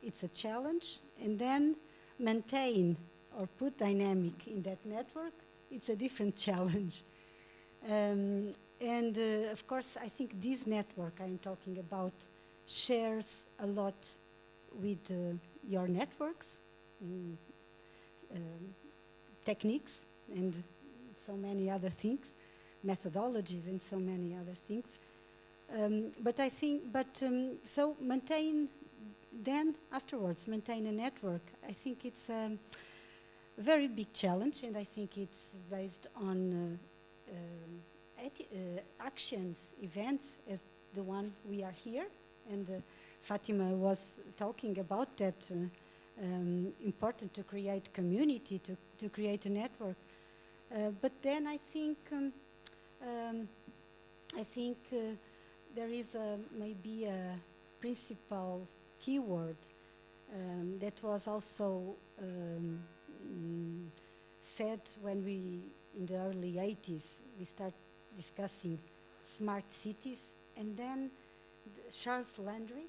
it's a challenge, and then maintain or put dynamic in that network, it's a different challenge. Of course, I think this network I'm talking about shares a lot with your networks, techniques, and so many other things, methodologies and so many other things. So maintain, then afterwards, maintain a network. I think it's a very big challenge, and I think it's based on actions, events, as the one we are here, and Fatima was talking about that, important to create community, to create a network. But then I think there is maybe a principal keyword that was also said when we, in the early 80s, we start discussing smart cities, and then Charles Landry,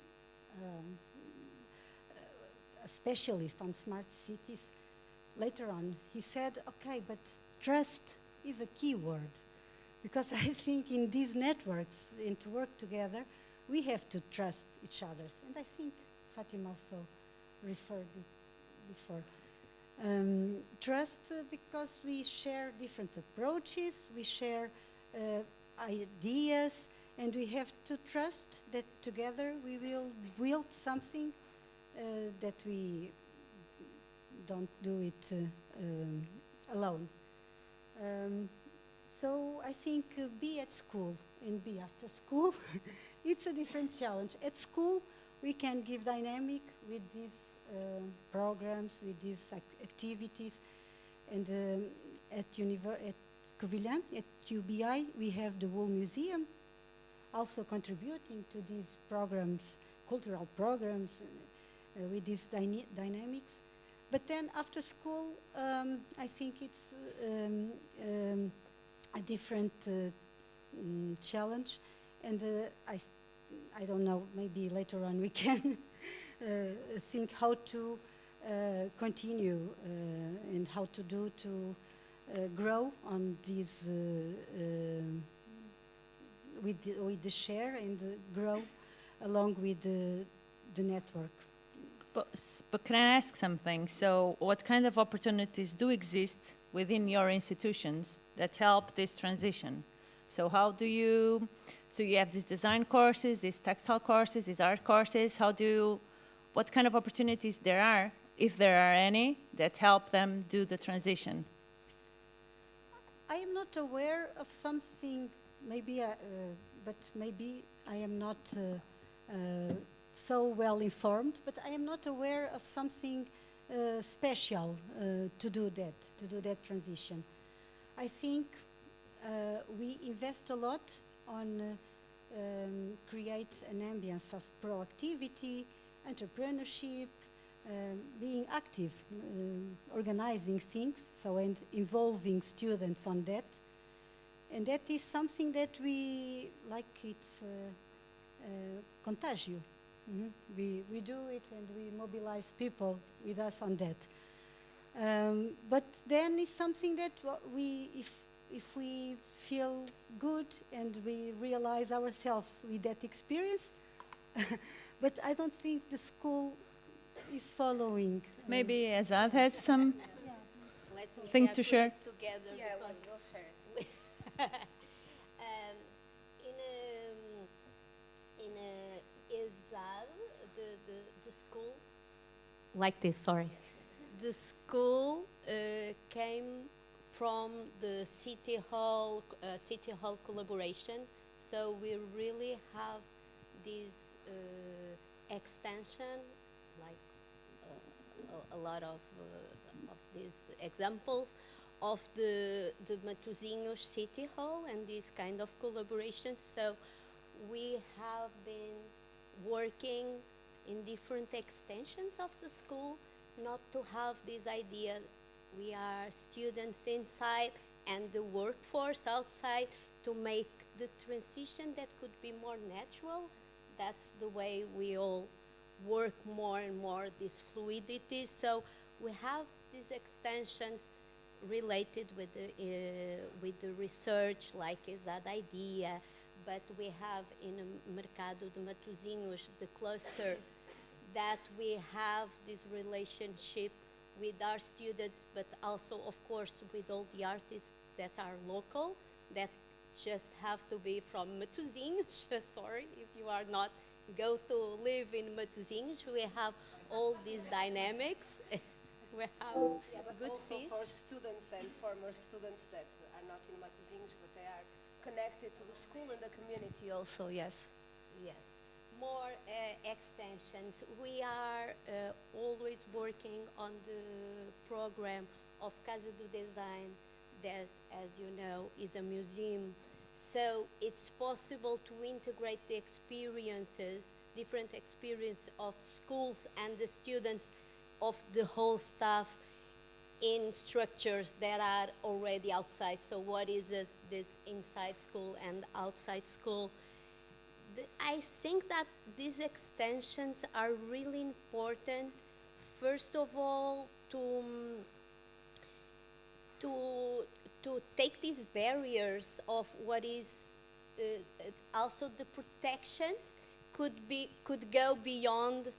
a specialist on smart cities, later on, he said, okay, but trust is a key word, because I think in these networks, and to work together, we have to trust each other. And I think Fatima also referred it before. Trust because we share different approaches, we share ideas, and we have to trust that together we will build something that we don't do it alone. So I think be at school and be after school, it's a different challenge. At school, we can give dynamic with these programs, with these activities, and at Covilhã, at UBI, we have the Wool Museum, also contributing to these programs, cultural programs, with these dynamics. But then after school, I think it's a different challenge, and I don't know, maybe later on we can think how to continue and how to do to grow on these with the share and grow along with the network. But can I ask something? So what kind of opportunities do exist within your institutions that help this transition? So how do you, so you have these design courses, these textile courses, these art courses, what kind of opportunities there are, if there are any, that help them do the transition? I am not aware of something, maybe, but maybe I am not so well informed, but I am not aware of something special to do that transition. I think we invest a lot on create an ambience of proactivity, entrepreneurship, being active, organizing things, so and involving students on that. And that is something that we, like it's contagio. We do it and we mobilize people with us on that. But then it's something that if we feel good and we realize ourselves with that experience, but I don't think the school is following. Maybe Azad has some thing to share. Together, yeah, we'll share it. In Azad, the school. Like this, sorry. The school came from the city hall collaboration, so we really have this extension, like a lot of these examples of the Matosinhos City Hall and this kind of collaboration. So we have been working in different extensions of the school, not to have this idea we are students inside and the workforce outside, to make the transition that could be more natural. That's the way we all work more and more, this fluidity. So we have these extensions related with the research, like is that idea, but we have in Mercado de Matosinhos, the cluster, that we have this relationship with our students, but also, of course, with all the artists that are local, that just have to be from Matosinhos. Sorry, if you are not go to live in Matosinhos, we have all these dynamics. We have but good also fish. for students and former students that are not in Matosinhos, but they are connected to the school and the community also, yes. Yes, more extensions. We are always working on the program of Casa do Design, that, as you know, is a museum. So it's possible to integrate the experiences, different experience of schools and the students of the whole staff in structures that are already outside. So what is this inside school and outside school? I think that these extensions are really important, first of all, to take these barriers of what is also the protections could go beyond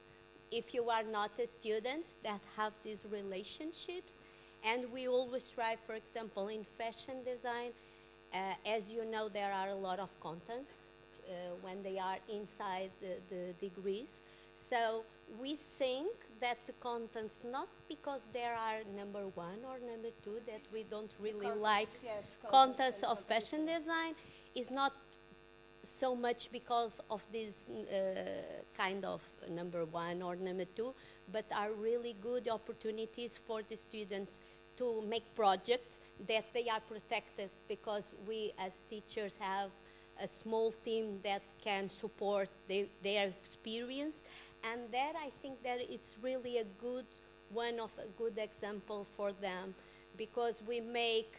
if you are not a student, that have these relationships. And we always try, for example, in fashion design, as you know, there are a lot of contents when they are inside the degrees. So we think that the contents, not because there are number 1 or number 2, that we don't really like contents of fashion design, is not so much because of this kind of number 1 or number 2, but are really good opportunities for the students to make projects that they are protected, because we as teachers have a small team that can support their experience. And that, I think that it's really a good example for them, because we make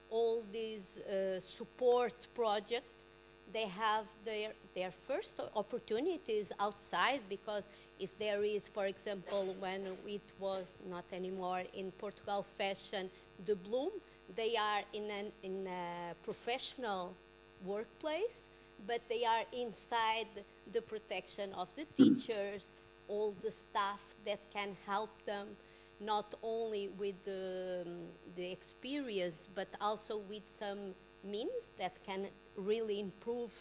all these support projects they have their first opportunities outside, because if there is, for example, when it was not anymore in Portugal fashion, the bloom, they are in a professional workplace, but they are inside the protection of the teachers, all the staff that can help them, not only with the experience, but also with some means that can really improve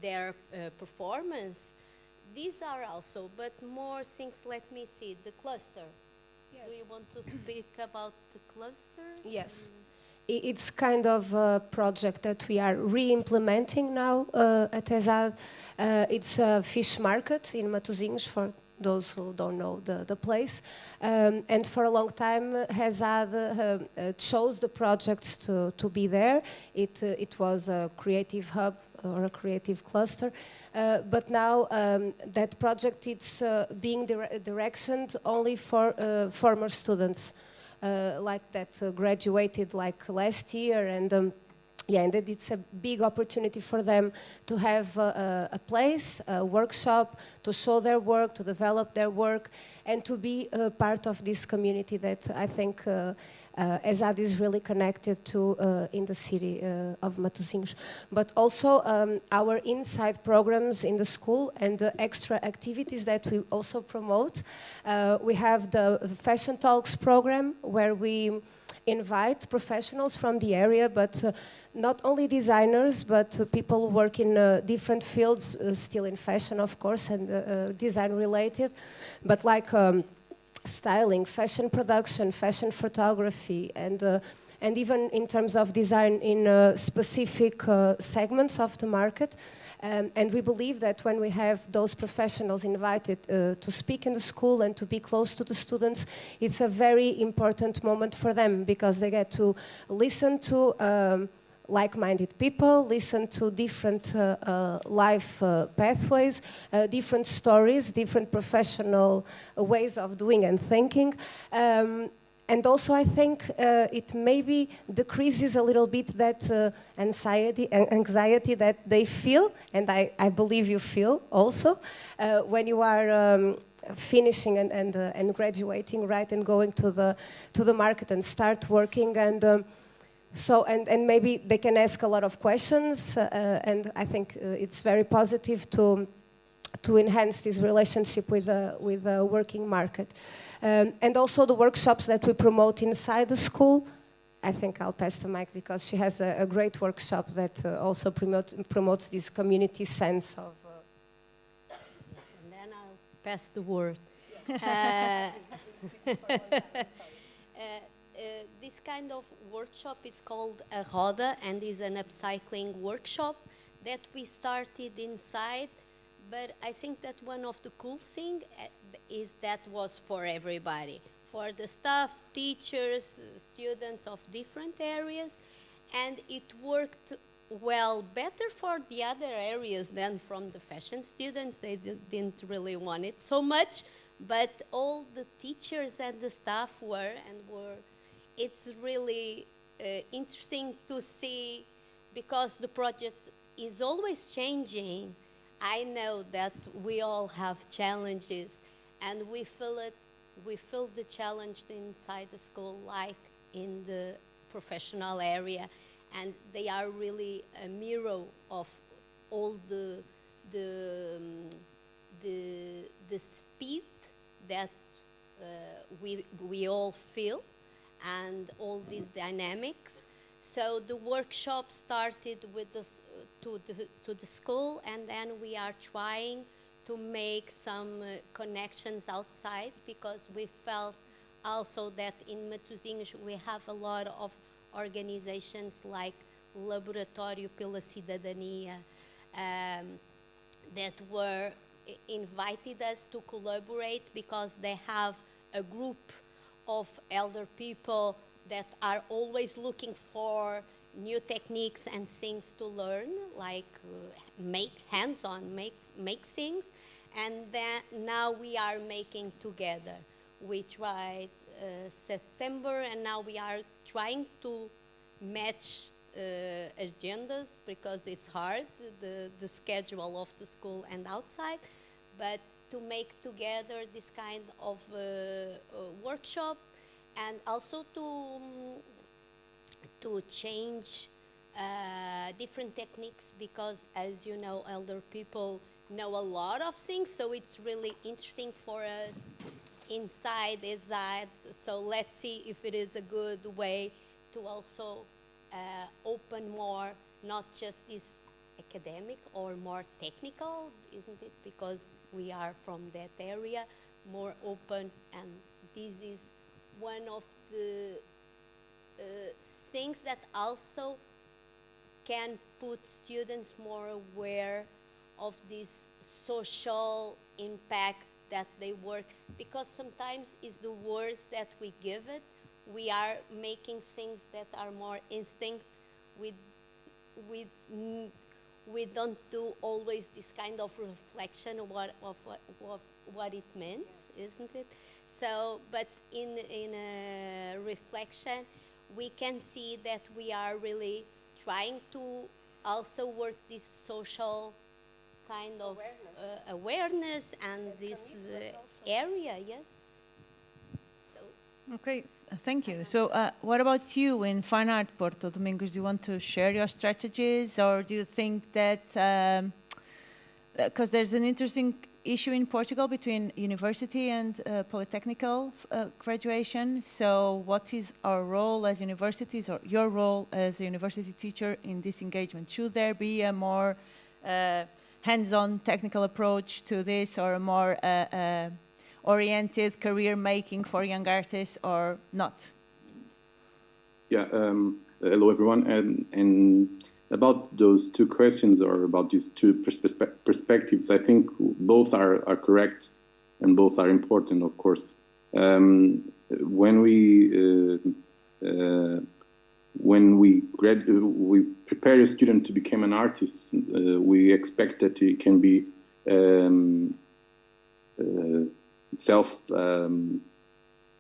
their performance. These are also, but more things, let me see, the cluster. Yes. Do you want to speak about the cluster? Yes. It's kind of a project that we are re-implementing now at ESAD. It's a fish market in Matosinhos, for those who don't know the place. And for a long time, ESAD chose the projects to be there. It was a creative hub or a creative cluster. But now that project, it's being directioned only for former students. Like that graduated like last year, and yeah, and it's a big opportunity for them to have a place, a workshop, to show their work, to develop their work, and to be part of this community that I think ESAD is really connected to in the city of Matosinhos. But also our inside programs in the school and the extra activities that we also promote. We have the Fashion Talks program, where we invite professionals from the area, but not only designers, but people who work in different fields, still in fashion, of course, and design related, but like styling, fashion production, fashion photography, and even in terms of design in specific segments of the market. And we believe that when we have those professionals invited to speak in the school and to be close to the students, it's a very important moment for them, because they get to listen to like-minded people, listen to different life pathways, different stories, different professional ways of doing and thinking. And also, I think it maybe decreases a little bit that anxiety that they feel, and I believe you feel also, when you are finishing and graduating, right, and going to the market and start working, and so and maybe they can ask a lot of questions, and I think it's very positive to enhance this relationship with the working market. And also the workshops that we promote inside the school. I think I'll pass the mic, because she has a great workshop that also promotes this community sense of... And then I'll pass the word. This kind of workshop is called a Roda, and is an upcycling workshop that we started inside. But I think that one of the cool things is that was for everybody, for the staff, teachers, students of different areas, and it worked well, better for the other areas than from the fashion students. They didn't really want it so much, but all the teachers and the staff were. It's really interesting to see, because the project is always changing. I know that we all have challenges, and we feel it. We feel the challenge inside the school, like in the professional area, and they are really a mirror of all the speed that we all feel, and all these dynamics. So the workshop started with to the school, and then we are trying to make some connections outside, because we felt also that in Matosinhos we have a lot of organizations like Laboratório pela Cidadania that were invited us to collaborate, because they have a group of elder people that are always looking for new techniques and things to learn, like make hands-on, make things. And then now we are making together. We tried September, and now we are trying to match agendas because it's hard, the schedule of the school and outside, but to make together this kind of workshop, and also to change different techniques, because as you know, elder people know a lot of things, so it's really interesting for us inside. So let's see if it is a good way to also open more, not just this academic or more technical, isn't it? Because we are from that area, more open, and this is one of the things that also can put students more aware of this social impact that they work, because sometimes it's the words that we give it. We are making things that are more instinct. We don't do always this kind of reflection of what it meant, isn't it? So, but in a reflection, we can see that we are really trying to also work this social kind of awareness and this area, yes. So. Okay, thank you. So what about you in Fine Art, Porto Domingos? Do you want to share your strategies, or do you think that, because there's an interesting issue in Portugal between university and polytechnical graduation, so what is our role as universities, or your role as a university teacher in this engagement? Should there be a more hands-on technical approach to this, or a more oriented career making for young artists, or not? Yeah, hello everyone, and about those two questions, or about these two perspectives, I think both are correct and both are important, of course. When we prepare a student to become an artist, we expect that he can be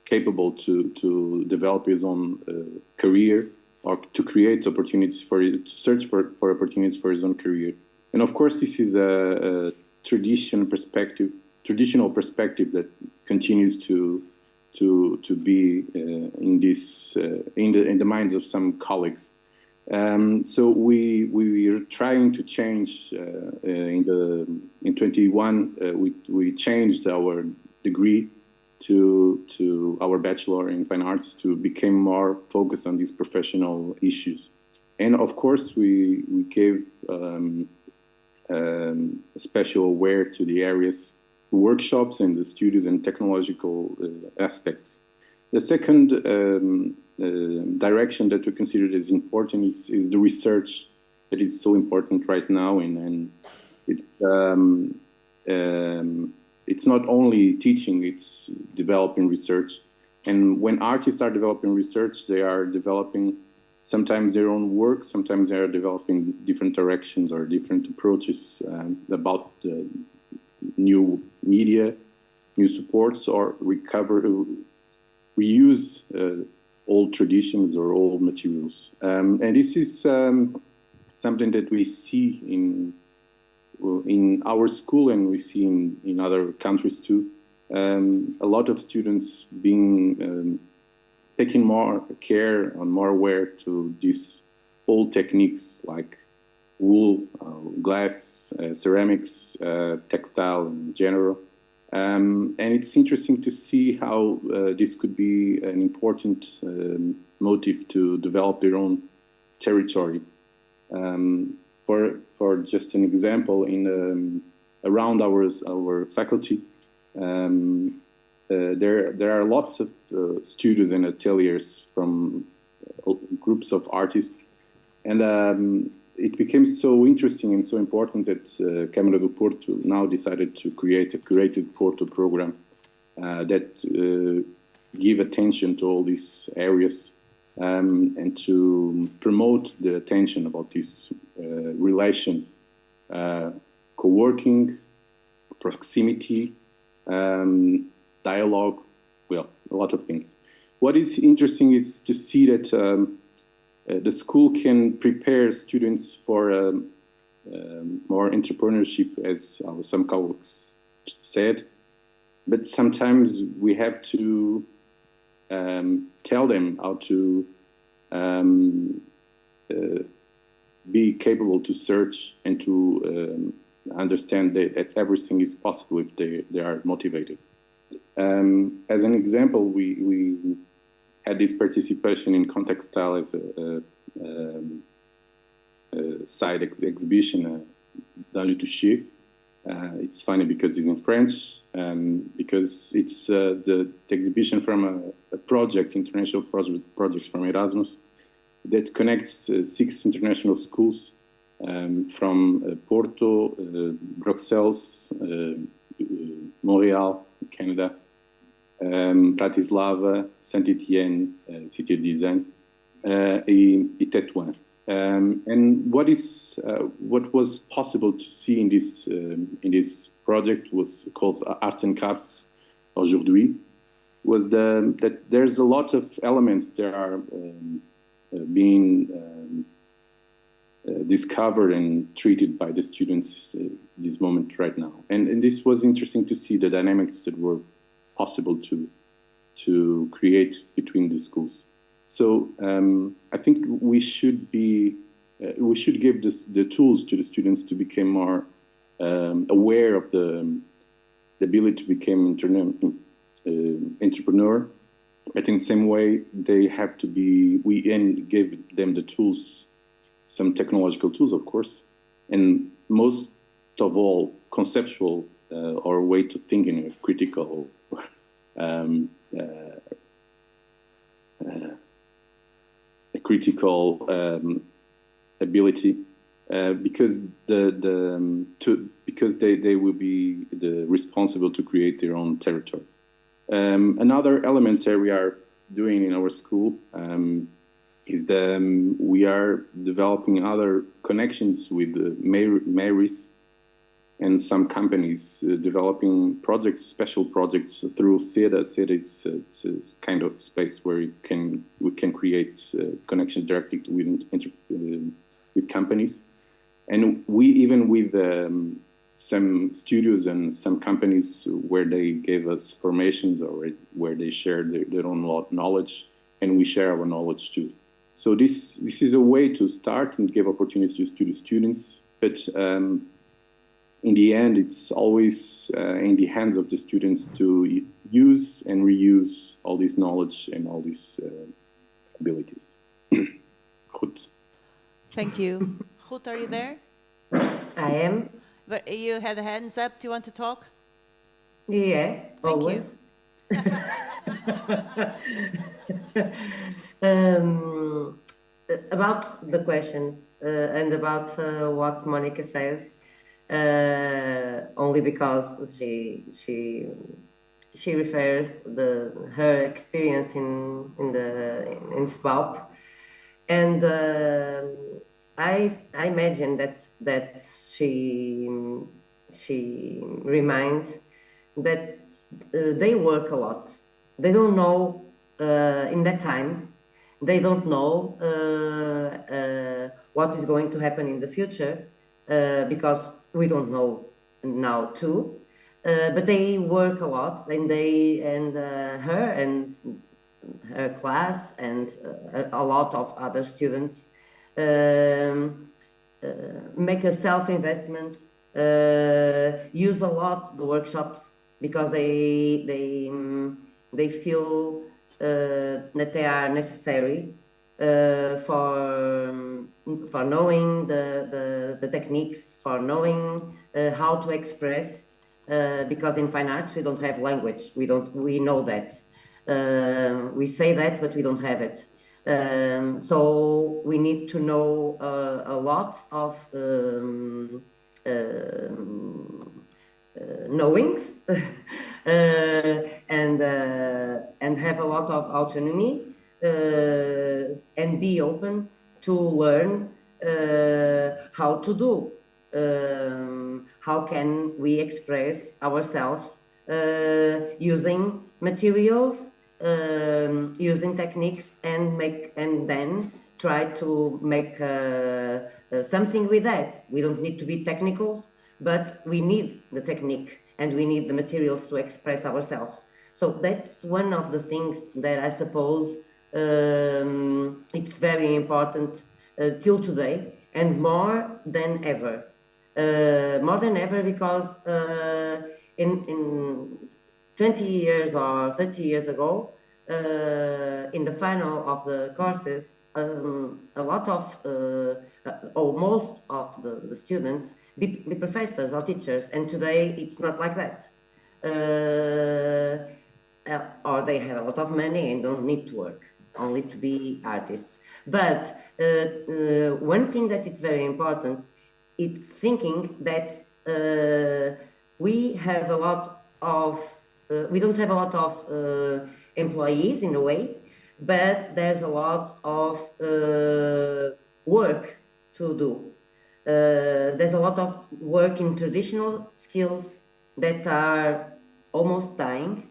capable to develop his own career, or to create opportunities to search for opportunities for his own career. And of course, this is a traditional perspective that continues to be in the minds of some colleagues. So we are trying to change. In 21, we changed our degree to our bachelor in fine arts to become more focused on these professional issues. And of course, we gave special aware to the areas, workshops and the studios and technological aspects. The second direction that we considered as important is the research that is so important right now, and it's not only teaching, it's developing research. And when artists are developing research, they are developing sometimes their own work, sometimes they are developing different directions or different approaches about new media, new supports, or reuse old traditions or old materials. And this is something that we see in our school, and we see in other countries too. A lot of students being taking more care and more aware to these old techniques like wool, glass, ceramics, textile in general. And it's interesting to see how this could be an important motive to develop their own territory. For just an example, around our faculty, there are lots of studios and ateliers from groups of artists, and it became so interesting and so important that Câmara do Porto now decided to create a Creative Porto program that give attention to all these areas and to promote the attention about this relation, co-working, proximity, dialogue, well, a lot of things. What is interesting is to see that the school can prepare students for more entrepreneurship, as some colleagues said, but sometimes we have to tell them how to be capable to search and to understand that everything is possible if they are motivated. As an example, we had this participation in Contextile as a side exhibition, dans le toucher. It's funny because it's in French, because it's the exhibition from a project, international project from Erasmus, that connects 6 international schools from Porto, Bruxelles, Montreal, Canada, Bratislava, Saint-Étienne, City of Design, et Tétouan. And what was possible to see in this project was called Arts and Crafts aujourd'hui, was that there's a lot of elements that are being discovered and treated by the students this moment right now. And this was interesting to see the dynamics that were possible to create between the schools. So I think we should give the tools to the students to become more aware of the ability to become entrepreneur. But in the same way, they have to be, we give them the tools, some technological tools, of course, and most of all, conceptual or way to think in a critical ability, because because they will be responsible to create their own territory. Another element that we are doing in our school is that we are developing other connections with mairies and some companies, developing projects, special projects through SEDA. SEDA is a kind of space where we can create connections directly with companies, and we even with some studios and some companies where they gave us formations or where they share their own knowledge, and we share our knowledge too. So this is a way to start and give opportunities to the students, but in the end, it's always in the hands of the students to use and reuse all this knowledge and all these abilities. Goed. Thank you. Goed, are you there? I am. But you had hands up. Do you want to talk? Yeah, Thank always. you. About the questions and about what Monica says, only because she refers her experience in FBAUP, and I imagine that she reminds that they work a lot. They don't know in that time. They don't know what is going to happen in the future because we don't know now too. But they work a lot, and her and her class and a lot of other students make a self-investment, use a lot the workshops because they feel that they are necessary for knowing the techniques, for knowing how to express, because in fine arts we don't have language. We know that. We say that, but we don't have it. So we need to know a lot of knowings and have a lot of autonomy and be open to learn how to do. How can we express ourselves using materials, using techniques, and then try to make something with that. We don't need to be technicals, but we need the technique and we need the materials to express ourselves. So that's one of the things that I suppose it's very important till today, and more than ever. More than ever because in 20 years or 30 years ago, in the final of the courses, a lot of, or most of the students be professors or teachers, and today it's not like that. Or they have a lot of money and don't need to work, only to be artists. But one thing that is very important, it's thinking that we have a lot of, we don't have a lot of employees in a way, but there's a lot of work to do. There's a lot of work in traditional skills that are almost dying.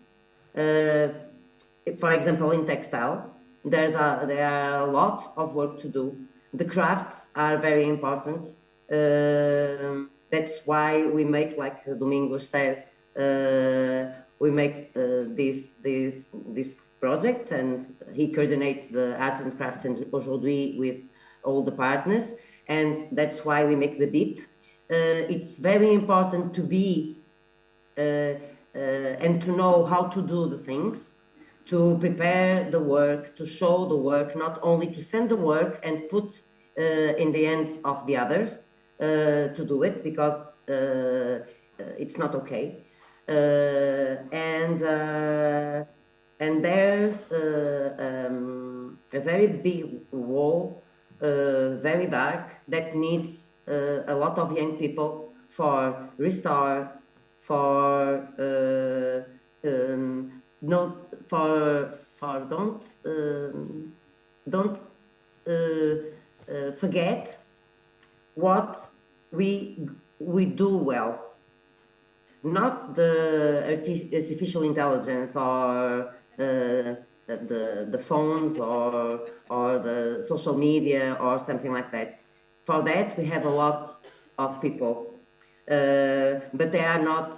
For example, in textile, there are a lot of work to do. The crafts are very important. That's why we make, like Domingos said, we make this project, and he coordinates the arts and crafts and aujourd'hui with all the partners, and that's why we make the BIP. It's very important to be and to know how to do the things, to prepare the work, to show the work, not only to send the work and put in the hands of the others to do it, because it's not okay. And there's a very big wall, very dark, that needs a lot of young people for restore, for don't forget what we do well. Not the artificial intelligence or the phones or the social media or something like that. For that, we have a lot of people, but they are not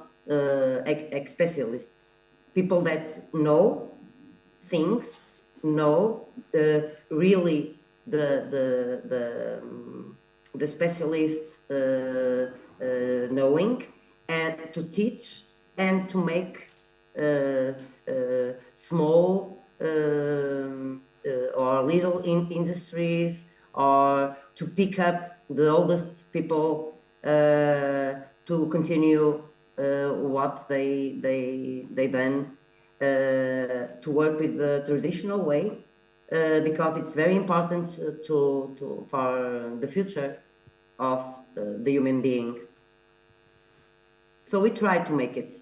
specialists. People that know things, know really the specialist knowing, and to teach and to make small or little industries, or to pick up the oldest people to continue what they done, to work with the traditional way, because it's very important for the future of the human being. So we try to make it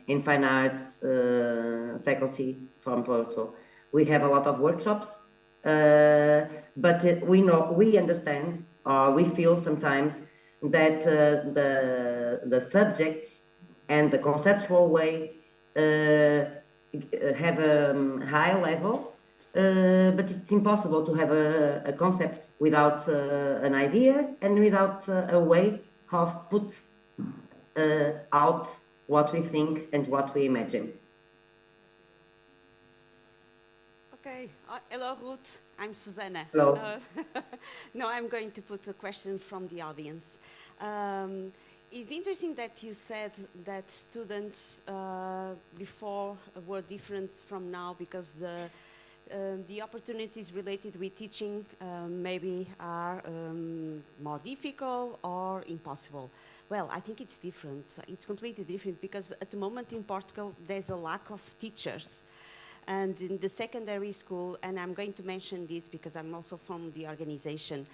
in fine arts faculty from Porto. We have a lot of workshops, but we understand, or we feel sometimes that the subjects and the conceptual way have a high level, but it's impossible to have a concept without an idea and without a way of put out what we think and what we imagine. Okay. Hello, Ruth. I'm Susanna. Hello. No, I'm going to put a question from the audience. It's interesting that you said that students before were different from now, because the opportunities related with teaching maybe are more difficult or impossible. Well, I think it's different. It's completely different, because at the moment in Portugal there's a lack of teachers. And in the secondary school, and I'm going to mention this because I'm also from the organization,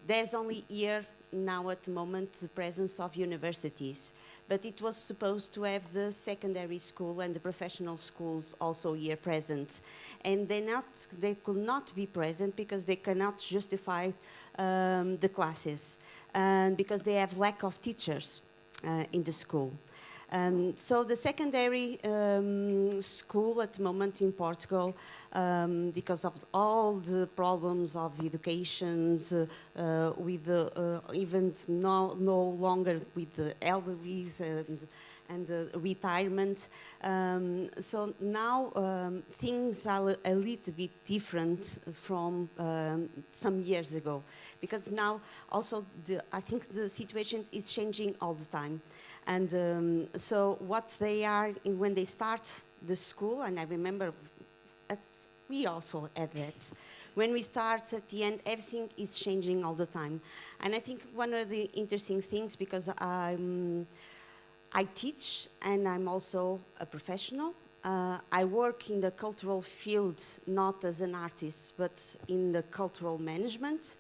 there's only here now at the moment the presence of universities, but it was supposed to have the secondary school and the professional schools also here present, and they could not be present because they cannot justify the classes, and because they have lack of teachers in the school. So the secondary school at the moment in Portugal, because of all the problems of educations, with even no longer with the elderlies and retirement. So now things are a little bit different from some years ago, because now also I think the situation is changing all the time. And so what they are, when they start the school, and I remember we also had that. When we start at the end, everything is changing all the time. And I think one of the interesting things, because I teach and I'm also a professional. I work in the cultural field, not as an artist, but in the cultural management.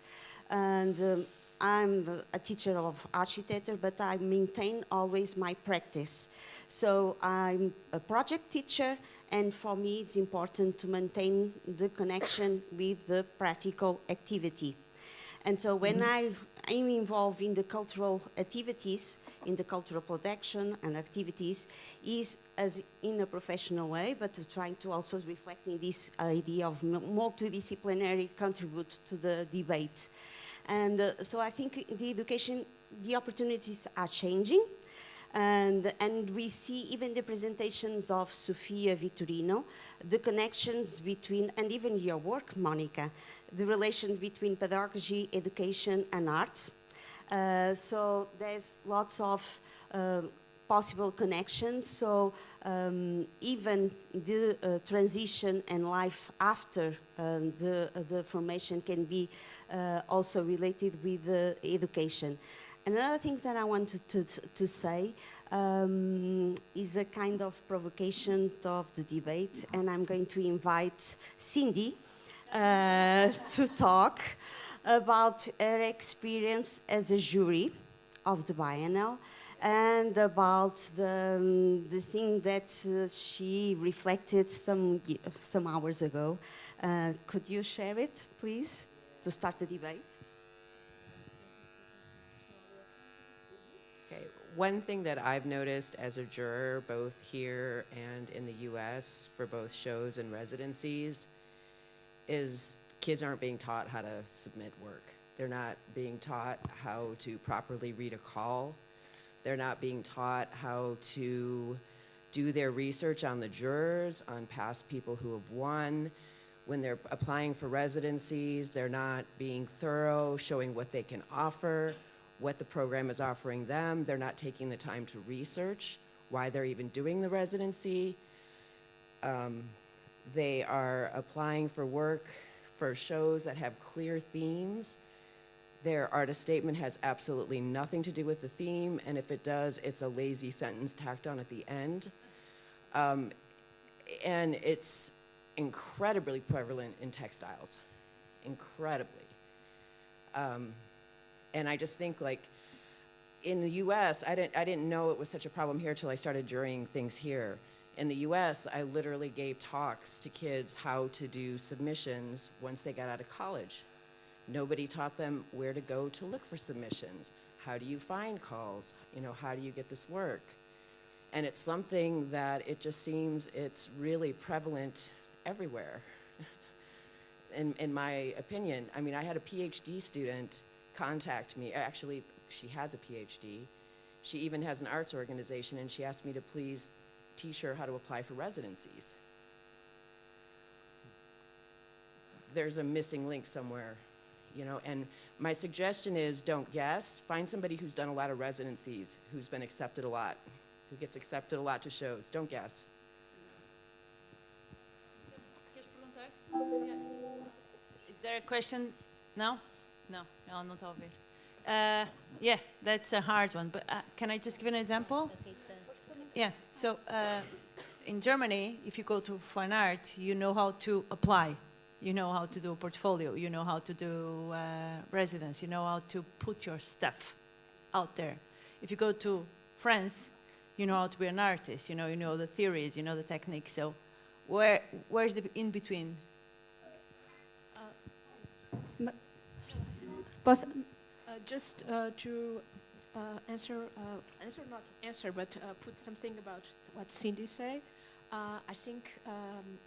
And I'm a teacher of architecture, but I maintain always my practice. So I'm a project teacher, and for me it's important to maintain the connection with the practical activity. And so when I'm involved in the cultural activities, in the cultural production and activities, is as in a professional way, but trying to also reflect in this idea of multidisciplinary contribute to the debate. And so I think the education, the opportunities are changing. And we see even the presentations of Sofia Vitorino, the connections between, and even your work, Monica, the relation between pedagogy, education, and arts. So there's lots of possible connections. So even the transition and life after the formation can be also related with the education. Another thing that I wanted to say is a kind of provocation of the debate, and I'm going to invite Cindy to talk about her experience as a jury of the Biennial and about the thing that she reflected some hours ago. Could you share it, please, to start the debate? One thing that I've noticed as a juror, both here and in the US, for both shows and residencies, is kids aren't being taught how to submit work. They're not being taught how to properly read a call. They're not being taught how to do their research on the jurors, on past people who have won. When they're applying for residencies, they're not being thorough, showing what they can offer, what the program is offering them. They're not taking the time to research why they're even doing the residency. They are applying for work for shows that have clear themes. Their artist statement has absolutely nothing to do with the theme, and if it does, it's a lazy sentence tacked on at the end. And it's incredibly prevalent in textiles, incredibly. And I just think, like, in the US, I didn't know it was such a problem here till I started jurying things here. In the US, I literally gave talks to kids how to do submissions once they got out of college. Nobody taught them where to go to look for submissions. How do you find calls? You know, how do you get this work? And it's something that it just seems it's really prevalent everywhere, in my opinion. I mean, I had a PhD student contact me. Actually, she has a PhD. She even has an arts organization, and she asked me to please teach her how to apply for residencies. There's a missing link somewhere, you know, and my suggestion is don't guess. Find somebody who's done a lot of residencies, who's been accepted a lot, who gets accepted a lot to shows. Don't guess. Is there a question? No? No, ela não está a ouvir. Yeah, that's a hard one, but can I just give an example? Yeah, so in Germany, if you go to fine art, you know how to apply. You know how to do a portfolio. You know how to do residence. You know how to put your stuff out there. If you go to France, you know how to be an artist. You know the theories, you know the techniques. So where's the in-between? Just to put something about what Cindy said. I think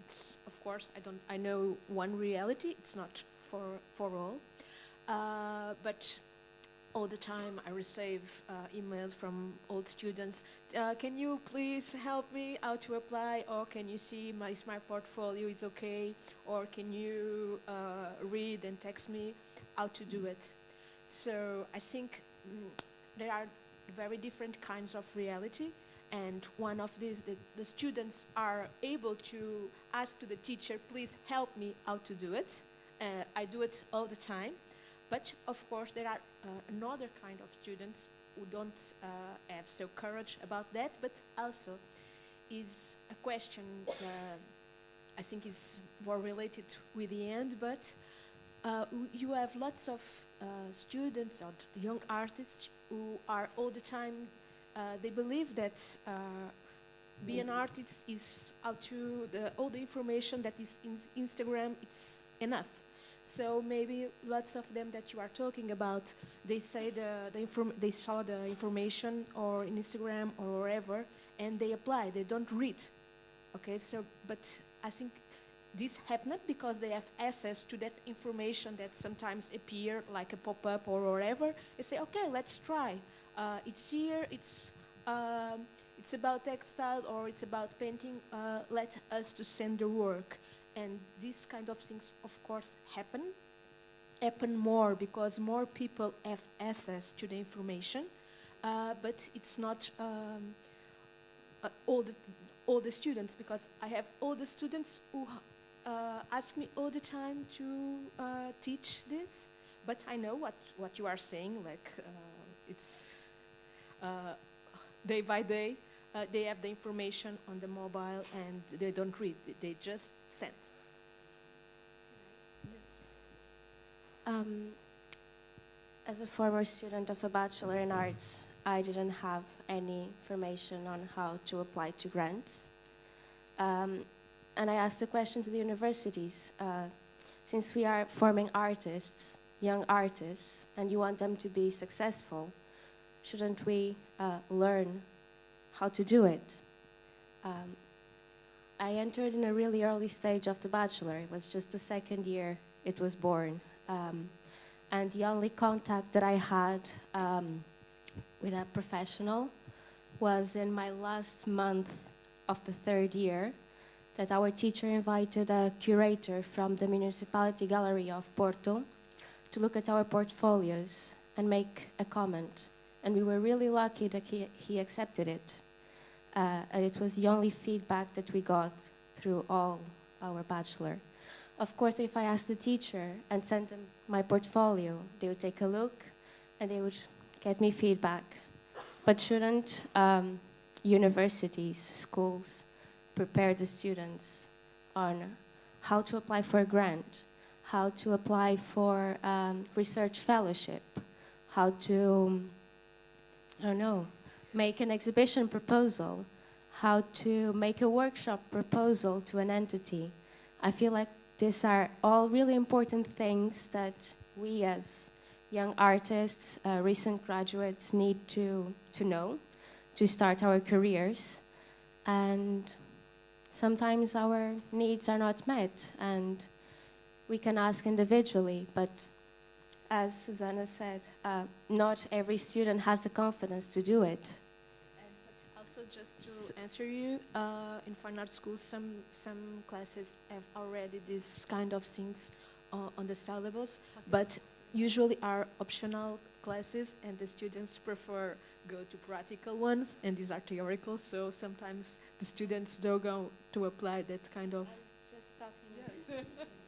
it's, of course, I know one reality. It's not for all, but all the time I receive emails from old students. Can you please help me how to apply? Or can you see my portfolio is okay? Or can you read and text me how to do it? So I think there are very different kinds of reality. And one of these, the students are able to ask to the teacher, please help me how to do it. I do it all the time. But of course, there are another kind of students who don't have so courage about that, but also is a question I think is more related with the end, but you have lots of students or young artists who are all the time, they believe that be an artist is all the information that is in Instagram, it's enough. So maybe lots of them that you are talking about, they say they saw the information or in Instagram or wherever, and they apply. They don't read. Okay, so but I think this happened because they have access to that information that sometimes appear like a pop-up or wherever. They say, okay, let's try. It's here. It's about textile or it's about painting. Let us to send the work. And these kind of things, of course, happen more because more people have access to the information, but it's not all the students, because I have all the students who ask me all the time to teach this, but I know what you are saying, like it's day by day. They have the information on the mobile and they don't read, they just send. As a former student of a Bachelor in Arts, I didn't have any information on how to apply to grants. And I asked the question to the universities, since we are forming artists, young artists, and you want them to be successful, shouldn't we learn how to do it? I entered in a really early stage of the Bachelor. It was just the second year it was born. And the only contact that I had with a professional was in my last month of the third year, that our teacher invited a curator from the Municipality Gallery of Porto to look at our portfolios and make a comment. And we were really lucky that he accepted it. And it was the only feedback that we got through all our Bachelor. Of course, if I asked the teacher and sent them my portfolio, they would take a look and they would get me feedback. But shouldn't universities, schools prepare the students on how to apply for a grant, how to apply for research fellowship, how to, I don't know, make an exhibition proposal, how to make a workshop proposal to an entity? I feel like these are all really important things that we as young artists, recent graduates need to know to start our careers. And sometimes our needs are not met and we can ask individually, but as Susanna said, not every student has the confidence to do it. Also, just to answer you, in fine art schools, some classes have already these kind of things on the syllabus, but usually are optional classes, and the students prefer go to practical ones, and these are theoretical. So sometimes the students don't go to apply that kind of.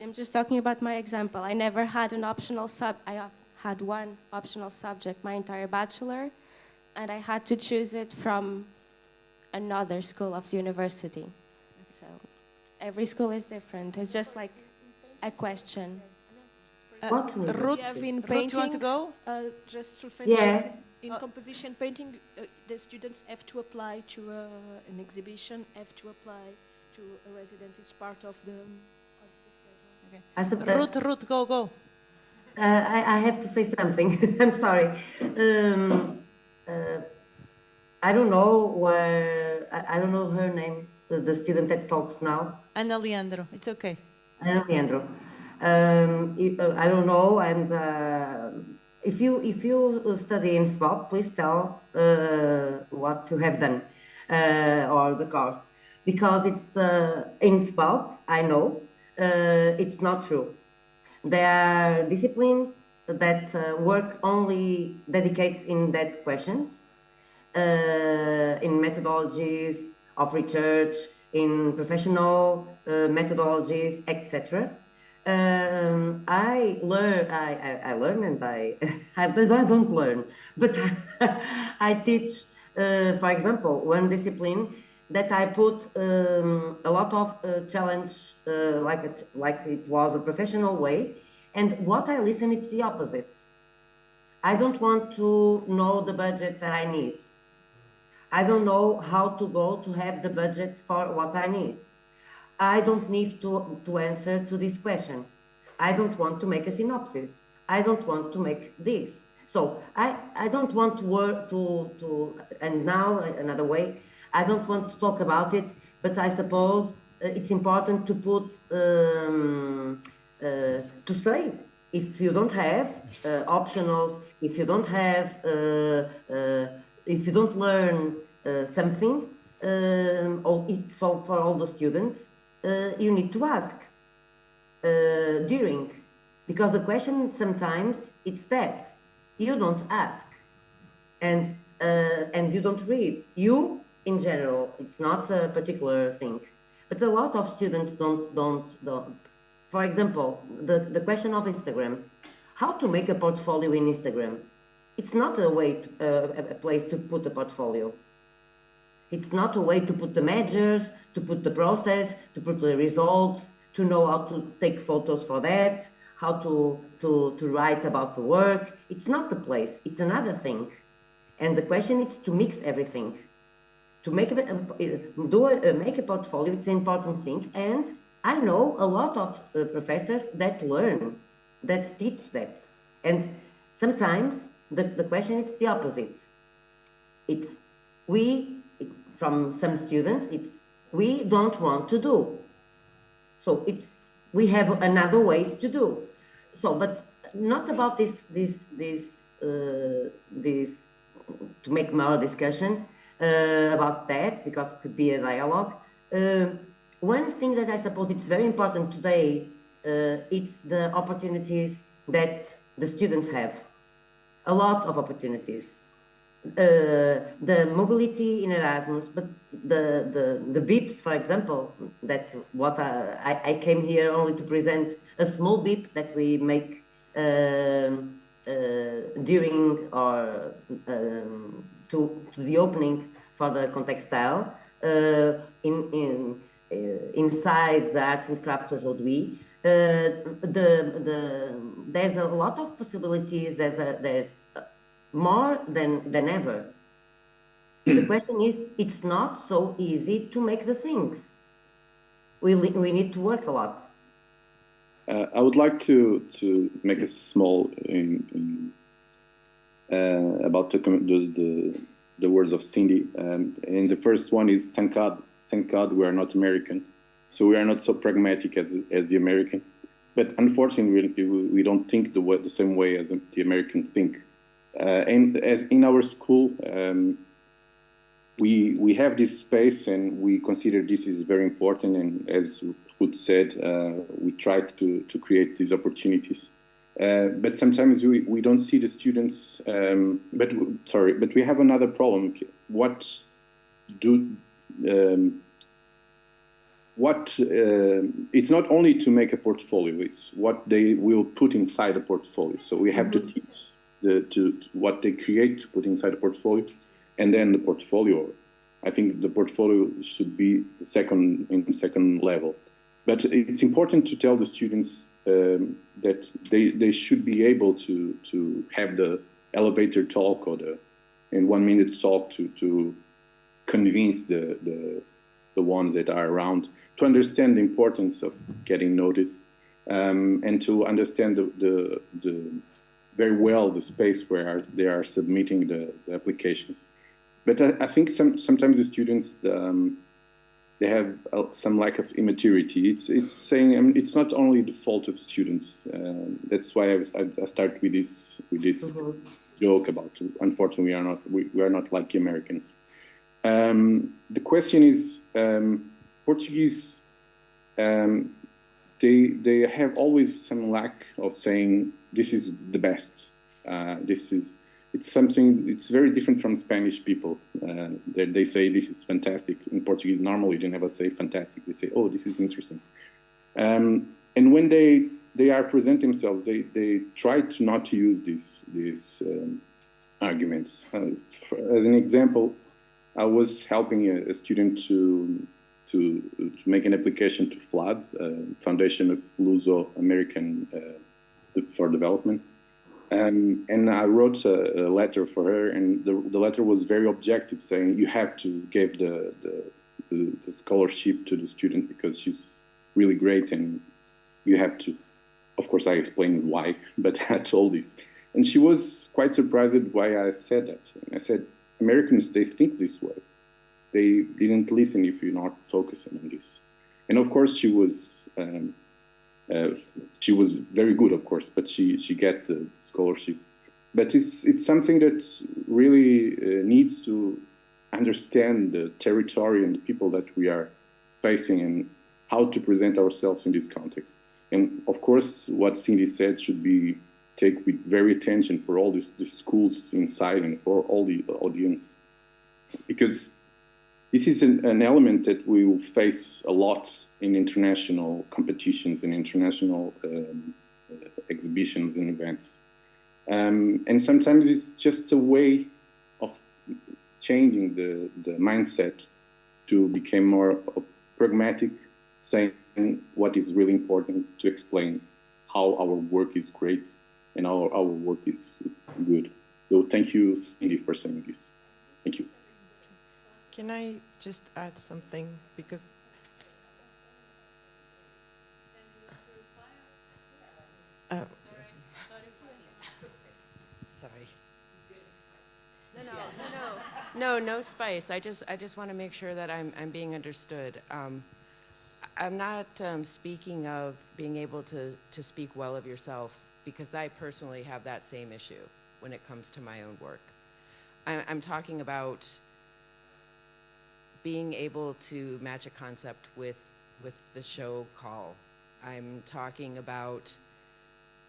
I'm just talking about my example. I never had an optional I had one optional subject my entire Bachelor, and I had to choose it from another school of the university. So every school is different. It's just like a question. Ruth, in painting, you want to go? Just to finish. Yeah. In composition painting, the students have to apply to an exhibition, have to apply to a residency as part of the. Ruth, go. I have to say something. I'm sorry. I don't know where, I don't know her name, the student that talks now. Ana Leandro, it's okay. Ana Leandro. I don't know, and if you study in FBOP, please tell what you have done or the course, because it's in FBOP, I know, it's not true. There are disciplines that work only dedicate in that questions, in methodologies of research, in professional methodologies, etc. I learn and I don't learn, but I teach, for example, one discipline that I put a lot of challenge, like it was a professional way, and what I listen, it's the opposite. I don't want to know the budget that I need. I don't know how to go to have the budget for what I need. I don't need to answer to this question. I don't want to make a synopsis. I don't want to make this. So I don't want to work and now another way, I don't want to talk about it, but I suppose it's important to put, to say, if you don't have optionals, if you don't have, if you don't learn something, so for all the students, you need to ask during, because the question sometimes it's that you don't ask, and you don't read. You, in general, it's not a particular thing, but a lot of students don't. For example, the question of Instagram, how to make a portfolio in Instagram. It's not a way, a place to put a portfolio. It's not a way to put the measures, to put the process, to put the results, to know how to take photos for that, how to write about the work. It's not the place, it's another thing. And the question is to mix everything. To make make a portfolio, it's an important thing. And I know a lot of professors that learn, that teach that. And sometimes the question is the opposite. It's from some students, it's we don't want to do. So it's we have another ways to do. So, but not about this to make more discussion about that, because it could be a dialogue. One thing that I suppose it's very important today, it's the opportunities that the students have. A lot of opportunities. The mobility in Erasmus, but the BIPs, for example, that what I came here only to present a small BIP that we make during or to the opening for the Contextile inside the Arts and Crafts aujourd'hui. There's a lot of possibilities. There's more than ever. The question is, it's not so easy to make the things. We need to work a lot. I would like to make a small about the words of Cindy. And the first one is thank God we are not American, so we are not so pragmatic as the American. But unfortunately, we don't think the same way as the American think. And as in our school, we have this space, and we consider this is very important. And as Hood said, we try to create these opportunities. But sometimes we don't see the students. But we have another problem. It's not only to make a portfolio; it's what they will put inside a portfolio. So we have to teach what they create to put inside a portfolio, and then the portfolio. I think the portfolio should be the second level. But it's important to tell the students that they should be able to have the elevator talk or the 1 minute talk to convince the ones that are around to understand the importance of getting noticed, and to understand the very well the space where they are submitting the applications. But I think sometimes the students, they have some lack of immaturity. It's saying, I mean, it's not only the fault of students. That's why I start with this joke about, unfortunately, we are not like the Americans. The question is, Portuguese, they have always some lack of saying this is the best. It's something, it's very different from Spanish people. They say this is fantastic. In Portuguese, normally they never say fantastic. They say, oh, this is interesting. And when they are present themselves, they try to not to use these arguments. As an example, I was helping a student to make an application to FLAD, Foundation of Luso-American for Development. And I wrote a letter for her, and the letter was very objective, saying you have to give the scholarship to the student because she's really great, and you have to. Of course, I explained why, but I told this. And she was quite surprised at why I said that. And I said, Americans, they think this way. They didn't listen if you're not focusing on this. And of course, she was very good, of course, but she got the scholarship. But it's something that really needs to understand the territory and the people that we are facing and how to present ourselves in this context. And of course, what Cindy said should be taken with very attention for all the schools inside and for all the audience, because this is an element that we will face a lot in international competitions and international exhibitions and events. And sometimes it's just a way of changing the mindset to become more pragmatic, saying what is really important, to explain how our work is great and how our work is good. So thank you, Cindy, for saying this. Thank you. Can I just add something? Because sorry. No spice. I just want to make sure that I'm being understood. I'm not speaking of being able to speak well of yourself, because I personally have that same issue when it comes to my own work. I'm talking about being able to match a concept with the show call. I'm talking about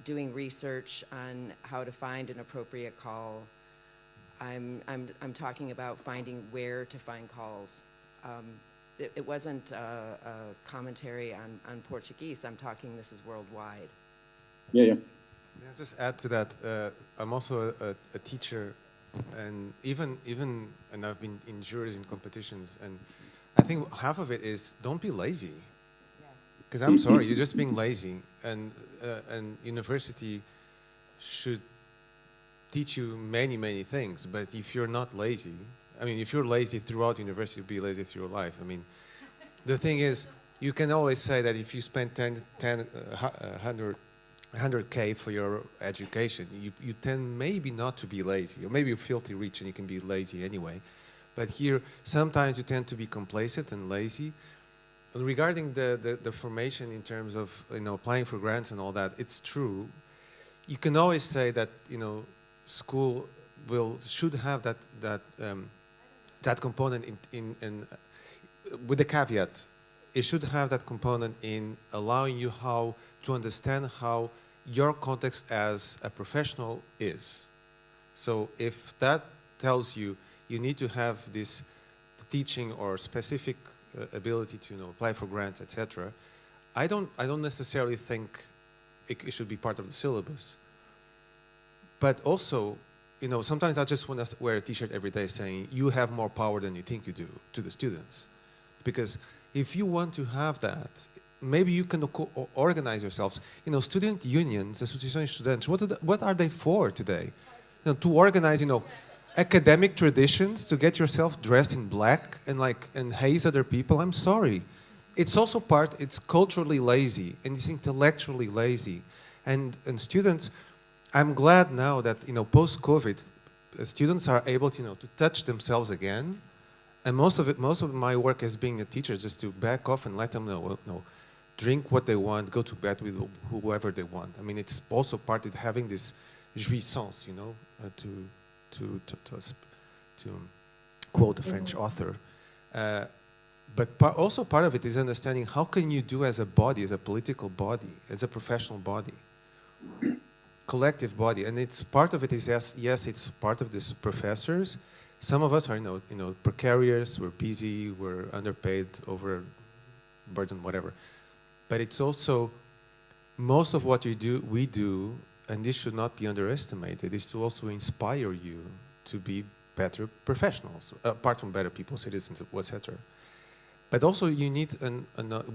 doing research on how to find an appropriate call. I'm talking about finding where to find calls. It wasn't a commentary on Portuguese. I'm talking this is worldwide. Yeah. May I just add to that? I'm also a teacher, and even and I've been in juries in competitions, and I think half of it is don't be lazy. Because I'm sorry, you're just being lazy, and university should teach you many things. But if you're not lazy, I mean, if you're lazy throughout university, be lazy through your life. I mean, the thing is, you can always say that if you spend 100K for your education, you tend maybe not to be lazy, or maybe you're filthy rich and you can be lazy anyway. But here, sometimes you tend to be complacent and lazy. And regarding the formation in terms of applying for grants and all that, it's true. You can always say that school should have that component in with the caveat, it should have that component in allowing you how to understand how your context as a professional is. So if that tells you you need to have this teaching or specific ability to apply for grants, etc., I don't necessarily think it should be part of the syllabus. But also, sometimes I just want to wear a T-shirt every day saying you have more power than you think you do to the students, because if you want to have that, maybe you can organize yourselves. Student unions, association of students, what are they for today? To organize, academic traditions, to get yourself dressed in black and haze other people. I'm sorry. It's also it's culturally lazy and it's intellectually lazy. And students, I'm glad now that, post-COVID, students are able to, to touch themselves again. And most of my work as being a teacher is just to back off and let them know, well, no, drink what they want, go to bed with whoever they want. I mean, it's also part of having this jouissance, to quote a French author. But also part of it is understanding how can you do as a body, as a political body, as a professional body, collective body. And it's part of it is, yes, it's part of this professors. Some of us are, precarious, we're busy, we're underpaid, overburdened, whatever. But it's also, most of what we do, and this should not be underestimated, is to also inspire you to be better professionals, apart from better people, citizens, etc. But also you need,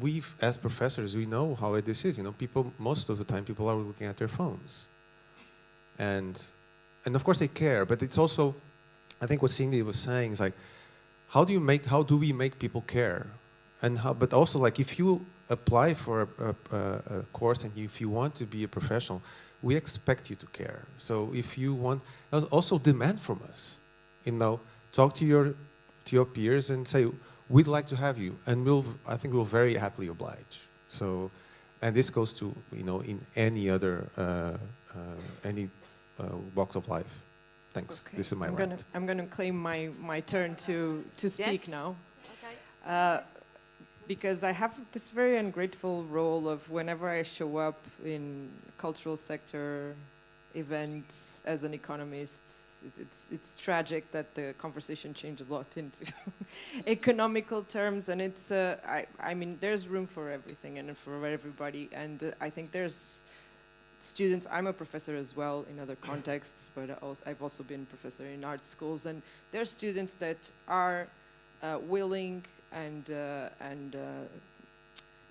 we as professors, we know how this is. People, most of the time, people are looking at their phones. And of course they care, but it's also, I think what Cindy was saying is like, how do we make people care? But also like if you apply for a course and if you want to be a professional, we expect you to care. So if you want, also demand from us, talk to your peers and say, we'd like to have you, and I think we'll very happily oblige. So, and this goes to, in any other, walks of life. Thanks. Okay. This is my rant. I'm going to claim my turn to speak now. Okay. Because I have this very ungrateful role of whenever I show up in cultural sector events as an economist, it's tragic that the conversation changed a lot into economical terms, and it's I mean there's room for everything and for everybody, and I think there's students. I'm a professor as well in other contexts, but I've also been professor in art schools, and there are students that are willing and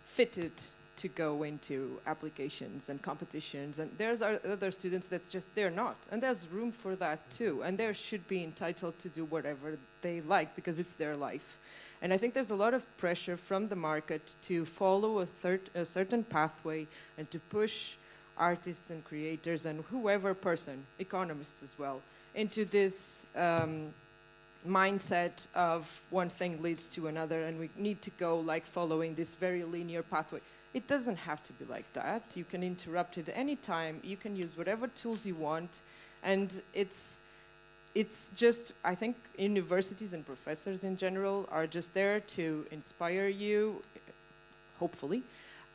fitted to go into applications and competitions, and there's other students that they're not, and there's room for that too, and they should be entitled to do whatever they like because it's their life. And I think there's a lot of pressure from the market to follow a certain pathway and to push artists and creators and whoever person, economists as well, into this mindset of one thing leads to another and we need to go like following this very linear pathway. It doesn't have to be like that. You can interrupt it any time. You can use whatever tools you want. And it's just, I think universities and professors in general are just there to inspire you, hopefully,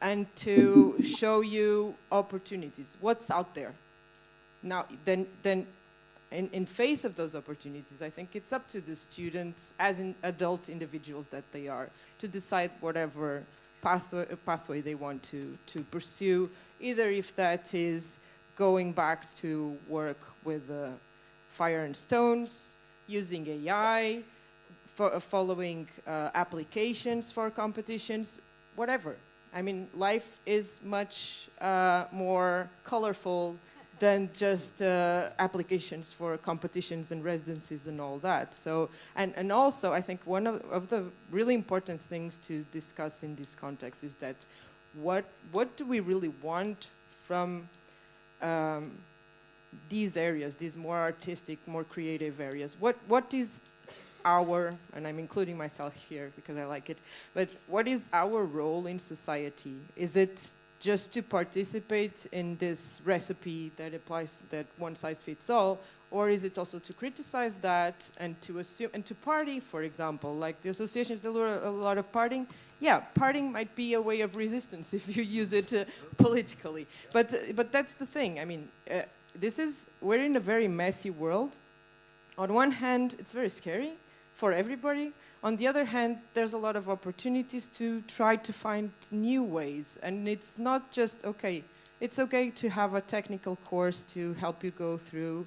and to show you opportunities, what's out there. Now, then in face of those opportunities, I think it's up to the students, as in adult individuals that they are, to decide whatever pathway they want to pursue, either if that is going back to work with fire and stones, using AI, following applications for competitions, whatever. I mean, life is much more colorful than just applications for competitions and residencies and all that. So, and also, I think one of the really important things to discuss in this context is that what do we really want from these areas, these more artistic, more creative areas? What is our, and I'm including myself here because I like it, but what is our role in society? Is it just to participate in this recipe that applies that one size fits all, or is it also to criticize that and to assume and to party, for example, like the associations that do a lot of partying? Yeah, partying might be a way of resistance if you use it politically, but that's the thing. I mean, we're in a very messy world. On one hand, it's very scary for everybody. On the other hand, there's a lot of opportunities to try to find new ways. And it's not just, okay, it's okay to have a technical course to help you go through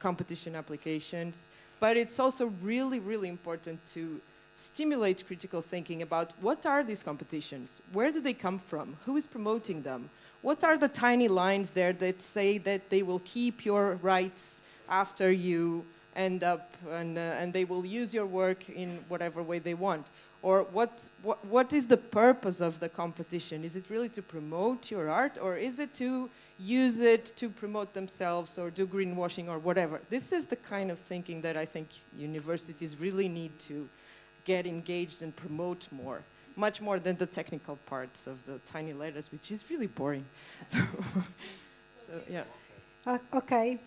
competition applications, but it's also really, really important to stimulate critical thinking about what are these competitions? Where do they come from? Who is promoting them? What are the tiny lines there that say that they will keep your rights after you end up and they will use your work in whatever way they want? Or what is the purpose of the competition? Is it really to promote your art, or is it to use it to promote themselves or do greenwashing or whatever. This is the kind of thinking that I think universities really need to get engaged and promote more, much more than the technical parts of the tiny letters, which is really boring. So yeah. Okay,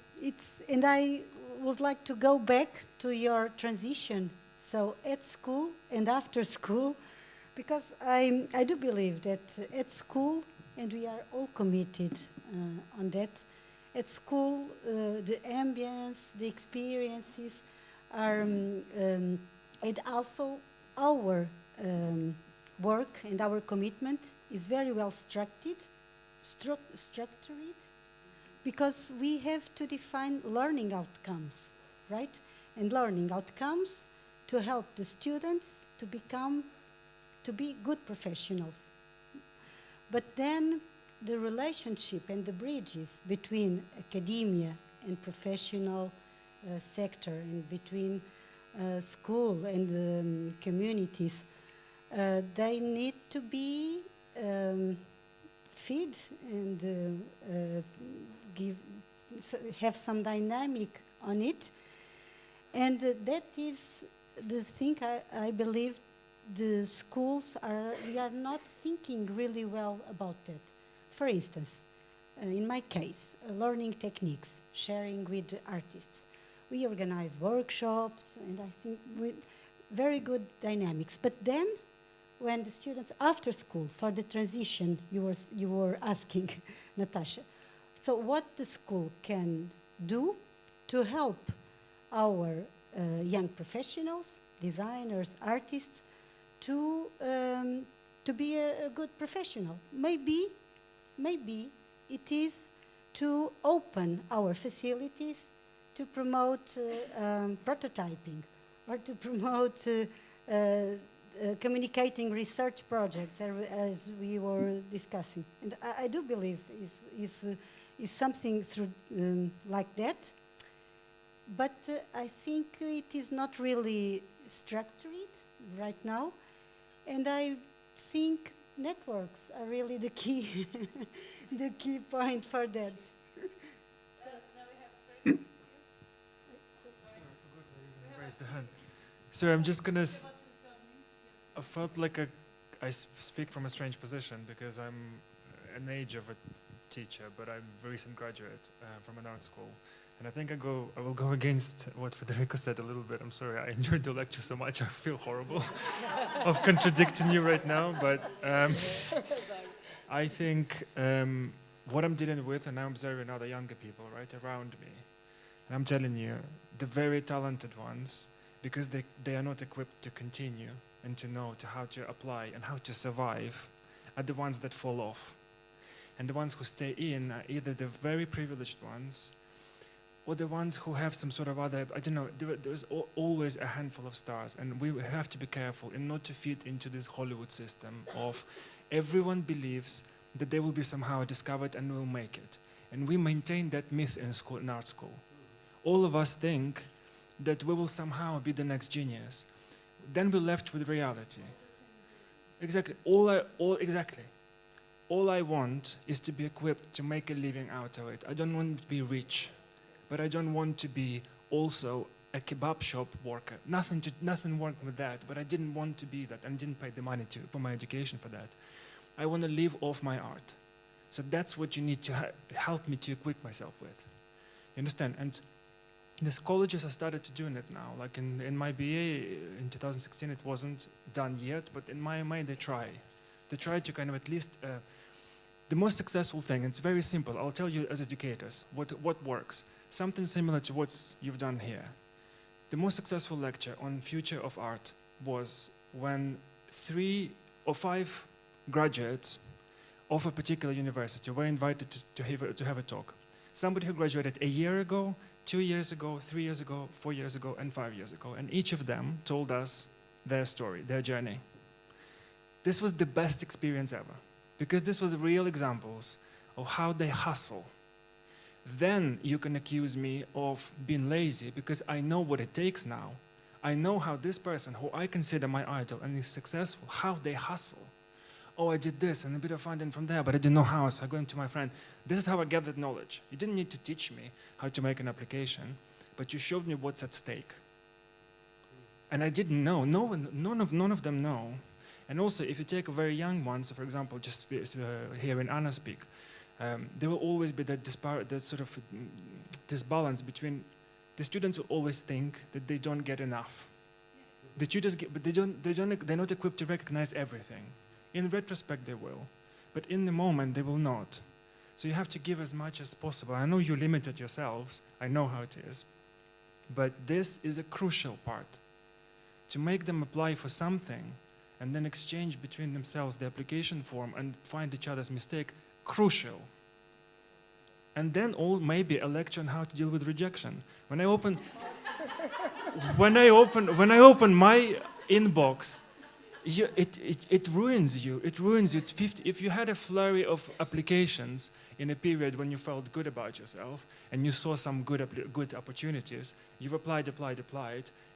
and I would like to go back to your transition. So at school and after school, because I do believe that at school, and we are all committed on that, at school, the ambience, the experiences are, and also our work and our commitment is very well structured, because we have to define learning outcomes, right? And learning outcomes to help the students to be good professionals. But then the relationship and the bridges between academia and professional sector, and between school and communities, they need to be fed and have some dynamic on it. And that is the thing I believe the schools we are not thinking really well about that. For instance, in my case, learning techniques, sharing with artists. We organize workshops, and I think with very good dynamics. But then, when the students after school, for the transition you were asking, Natasha, so what the school can do to help our young professionals, designers, artists, to be a good professional. Maybe it is to open our facilities to promote prototyping, or to promote communicating research projects, as we were discussing. And I do believe is something through like that. But I think it is not really structured right now. And I think networks are really the key, the key point for that. Raise the hand. Sorry, I'm just gonna. I felt like I speak from a strange position because I'm an age of a teacher, but I'm a recent graduate from an art school. And I think I will go against what Federico said a little bit. I'm sorry, I enjoyed the lecture so much. I feel horrible of contradicting you right now. But I think what I'm dealing with, and I'm observing other younger people right around me, and I'm telling you, the very talented ones, because they are not equipped to continue and to know how to apply and how to survive, are the ones that fall off. And the ones who stay in are either the very privileged ones, or the ones who have some sort of other, I don't know, there's always a handful of stars, and we have to be careful and not to fit into this Hollywood system of everyone believes that they will be somehow discovered and will make it. And we maintain that myth in school, in art school. All of us think that we will somehow be the next genius. Then we're left with reality. Exactly, all I want is to be equipped to make a living out of it. I don't want to be rich, but I don't want to be also a kebab shop worker. Nothing wrong with that, but I didn't want to be that and didn't pay the money for my education for that. I want to live off my art. So that's what you need to help me to equip myself with. You understand? And these colleges have started to doing it now. Like in my BA in 2016, it wasn't done yet, but in my mind they try. They try to kind of at least, the most successful thing, it's very simple, I'll tell you as educators, what works. Something similar to what you've done here. The most successful lecture on future of art was when 3 or 5 graduates of a particular university were invited to have a talk. Somebody who graduated a year ago, 2 years ago, 3 years ago, 4 years ago, and 5 years ago. And each of them told us their story, their journey. This was the best experience ever, because this was real examples of how they hustle. Then you can accuse me of being lazy, because I know what it takes now. I know how this person, who I consider my idol and is successful, how they hustle. oh, I did this and a bit of finding from there, but I didn't know how, so I go to my friend. This is how I gathered knowledge. You didn't need to teach me how to make an application, but you showed me what's at stake. And I didn't know. None of them know. And also, if you take a very young one, so for example, just hearing Anna speak, there will always be that sort of disbalance between the students will always think that they don't get enough. The tutors get, but they're not equipped to recognize everything. In retrospect, they will, but in the moment, they will not. So you have to give as much as possible. I know you limited yourselves. I know how it is, but this is a crucial part. To make them apply for something and then exchange between themselves the application form and find each other's mistake, crucial. And then maybe a lecture on how to deal with rejection. When I open my inbox, it ruins you. It ruins you. It's 50. If you had a flurry of applications in a period when you felt good about yourself and you saw some good opportunities, you've applied,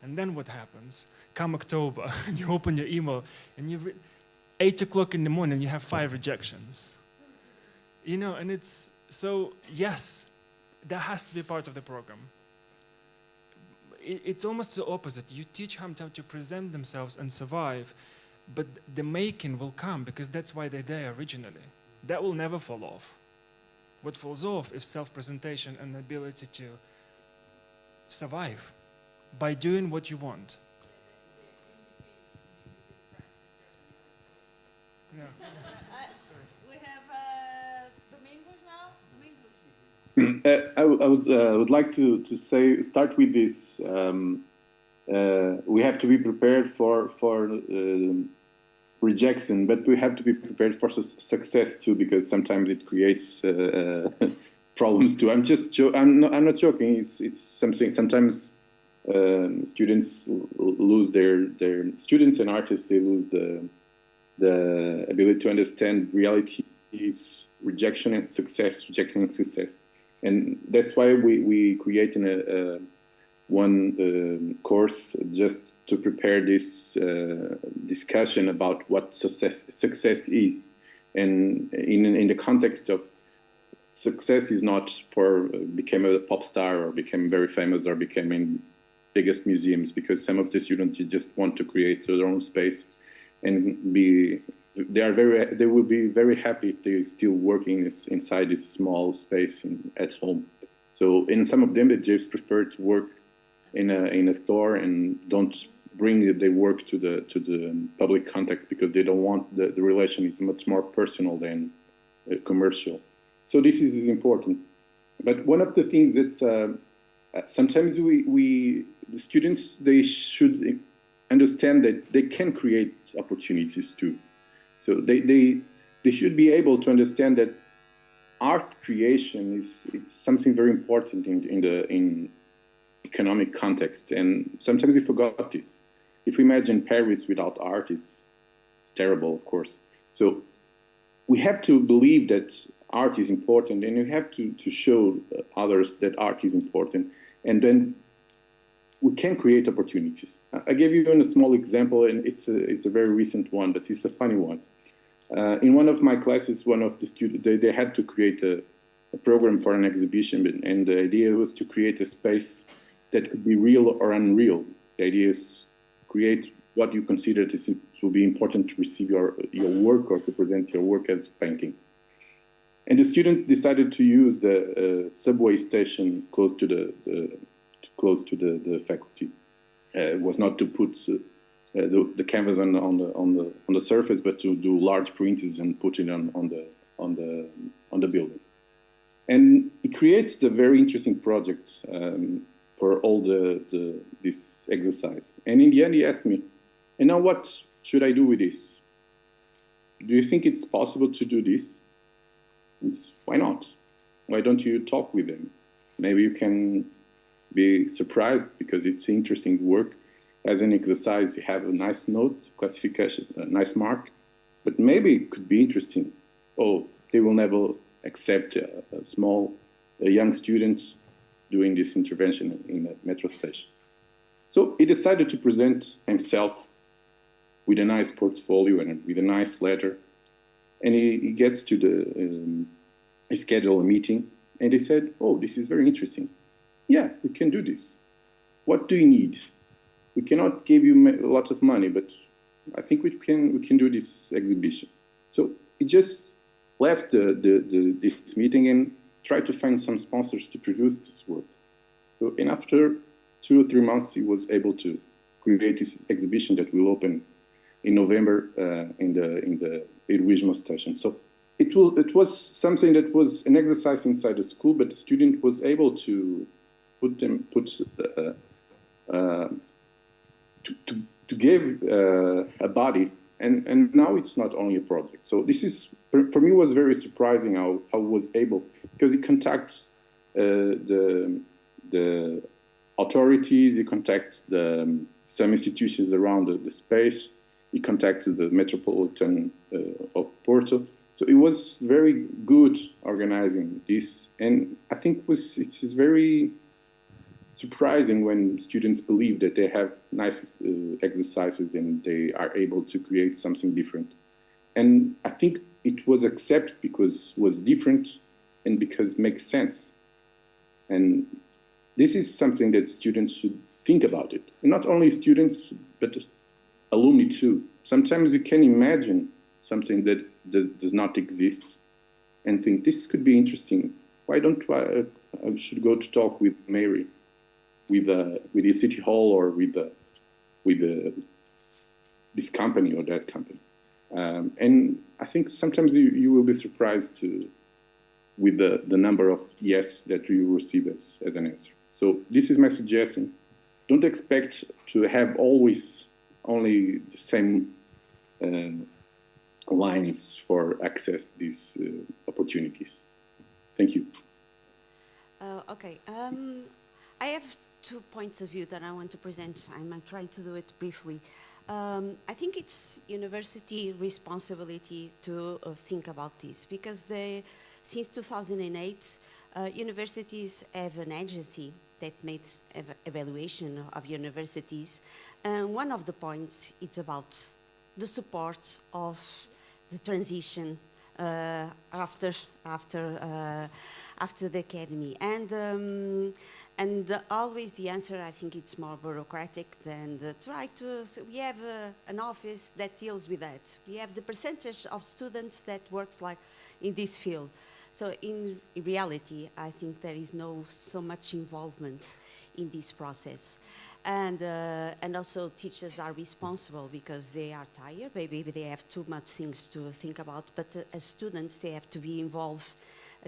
and then what happens? Come October, you open your email, and 8 o'clock in the morning, you have 5 rejections. You know, and it's so, yes, that has to be part of the program. It's almost the opposite. You teach them how to present themselves and survive, but the making will come because that's why they're there originally. That will never fall off. What falls off is self-presentation and the ability to survive by doing what you want. Yeah. We have Domingos now. I would like to start with this. We have to be prepared for rejection, but we have to be prepared for success too, because sometimes it creates problems too. I'm not joking. It's something. Sometimes students lose their students and artists. They lose the ability to understand reality is rejection and success, and that's why we created one course just to prepare this discussion about what success is, and in the context of success is not for become a pop star or become very famous or become in biggest museums, because some of the students just want to create their own space and they will be very happy if they're still working inside this small space at home. So in some of them, they just prefer to work in a store and don't bring their work to the public context, because they don't want the relation. It's much more personal than commercial. So this is important. But one of the things that sometimes the students, they should understand that they can create opportunities too. So they should be able to understand that art creation it's something very important in economic context, and sometimes we forgot this. If we imagine Paris without art, it's terrible, of course. So we have to believe that art is important, and we have to show others that art is important, and then we can create opportunities. I gave you a small example, and it's a very recent one, but it's a funny one. In one of my classes, one of the students, they had to create a program for an exhibition, and the idea was to create a space that could be real or unreal. The idea is create what you consider to be important to receive your work or to present your work as painting. And the student decided to use the subway station close to the faculty. It was not to put the canvas on the surface, but to do large printings and put it on the building. And it creates a very interesting project for all this exercise. And in the end, he asked me, "And now what should I do with this? Do you think it's possible to do this?" Why not? Why don't you talk with them? Maybe you can be surprised, because it's interesting work. As an exercise, you have a nice note, classification, a nice mark, but maybe it could be interesting. Oh, they will never accept a young student doing this intervention in a metro station. So he decided to present himself with a nice portfolio and with a nice letter And he gets to he scheduled a meeting, and they said, oh, this is very interesting. Yeah, we can do this. What do you need? We cannot give you a lot of money, but I think we can do this exhibition. So he just left this meeting and tried to find some sponsors to produce this work. So, and after 2 or 3 months, he was able to create this exhibition that will open in November in the Heroismo station. So it was something that was an exercise inside the school, but the student was able to to give a body, and now it's not only a project. So this is, for me, was very surprising how I was able, because he contacts the authorities, he contacts some institutions around the space, he contacted the Metropolitan of Porto. So it was very good organizing this, and I think it's very surprising when students believe that they have nice exercises and they are able to create something different. And I think it was accepted because it was different and because it makes sense. And this is something that students should think about it. And not only students, but alumni too. Sometimes you can imagine something that does not exist and think, this could be interesting. Why don't I should go to talk with Mary, with the city hall, or with this company or that company. And I think sometimes you will be surprised with the number of yes that you receive as an answer. So this is my suggestion. Don't expect to have always only the same lines for access these opportunities. Thank you. Okay. I have 2 points of view that I want to present. I'm trying to do it briefly. I think it's university responsibility to think about this, because since 2008, universities have an agency that makes evaluation of universities. And one of the points is about the support of the transition after the academy. And always the answer, I think it's more bureaucratic than try to, so we have an office that deals with that. We have the percentage of students that works like in this field. So in reality, I think there is no so much involvement in this process. And also teachers are responsible because they are tired, maybe they have too much things to think about, but as students, they have to be involved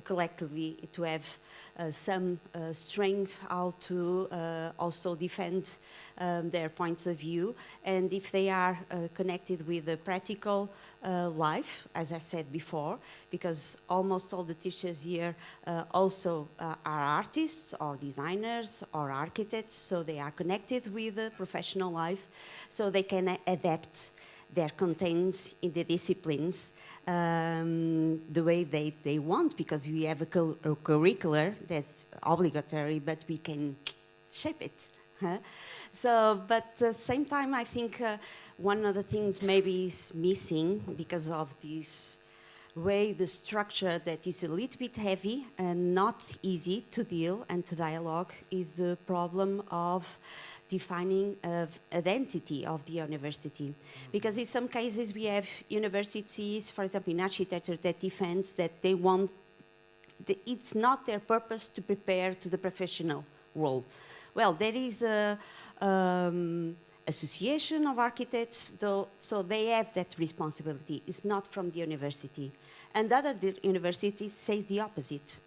collectively to have some strength how to also defend their points of view. And if they are connected with the practical life, as I said before, because almost all the teachers here also are artists or designers or architects, so they are connected with the professional life, so they can adapt their contents in the disciplines the way they want, because we have a curricular that's obligatory, but we can shape it. Huh? So, but at the same time, I think one of the things maybe is missing because of this way, the structure that is a little bit heavy and not easy to deal and to dialogue, is the problem of defining identity of the university. Because in some cases we have universities, for example in architecture, that defends that they want, it's not their purpose to prepare to the professional role. Well, there is a association of architects, though, so they have that responsibility. It's not from the university. And other universities say the opposite.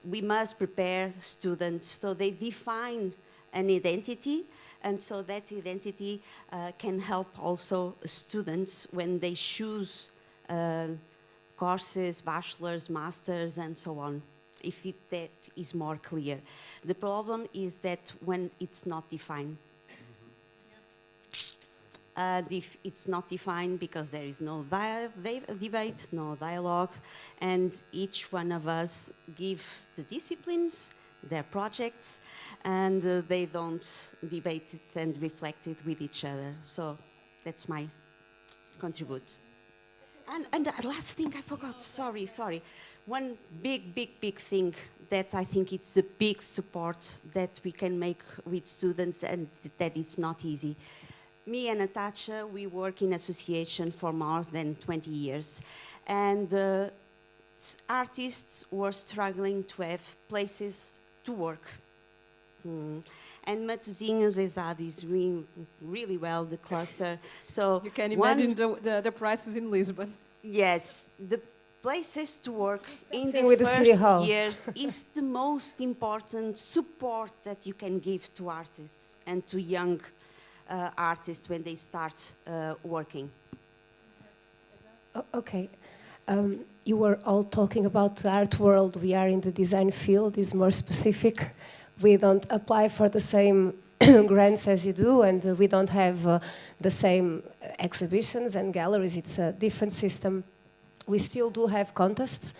We must prepare students, so they define an identity, and so that identity can help also students when they choose courses, bachelors, masters, and so on, if that is more clear. The problem is that when it's not defined. If it's not defined because there is no debate, no dialogue, and each one of us give the disciplines, their projects, and they don't debate it and reflect it with each other. So that's my contribute. And the last thing I forgot, sorry. One big thing that I think it's a big support that we can make with students and that it's not easy. Me and Natasha, we work in association for more than 20 years. And artists were struggling to have places to work. And Matosinhos Exato is doing really well, the cluster. So you can imagine the prices in Lisbon. Yes, the places to work in the with the City first Hall. years is the most important support that you can give to artists and to young artists when they start working. Okay. You were all talking about the art world. We are in the design field, is more specific. We don't apply for the same grants as you do, and we don't have the same exhibitions and galleries. It's a different system. We still do have contests,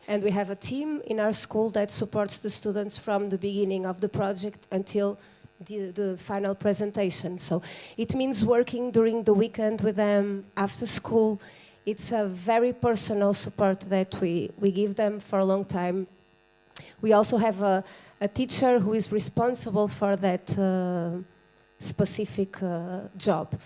and we have a team in our school that supports the students from the beginning of the project until the final presentation. So it means working during the weekend with them, after school. It's a very personal support that we give them for a long time. We also have a teacher who is responsible for that specific job.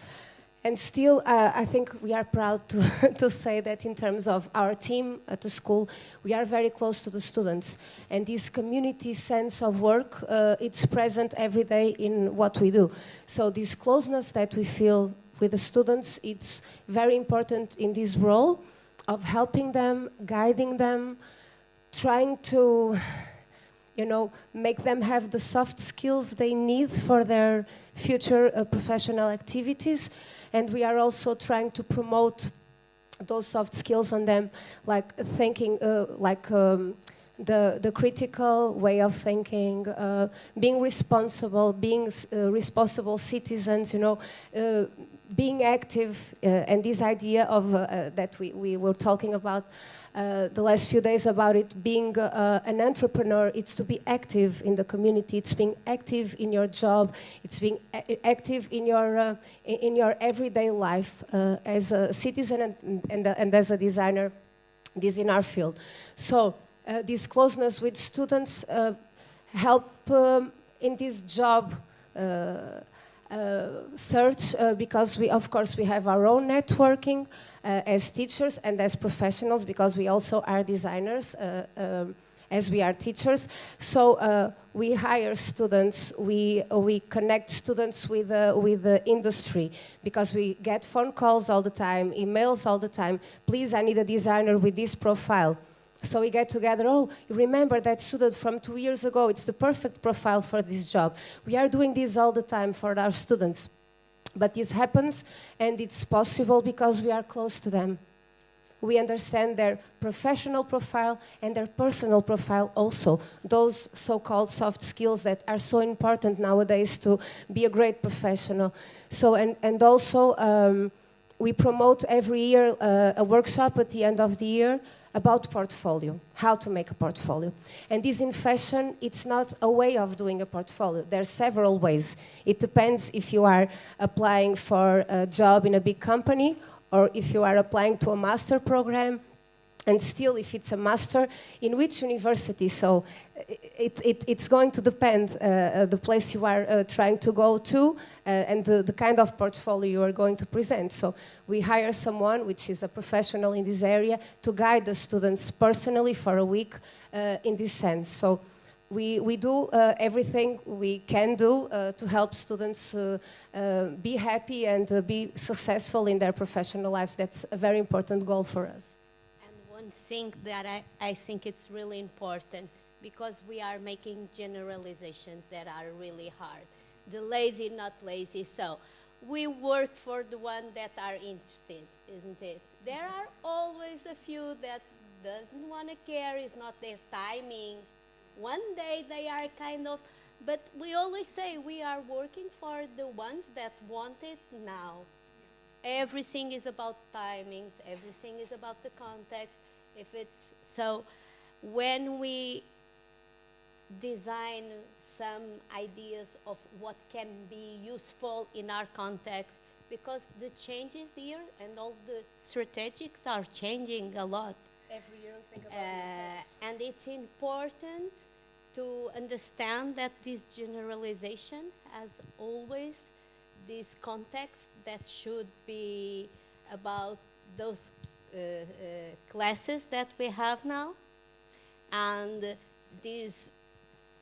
And still, I think we are proud to say that in terms of our team at the school, we are very close to the students. And this community sense of work, it's present every day in what we do. So this closeness that we feel with the students, it's very important in this role of helping them, guiding them, trying to, make them have the soft skills they need for their future professional activities. And we are also trying to promote those soft skills on them, like thinking, the critical way of thinking, being responsible, being responsible citizens, being active, and this idea of that we were talking about the last few days about it, being an entrepreneur, it's to be active in the community, it's being active in your job, it's being active in your everyday life as a citizen and as a designer. This in our field. So this closeness with students help in this job search because we have our own networking as teachers and as professionals, because we also are designers as we are teachers. So we hire students, we connect students with the industry, because we get phone calls all the time, emails all the time. Please, I need a designer with this profile. So we get together, remember that student from 2 years ago, it's the perfect profile for this job. We are doing this all the time for our students. But this happens, and it's possible because we are close to them. We understand their professional profile and their personal profile also. Those so-called soft skills that are so important nowadays to be a great professional. So, and also, we promote every year a workshop at the end of the year about portfolio, how to make a portfolio. And this in fashion, it's not a way of doing a portfolio. There are several ways. It depends if you are applying for a job in a big company or if you are applying to a master program, and still if it's a master, in which university. So it's going to depend the place you are trying to go to and the kind of portfolio you are going to present. So we hire someone which is a professional in this area to guide the students personally for a week in this sense. So we do everything we can do to help students be happy and be successful in their professional lives. That's a very important goal for us. One thing that I think it's really important, because we are making generalizations that are really hard. The lazy, not lazy. So we work for the one that are interested, isn't it? There are always a few that doesn't want to care, it's not their timing. One day they are kind of, but we always say we are working for the ones that want it now. Everything is about timings, everything is about the context. So when we design some ideas of what can be useful in our context, because the changes here and all the strategics are changing a lot. Every year think about these things. And it's important to understand that this generalization has always this context that should be about those classes that we have now, and this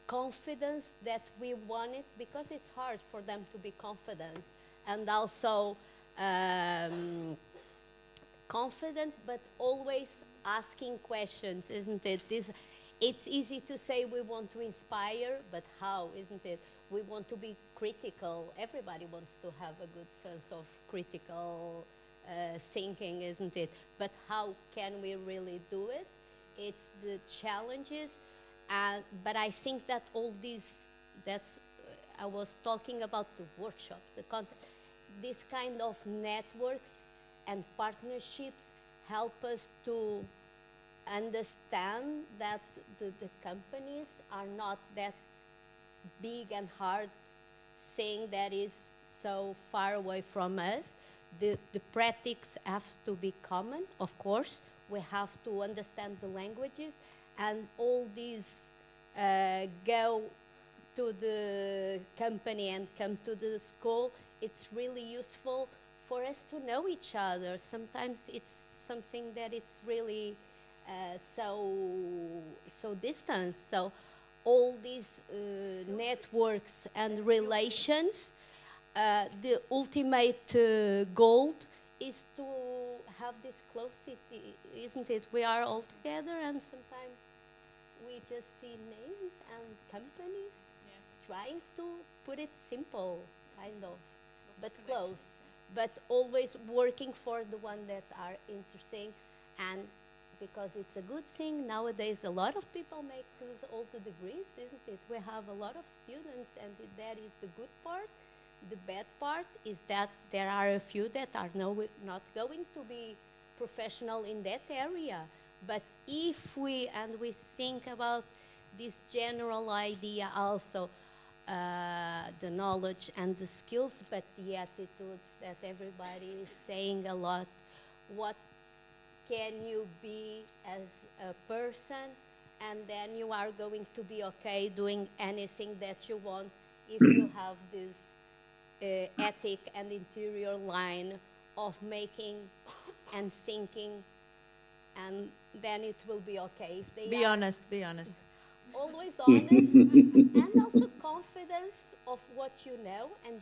confidence that we wanted, because it's hard for them to be confident, and also confident but always asking questions, isn't it? It's easy to say we want to inspire, but how, isn't it? We want to be critical. Everybody wants to have a good sense of critical thinking, isn't it? But how can we really do it? It's the challenges. But I think that all these, I was talking about the workshops, the content. This kind of networks and partnerships help us to understand that the companies are not that big and hard thing that is so far away from us. The practice has to be common, of course. We have to understand the languages, and all these go to the company and come to the school. It's really useful for us to know each other. Sometimes it's something that it's really so distant. So all these networks and relations, the ultimate goal is to have this closity, isn't it? We are all together, and sometimes we just see names and companies trying to put it simple, kind of, but close. But always working for the one that are interesting, and because it's a good thing nowadays, a lot of people make all the degrees, isn't it? We have a lot of students, and that is the good part. The bad part is that there are a few that are not going to be professional in that area. But if we think about this general idea also, the knowledge and the skills, but the attitudes that everybody is saying a lot. What can you be as a person, and then you are going to be okay doing anything that you want if you have this ethic and interior line of making and thinking, and then it will be okay. If they Be honest. always honest, and also confidence of what you know and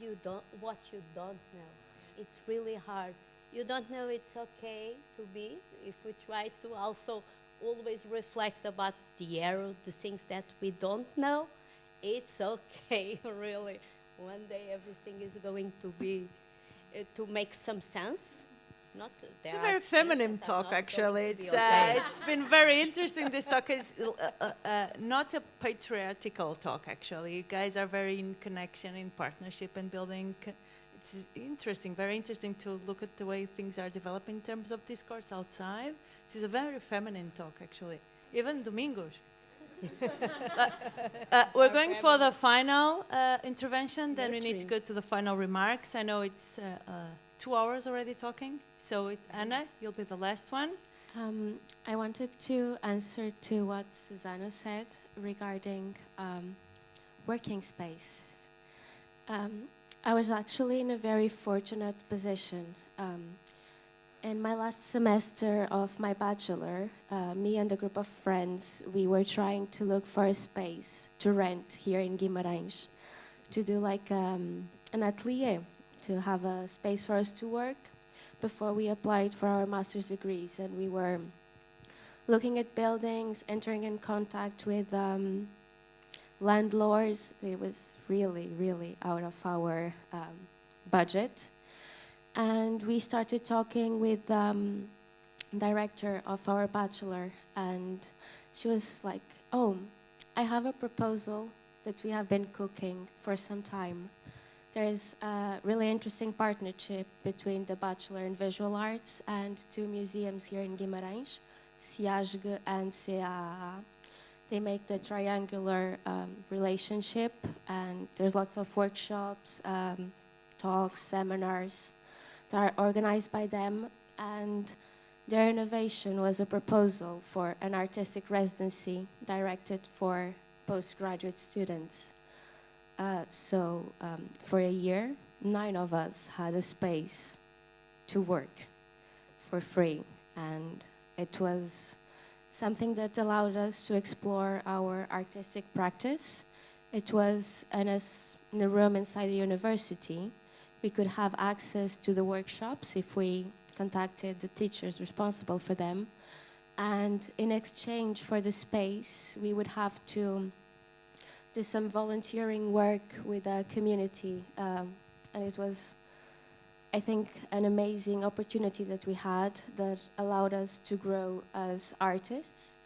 what you don't know. It's really hard. You don't know, it's okay to be. If we try to also always reflect about the error, the things that we don't know, it's okay, really. One day everything is going to be, to make some sense. It's a very feminine talk, actually. It's been very interesting. This talk is not a patriarchal talk, actually. You guys are very in connection, in partnership, and building. It's interesting, very interesting to look at the way things are developing in terms of discourse outside. This is a very feminine talk, actually. Even Domingos. We're going for the final intervention, then we need to go to the final remarks. I know it's 2 hours already talking, so Anna, you'll be the last one. I wanted to answer to what Susanna said regarding working space. I was actually in a very fortunate position. In my last semester of my bachelor, me and a group of friends, we were trying to look for a space to rent here in Guimarães, to do like an atelier, to have a space for us to work before we applied for our master's degrees. And we were looking at buildings, entering in contact with landlords. It was really, really out of our budget. And we started talking with the director of our bachelor, and she was like, oh, I have a proposal that we have been cooking for some time. There is a really interesting partnership between the Bachelor in Visual Arts and 2 museums here in Guimarães, CIASG and CAA. They make the triangular relationship, and there's lots of workshops, talks, seminars. that are organized by them, and their innovation was a proposal for an artistic residency directed for postgraduate students. For a year, 9 of us had a space to work for free, and it was something that allowed us to explore our artistic practice. It was in a room inside the university. We could have access to the workshops if we contacted the teachers responsible for them. And in exchange for the space, we would have to do some volunteering work with the community. And it was, I think, an amazing opportunity that we had that allowed us to grow as artists.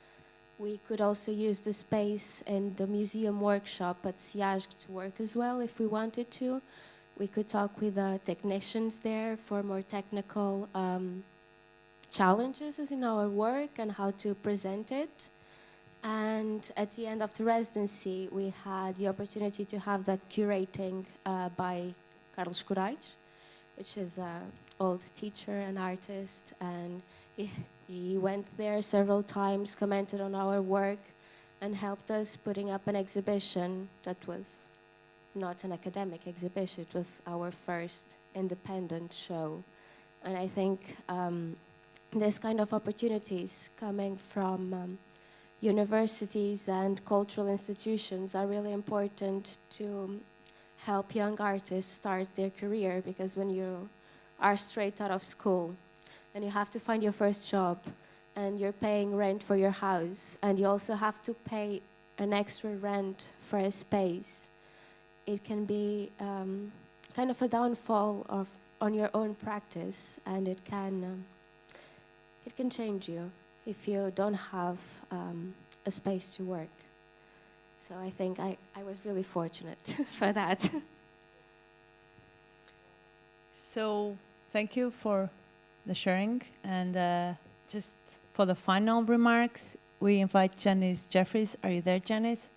We could also use the space in the museum workshop at SIASG to work as well if we wanted to. We could talk with the technicians there for more technical challenges in our work and how to present it. And at the end of the residency, we had the opportunity to have that curating by Carlos Corais, which is an old teacher and artist, and he went there several times, commented on our work, and helped us putting up an exhibition that was not an academic exhibition. It was our first independent show. And I think this kind of opportunities coming from universities and cultural institutions are really important to help young artists start their career, because when you are straight out of school and you have to find your first job and you're paying rent for your house and you also have to pay an extra rent for a space, it can be kind of a downfall on your own practice, and it can change you if you don't have a space to work. So I think I was really fortunate for that. So thank you for the sharing. And just for the final remarks, we invite Janice Jeffries. Are you there, Janice?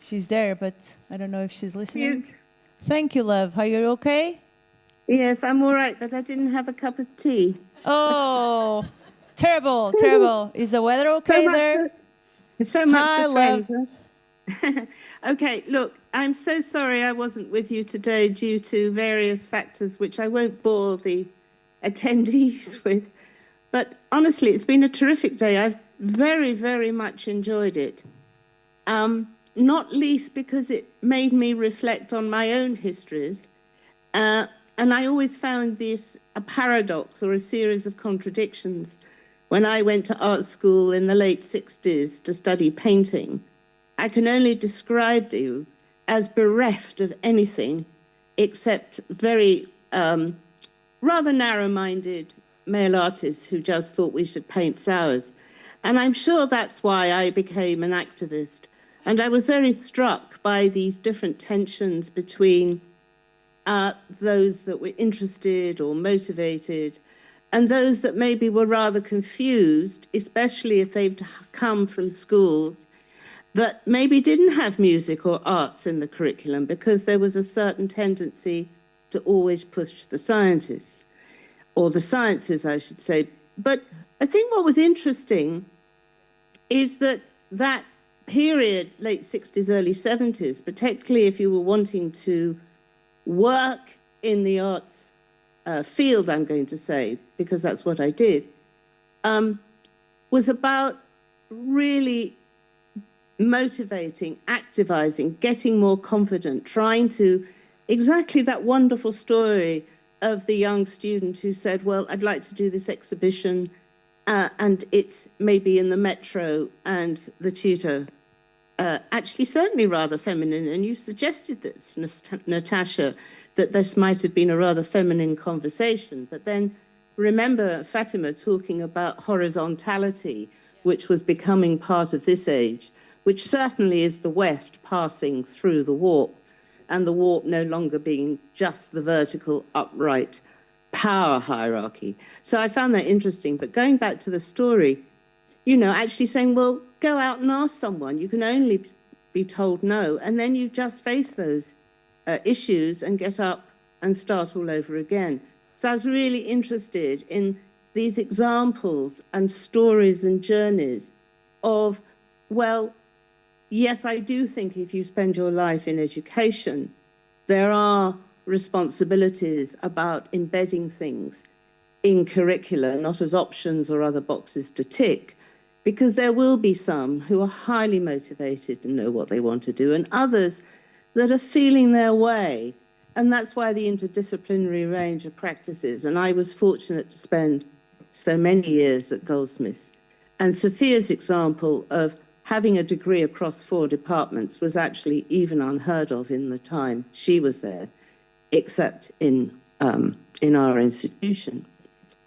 She's there, but I don't know if she's listening. Thank you, love. Are you okay? Yes, I'm all right, but I didn't have a cup of tea. Oh, terrible, terrible. Is the weather okay there? So much Hi, for friends. love. Huh? Okay, look, I'm so sorry I wasn't with you today due to various factors, which I won't bore the attendees with. But honestly, it's been a terrific day. I've very, very much enjoyed it. Not least because it made me reflect on my own histories. And I always found this a paradox or a series of contradictions. When I went to art school in the late 60s to study painting, I can only describe you as bereft of anything except very rather narrow-minded male artists who just thought we should paint flowers. And I'm sure that's why I became an activist. And I was very struck by these different tensions between those that were interested or motivated and those that maybe were rather confused, especially if they've come from schools that maybe didn't have music or arts in the curriculum because there was a certain tendency to always push the scientists, or the sciences, I should say. But I think what was interesting is that that period, late 60s, early 70s, particularly if you were wanting to work in the arts field, I'm going to say, because that's what I did, was about really motivating, activizing, getting more confident, trying to, exactly that wonderful story of the young student who said, well, I'd like to do this exhibition, and it's maybe in the metro, and the tutor, actually certainly rather feminine, and you suggested this, Natasha, that this might have been a rather feminine conversation, but then remember Fatima talking about horizontality, which was becoming part of this age, which certainly is the weft passing through the warp, and the warp no longer being just the vertical, upright power hierarchy. So I found that interesting. But going back to the story, you know, actually saying, well, go out and ask someone. You can only be told no. And then you just face those issues and get up and start all over again. So I was really interested in these examples and stories and journeys of, well, yes, I do think if you spend your life in education, there are responsibilities about embedding things in curricula, not as options or other boxes to tick, because there will be some who are highly motivated and know what they want to do, and others that are feeling their way. And that's why the interdisciplinary range of practices. And I was fortunate to spend so many years at Goldsmiths. And Sophia's example of having a degree across 4 departments was actually even unheard of in the time she was there, except in our institution.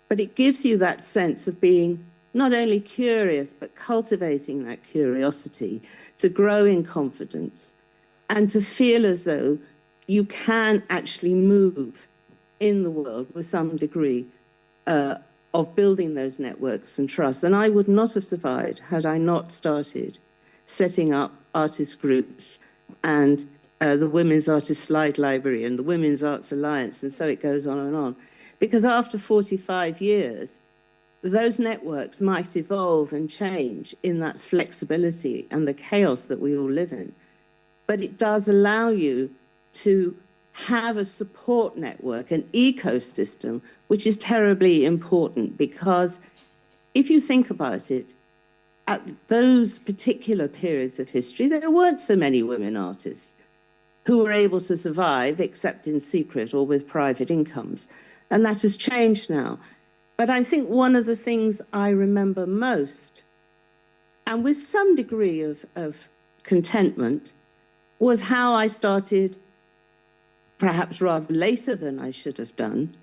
But it gives you that sense of being not only curious, but cultivating that curiosity to grow in confidence and to feel as though you can actually move in the world with some degree of building those networks and trust. And I would not have survived had I not started setting up artist groups and the Women's Artist Slide Library and the Women's Arts Alliance, and so it goes on and on. Because after 45 years, those networks might evolve and change in that flexibility and the chaos that we all live in. But it does allow you to have a support network, an ecosystem, which is terribly important, because if you think about it, at those particular periods of history, there weren't so many women artists who were able to survive except in secret or with private incomes. And that has changed now. But I think one of the things I remember most, and with some degree of contentment, was how I started, perhaps rather later than I should have done,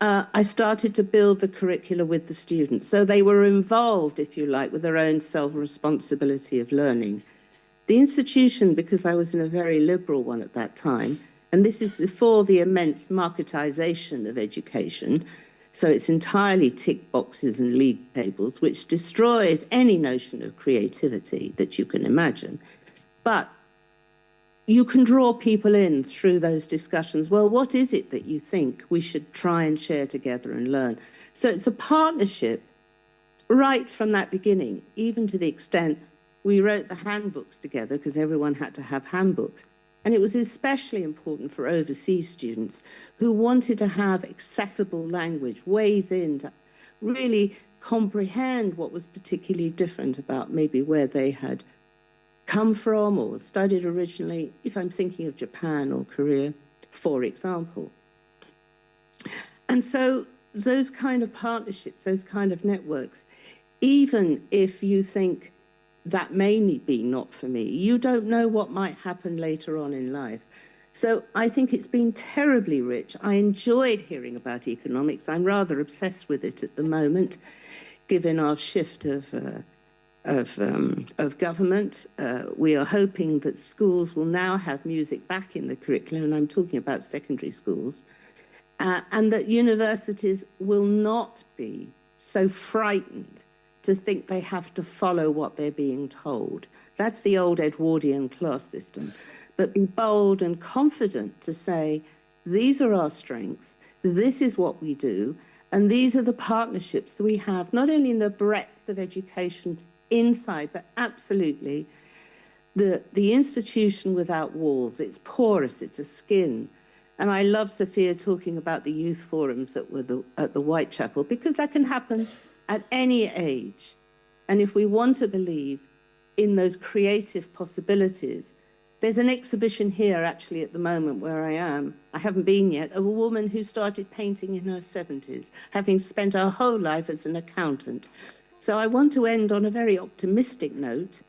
I started to build the curricula with the students. So they were involved, if you like, with their own self-responsibility of learning. The institution, because I was in a very liberal one at that time, and this is before the immense marketization of education, so it's entirely tick boxes and league tables, which destroys any notion of creativity that you can imagine. But you can draw people in through those discussions. Well, what is it that you think we should try and share together and learn? So it's a partnership right from that beginning, even to the extent we wrote the handbooks together because everyone had to have handbooks. And it was especially important for overseas students who wanted to have accessible language, ways in to really comprehend what was particularly different about maybe where they had come from or studied originally, if I'm thinking of Japan or Korea, for example. And so those kind of partnerships, those kind of networks, even if you think that may be not for me, you don't know what might happen later on in life. So I think it's been terribly rich. I enjoyed hearing about economics. I'm rather obsessed with it at the moment, given our shift of government. We are hoping that schools will now have music back in the curriculum, and I'm talking about secondary schools, and that universities will not be so frightened to think they have to follow what they're being told. That's the old Edwardian class system. But be bold and confident to say, these are our strengths, this is what we do, and these are the partnerships that we have, not only in the breadth of education inside, but absolutely the institution without walls. It's porous, it's a skin. And I love Sophia talking about the youth forums that were at the Whitechapel, because that can happen at any age. And if we want to believe in those creative possibilities, there's an exhibition here actually at the moment where I am, I haven't been yet, of a woman who started painting in her 70s, having spent her whole life as an accountant. So I want to end on a very optimistic note,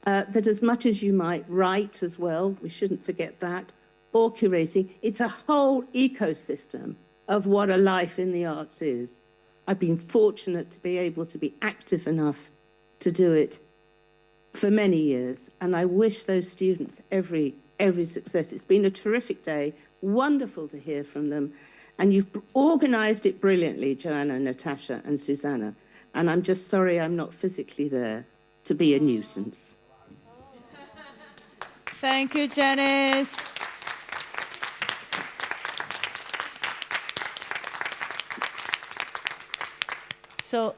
that as much as you might write as well, we shouldn't forget that, or curating, it's a whole ecosystem of what a life in the arts is. I've been fortunate to be able to be active enough to do it for many years, and I wish those students every success. It's been a terrific day, wonderful to hear from them, and you've organised it brilliantly, Joanna, Natasha and Susanna. and I'm just sorry I'm not physically there to be a nuisance. Thank you, Janice. So,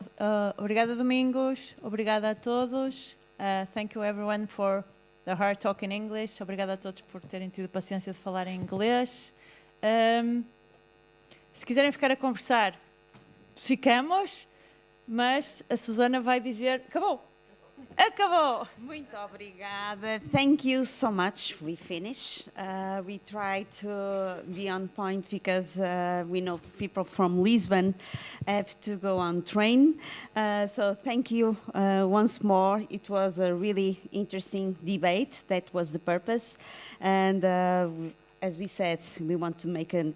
obrigada, Domingos. Obrigada a todos. Thank you, everyone, for the hard talk in English. Obrigada a todos por terem tido paciência de falar em inglês. Se quiserem ficar a conversar, ficamos, mas a Susana vai dizer, acabou. Acabou! Muito obrigada. Thank you so much. We finish. We try to be on point because we know people from Lisbon have to go on train. So thank you once more. It was a really interesting debate. That was the purpose. And as we said, we want to make a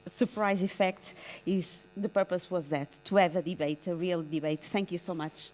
surprise effect. The purpose was that, to have a debate, a real debate. Thank you so much.